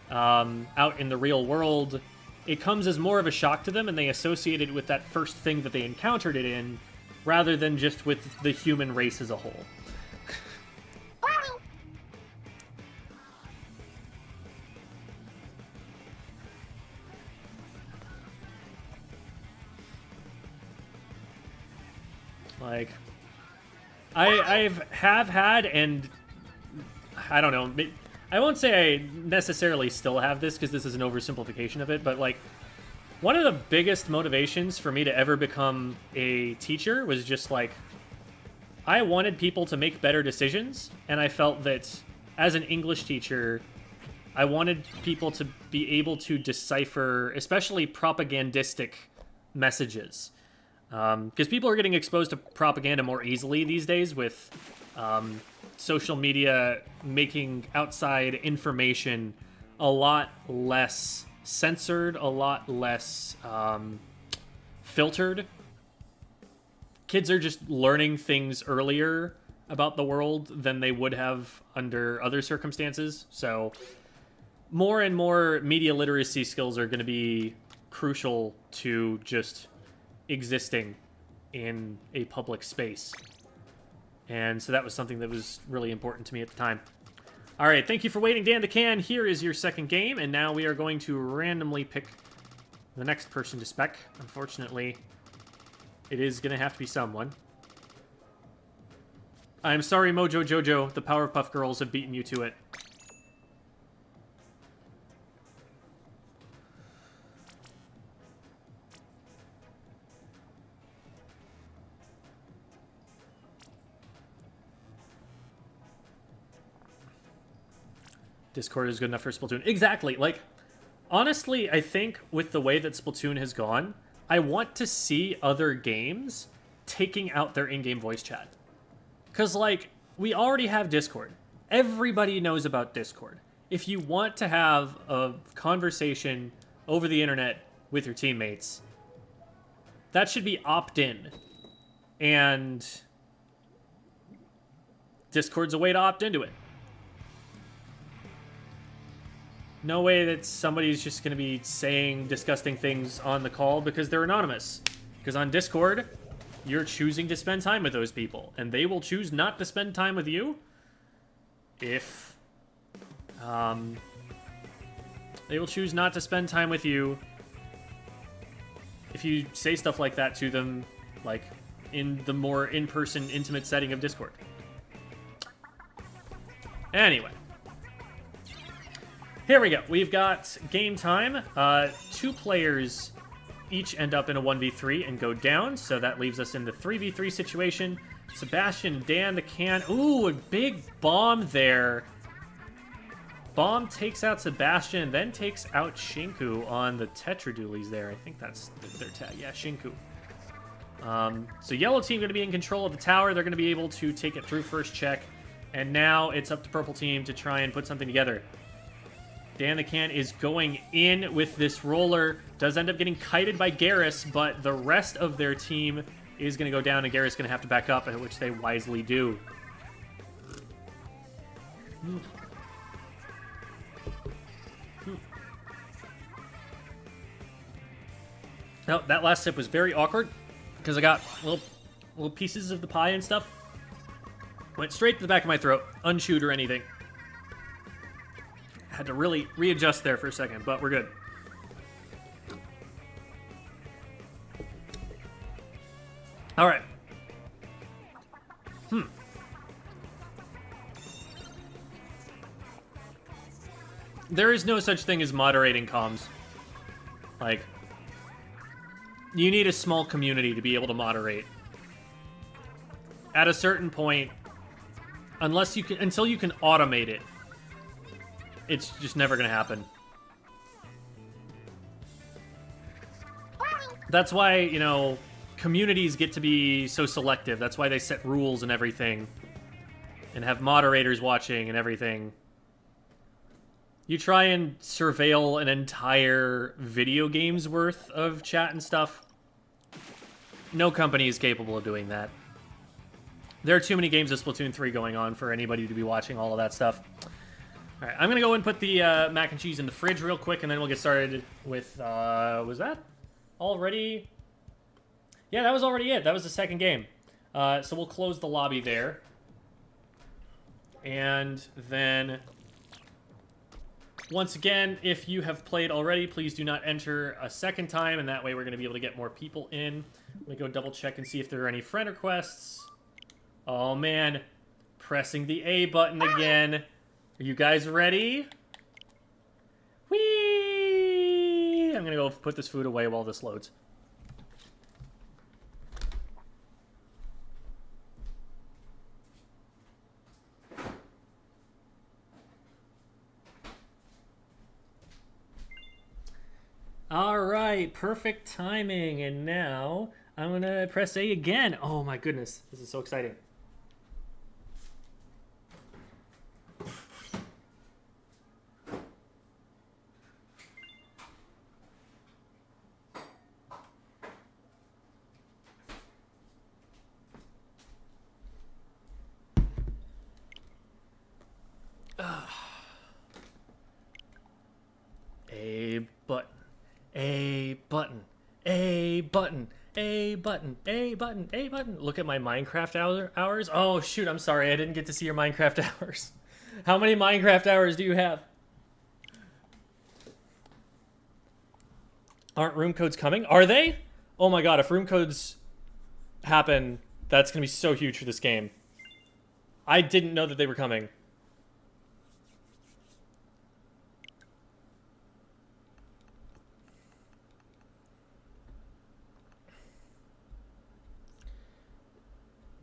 out in the real world, it comes as more of a shock to them, and they associate it with that first thing that they encountered it in, rather than just with the human race as a whole. Like, I've had, and I don't know, I won't say I necessarily still have this because this is an oversimplification of it, but like, one of the biggest motivations for me to ever become a teacher was just like, I wanted people to make better decisions, and I felt that as an English teacher, I wanted people to be able to decipher, especially propagandistic messages. Because people are getting exposed to propaganda more easily these days with social media making outside information a lot less censored, a lot less filtered. Kids are just learning things earlier about the world than they would have under other circumstances. So more and more media literacy skills are going to be crucial to just existing in a public space. And so that was something that was really important to me at the time. All right, thank you for waiting, Dan the Can. Here is your second game, and now we are going to randomly pick the next person to spec. Unfortunately, it is going to have to be someone. I'm sorry, Mojo Jojo. The Powerpuff Girls have beaten you to it. Discord is good enough for Splatoon. Exactly. Like, honestly, I think with the way that Splatoon has gone, I want to see other games taking out their in-game voice chat. Because, like, we already have Discord. Everybody knows about Discord. If you want to have a conversation over the internet with your teammates, that should be opt-in. And Discord's a way to opt into it. No way that somebody's just going to be saying disgusting things on the call because they're anonymous. Because on Discord, you're choosing to spend time with those people, and they will choose not to spend time with you if they will choose not to spend time with you if you say stuff like that to them, like in the more in-person, intimate setting of Discord. Anyway. Here we go. We've got game time. 2 players each end up in a 1v3 and go down, so that leaves us in the 3v3 situation. Sebastian, Dan the Can. Ooh, a big bomb there. Bomb takes out Sebastian and then takes out Shinku on the Tetradoolies there. I think that's their tag. Yeah, Shinku. So yellow team going to be in control of the tower. They're going to be able to take it through first check. And now it's up to purple team to try and put something together. Dan the Can is going in with this roller. Does end up getting kited by Garrus, but the rest of their team is going to go down, and Garrus is going to have to back up, which they wisely do. Oh, that last sip was very awkward, because I got little pieces of the pie and stuff Went straight to the back of my throat. Unchewed or anything. Had to really readjust there for a second, but we're good. All right. There is no such thing as moderating comms. Like, you need a small community to be able to moderate. At a certain point, until you can automate it, it's just never gonna happen. That's why, you know, communities get to be so selective. That's why they set rules and everything. And have moderators watching and everything. You try and surveil an entire video game's worth of chat and stuff. No company is capable of doing that. There are too many games of Splatoon 3 going on for anybody to be watching all of that stuff. Alright, I'm gonna go and put the mac and cheese in the fridge real quick, and then we'll get started with, was that already? Yeah, that was already it. That was the second game. So we'll close the lobby there. And then, once again, if you have played already, please do not enter a second time, and that way we're going to be able to get more people in. Let me go double check and see if there are any friend requests. Oh, man. Pressing the A button again. Are you guys ready? Whee! I'm going to go put this food away while this loads. Alright, perfect timing, and now I'm gonna press A again. Oh my goodness, this is so exciting. A button. A button, A button, A button, A button, A button. Look at my Minecraft hours. Oh, shoot, I'm sorry. I didn't get to see your Minecraft hours. How many Minecraft hours do you have? Aren't room codes coming? Are they? Oh my god, if room codes happen, that's going to be so huge for this game. I didn't know that they were coming.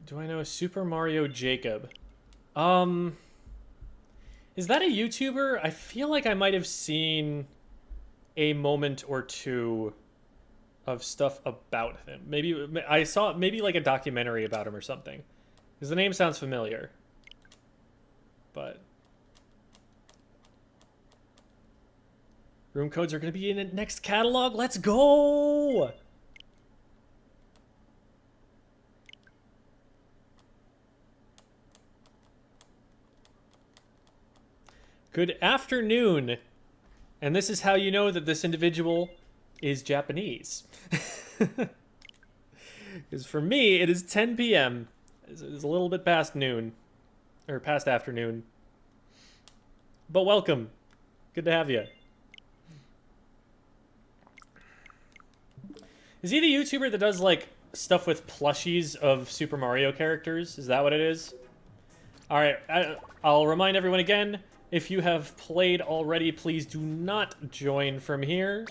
Do I know Super Mario Jacob? Is that a YouTuber? I feel like I might have seen a moment or two of stuff about him. Maybe I saw maybe like a documentary about him or something. Because the name sounds familiar. But room codes are going to be in the next catalog. Let's go! Good afternoon. And this is how you know that this individual is Japanese. Because for me, it is 10 p.m. It's a little bit past noon. Or past afternoon. But welcome. Good to have you. Is he the YouTuber that does, like, stuff with plushies of Super Mario characters? Is that what it is? Alright, I'll remind everyone again. If you have played already, please do not join from here.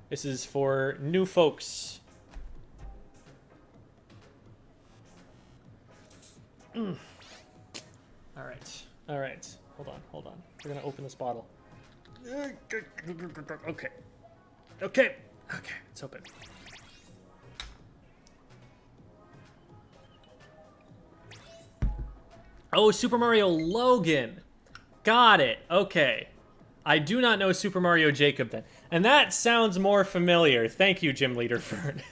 This is for new folks. Alright. Alright. Hold on. We're gonna open this bottle. Okay. Okay, it's open. Oh, Super Mario Logan. Got it. Okay. I do not know Super Mario Jacob then. And that sounds more familiar. Thank you, Gym Leader Fern.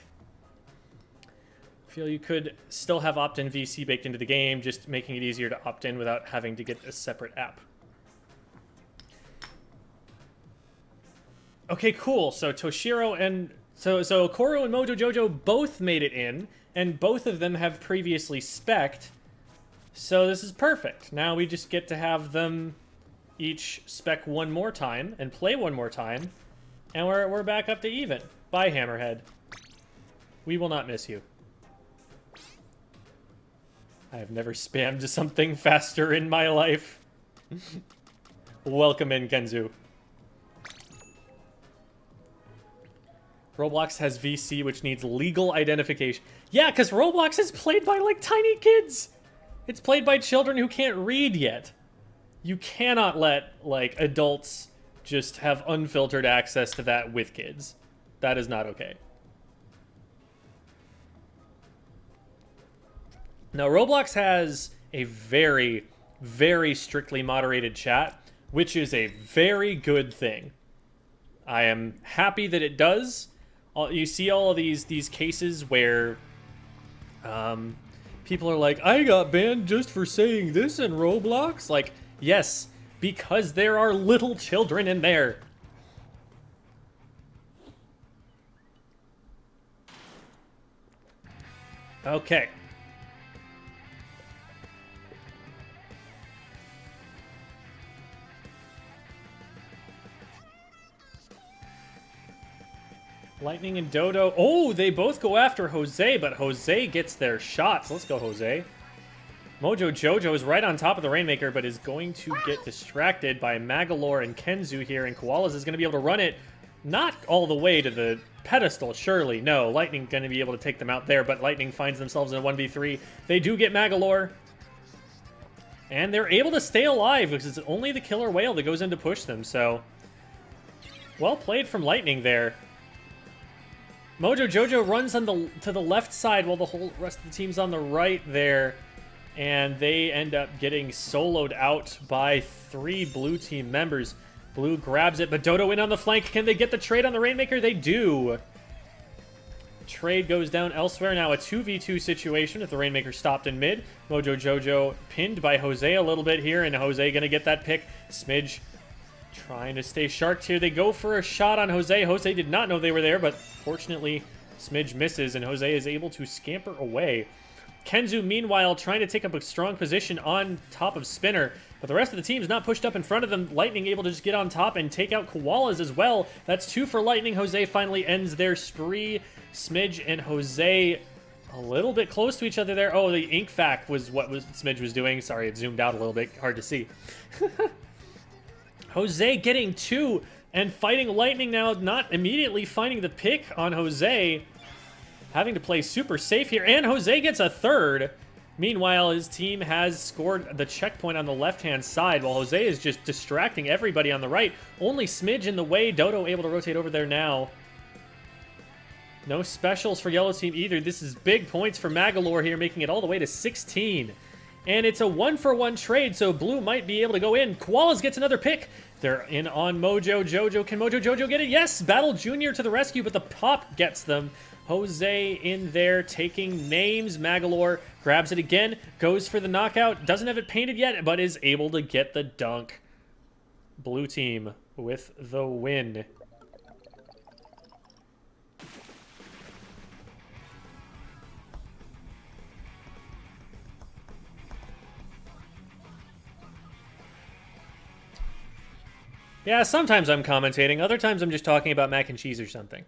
Feel you could still have opt-in VC baked into the game, just making it easier to opt in without having to get a separate app. Okay, cool. So Toshiro and so Koro and Mojo Jojo both made it in, and both of them have previously spec'd. So this is perfect. Now we just get to have them each spec one more time and play one more time, and we're back up to even. Bye, Hammerhead. We will not miss you. I have never spammed something faster in my life. Welcome in, Kenzu. Roblox has VC, which needs legal identification. Yeah, because Roblox is played by, like, tiny kids. It's played by children who can't read yet. You cannot let, like, adults just have unfiltered access to that with kids. That is not okay. Now, Roblox has a very, very strictly moderated chat, which is a very good thing. I am happy that it does. You see all of these cases where people are like, I got banned just for saying this in Roblox. Like, yes, because there are little children in there. Okay. Lightning and Dodo. Oh, they both go after Jose, but Jose gets their shots. Let's go, Jose. Mojo Jojo is right on top of the Rainmaker, but is going to get distracted by Magalore and Kenzu here, and Koalas is going to be able to run it not all the way to the pedestal, surely. No, Lightning going to be able to take them out there, but Lightning finds themselves in a 1v3. They do get Magalore, and they're able to stay alive, because it's only the Killer Whale that goes in to push them, so well played from Lightning there. Mojo Jojo runs on to the left side while the whole rest of the team's on the right there. And they end up getting soloed out by 3 blue team members. Blue grabs it, but Dodo in on the flank. Can they get the trade on the Rainmaker? They do. Trade goes down elsewhere. Now a 2v2 situation if the Rainmaker stopped in mid. Mojo Jojo pinned by Jose a little bit here, and Jose going to get that pick. Smidge trying to stay sharp here. They go for a shot on Jose. Jose did not know they were there, but fortunately, Smidge misses, and Jose is able to scamper away. Kenzu, meanwhile, trying to take up a strong position on top of Spinner, but the rest of the team is not pushed up in front of them. Lightning able to just get on top and take out Koalas as well. That's 2 for Lightning. Jose finally ends their spree. Smidge and Jose a little bit close to each other there. Oh, the ink fac was what Smidge was doing. Sorry, it zoomed out a little bit. Hard to see. Jose getting 2 and fighting Lightning now, not immediately finding the pick on Jose. Having to play super safe here, and Jose gets a 3rd. Meanwhile, his team has scored the checkpoint on the left-hand side, while Jose is just distracting everybody on the right. Only Smidge in the way. Dodo able to rotate over there now. No specials for yellow team either. This is big points for Magalore here, making it all the way to 16. And it's a 1-for-1 trade, so blue might be able to go in. Koalas gets another pick. They're in on Mojo Jojo. Can Mojo Jojo get it? Yes! Battle Junior to the rescue, but the pop gets them. Jose in there taking names. Magalore grabs it again, goes for the knockout. Doesn't have it painted yet, but is able to get the dunk. Blue team with the win. Yeah, sometimes I'm commentating. Other times I'm just talking about mac and cheese or something.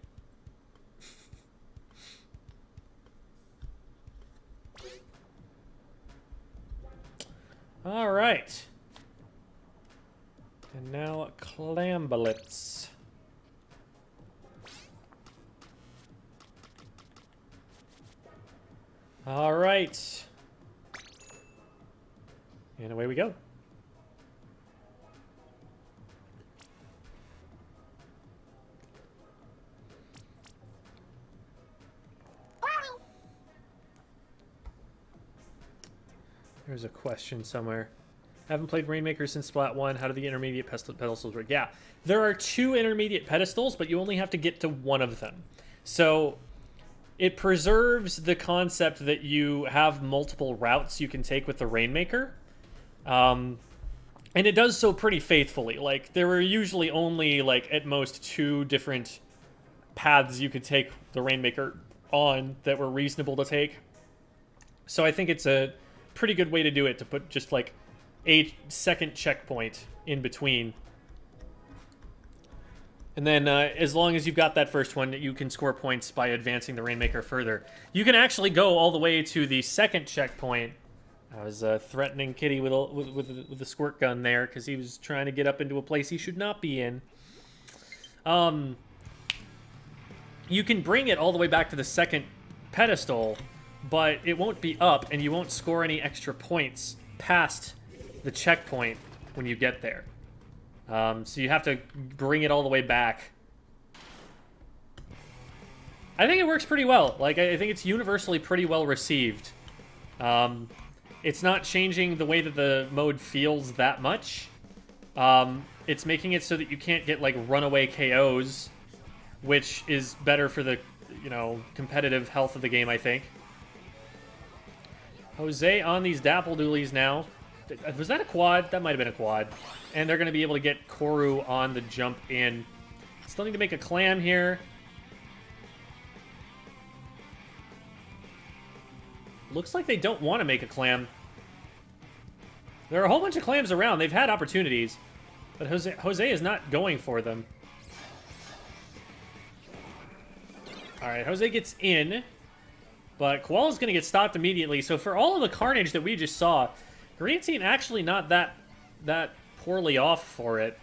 All right. And now Clambullets. All right. And away we go. There's a question somewhere. Haven't played Rainmaker since Splat 1. How do the intermediate pedestals work? Yeah, there are 2 intermediate pedestals, but you only have to get to one of them. So it preserves the concept that you have multiple routes you can take with the Rainmaker. And it does so pretty faithfully. Like, there are usually only, like, at most 2 different paths you could take the Rainmaker on that were reasonable to take. So I think it's a pretty good way to do it, to put just like a second checkpoint in between. And then as long as you've got that first one, you can score points by advancing the Rainmaker further. You can actually go all the way to the second checkpoint. I was threatening Kitty with a squirt gun there because he was trying to get up into a place he should not be in. You can bring it all the way back to the second pedestal, but it won't be up, and you won't score any extra points past the checkpoint when you get there. So you have to bring it all the way back. I think it works pretty well. Like, I think it's universally pretty well received. It's not changing the way that the mode feels that much. It's making it so that you can't get, like, runaway KOs, which is better for the, you know, competitive health of the game, I think. Jose on these Dapple Doolies now. Was that a quad? That might have been a quad. And they're going to be able to get Koru on the jump in. Still need to make a clam here. Looks like they don't want to make a clam. There are a whole bunch of clams around. They've had opportunities. But Jose is not going for them. Alright, Jose gets in. But Koala's going to get stopped immediately. So for all of the carnage that we just saw, Green Team actually not that poorly off for it.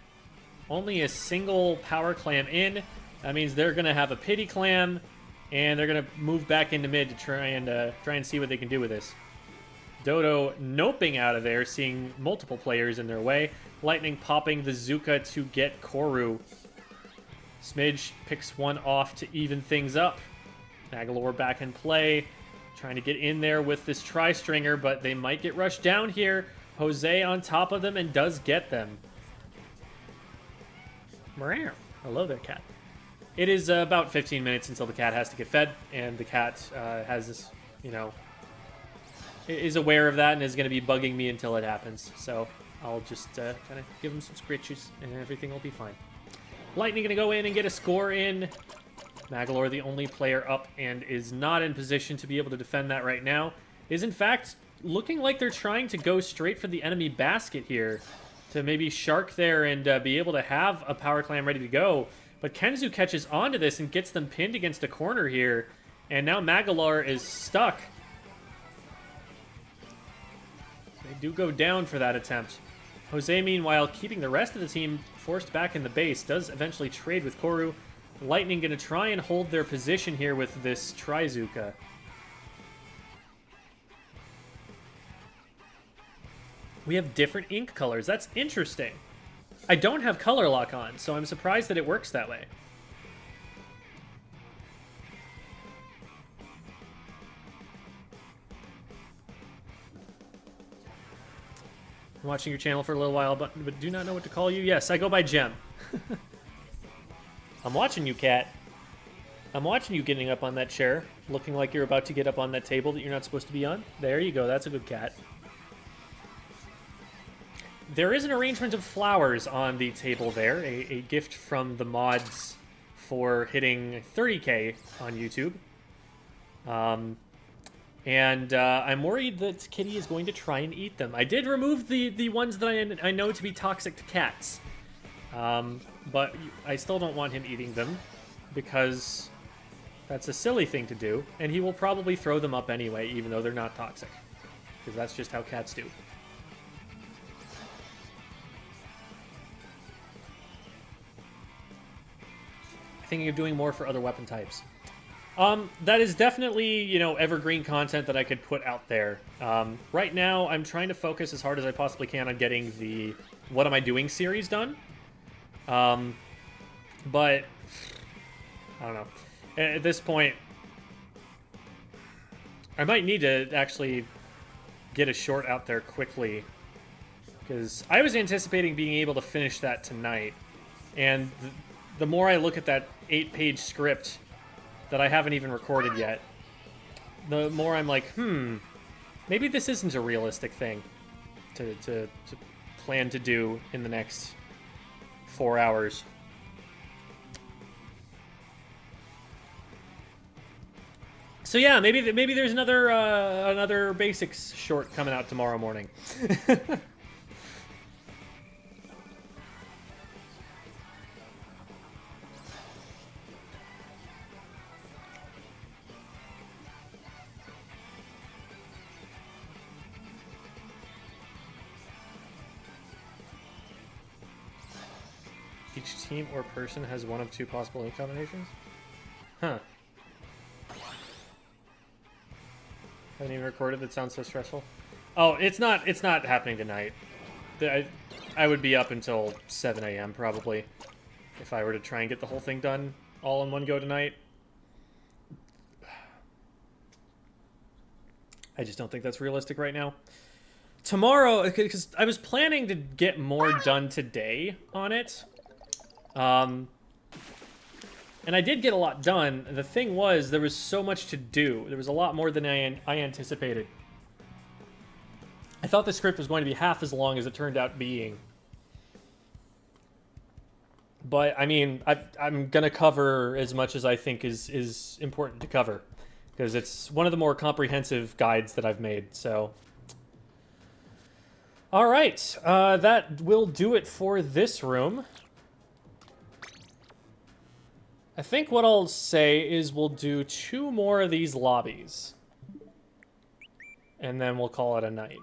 Only a single power clam in. That means they're going to have a pity clam, and they're going to move back into mid to try and see what they can do with this. Dodo noping out of there, seeing multiple players in their way. Lightning popping the Zuka to get Koru. Smidge picks one off to even things up. Nagalore back in play. Trying to get in there with this tri-stringer, but they might get rushed down here. Jose on top of them and does get them. Meow. Hello there, cat. It is about 15 minutes until the cat has to get fed, and the cat has this, you know, is aware of that and is going to be bugging me until it happens. So I'll just kind of give him some scritches, and everything will be fine. Lightning going to go in and get a score in. Nagalore, the only player up and is not in position to be able to defend that right now, is in fact looking like they're trying to go straight for the enemy basket here to maybe shark there and be able to have a power clam ready to go. But Kenzu catches onto this and gets them pinned against a corner here, and now Nagalore is stuck. They do go down for that attempt. Jose, meanwhile, keeping the rest of the team forced back in the base, does eventually trade with Koru. Lightning going to try and hold their position here with this Trizuka. We have different ink colors. That's interesting. I don't have color lock on, so I'm surprised that it works that way. I'm watching your channel for a little while, but do not know what to call you. Yes, I go by Gem. I'm watching you, cat. I'm watching you getting up on that chair, looking like you're about to get up on that table that you're not supposed to be on. There you go. That's a good cat. There is an arrangement of flowers on the table there, a gift from the mods for hitting 30K on YouTube. And I'm worried that Kitty is going to try and eat them. I did remove the ones that I know to be toxic to cats. But I still don't want him eating them, because that's a silly thing to do, and he will probably throw them up anyway, even though they're not toxic, because that's just how cats do. Thinking of doing more for other weapon types. That is definitely, you know, evergreen content that I could put out there. Right now, I'm trying to focus as hard as I possibly can on getting the What Am I Doing series done. But I don't know. At this point, I might need to actually get a short out there quickly, because I was anticipating being able to finish that tonight, and the more I look at that 8-page script that I haven't even recorded yet, the more I'm like, maybe this isn't a realistic thing to plan to do in the next 4 hours. So yeah, maybe there's another basics short coming out tomorrow morning. Each team or person has one of two possible ink combinations? Huh. Haven't even recorded. That sounds so stressful. Oh, it's not happening tonight. I would be up until 7 a.m. probably if I were to try and get the whole thing done all in one go tonight. I just don't think that's realistic right now. Tomorrow, because I was planning to get more done today on it. And I did get a lot done. The thing was, there was so much to do. There was a lot more than I anticipated. I thought the script was going to be half as long as it turned out being. But, I mean, I'm going to cover as much as I think is important to cover. Because it's one of the more comprehensive guides that I've made, so... Alright, that will do it for this room. I think what I'll say is we'll do 2 more of these lobbies. And then we'll call it a night.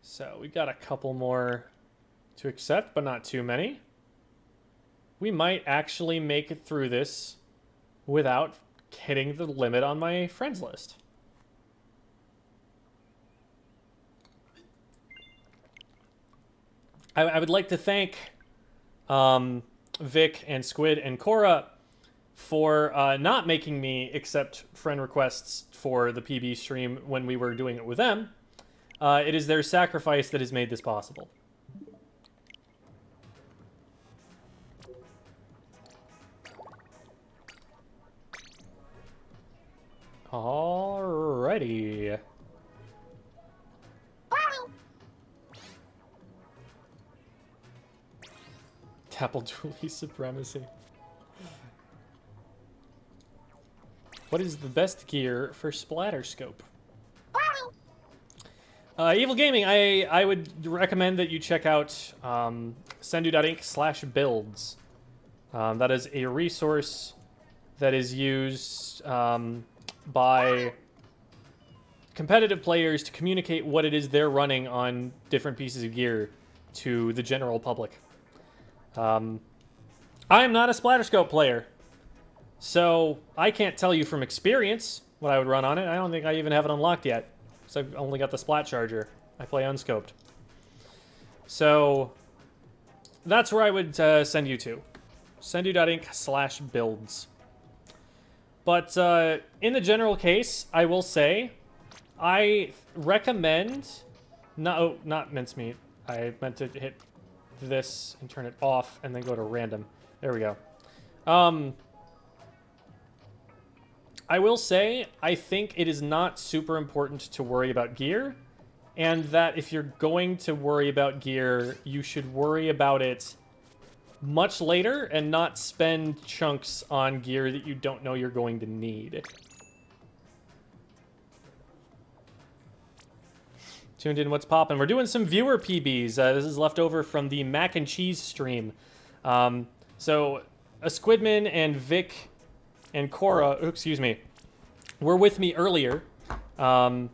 So we got a couple more to accept, but not too many. We might actually make it through this without hitting the limit on my friends list. I would like to thank Vic and Squid and Kora for not making me accept friend requests for the PB stream when we were doing it with them. It is their sacrifice that has made this possible. Alrighty. Tapple Dooley supremacy. What is the best gear for splatter scope? Evil Gaming, I would recommend that you check out sendu.inc/builds. That is a resource that is used by competitive players to communicate what it is they're running on different pieces of gear to the general public. I am not a Splatterscope player, so I can't tell you from experience what I would run on it. I don't think I even have it unlocked yet, so I've only got the Splat Charger. I play unscoped. So that's where I would send you to. sendu.inc/builds. But in the general case, I will say, I recommend... not mincemeat. I meant to hit this and turn it off and then go to random. There we go. I will say, I think it is not super important to worry about gear, and that if you're going to worry about gear, you should worry about it much later and not spend chunks on gear that you don't know you're going to need. Tuned in, what's poppin'? We're doing some viewer PBs. This is left over from the mac and cheese stream. So aSquidMin and Vic and Kora, excuse me, were with me earlier, and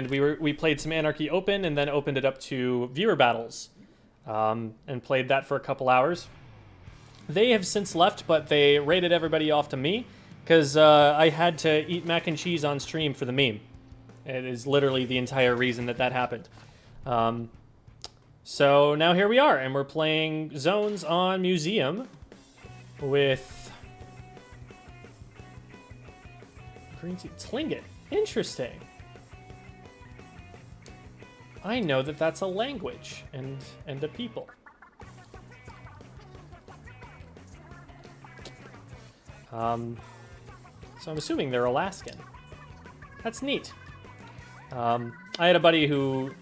we played some Anarchy Open and then opened it up to viewer battles, and played that for a couple hours. They have since left, but they raided everybody off to me because I had to eat mac and cheese on stream for the meme. It is literally the entire reason that happened. So now here we are, and we're playing Zones on Museum with Green Tea Tlingit. Interesting. I know that that's a language and a people. So I'm assuming they're Alaskan. That's neat. I had a buddy who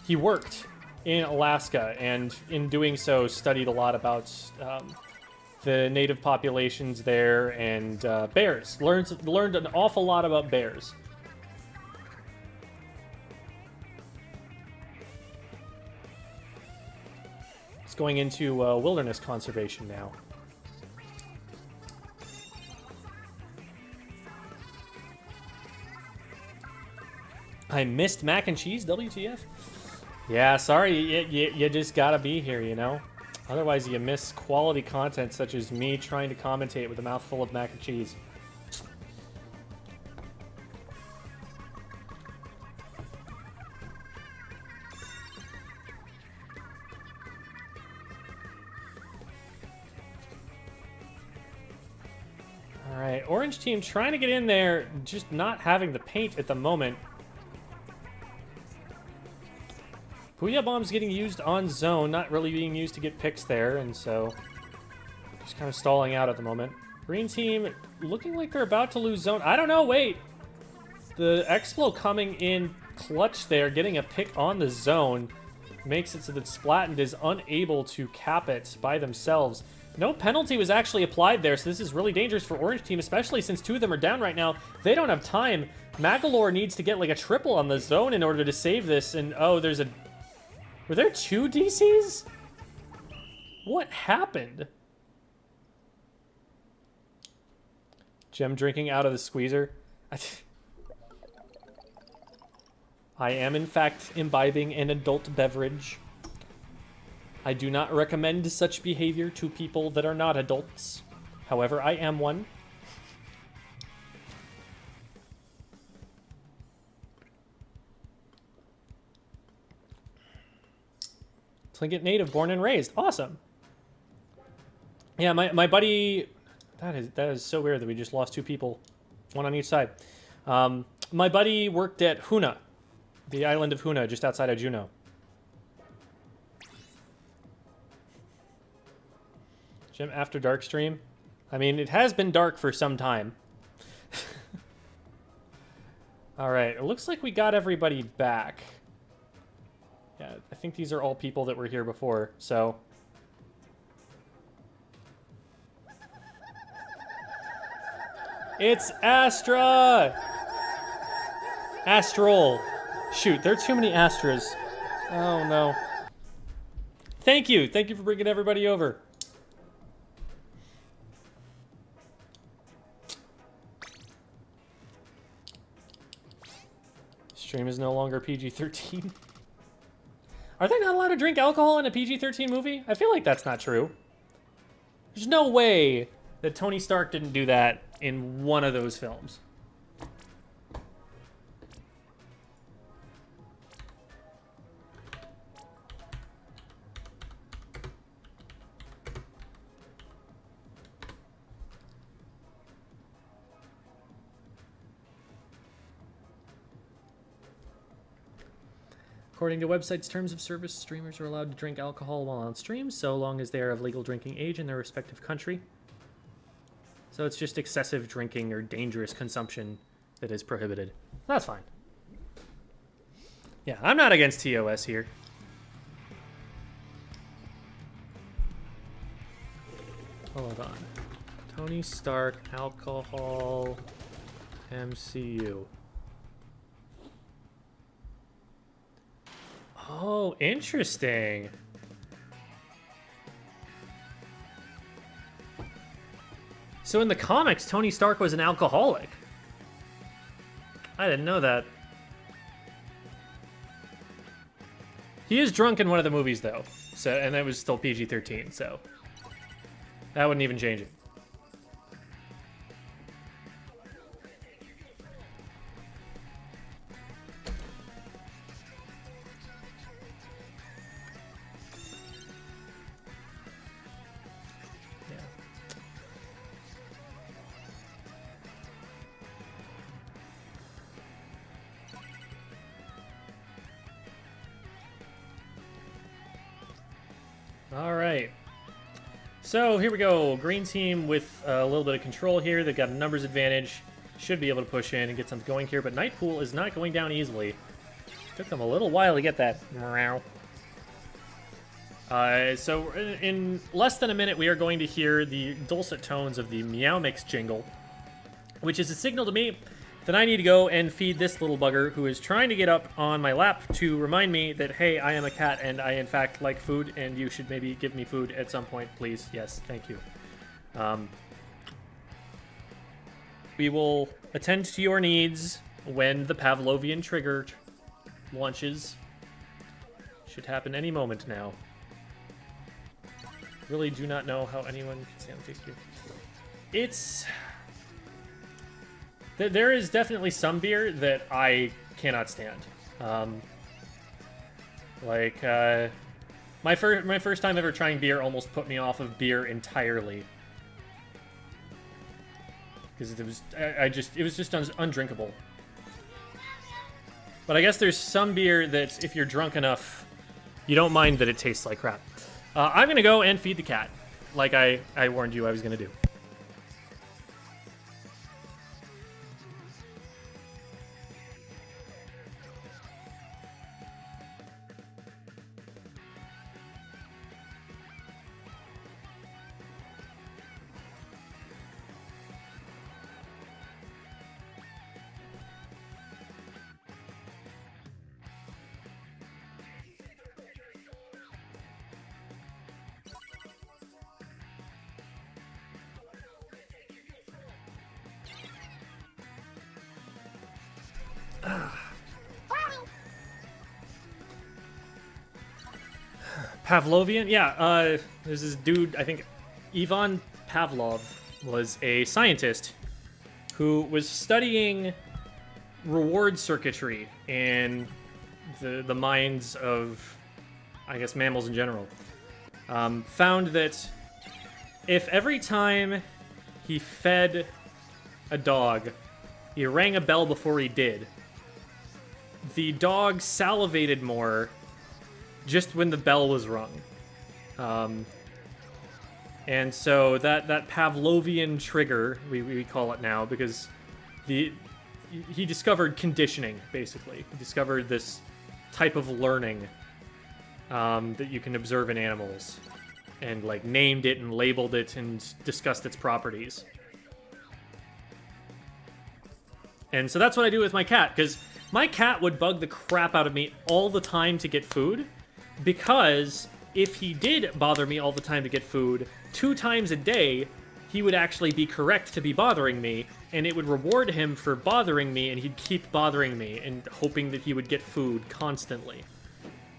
he worked in Alaska, and in doing so, studied a lot about the native populations there and bears. Learned an awful lot about bears. It's going into wilderness conservation now. I missed mac and cheese, WTF? Yeah, sorry, you just gotta be here, you know? Otherwise you miss quality content such as me trying to commentate with a mouthful of mac and cheese. Alright, orange team trying to get in there, just not having the paint at the moment. Booyah Bomb's getting used on zone, not really being used to get picks there, and so just kind of stalling out at the moment. Green team looking like they're about to lose zone. I don't know, wait. The Explo coming in clutch there, getting a pick on the zone, makes it so that Splattened is unable to cap it by themselves. No penalty was actually applied there, so this is really dangerous for orange team, especially since two of them are down right now. They don't have time. Magalore needs to get like a triple on the zone in order to save this, and oh, there's a... Were there two DCs? What happened? Gem drinking out of the squeezer. I am, in fact, imbibing an adult beverage. I do not recommend such behavior to people that are not adults. However, I am one. Tlingit native, born and raised. Awesome. Yeah, my buddy... That is so weird that we just lost two people. One on each side. My buddy worked at Huna. The island of Huna, just outside of Juneau. Gem After Dark stream. I mean, it has been dark for some time. Alright, it looks like we got everybody back. Yeah, I think these are all people that were here before, so... It's Astra! Astral. Shoot, there are too many Astras. Oh, no. Thank you! Thank you for bringing everybody over. Stream is no longer PG-13. Are they not allowed to drink alcohol in a PG-13 movie? I feel like that's not true. There's no way that Tony Stark didn't do that in one of those films. According to website's terms of service, streamers are allowed to drink alcohol while on stream, so long as they are of legal drinking age in their respective country. So it's just excessive drinking or dangerous consumption that is prohibited. That's fine. Yeah, I'm not against TOS here. Hold on. Tony Stark, alcohol, MCU. Oh, interesting. So in the comics, Tony Stark was an alcoholic. I didn't know that. He is drunk in one of the movies, though. So, and that was still PG-13, so that wouldn't even change it. Alright, so here we go. Green team with a little bit of control here. They've got a numbers advantage. Should be able to push in and get something going here, but Nightpool is not going down easily. Took them a little while to get that. So in less than a minute, we are going to hear the dulcet tones of the Meow Mix jingle, which is a signal to me that I need to go and feed this little bugger who is trying to get up on my lap to remind me that, hey, I am a cat and I in fact like food and you should maybe give me food at some point, please. Yes, thank you. We will attend to your needs when the Pavlovian trigger launches. Should happen any moment now. Really do not know how anyone can stand the taste of beer. It's... There is definitely some beer that I cannot stand. My first time ever trying beer almost put me off of beer entirely. Because it was, it was just undrinkable. But I guess there's some beer that if you're drunk enough, you don't mind that it tastes like crap. I'm gonna go and feed the cat, like I warned you I was gonna do. Pavlovian? Yeah, there's this dude, I think Ivan Pavlov was a scientist who was studying reward circuitry in the minds of, I guess, mammals in general. Found that if every time he fed a dog, he rang a bell before he did, the dog salivated more just when the bell was rung. And so that Pavlovian trigger, we call it now, because he discovered conditioning, basically. He discovered this type of learning that you can observe in animals, and like named it and labeled it and discussed its properties. And so that's what I do with my cat, because my cat would bug the crap out of me all the time to get food, because if he did bother me all the time to get food, 2 times a day, he would actually be correct to be bothering me, and it would reward him for bothering me, and he'd keep bothering me and hoping that he would get food constantly.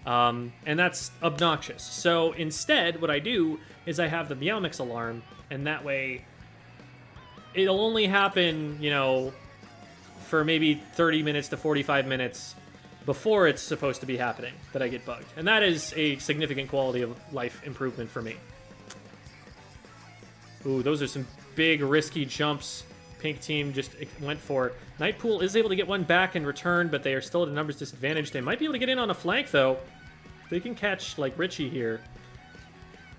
And that's obnoxious. So instead, what I do is I have the Meow Mix alarm, and that way it'll only happen, you know, for maybe 30 minutes to 45 minutes before it's supposed to be happening that I get bugged. And that is a significant quality of life improvement for me. Ooh, those are some big risky jumps Pink team just went for. Nightpool is able to get one back in return, but they are still at a numbers disadvantage. They might be able to get in on a flank, though. They can catch, like, Richie here.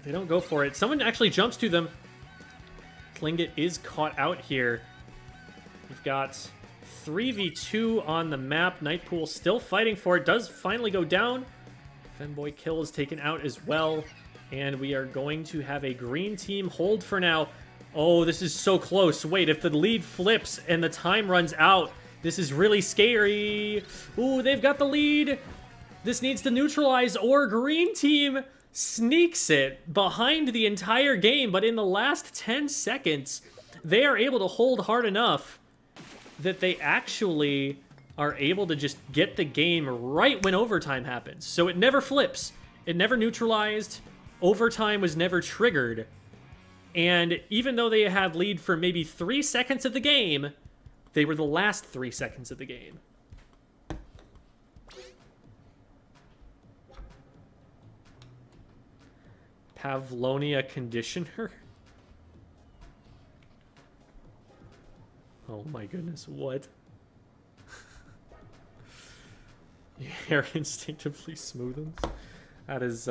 They don't go for it. Someone actually jumps to them. Tlingit is caught out here. We've got 3v2 on the map. Nightpool still fighting for it. Does finally go down. Femboy Kill is taken out as well. And we are going to have a green team hold for now. Oh, this is so close. Wait, if the lead flips and the time runs out, this is really scary. Ooh, they've got the lead. This needs to neutralize, or green team sneaks it behind the entire game. But in the last 10 seconds, they are able to hold hard enough that they actually are able to just get the game right when overtime happens. So it never flips. It never neutralized. Overtime was never triggered. And even though they had lead for maybe 3 seconds of the game, they were the last 3 seconds of the game. Pavlonia Conditioner? Oh my goodness, what? Hair instinctively smoothens? That is,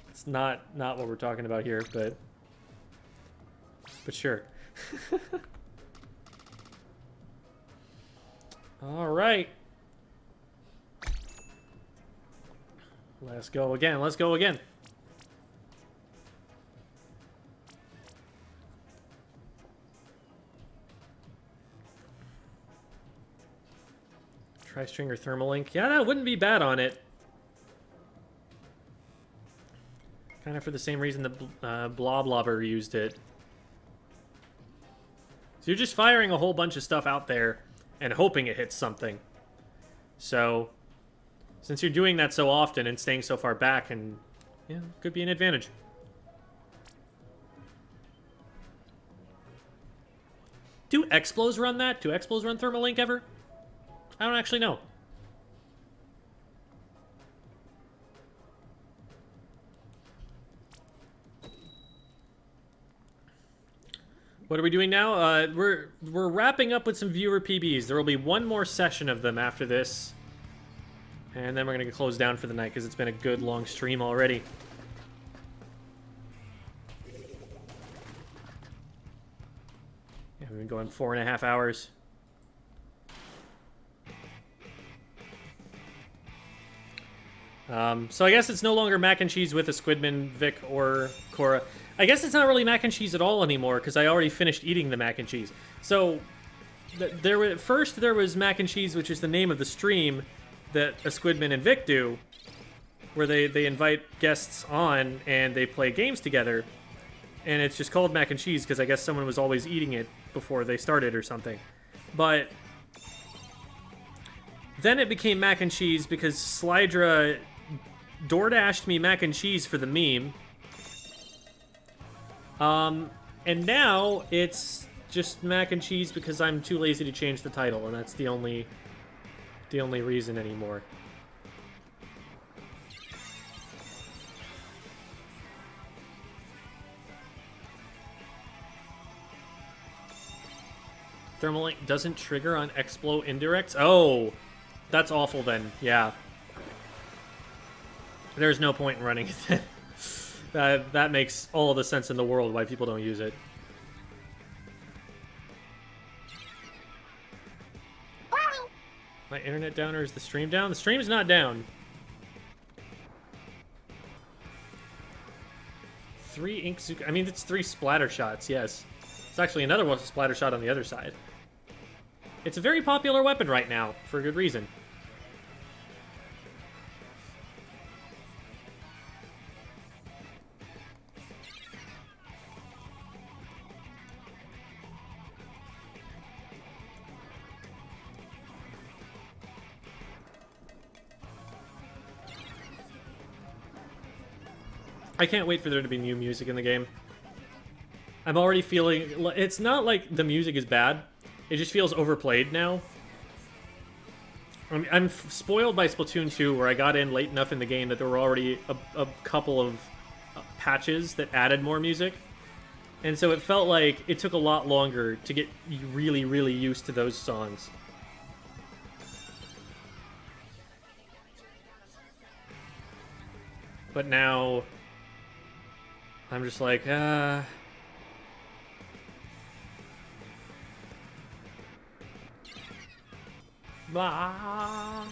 it's not what we're talking about here, but sure. Alright. Let's go again, let's go again. Tri-string or thermalink. Yeah, that wouldn't be bad on it. Kind of for the same reason the Bloblobber used it. So you're just firing a whole bunch of stuff out there and hoping it hits something. So, since you're doing that so often and staying so far back, and yeah, could be an advantage. Do Explos run that? Do Explos run Thermalink ever? I don't actually know. What are we doing now? We're wrapping up with some viewer PBs. There will be one more session of them after this. And then we're going to close down for the night because it's been a good long stream already. Yeah, we've been going 4.5 hours. So I guess it's no longer mac and cheese with aSquidMin, Vic, or Kora. I guess it's not really mac and cheese at all anymore because I already finished eating the mac and cheese. So first there was mac and cheese, which is the name of the stream that aSquidMin and Vic do, where they invite guests on and they play games together. And it's just called mac and cheese because I guess someone was always eating it before they started or something. But then it became mac and cheese because Slydra DoorDashed me mac and cheese for the meme. And now it's just mac and cheese because I'm too lazy to change the title, and that's the only reason anymore. Thermalink doesn't trigger on Explo indirects? Oh, that's awful then. Yeah. There's no point in running it. That makes all the sense in the world why people don't use it. My internet down or is the stream down? The stream's not down. 3 ink Zuka. I mean, it's 3 splatter shots, yes. It's actually another one splatter shot on the other side. It's a very popular weapon right now, for a good reason. I can't wait for there to be new music in the game. I'm already feeling... It's not like the music is bad. It just feels overplayed now. I'm spoiled by Splatoon 2, where I got in late enough in the game that there were already a couple of patches that added more music. And so it felt like it took a lot longer to get really, really used to those songs. But now... I'm just like, blah, blah,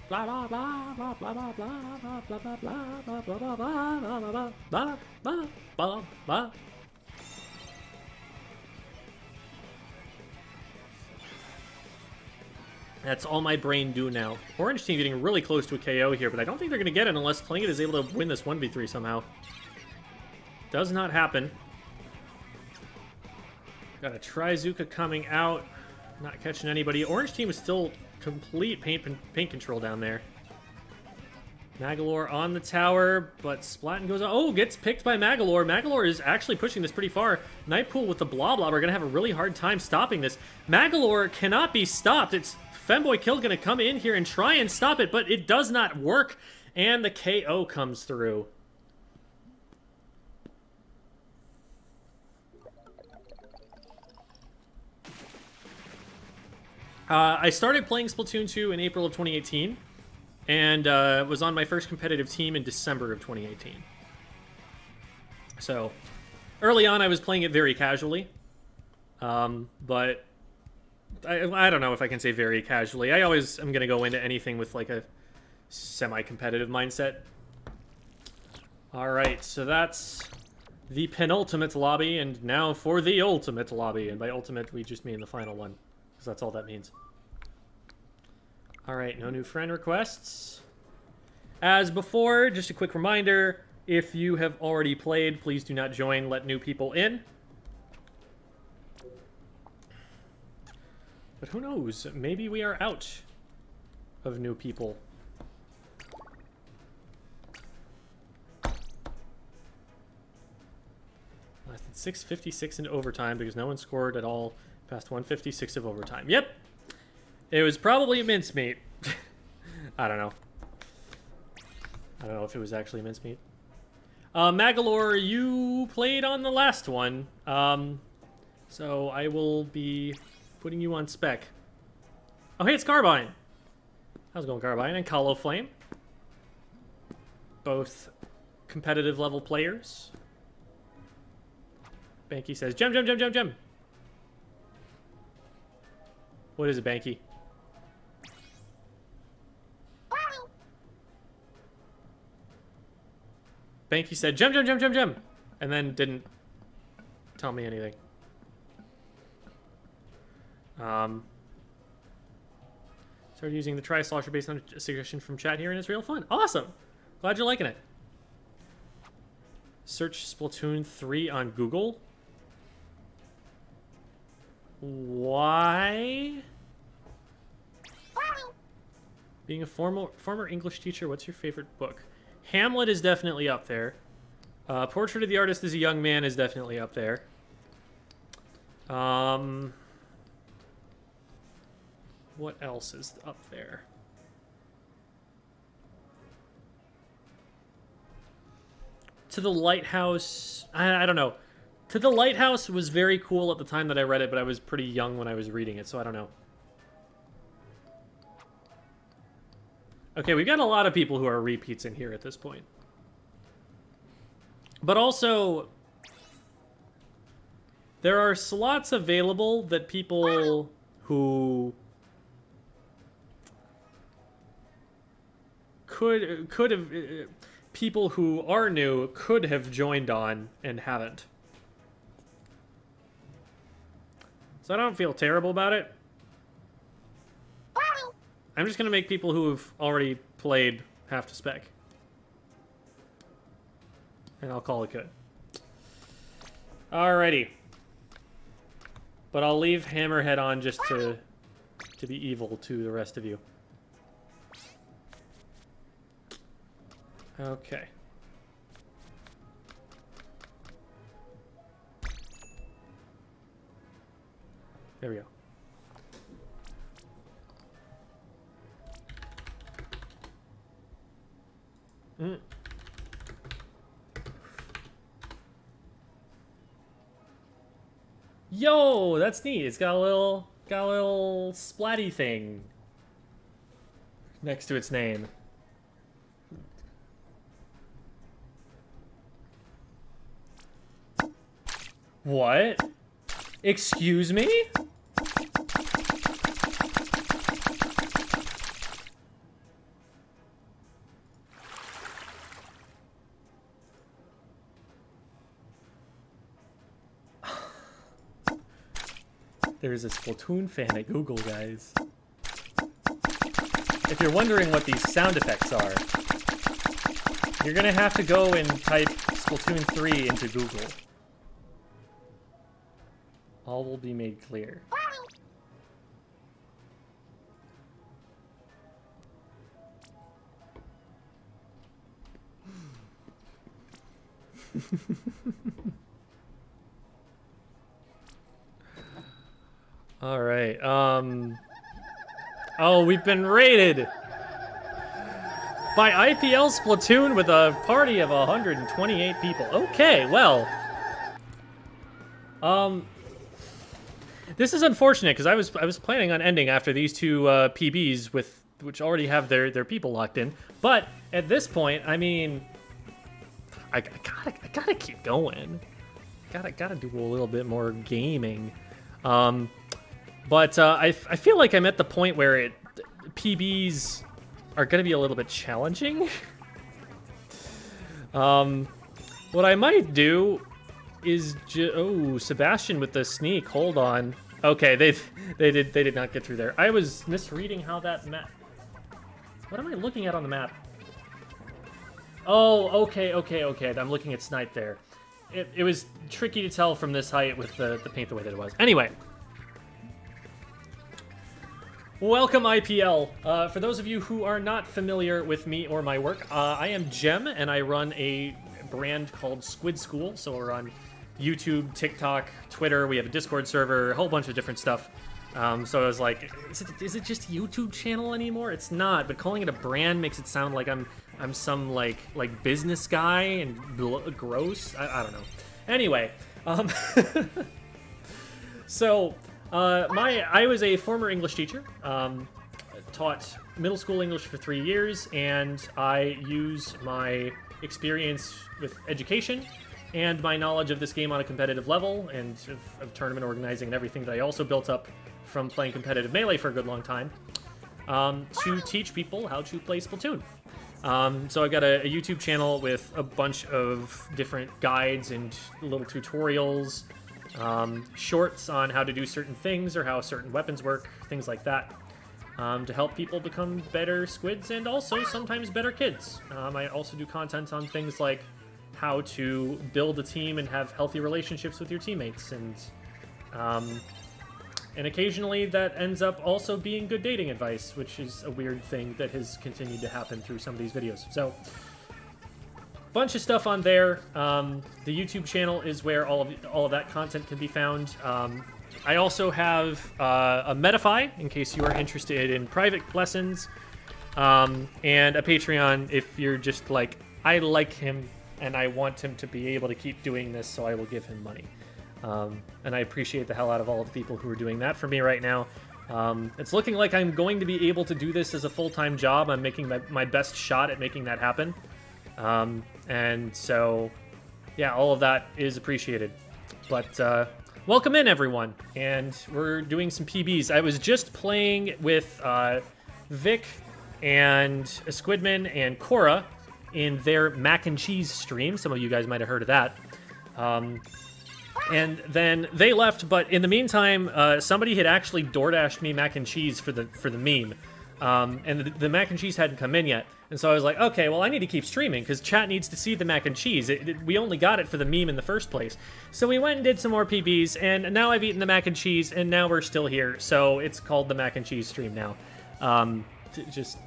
blah, blah, blah, blah, blah, blah, blah, blah, blah, blah, blah, blah, blah, blah, blah, blah, blah. That's all my brain do now. Orange team getting really close to a KO here, but I don't think they're going to get it unless Tlingit is able to win this 1v3 somehow. Does not happen. Got a Trizuka coming out. Not catching anybody. Orange team is still complete paint control down there. Magolor on the tower, but Splatin goes on. Oh, gets picked by Magolor. Magolor is actually pushing this pretty far. Nightpool with the Bloblobber are going to have a really hard time stopping this. Magolor cannot be stopped. It's Femboy Kill going to come in here and try and stop it, but it does not work. And the KO comes through. I started playing Splatoon 2 in April of 2018, and was on my first competitive team in December of 2018. So, early on I was playing it very casually, but I don't know if I can say very casually. I always am going to go into anything with like a semi-competitive mindset. Alright, so that's the penultimate lobby, and now for the ultimate lobby, and by ultimate we just mean the final one, because that's all that means. All right, no new friend requests. As before, just a quick reminder, if you have already played, please do not join, let new people in. But who knows, maybe we are out of new people. Lasted 6:56 into overtime because no one scored at all past 1:56 of overtime. Yep, it was probably mincemeat. I don't know. I don't know if it was actually mincemeat. Magalore, you played on the last one, so I will be putting you on spec. Oh, hey, it's Carbine. How's it going, Carbine? And Calo Flame. Both competitive level players. Banky says, Gem, Gem, Gem, Gem, Gem. What is it, Banky? Banky said, Gem, Gem, Gem, Gem, Gem. And then didn't tell me anything. Started using the Tri-Slosher based on a suggestion from chat here, and it's real fun. Awesome. Glad you're liking it. Search Splatoon 3 on Google. Why? Being a former English teacher, what's your favorite book? Hamlet is definitely up there. Portrait of the Artist as a Young Man is definitely up there. What else is up there? To the Lighthouse, I don't know. To the Lighthouse was very cool at the time that I read it, but I was pretty young when I was reading it, so I don't know. Okay, we've got a lot of people who are repeats in here at this point. But also, there are slots available that people who could have people who are new could have joined on and haven't. So I don't feel terrible about it. I'm just gonna make people who have already played have to spec. And I'll call it good. Alrighty. But I'll leave Hammerhead on just to be evil to the rest of you. Okay. There we go. Yo, that's neat. It's got a little splatty thing next to its name. What? Excuse me? There's a Splatoon fan at Google, guys. If you're wondering what these sound effects are, you're gonna have to go and type Splatoon 3 into Google. All will be made clear. All right. Oh, we've been raided by IPL Splatoon with a party of 128 people. Okay, well. This is unfortunate because I was planning on ending after these two PBs which already have their people locked in. But at this point, I mean, I gotta keep going. Gotta do a little bit more gaming. But I feel like I'm at the point where PBs are gonna be a little bit challenging. What I might do is oh, Sebastian with the sneak. Hold on. Okay, they did not get through there. I was misreading how that What am I looking at on the map? Oh, okay. I'm looking at Snipe there. It was tricky to tell from this height with the paint the way that it was. Anyway. Welcome, IPL. For those of you who are not familiar with me or my work, I am Jem, and I run a brand called Squid School. So we're on YouTube, TikTok, Twitter. We have a Discord server, a whole bunch of different stuff. So I was like, is it just a YouTube channel anymore? It's not, but calling it a brand makes it sound like I'm some like business guy and gross. I don't know. Anyway, so I was a former English teacher. Taught middle school English for 3 years, and I use my experience with education and my knowledge of this game on a competitive level and of tournament organizing and everything that I also built up from playing competitive Melee for a good long time, to teach people how to play Splatoon. So I've got a YouTube channel with a bunch of different guides and little tutorials, shorts on how to do certain things or how certain weapons work, things like that, to help people become better squids and also sometimes better kids. I also do content on things like how to build a team and have healthy relationships with your teammates, and occasionally that ends up also being good dating advice, which is a weird thing that has continued to happen through some of these videos. So, bunch of stuff on there. The YouTube channel is where all of that content can be found. I also have a Metafy, in case you are interested in private lessons, and a Patreon if you're just like, I like him and I want him to be able to keep doing this, so I will give him money. And I appreciate the hell out of all of the people who are doing that for me right now. It's looking like I'm going to be able to do this as a full-time job. I'm making my best shot at making that happen. And so, yeah, all of that is appreciated. But welcome in, everyone. And we're doing some PBs. I was just playing with Vic and aSquidMin and Kora in their mac and cheese stream. Some of you guys might have heard of that. And then they left, but in the meantime, somebody had actually DoorDashed me mac and cheese for the meme. And the mac and cheese hadn't come in yet. And so I was like, okay, well, I need to keep streaming because chat needs to see the mac and cheese. We only got it for the meme in the first place. So we went and did some more PBs, and now I've eaten the mac and cheese, and now we're still here. So it's called the mac and cheese stream now. Just,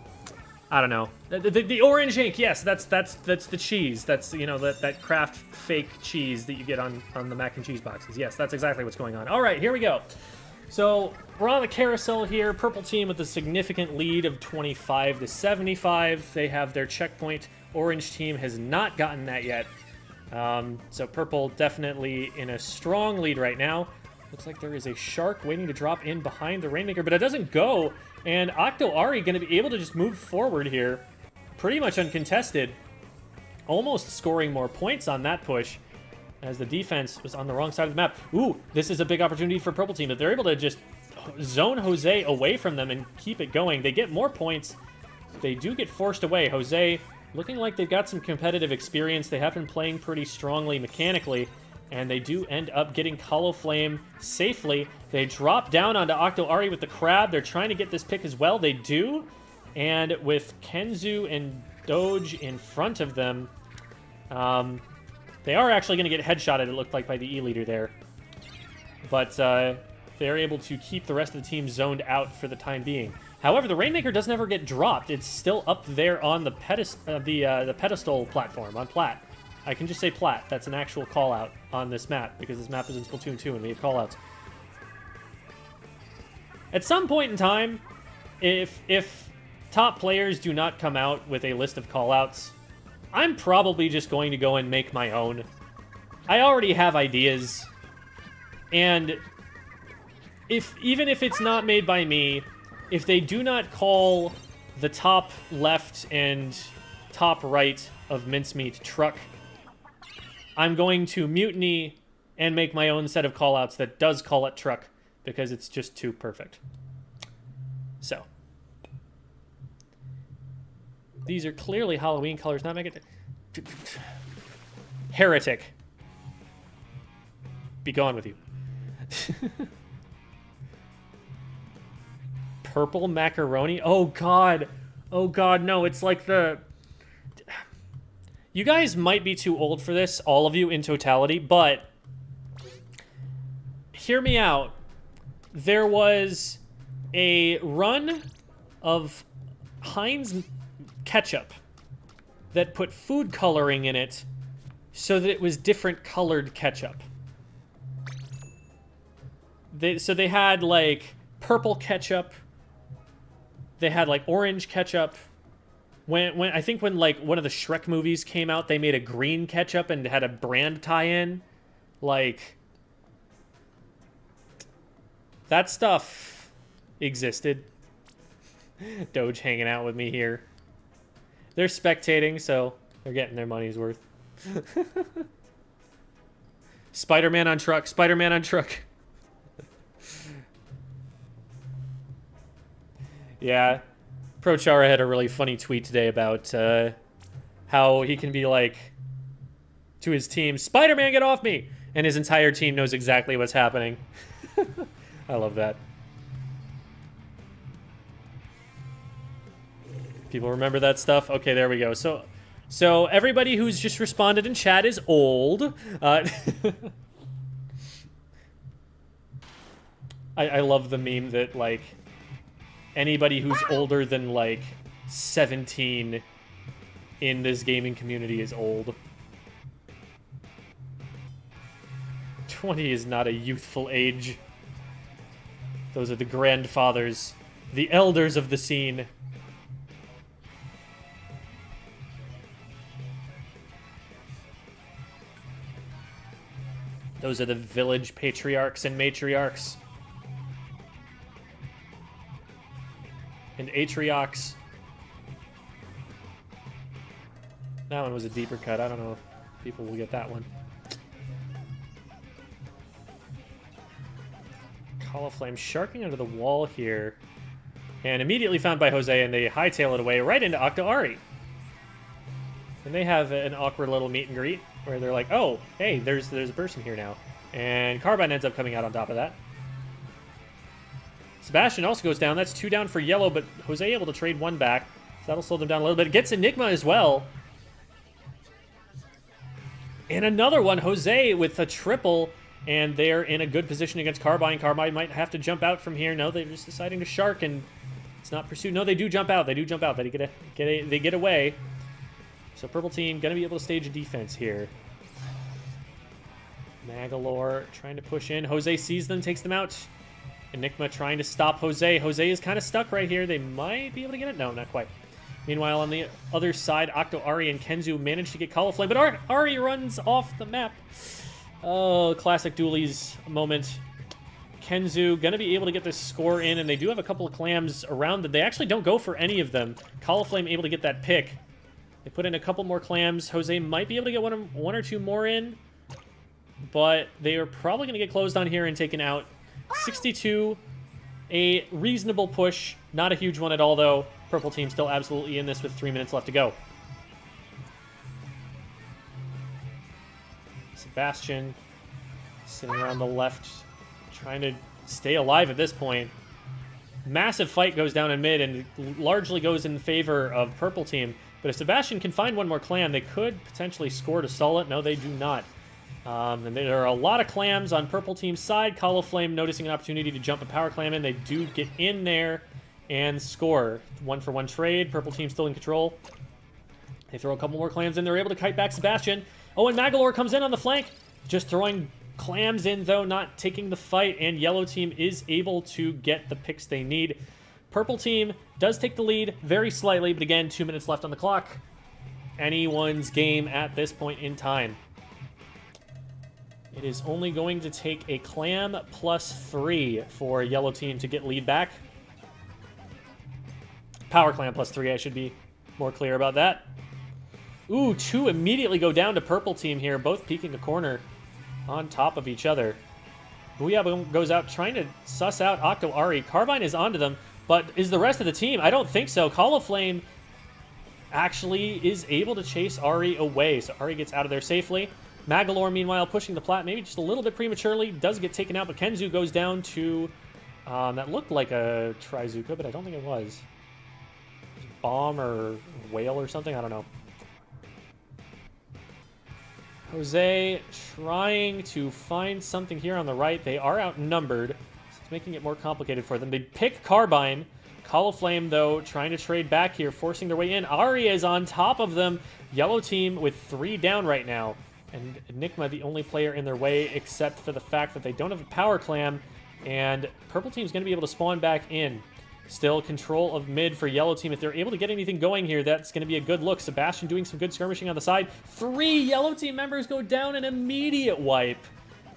I don't know. The orange ink, yes, that's the cheese. That's, you know, that Kraft fake cheese that you get on the mac and cheese boxes. Yes, that's exactly what's going on. All right, here we go. So we're on the carousel here. Purple team with a significant lead of 25 to 75. They have their checkpoint. Orange team has not gotten that yet. So purple definitely in a strong lead right now. Looks like there is a shark waiting to drop in behind the Rainmaker, but it doesn't go. And Octo-Ari going to be able to just move forward here. Pretty much uncontested. Almost scoring more points on that push, as the defense was on the wrong side of the map. Ooh, this is a big opportunity for purple team. If they're able to just zone Jose away from them and keep it going, they get more points. They do get forced away. Jose looking like they've got some competitive experience. They have been playing pretty strongly mechanically, and they do end up getting Hollow Flame safely. They drop down onto Octo-Ari with the crab. They're trying to get this pick as well. They do. And with Kenzu and Doge in front of them, they are actually going to get headshotted, it looked like, by the E-leader there. But they're able to keep the rest of the team zoned out for the time being. However, the Rainmaker doesn't ever get dropped. It's still up there on the pedestal platform, on Plat. I can just say Plat. That's an actual call-out on this map, because this map is in Splatoon 2 and we have call-outs. At some point in time, if top players do not come out with a list of call-outs, I'm probably just going to go and make my own. I already have ideas, and even if it's not made by me, if they do not call the top left and top right of Mincemeat truck, I'm going to mutiny and make my own set of callouts that does call it truck, because it's just too perfect. So. These are clearly Halloween colors, not make it... Heretic. Be gone with you. Purple macaroni? Oh, God. Oh god, no, it's like the... You guys might be too old for this, all of you in totality, but... Hear me out. There was a run of Heinz ketchup that put food coloring in it so that it was different colored ketchup. So they had, like, purple ketchup. They had, like, orange ketchup. I think when, like, one of the Shrek movies came out, they made a green ketchup and had a brand tie-in. Like, that stuff existed. Doge hanging out with me here. They're spectating, so they're getting their money's worth. Spider-Man on truck. Spider-Man on truck. Yeah. Prochara had a really funny tweet today about how he can be like to his team, Spider-Man, get off me! And his entire team knows exactly what's happening. I love that. People remember that stuff? Okay, there we go. So everybody who's just responded in chat is old. I love the meme that, like, anybody who's older than, like, 17 in this gaming community is old. 20 is not a youthful age. Those are the grandfathers, the elders of the scene. Those are the village patriarchs and matriarchs. And atriochs. That one was a deeper cut. I don't know if people will get that one. Call of Flame sharking under the wall here. And immediately found by Jose, and they hightail it away right into Octo Ari. And they have an awkward little meet and greet where they're like, oh, hey, there's a person here now. And Carbine ends up coming out on top of that. Sebastian also goes down. That's 2 down for yellow, but Jose able to trade 1 back. So that'll slow them down a little bit. Gets Enigma as well. And another one, Jose with a triple, and they're in a good position against Carbine. Carbine might have to jump out from here. No, they're just deciding to shark, and it's not pursued. No, they do jump out. They do jump out. They get away. So purple team gonna be able to stage a defense here. Magalore trying to push in. Jose sees them, takes them out. Enigma trying to stop Jose. Jose is kind of stuck right here. They might be able to get it. No, not quite. Meanwhile, on the other side, Octo Ari and Kenzu managed to get Call of Flame, but Ari runs off the map. Oh, classic dualies moment. Kenzu gonna be able to get this score in, and they do have a couple of clams around them. They actually don't go for any of them. Call of Flame able to get that pick. They put in a couple more clams. Jose might be able to get one or two more in, but they are probably going to get closed on here and taken out. 62, a reasonable push. Not a huge one at all, though. Purple team still absolutely in this with 3 minutes left to go. Sebastian sitting around the left, trying to stay alive at this point. Massive fight goes down in mid and largely goes in favor of purple team. But if Sebastian can find one more clam, they could potentially score to stall it. No, they do not. And there are a lot of clams on purple team's side. Call of Flame noticing an opportunity to jump a power clam in. They do get in there and score. 1-for-1 trade. Purple team still in control. They throw a couple more clams in. They're able to kite back Sebastian. Oh, and Magalore comes in on the flank. Just throwing clams in, though, not taking the fight. And yellow team is able to get the picks they need. Purple team does take the lead very slightly, but again, 2 minutes left on the clock. Anyone's game at this point in time. It is only going to take a clam +3 for yellow team to get lead back. Power clam +3, I should be more clear about that. Ooh, 2 immediately go down to purple team here, both peeking a corner on top of each other. Booyah goes out trying to suss out Octo Ari. Carbine is onto them. But is the rest of the team? I don't think so. Call of Flame actually is able to chase Ari away. So Ari gets out of there safely. Magalore, meanwhile, pushing the plat maybe just a little bit prematurely. Does get taken out, but Kenzu goes down to... that looked like a Trizuka, but I don't think it was. bomb or whale or something. I don't know. Jose trying to find something here on the right. They are outnumbered, so it's making it more complicated for them. They pick Carbine. Call of Flame, though, trying to trade back here, forcing their way in. Ari is on top of them. Yellow team with 3 down right now. And Enigma, the only player in their way, except for the fact that they don't have a power clam. And purple team's going to be able to spawn back in. Still control of mid for yellow team. If they're able to get anything going here, that's going to be a good look. Sebastian doing some good skirmishing on the side. 3 yellow team members go down, an immediate wipe.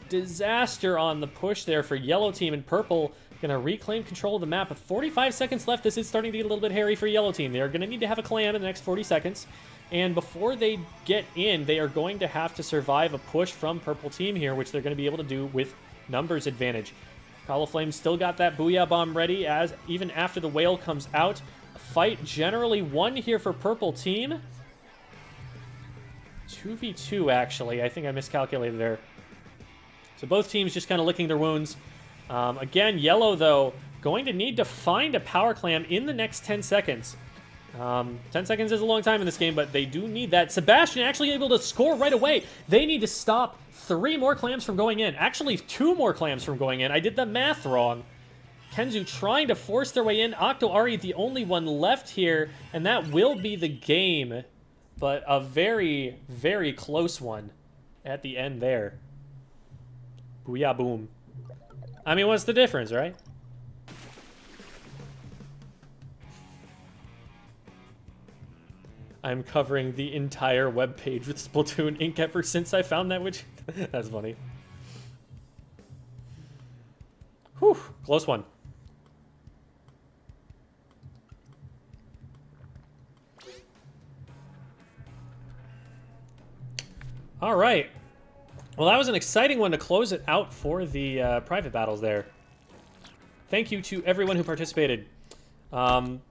Disaster on the push there for yellow team, and purple going to reclaim control of the map. With 45 seconds left, this is starting to get a little bit hairy for yellow team. They're going to need to have a clam in the next 40 seconds. And before they get in, they are going to have to survive a push from purple team here, which they're going to be able to do with numbers advantage. Call of Flame still got that Booyah Bomb ready, as even after the whale comes out. Fight generally won here for purple team. 2v2, actually. I think I miscalculated there. So both teams just kind of licking their wounds. Again, yellow, though, going to need to find a power clam in the next 10 seconds. 10 seconds is a long time in this game, but they do need that. Sebastian actually able to score right away. They need to stop 3 more clams from going in. Actually, 2 more clams from going in. I did the math wrong. Kenzu trying to force their way in. Octo Ari the only one left here, and that will be the game. But a very, very close one at the end there. Booyah boom. I mean, what's the difference, right? I'm covering the entire webpage with Splatoon ink ever since I found that, which... That's funny. Whew, close one. All right. Well, that was an exciting one to close it out for the private battles there. Thank you to everyone who participated. Map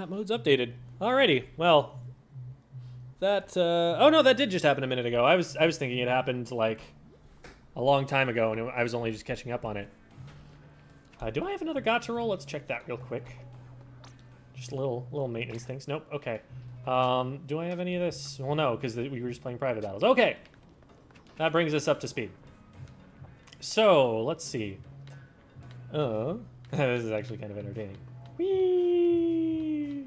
mode's updated. Alrighty, well, that, oh no, that did just happen a minute ago. I was thinking it happened, like, a long time ago, and I was only just catching up on it. Do I have another gacha roll? Let's check that real quick. Just little maintenance things. Nope, okay. Do I have any of this? Well, no, because we were just playing private battles. Okay! That brings us up to speed. So, let's see. This is actually kind of entertaining. Whee!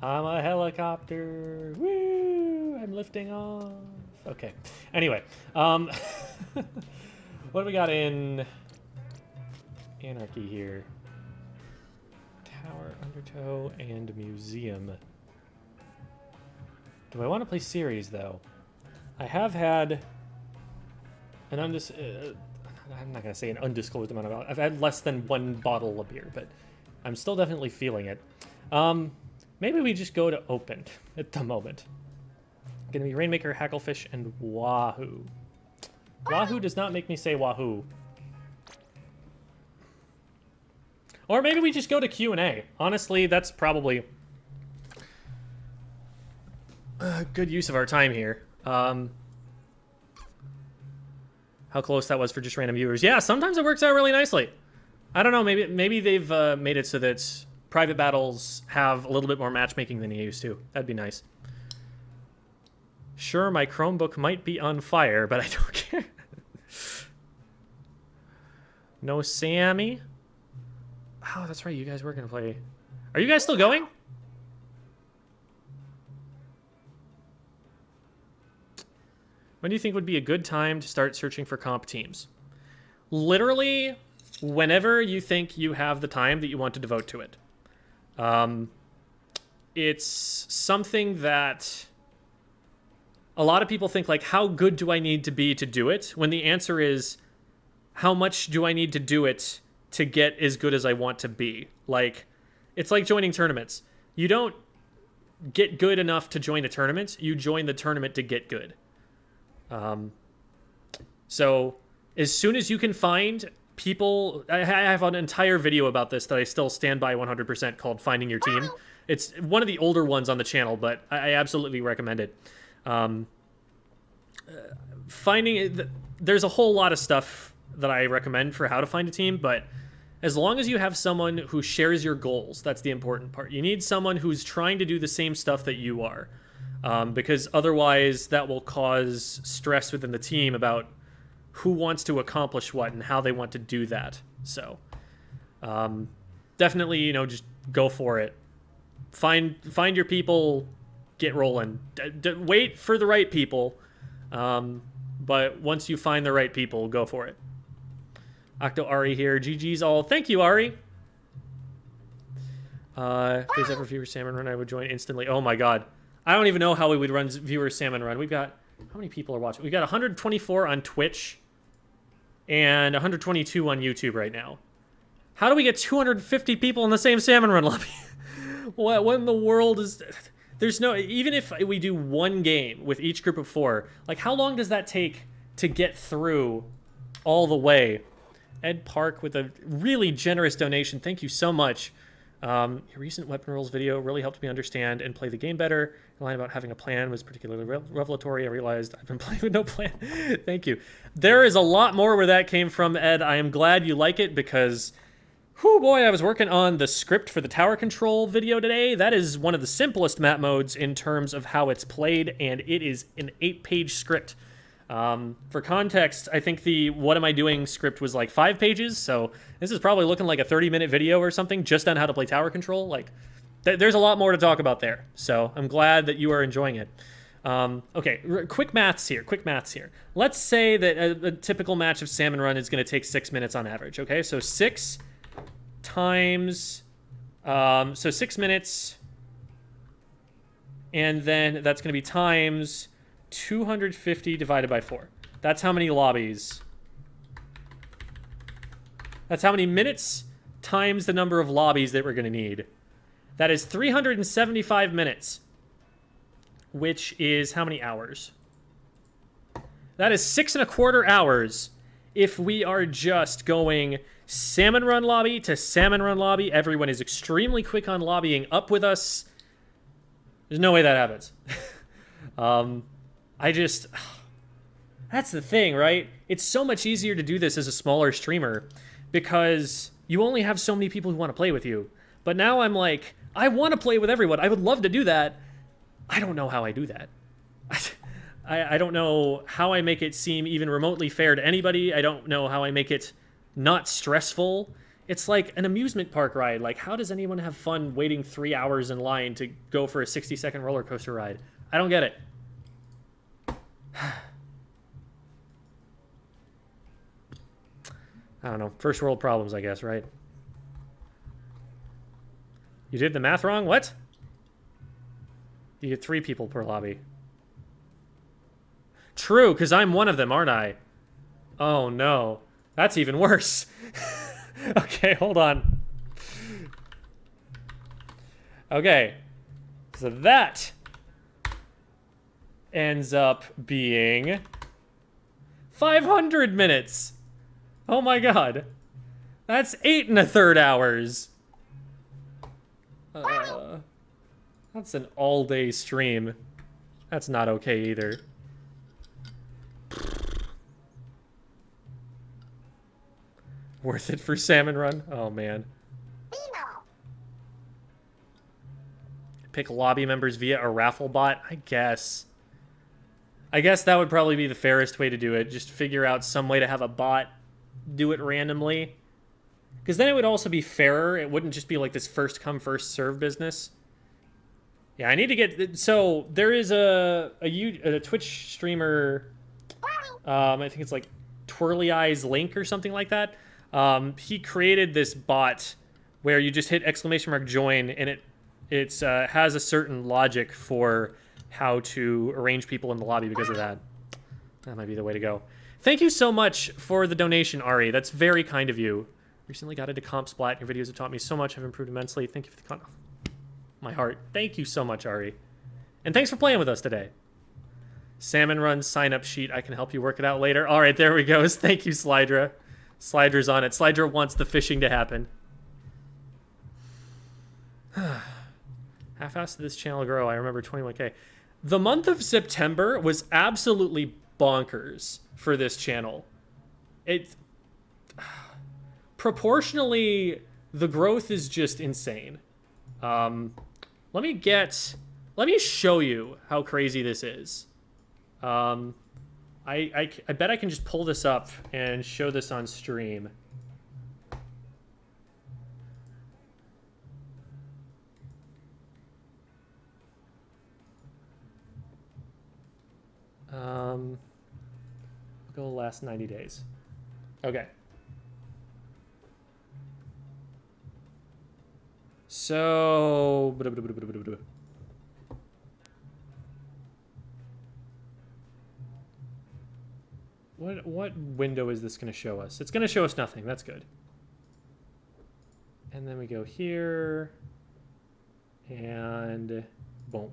I'm a helicopter. Woo! I'm lifting off. Okay. Anyway, what do we got in Anarchy here? Tower, Undertow, and Museum. Do I want to play series though? I have had an I'm not gonna say an undisclosed amount of. I've had less than 1 bottle of beer, but I'm still definitely feeling it. Maybe we just go to opened at the moment. Gonna be Rainmaker, Hacklefish, and Wahoo. Wahoo does not make me say Wahoo. Or maybe we just go to Q&A. Honestly, that's probably a good use of our time here. How close that was for just random viewers. Yeah, sometimes it works out really nicely. I don't know, maybe they've made it so that private battles have a little bit more matchmaking than they used to. That'd be nice. Sure, my Chromebook might be on fire, but I don't care. No Sammy? Oh, that's right, you guys were gonna play. Are you guys still going? When do you think would be a good time to start searching for comp teams? Literally, whenever you think you have the time that you want to devote to it. It's something that a lot of people think, like, how good do I need to be to do it? When the answer is, how much do I need to do it to get as good as I want to be? Like, it's like joining tournaments. You don't get good enough to join a tournament. You join the tournament to get good. So as soon as you can find people, I have an entire video about this that I still stand by 100% called Finding Your Team. It's one of the older ones on the channel, but I absolutely recommend it. There's a whole lot of stuff that I recommend for how to find a team, but As long as you have someone who shares your goals, that's the important part. You need someone who's trying to do the same stuff that you are. Because otherwise that will cause stress within the team about who wants to accomplish what and how they want to do that. So definitely, you know, just go for it. Find your people, get rolling. Wait for the right people. But once you find the right people, go for it. Octo Ari here. GG's all. Thank you, Ari. If there's ever viewer salmon run, I would join instantly. Oh my god. I don't even know how we would run viewer salmon run. We've got, how many people are watching? We've got 124 on Twitch and 122 on YouTube right now. How do we get 250 people in the same salmon run lobby? What in the world is... There's no... Even if we do one game with each group of 4, like, how long does that take to get through all the way? Ed Park with a really generous donation. Thank you so much. Your recent weapon rules video really helped me understand and play the game better. The line about having a plan was particularly revelatory. I realized I've been playing with no plan. Thank you. There is a lot more where that came from, Ed. I am glad you like it because... Whew, boy, I was working on the script for the tower control video today. That is one of the simplest map modes in terms of how it's played, and it is an 8-page script. For context, I think the What Am I Doing script was like 5 pages, so this is probably looking like a 30-minute video or something just on how to play tower control. Like, there's a lot more to talk about there, so I'm glad that you are enjoying it. Okay, quick maths here. Let's say that a typical match of Salmon Run is going to take 6 minutes on average, okay? So 6 times, so 6 minutes, and then that's going to be times 250 divided by 4. That's how many lobbies. That's how many minutes times the number of lobbies that we're going to need. That is 375 minutes, which is how many hours? That is 6.25 hours if we are just going Salmon Run lobby to Salmon Run lobby. Everyone is extremely quick on lobbying up with us. There's no way that happens. That's the thing, right? It's so much easier to do this as a smaller streamer because you only have so many people who want to play with you. But now I'm like, I want to play with everyone. I would love to do that. I don't know how I do that. I don't know how I make it seem even remotely fair to anybody. I don't know how I make it not stressful. It's like an amusement park ride. Like, how does anyone have fun waiting 3 hours in line to go for a 60-second roller coaster ride? I don't get it. I don't know. First world problems, I guess, right? You did the math wrong? What? You get 3 people per lobby. True, because I'm one of them, aren't I? Oh, no. That's even worse. Okay, hold on. Okay. So that ends up being 500 minutes. Oh my god. That's 8.25 hours. That's an all-day stream. That's not okay either. Worth it for Salmon Run? Oh man. Pick lobby members via a raffle bot? I guess that would probably be the fairest way to do it. Just figure out some way to have a bot do it randomly. Because then it would also be fairer. It wouldn't just be like this first come, first serve business. Yeah, I need to get... So, there is a Twitch streamer... I think it's like Twirly Eyes Link or something like that. He created this bot where you just hit !join and it has a certain logic for how to arrange people in the lobby because of that. That might be the way to go. Thank you so much for the donation, Ari. That's very kind of you. Recently got into Comp Splat. Your videos have taught me so much. I've improved immensely. Thank you for the my heart. Thank you so much, Ari. And thanks for playing with us today. Salmon Run sign-up sheet. I can help you work it out later. All right, there we go. Thank you, Slydra. Slidra's on it. Slydra wants the fishing to happen. How fast did this channel grow? I remember 21K. The month of September was absolutely bonkers for this channel. proportionally, the growth is just insane. Let me show you how crazy this is. I bet I can just pull this up and show this on stream. Go the last 90 days. Okay. So, what window is this going to show us? It's going to show us nothing. That's good. And then we go here, and boom.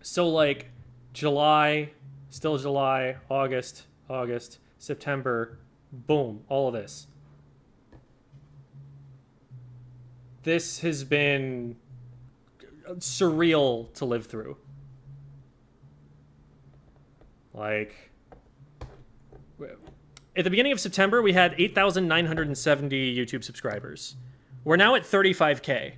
So like July, still July, August, September, boom, all of this. This has been surreal to live through. Like, at the beginning of September, we had 8,970 YouTube subscribers. We're now at 35K.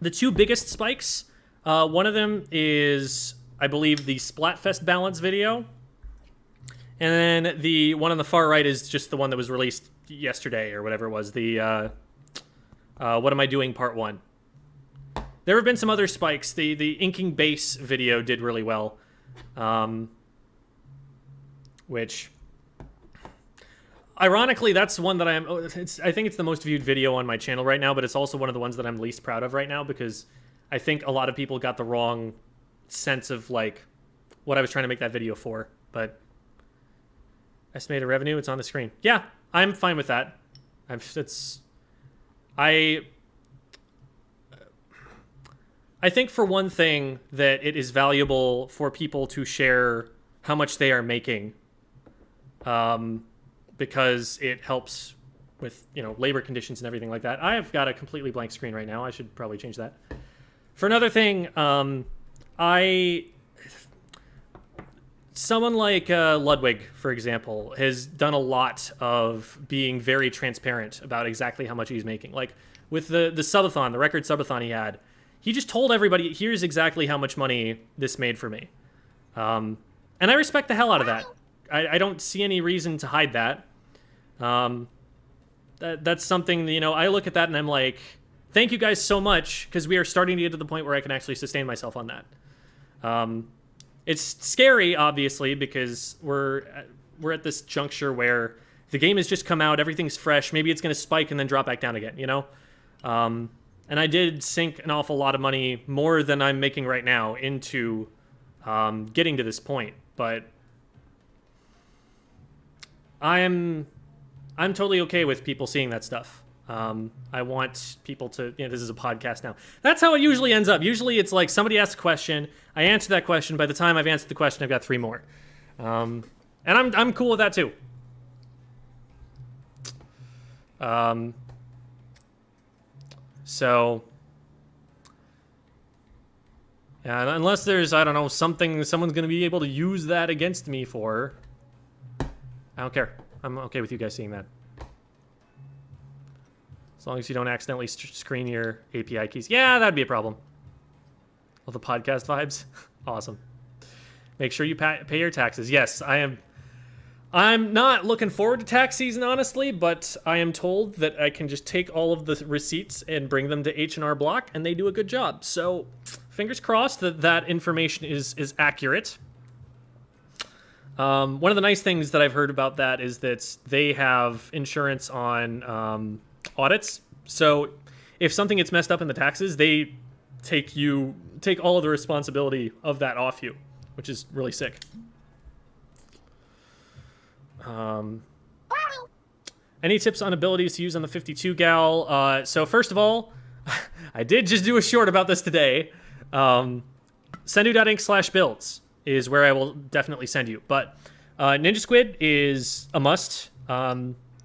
The two biggest spikes, one of them is, I believe, the Splatfest balance video. And then the one on the far right is just the one that was released yesterday or whatever it was. The What Am I Doing Part 1. There have been some other spikes. The inking base video did really well. Which, ironically, that's one that I think it's the most viewed video on my channel right now, but it's also one of the ones that I'm least proud of right now because I think a lot of people got the wrong sense of, like, what I was trying to make that video for. But estimated revenue, it's on the screen. Yeah, I'm fine with that. I think, for one thing, that it is valuable for people to share how much they are making, because it helps with, labor conditions and everything like that. I've got a completely blank screen right now. I should probably change that. For another thing, someone like Ludwig, for example, has done a lot of being very transparent about exactly how much he's making. Like, with the subathon, the record subathon he had, he just told everybody, here's exactly how much money this made for me. And I respect the hell out of that. I don't see any reason to hide that. That's something, I look at that and I'm like, thank you guys so much, because we are starting to get to the point where I can actually sustain myself on that. It's scary, obviously, because we're at this juncture where the game has just come out, everything's fresh, maybe it's going to spike and then drop back down again, And I did sink an awful lot of money, more than I'm making right now, into getting to this point. But I'm totally okay with people seeing that stuff. I want people to, this is a podcast now. That's how it usually ends up. Usually it's like somebody asks a question, I answer that question. By the time I've answered the question, I've got 3 more. And I'm cool with that too. So, yeah, unless there's, I don't know, something someone's going to be able to use that against me for, I don't care. I'm okay with you guys seeing that. As long as you don't accidentally screen your API keys. Yeah, that'd be a problem. All the podcast vibes. Awesome. Make sure you pay your taxes. Yes, I'm not looking forward to tax season, honestly, but I am told that I can just take all of the receipts and bring them to H&R Block, and they do a good job. So, fingers crossed that that information is accurate. One of the nice things that I've heard about that is that they have insurance on audits. So, if something gets messed up in the taxes, they take all of the responsibility of that off you, which is really sick. Any tips on abilities to use on the 52 gal? So first of all, I did just do a short about this today. Sendu.inc/builds is where I will definitely send you. But Ninja Squid is a must.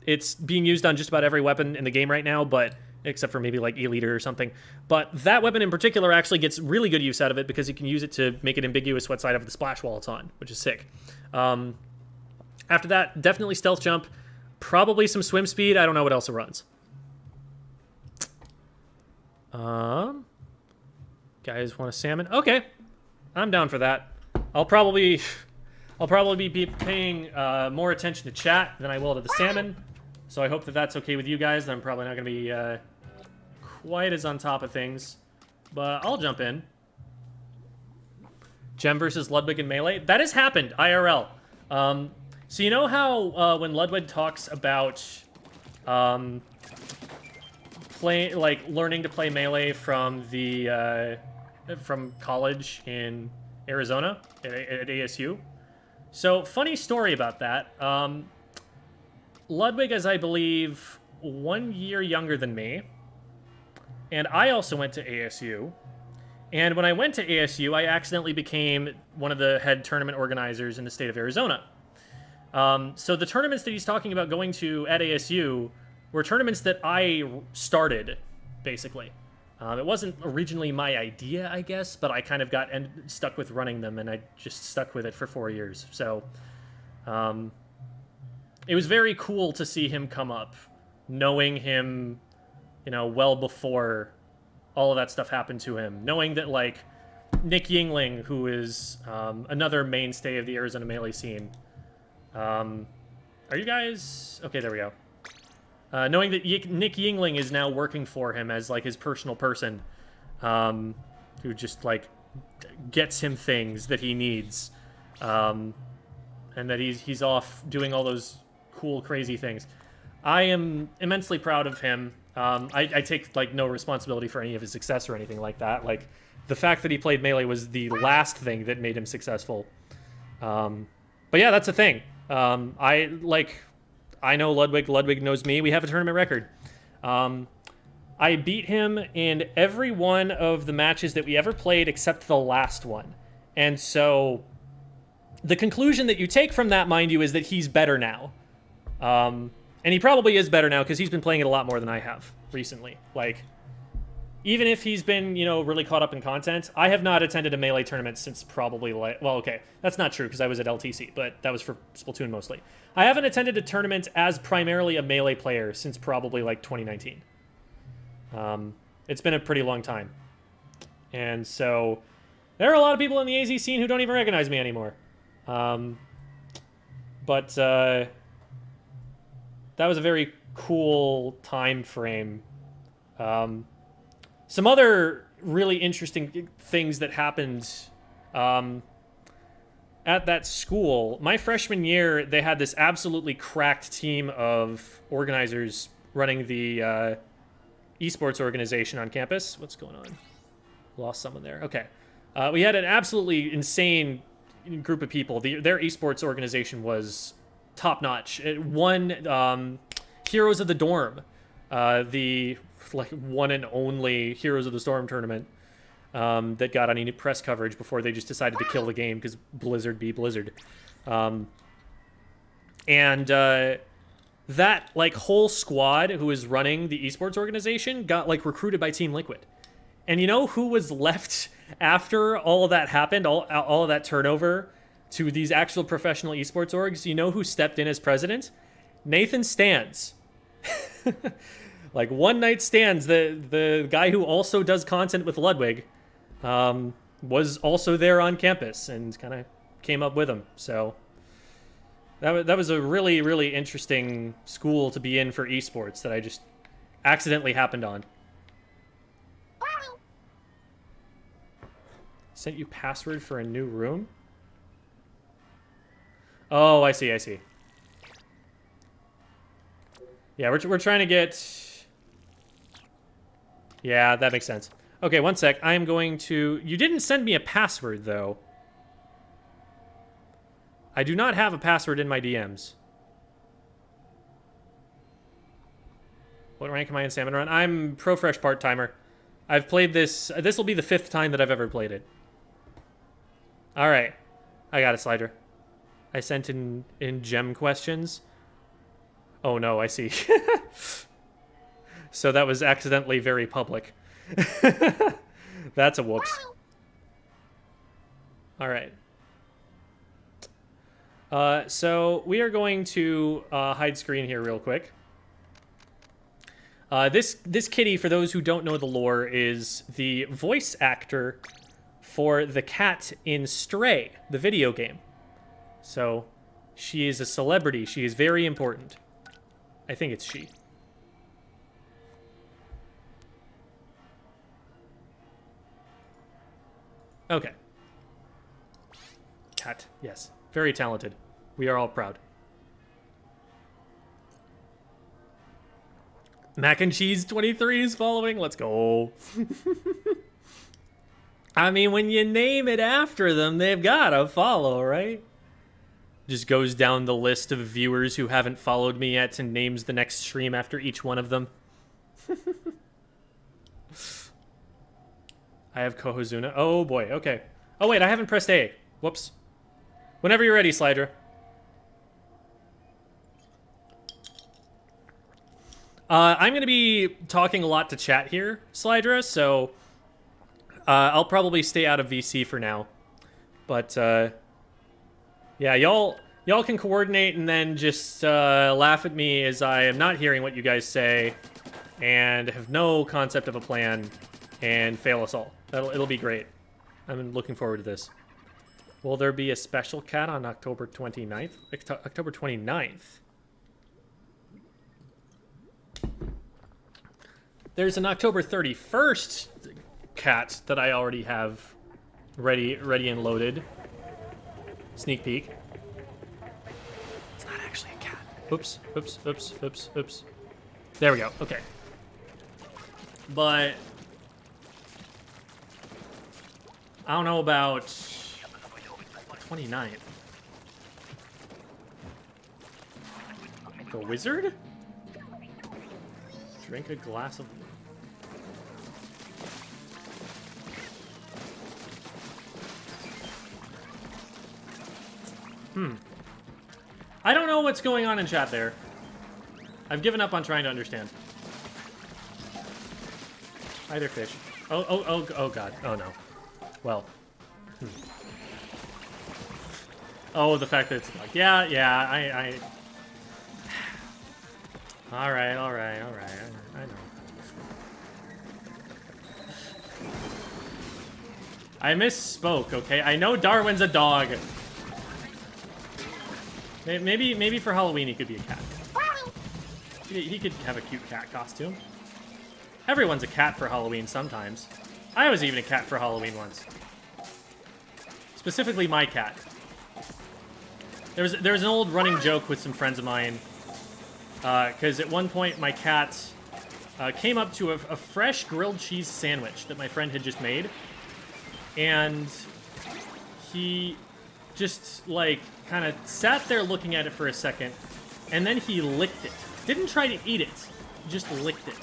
It's being used on just about every weapon in the game right now, but except for maybe like E-liter or something. But that weapon in particular actually gets really good use out of it because you can use it to make it ambiguous what side of the splash wall it's on, which is sick. After that, definitely stealth jump, probably some swim speed. I don't know what else it runs. Guys want a salmon? Okay, I'm down for that. I'll probably be paying more attention to chat than I will to the salmon. So I hope that that's okay with you guys. I'm probably not going to be quite as on top of things. But I'll jump in. Gem versus Ludwig in Melee. That has happened, IRL. So you know how when Ludwig talks about learning to play Melee from from college in Arizona at ASU? So funny story about that. Ludwig is, I believe, 1 year younger than me. And I also went to ASU. And when I went to ASU, I accidentally became one of the head tournament organizers in the state of Arizona. So the tournaments that he's talking about going to at ASU were tournaments that I started, basically. It wasn't originally my idea, I guess, but I kind of got stuck with running them, and I just stuck with it for 4 years. So it was very cool to see him come up, knowing him, you know, well before all of that stuff happened to him. Knowing that, like, Nick Yingling, who is another mainstay of the Arizona Melee scene. Are you guys... Okay, there we go. Knowing that Nick Yingling is now working for him as, like, his personal person, who just, like, gets him things that he needs, and that he's off doing all those cool, crazy things. I am immensely proud of him. I take, like, no responsibility for any of his success or anything like that. Like, the fact that he played Melee was the last thing that made him successful. But yeah, that's a thing. I know Ludwig. Ludwig knows me. We have a tournament record. I beat him in every one of the matches that we ever played except the last one. And so the conclusion that you take from that, mind you, is that he's better now. And he probably is better now because he's been playing it a lot more than I have recently. Like, even if he's been, you know, really caught up in content, I have not attended a Melee tournament since probably, like... Well, okay, that's not true because I was at LTC, but that was for Splatoon mostly. I haven't attended a tournament as primarily a Melee player since probably, like, 2019. It's been a pretty long time. And so, there are a lot of people in the AZ scene who don't even recognize me anymore. But that was a very cool time frame. Some other really interesting things that happened at that school. My freshman year, they had this absolutely cracked team of organizers running the esports organization on campus. What's going on? Lost someone there. Okay. We had an absolutely insane group of people. Their esports organization was top-notch. It won Heroes of the Dorm, the one and only Heroes of the Storm tournament that got any press coverage before they just decided to kill the game because Blizzard be Blizzard. That, like, whole squad who is running the esports organization got, like, recruited by Team Liquid. And you know who was left after all of that happened, all of that turnover to these actual professional esports orgs? You know who stepped in as president? Nathan Stans. Like, one night Stans, the guy who also does content with Ludwig, was also there on campus and kind of came up with him. So that was a really, really interesting school to be in for esports that I just accidentally happened on. Sent you password for a new room? Oh, I see. Yeah, we're trying to get... Yeah, that makes sense. Okay, one sec. I am going to... You didn't send me a password, though. I do not have a password in my DMs. What rank am I in Salmon Run? I'm Pro Fresh part-timer. I've played this... This will be the 5th time that I've ever played it. Alright. I got it, Slider. I sent in gem questions. Oh no, I see. So that was accidentally very public. That's a whoops. All right. So we are going to hide screen here real quick. This kitty, for those who don't know the lore, is the voice actor for the cat in Stray, the video game. So she is a celebrity. She is very important. I think it's she. Okay. Cat, yes. Very talented. We are all proud. Mac and Cheese 23 is following. Let's go. I mean, when you name it after them, they've got to follow, right? Just goes down the list of viewers who haven't followed me yet and names the next stream after each one of them. I have Kohozuna. Oh, boy. Okay. Oh, wait. I haven't pressed A. Whoops. Whenever you're ready, Slydra. I'm going to be talking a lot to chat here, Slydra, so I'll probably stay out of VC for now. But, yeah, y'all can coordinate and then just laugh at me as I am not hearing what you guys say and have no concept of a plan and fail us all. It'll be great. I'm looking forward to this. Will there be a special cat on October 29th? October 29th? There's an October 31st cat that I already have ready and loaded. Sneak peek. It's not actually a cat. Oops, oops, oops, oops, oops. There we go, okay. But I don't know about 29th. The wizard? Drink a glass of... I don't know what's going on in chat there. I've given up on trying to understand. Hi there, fish. Oh god. Oh no. Well. Oh, the fact that it's like, yeah, I... Alright. I know. I misspoke, okay? I know Darwin's a dog. Maybe for Halloween he could be a cat. He could have a cute cat costume. Everyone's a cat for Halloween sometimes. I was even a cat for Halloween once. Specifically my cat. There was an old running joke with some friends of mine. Because at one point my cat came up to a fresh grilled cheese sandwich that my friend had just made. And he just, like, kind of sat there looking at it for a second. And then he licked it. Didn't try to eat it. Just licked it.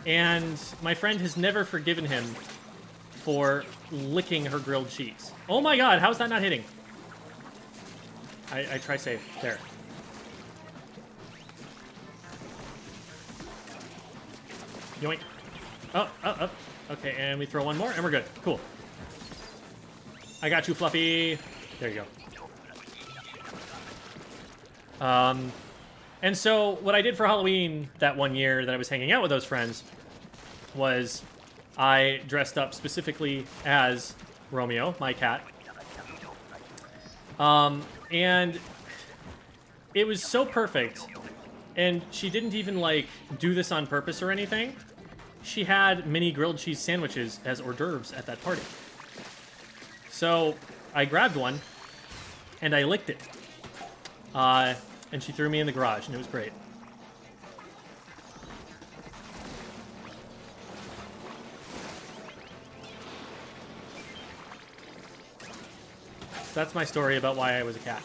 And my friend has never forgiven him for licking her grilled cheese. Oh my god, how's that not hitting? I try save. There. Yoink. Oh. Okay, and we throw one more, and we're good. Cool. I got you, Fluffy. There you go. And so what I did for Halloween that one year that I was hanging out with those friends was I dressed up specifically as Romeo, my cat. And it was so perfect. And she didn't even, like, do this on purpose or anything. She had mini grilled cheese sandwiches as hors d'oeuvres at that party. So I grabbed one, and I licked it. And she threw me in the garage, and it was great. So that's my story about why I was a cat.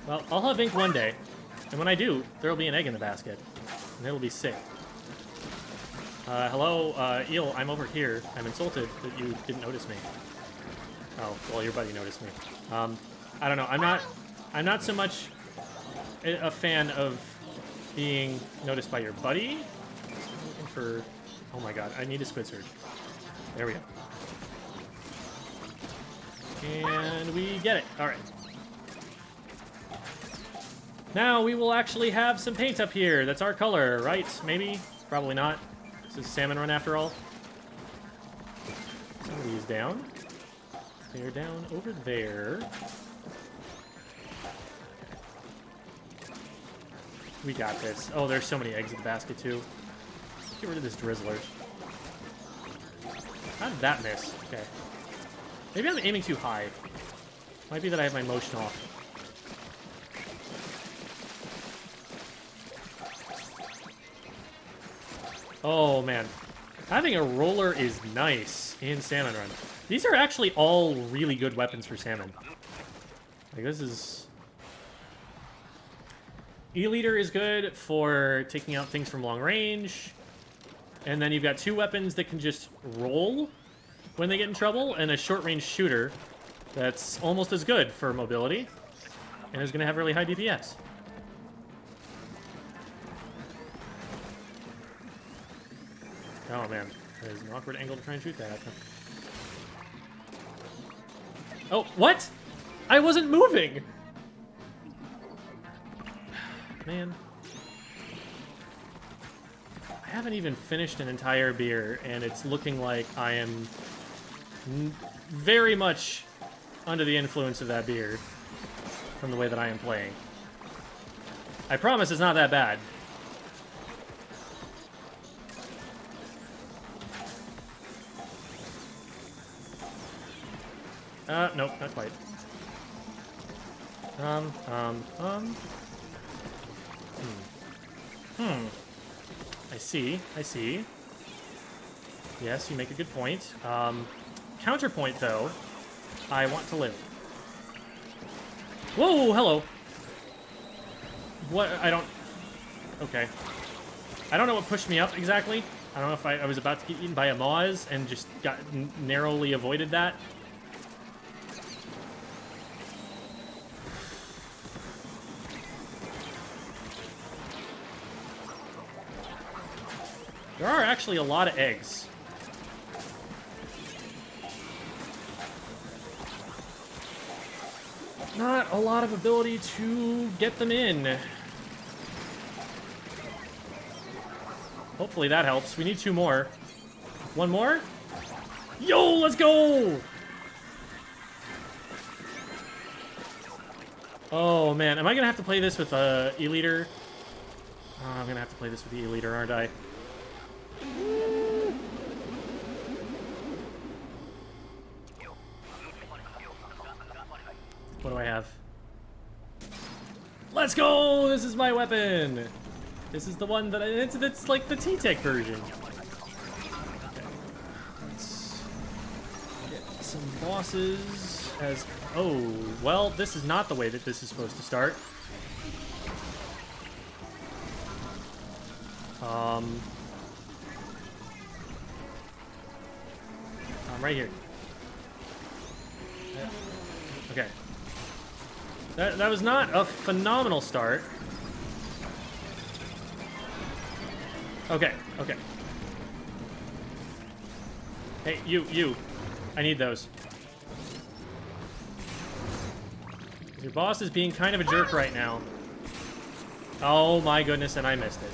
Well, I'll have ink one day, and when I do, there'll be an egg in the basket, and it'll be sick. Hello, Eel, I'm over here. I'm insulted that you didn't notice me. Oh, well, your buddy noticed me. I don't know. I'm not so much a fan of being noticed by your buddy. I'm looking for... Oh my god, I need a squid surge. There we go. And we get it. Alright. Now we will actually have some paint up here. That's our color, right? Maybe? Probably not. This is Salmon Run after all. Some of these down. They're down over there. We got this. Oh, there's so many eggs in the basket, too. Get rid of this drizzler. How did that miss? Okay. Maybe I'm aiming too high. Might be that I have my motion off. Oh, man. Having a roller is nice in Salmon Run. These are actually all really good weapons for salmon. Like, this is... E-liter is good for taking out things from long range. And then you've got two weapons that can just roll when they get in trouble, and a short-range shooter that's almost as good for mobility and is going to have really high DPS. Oh, man. That is an awkward angle to try and shoot that at them. Oh, what? I wasn't moving! Man. I haven't even finished an entire beer, and it's looking like I am very much under the influence of that beer from the way that I am playing. I promise it's not that bad. Nope, not quite. I see. Yes, you make a good point. Counterpoint, though. I want to live. Whoa, hello. What? I don't... Okay. I don't know what pushed me up exactly. I don't know if I was about to get eaten by a Moz and just got narrowly avoided that. There are actually a lot of eggs. Not a lot of ability to get them in. Hopefully that helps. We need two more. One more? Yo, let's go! Oh, man. Am I going to have to play this with E-liter? Oh, I'm going to have to play this with E-liter, aren't I? What do I have? Let's go! This is my weapon! This is the one that it's like the T-Tech version. Okay. Let's get some bosses as... Oh, well, this is not the way that this is supposed to start. I'm right here. Okay. That was not a phenomenal start. Okay, okay. Hey, you. I need those. Your boss is being kind of a jerk right now. Oh my goodness, and I missed it.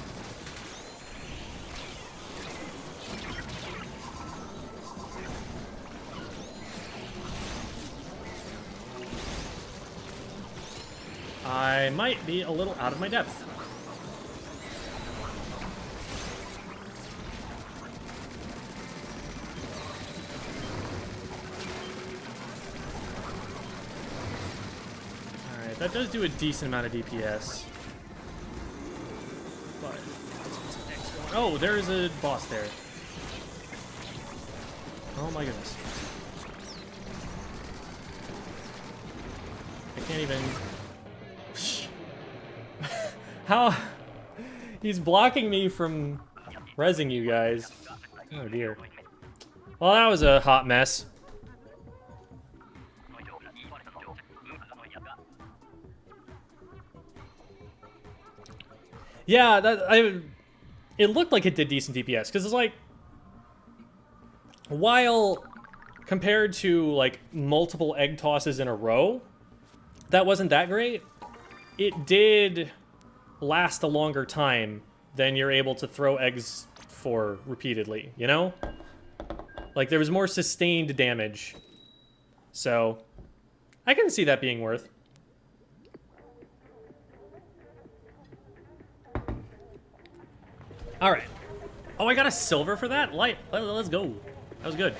I might be a little out of my depth. Alright, that does do a decent amount of DPS. But let's get some X going. Oh, there's a boss there. Oh my goodness. I can't even... How? He's blocking me from rezzing you guys. Oh dear. Well, that was a hot mess. Yeah, it looked like it did decent DPS, because it's like, while compared to like multiple egg tosses in a row, that wasn't that great. It did last a longer time than you're able to throw eggs for repeatedly, you know? Like, there was more sustained damage. So, I can see that being worth. Alright. Oh, I got a silver for that? Let's go. That was good.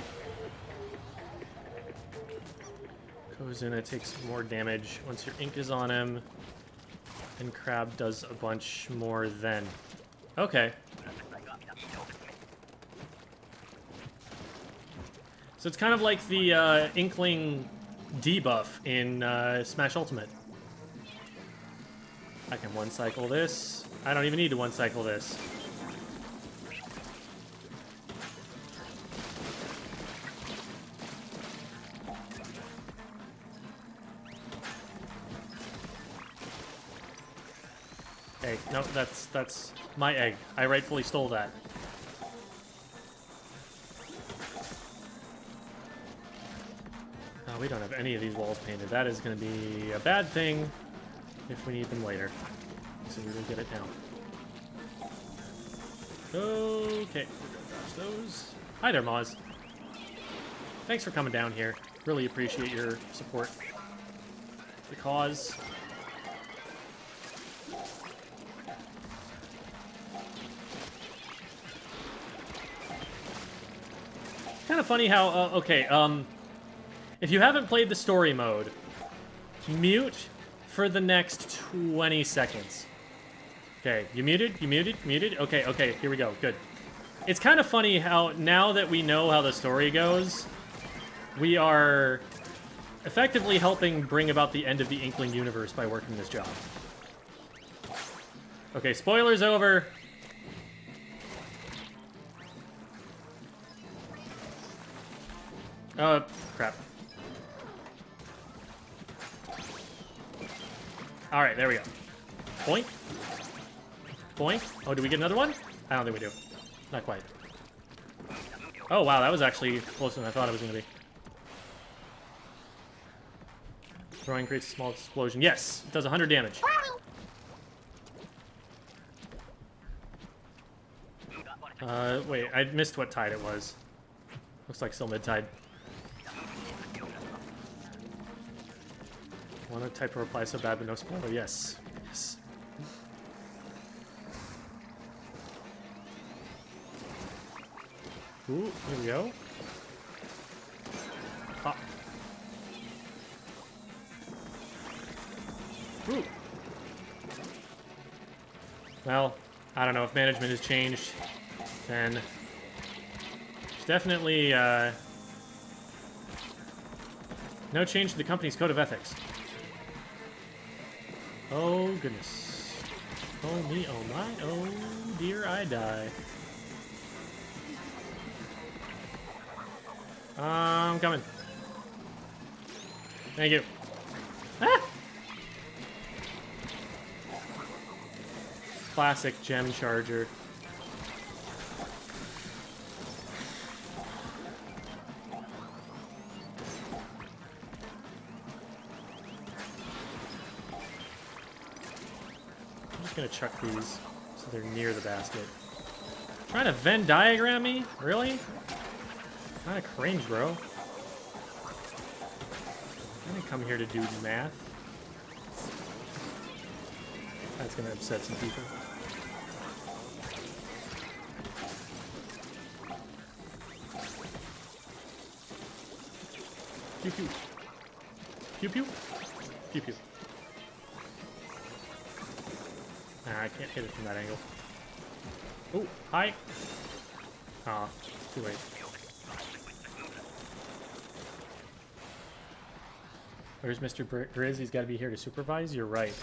Kozuna takes more damage once your ink is on him. And Crab does a bunch more then. Okay. So it's kind of like the Inkling debuff in Smash Ultimate. I can one-cycle this. I don't even need to one-cycle this. Hey, no, that's my egg. I rightfully stole that. We don't have any of these walls painted. That is going to be a bad thing if we need them later. So we will get it now. Okay, we're gonna dodge those. Hi there, Moz. Thanks for coming down here. Really appreciate your support. The cause. Kind of funny how, if you haven't played the story mode, mute for the next 20 seconds. Okay, you muted? You muted? Muted? Okay, here we go. Good. It's kind of funny how, now that we know how the story goes, we are effectively helping bring about the end of the Inkling universe by working this job. Okay, spoilers over. Oh, crap. Alright, there we go. Boink. Boink. Oh, do we get another one? I don't think we do. Not quite. Oh, wow, that was actually closer than I thought it was going to be. Throwing creates a small explosion. Yes, it does 100 damage. Wait, I missed what tide it was. Looks like still mid-tide. Want to type a reply so bad, but no spoiler. Yes. Yes. Ooh, here we go. Pop. Ooh. Well, I don't know if management has changed, then there's definitely no change to the company's code of ethics. Oh, goodness. Oh, me, oh, my, oh, dear, I die. I'm coming. Thank you. Ah! Classic gem charger. Gonna chuck these so they're near the basket. Trying to Venn diagram me? Really? Kinda cringe, bro. I didn't come here to do math. That's gonna upset some people. Pew pew. Pew pew. Pew pew. Nah, I can't hit it from that angle. Oh, hi. Aw, too late. Where's Mr. Grizz? He's got to be here to supervise? You're right.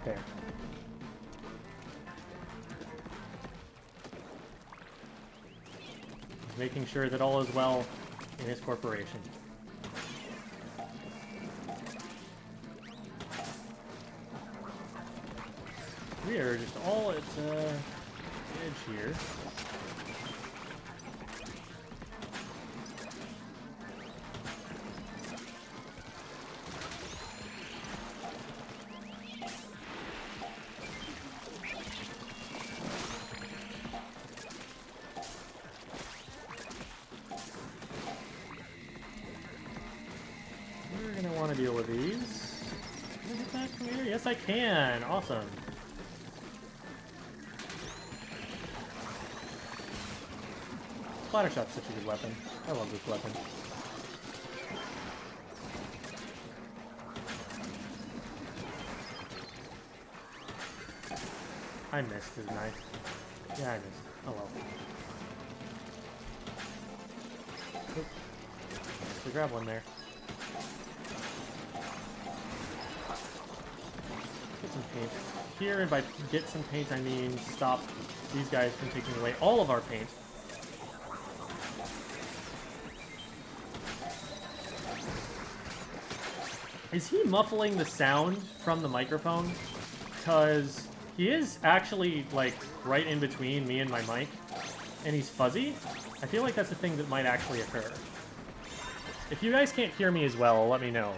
There. making sure that all is well in his corporation. We are just all at edge here. We're gonna want to deal with these. Can I get back from here? Yes, I can. Awesome. Splatter shot's such a good weapon. I love this weapon. I missed, didn't I? Yeah, I missed. Oh well. Oop. Nice to grab one there. Get some paint here, and by get some paint I mean stop these guys from taking away all of our paint. Is he muffling the sound from the microphone? Because he is actually, like, right in between me and my mic, and he's fuzzy. I feel like that's a thing that might actually occur. If you guys can't hear me as well, let me know.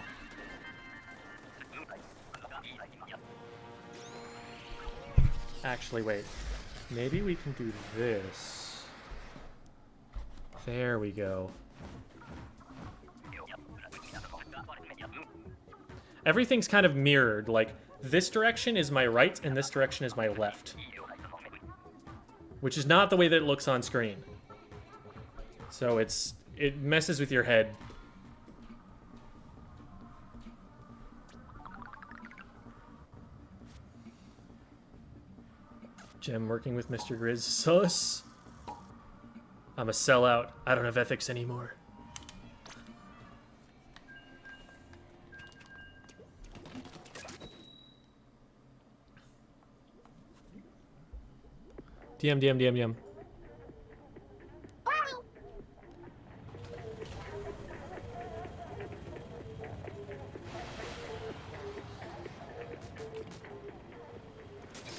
Actually, wait. Maybe we can do this. There we go. Everything's kind of mirrored, like, this direction is my right and this direction is my left. Which is not the way that it looks on screen. So it messes with your head. Gem working with Mr. Grizz. Sus. I'm a sellout. I don't have ethics anymore. DM.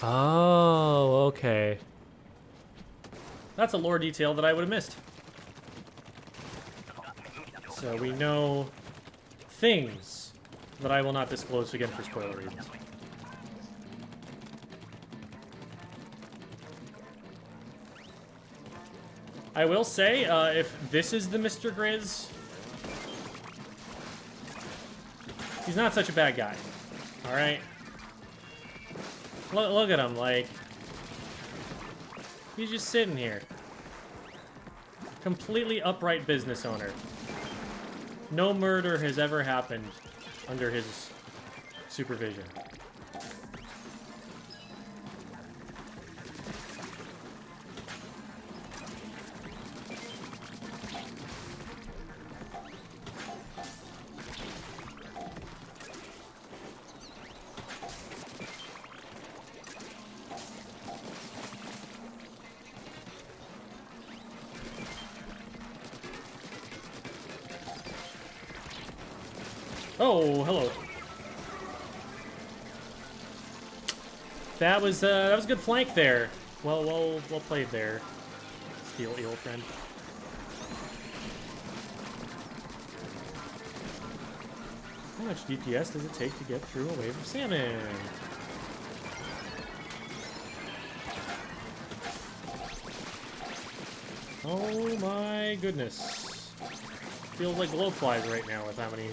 Oh, okay. That's a lore detail that I would have missed. So we know things that I will not disclose again for spoiler reasons. I will say, if this is the Mr. Grizz, he's not such a bad guy. Alright? Look at him, like, he's just sitting here. Completely upright business owner. No murder has ever happened under his supervision. Oh, hello. That was a good flank there. Well played there, Steel Eel friend. How much DPS does it take to get through a wave of salmon? Oh my goodness. Feels like glowflies right now with how many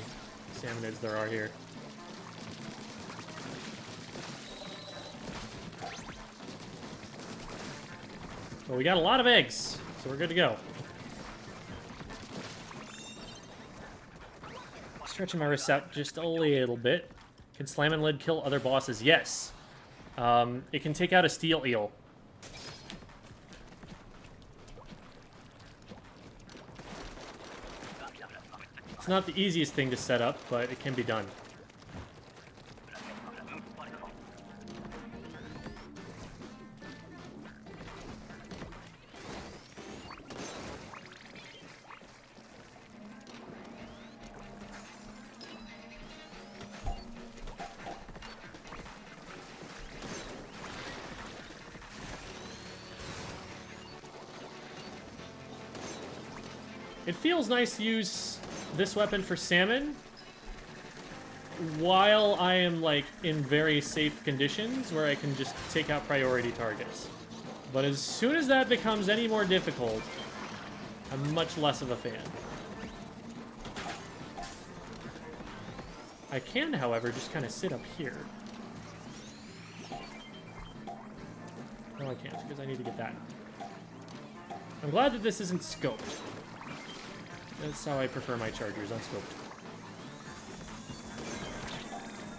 salmonids there are here. Well, we got a lot of eggs, so we're good to go. Stretching my wrists out just a little bit. Can Slam and Lid kill other bosses? Yes. It can take out a Steel Eel. It's not the easiest thing to set up, but it can be done. It feels nice to use this weapon for salmon while I am, like, in very safe conditions where I can just take out priority targets. But as soon as that becomes any more difficult, I'm much less of a fan. I can, however, just kind of sit up here. No, I can't, because I need to get that. I'm glad that this isn't scoped. That's how I prefer my chargers, unscoped.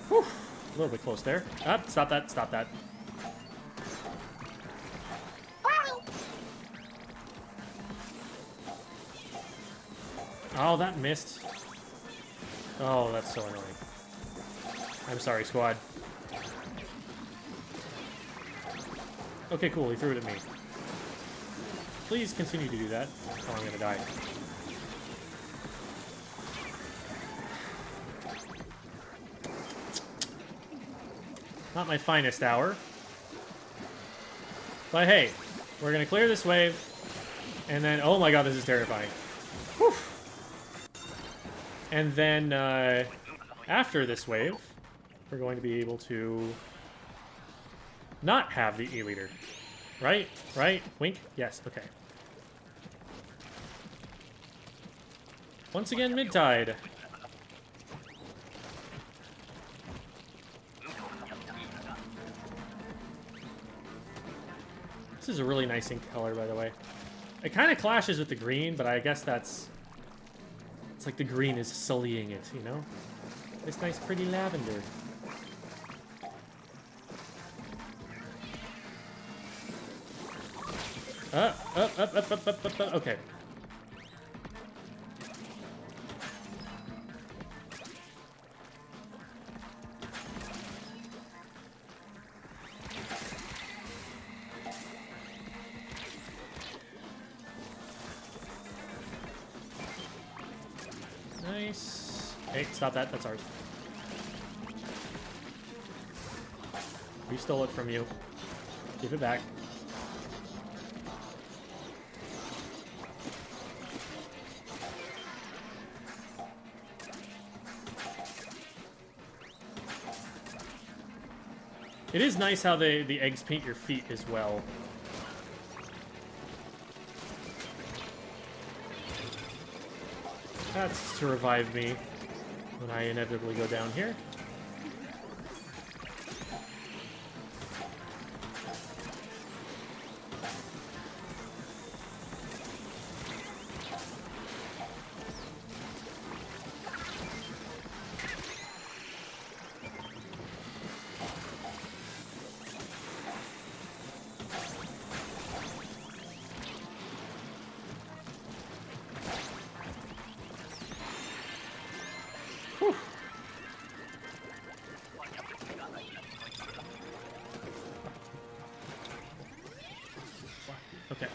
Whew, a little bit close there. Ah, stop that, stop that. Oh, that missed. Oh, that's so annoying. I'm sorry, squad. Okay, cool, he threw it at me. Please continue to do that, or I'm gonna die. Not my finest hour. But hey, we're gonna clear this wave, and then, oh my god, this is terrifying. Whew. And then, after this wave, we're going to be able to not have the E-liter. Right? Right? Wink? Yes, okay. Once again, mid-tide. This is a really nice ink color, by the way. It kind of clashes with the green, but I guess that's... It's like the green is sullying it, you know? This nice, pretty lavender. Up. Okay. Nice. Hey, stop that. That's ours. We stole it from you. Give it back. It is nice how the eggs paint your feet as well. That's to revive me when I inevitably go down here. Okay.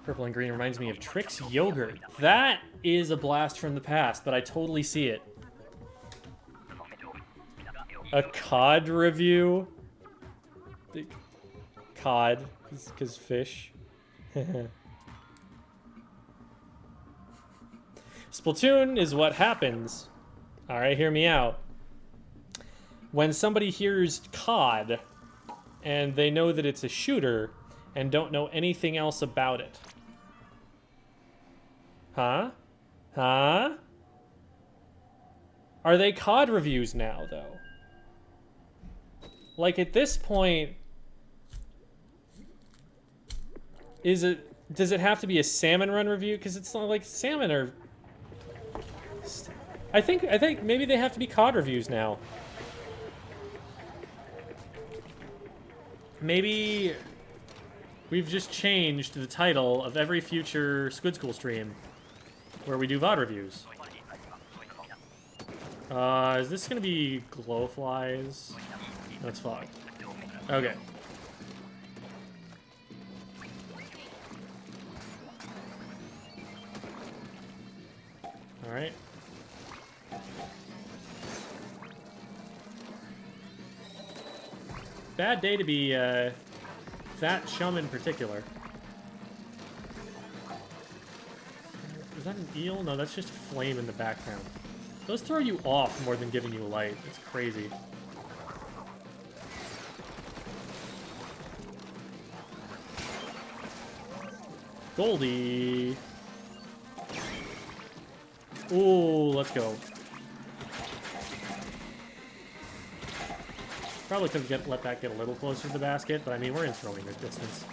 Purple and green reminds me of Trix Yogurt. That is a blast from the past, but I totally see it. A COD review? COD, because fish. Splatoon is what happens. Alright, hear me out. When somebody hears COD, and they know that it's a shooter, and don't know anything else about it. Huh? Huh? Are they COD reviews now, though? Like, at this point... Does it have to be a salmon run review? Because it's not like salmon are... I think maybe they have to be COD reviews now. Maybe we've just changed the title of every future Squid School stream where we do VOD reviews. Is this gonna be glowflies? No, it's fog. Okay. Alright. Bad day to be that chum in particular. Is that an eel? No, that's just a flame in the background. Those throw you off more than giving you light. It's crazy. Goldie. Ooh, let's go. Probably could have let that get a little closer to the basket, but I mean, we're in throwing distance.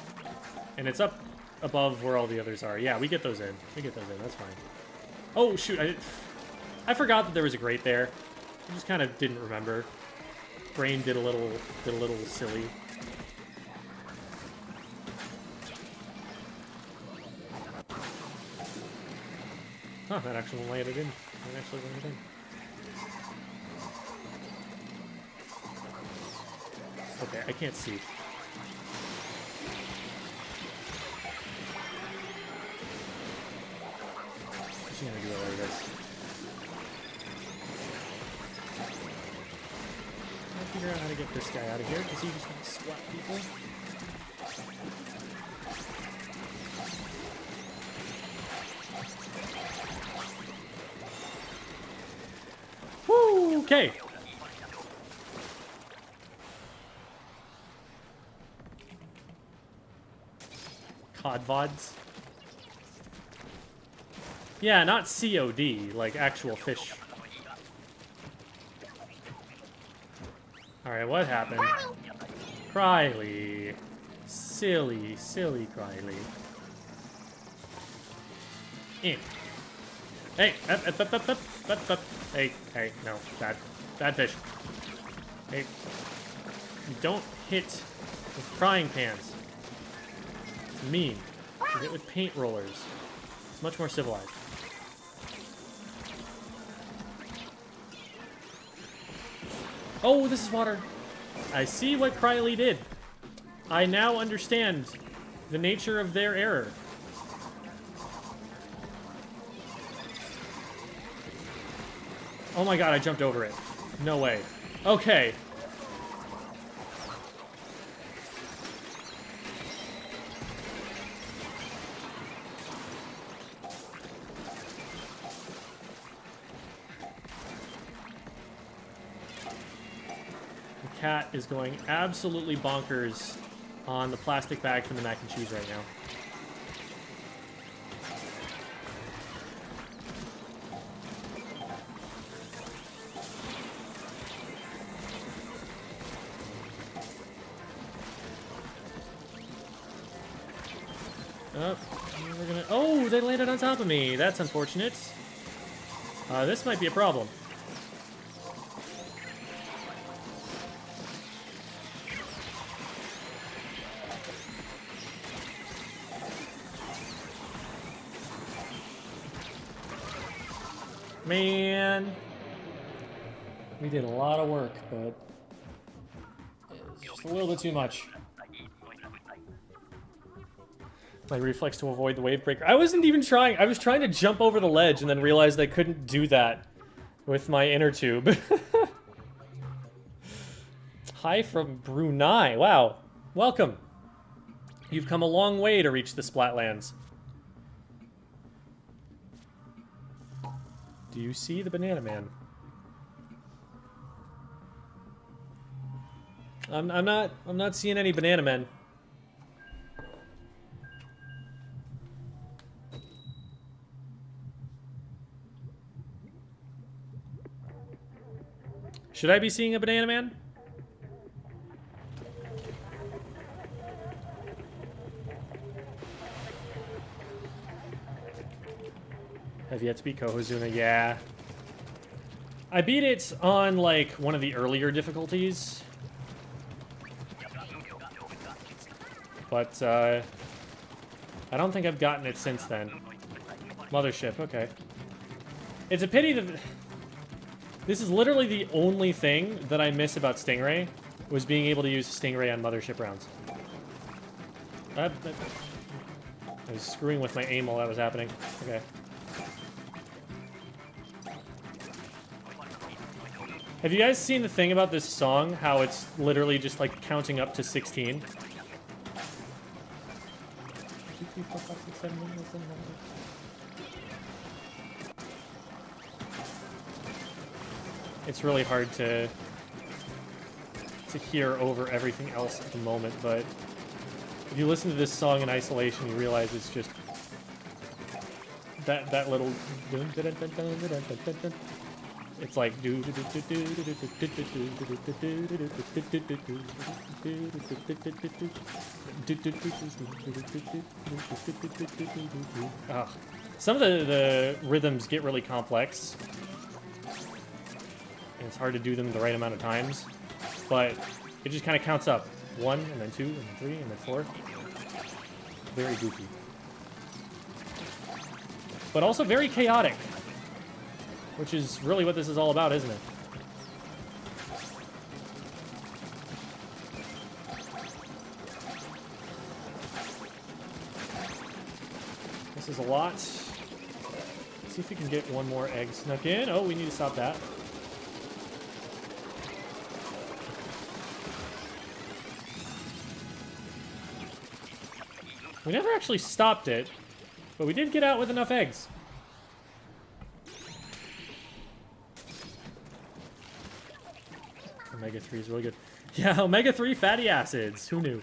And it's up above where all the others are. Yeah, we get those in. We get those in. That's fine. Oh, shoot. I forgot that there was a grate there. I just kind of didn't remember. Brain did a little silly. Huh, that actually landed in. That actually landed in. Okay, I can't see. Just gonna do it like this. I'll figure out how to get this guy out of here, because he just gonna swat people. Woo! Okay. Cod VODs. Yeah, not COD, like actual fish. Alright, what happened? Cryly. Silly, silly Cryly. Eh. Hey, up. Hey, no, bad fish. Hey, you don't hit with frying pans. It's mean. You hit with paint rollers. It's much more civilized. Oh, this is water. I see what Cryly did. I now understand the nature of their error. Oh my god, I jumped over it. No way. Okay. The cat is going absolutely bonkers on the plastic bag from the mac and cheese right now. We're gonna... Oh, they landed on top of me. That's unfortunate. This might be a problem. Man. We did a lot of work, but it's just a little bit too much. My reflex to avoid the wave breaker. I wasn't even trying. I was trying to jump over the ledge and then realized I couldn't do that with my inner tube. Hi from Brunei. Wow. Welcome. You've come a long way to reach the Splatlands. Do you see the Banana Man? I'm not seeing any Banana Men. Should I be seeing a Banana Man? Have yet to beat Kohozuna, yeah. I beat it on, like, one of the earlier difficulties. But, I don't think I've gotten it since then. Mothership, okay. It's a pity that... This is literally the only thing that I miss about Stingray, was being able to use Stingray on Mothership rounds. I was screwing with my aim while that was happening. Okay. Have you guys seen the thing about this song? How it's literally just like counting up to 16? 3, 4, 5, 6, 7, 8, 9, 10, 11. It's really hard to hear over everything else at the moment, but if you listen to this song in isolation, you realize it's just that little. It's like some of the rhythms get really complex, and it's hard to do them the right amount of times, but it just kind of counts up 1 and then 2 and then 3 and then 4. Very goofy, but also very chaotic, which is really what this is all about, isn't it? This is a lot. Let's see if we can get one more egg snuck in. Oh, we need to stop that. We never actually stopped it, but we did get out with enough eggs. Omega-3 is really good. Yeah, omega-3 fatty acids. Who knew?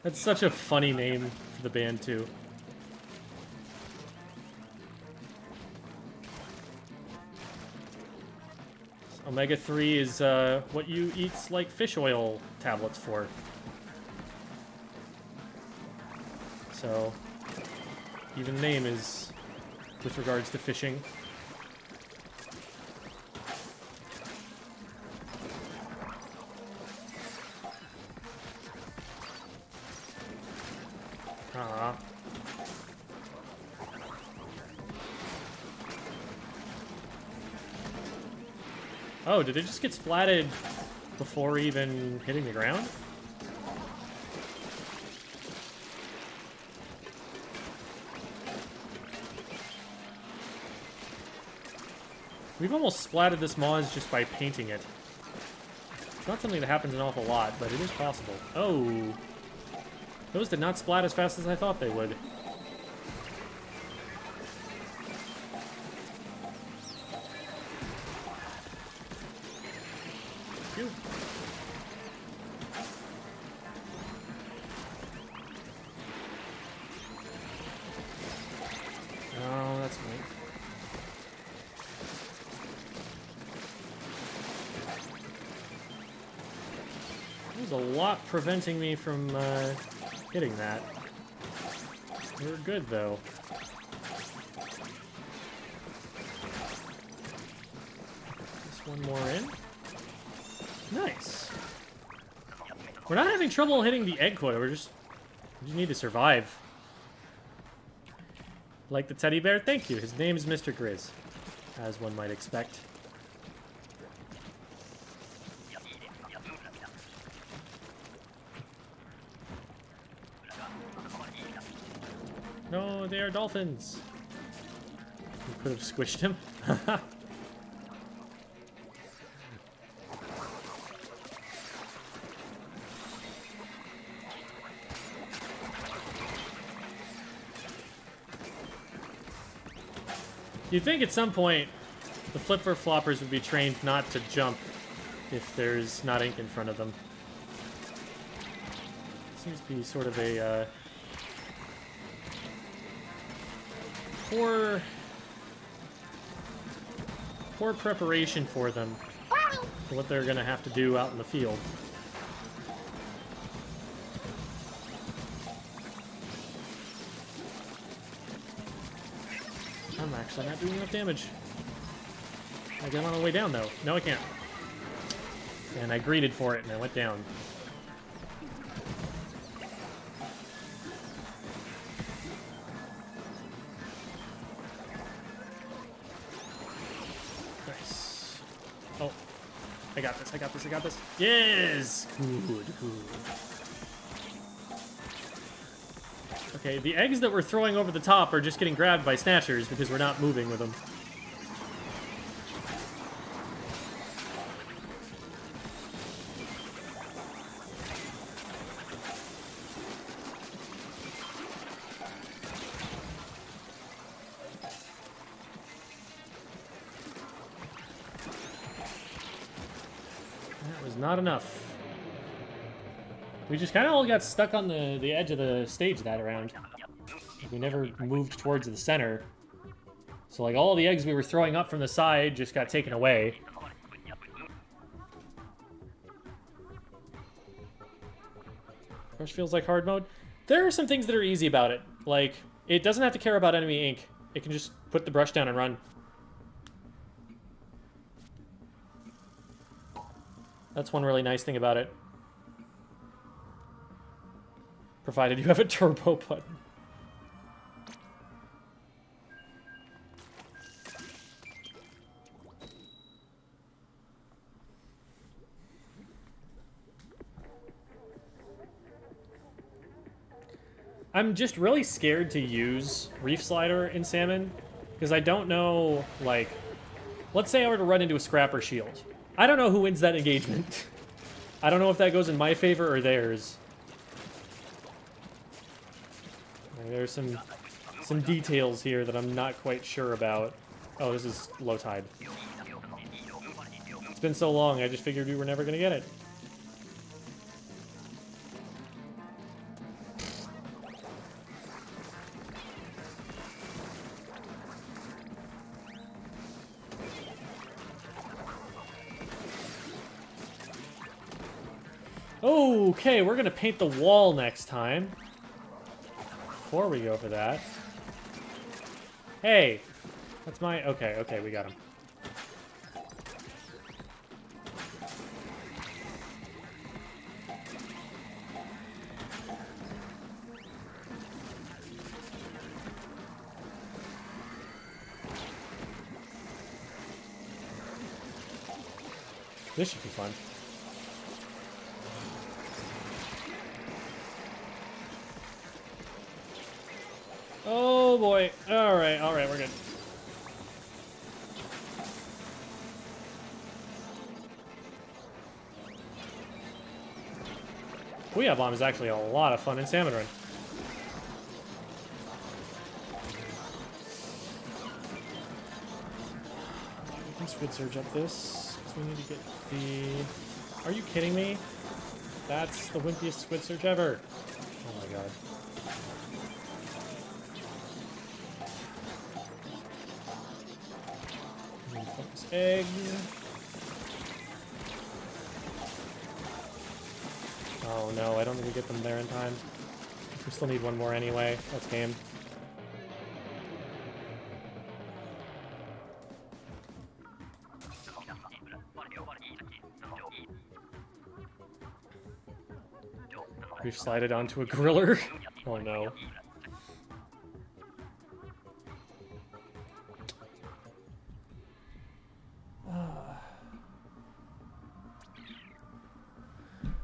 That's such a funny name for the band, too. Omega-3 is what you eat like fish oil tablets for. So, even the name is with regards to fishing. Oh, did it just get splatted before even hitting the ground? We've almost splatted this Moz just by painting it. It's not something that happens an awful lot, but it is possible. Oh! Those did not splat as fast as I thought they would. Phew. Oh, that's great. There's a lot preventing me from hitting that. We're good, though. Just one more in. Nice. We're not having trouble hitting the egg quota. We just need to survive. Like the teddy bear? Thank you. His name is Mr. Grizz, as one might expect. No, they are dolphins. We could have squished him. You'd think at some point the flipper floppers would be trained not to jump if there's not ink in front of them. Seems to be sort of a poor preparation for them for what they're gonna have to do out in the field. I'm actually not doing enough damage. I get on the way down though. No, I can't. And I greeted for it and I went down. Nice. Oh. I got this, I got this, I got this. Yes! Good, good. Okay, the eggs that we're throwing over the top are just getting grabbed by snatchers because we're not moving with them. not enough. We just kind of all got stuck on the edge of the stage that round. We never moved towards the center. So like all the eggs we were throwing up from the side just got taken away. Crush feels like hard mode. There are some things that are easy about it. Like, it doesn't have to care about enemy ink. It can just put the brush down and run. That's one really nice thing about it. Provided you have a turbo button. I'm just really scared to use Reef Slider in Salmon, because I don't know, like, let's say I were to run into a Scrapper Shield. I don't know who wins that engagement. I don't know if that goes in my favor or theirs. There's some details here that I'm not quite sure about. Oh, this is low tide. It's been so long, I just figured we were never gonna get it. Okay, we're gonna paint the wall next time. Before we go for that. Hey! That's my... Okay, we got him. This should be fun. Oh boy. Alright, we're good. Booyah Bomb is actually a lot of fun in Salmon Run. We can Squid Surge up this, because we need to get the... Are you kidding me? That's the wimpiest Squid Surge ever. Oh my god. Focus egg. Oh no, I don't think we get them there in time. We still need one more anyway. That's game. We've slided onto a griller. Oh no.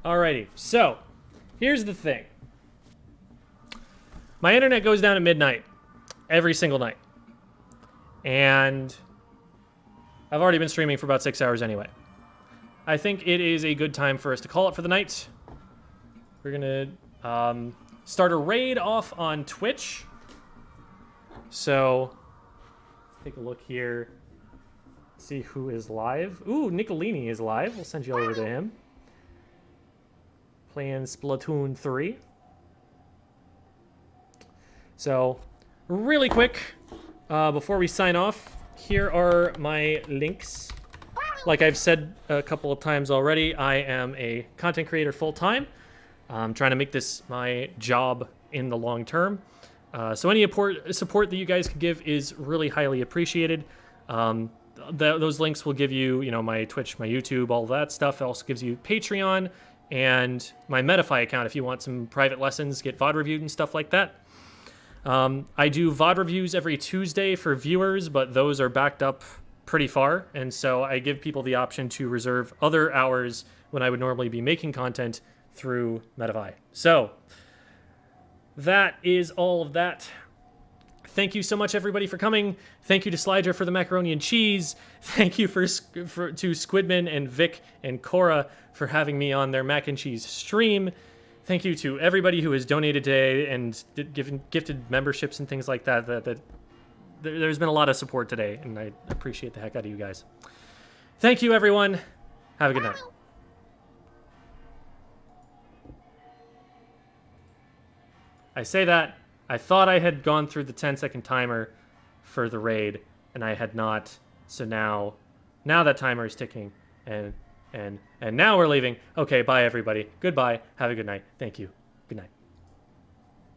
Alrighty, so here's the thing. My internet goes down at midnight every single night. And I've already been streaming for about 6 hours anyway. I think it is a good time for us to call it for the night. We're gonna start a raid off on Twitch. So let's take a look here. See who is live. Ooh, Nicolini is live. We'll send you over to him. Playing Splatoon 3. So, really quick, before we sign off, here are my links. Like I've said a couple of times already, I am a content creator full-time. I'm trying to make this my job in the long term. So any support that you guys can give is really highly appreciated. Those links will give you, you know, my Twitch, my YouTube, all that stuff. It also gives you Patreon and my Medify account if you want some private lessons, get VOD reviewed and stuff like that. I do VOD reviews every Tuesday for viewers, but those are backed up pretty far, and so I give people the option to reserve other hours when I would normally be making content through Medify. So, that is all of that. Thank you so much, everybody, for coming. Thank you to Slydra for the macaroni and cheese. Thank you to SquidMin and Vic and Kora for having me on their mac and cheese stream. Thank you to everybody who has donated today and gifted memberships and things like that. There's been a lot of support today, and I appreciate the heck out of you guys. Thank you, everyone. Have a good night. I say that. I thought I had gone through the 10-second timer for the raid, and I had not. So now that timer is ticking, and now we're leaving. Okay, bye everybody. Goodbye. Have a good night. Thank you.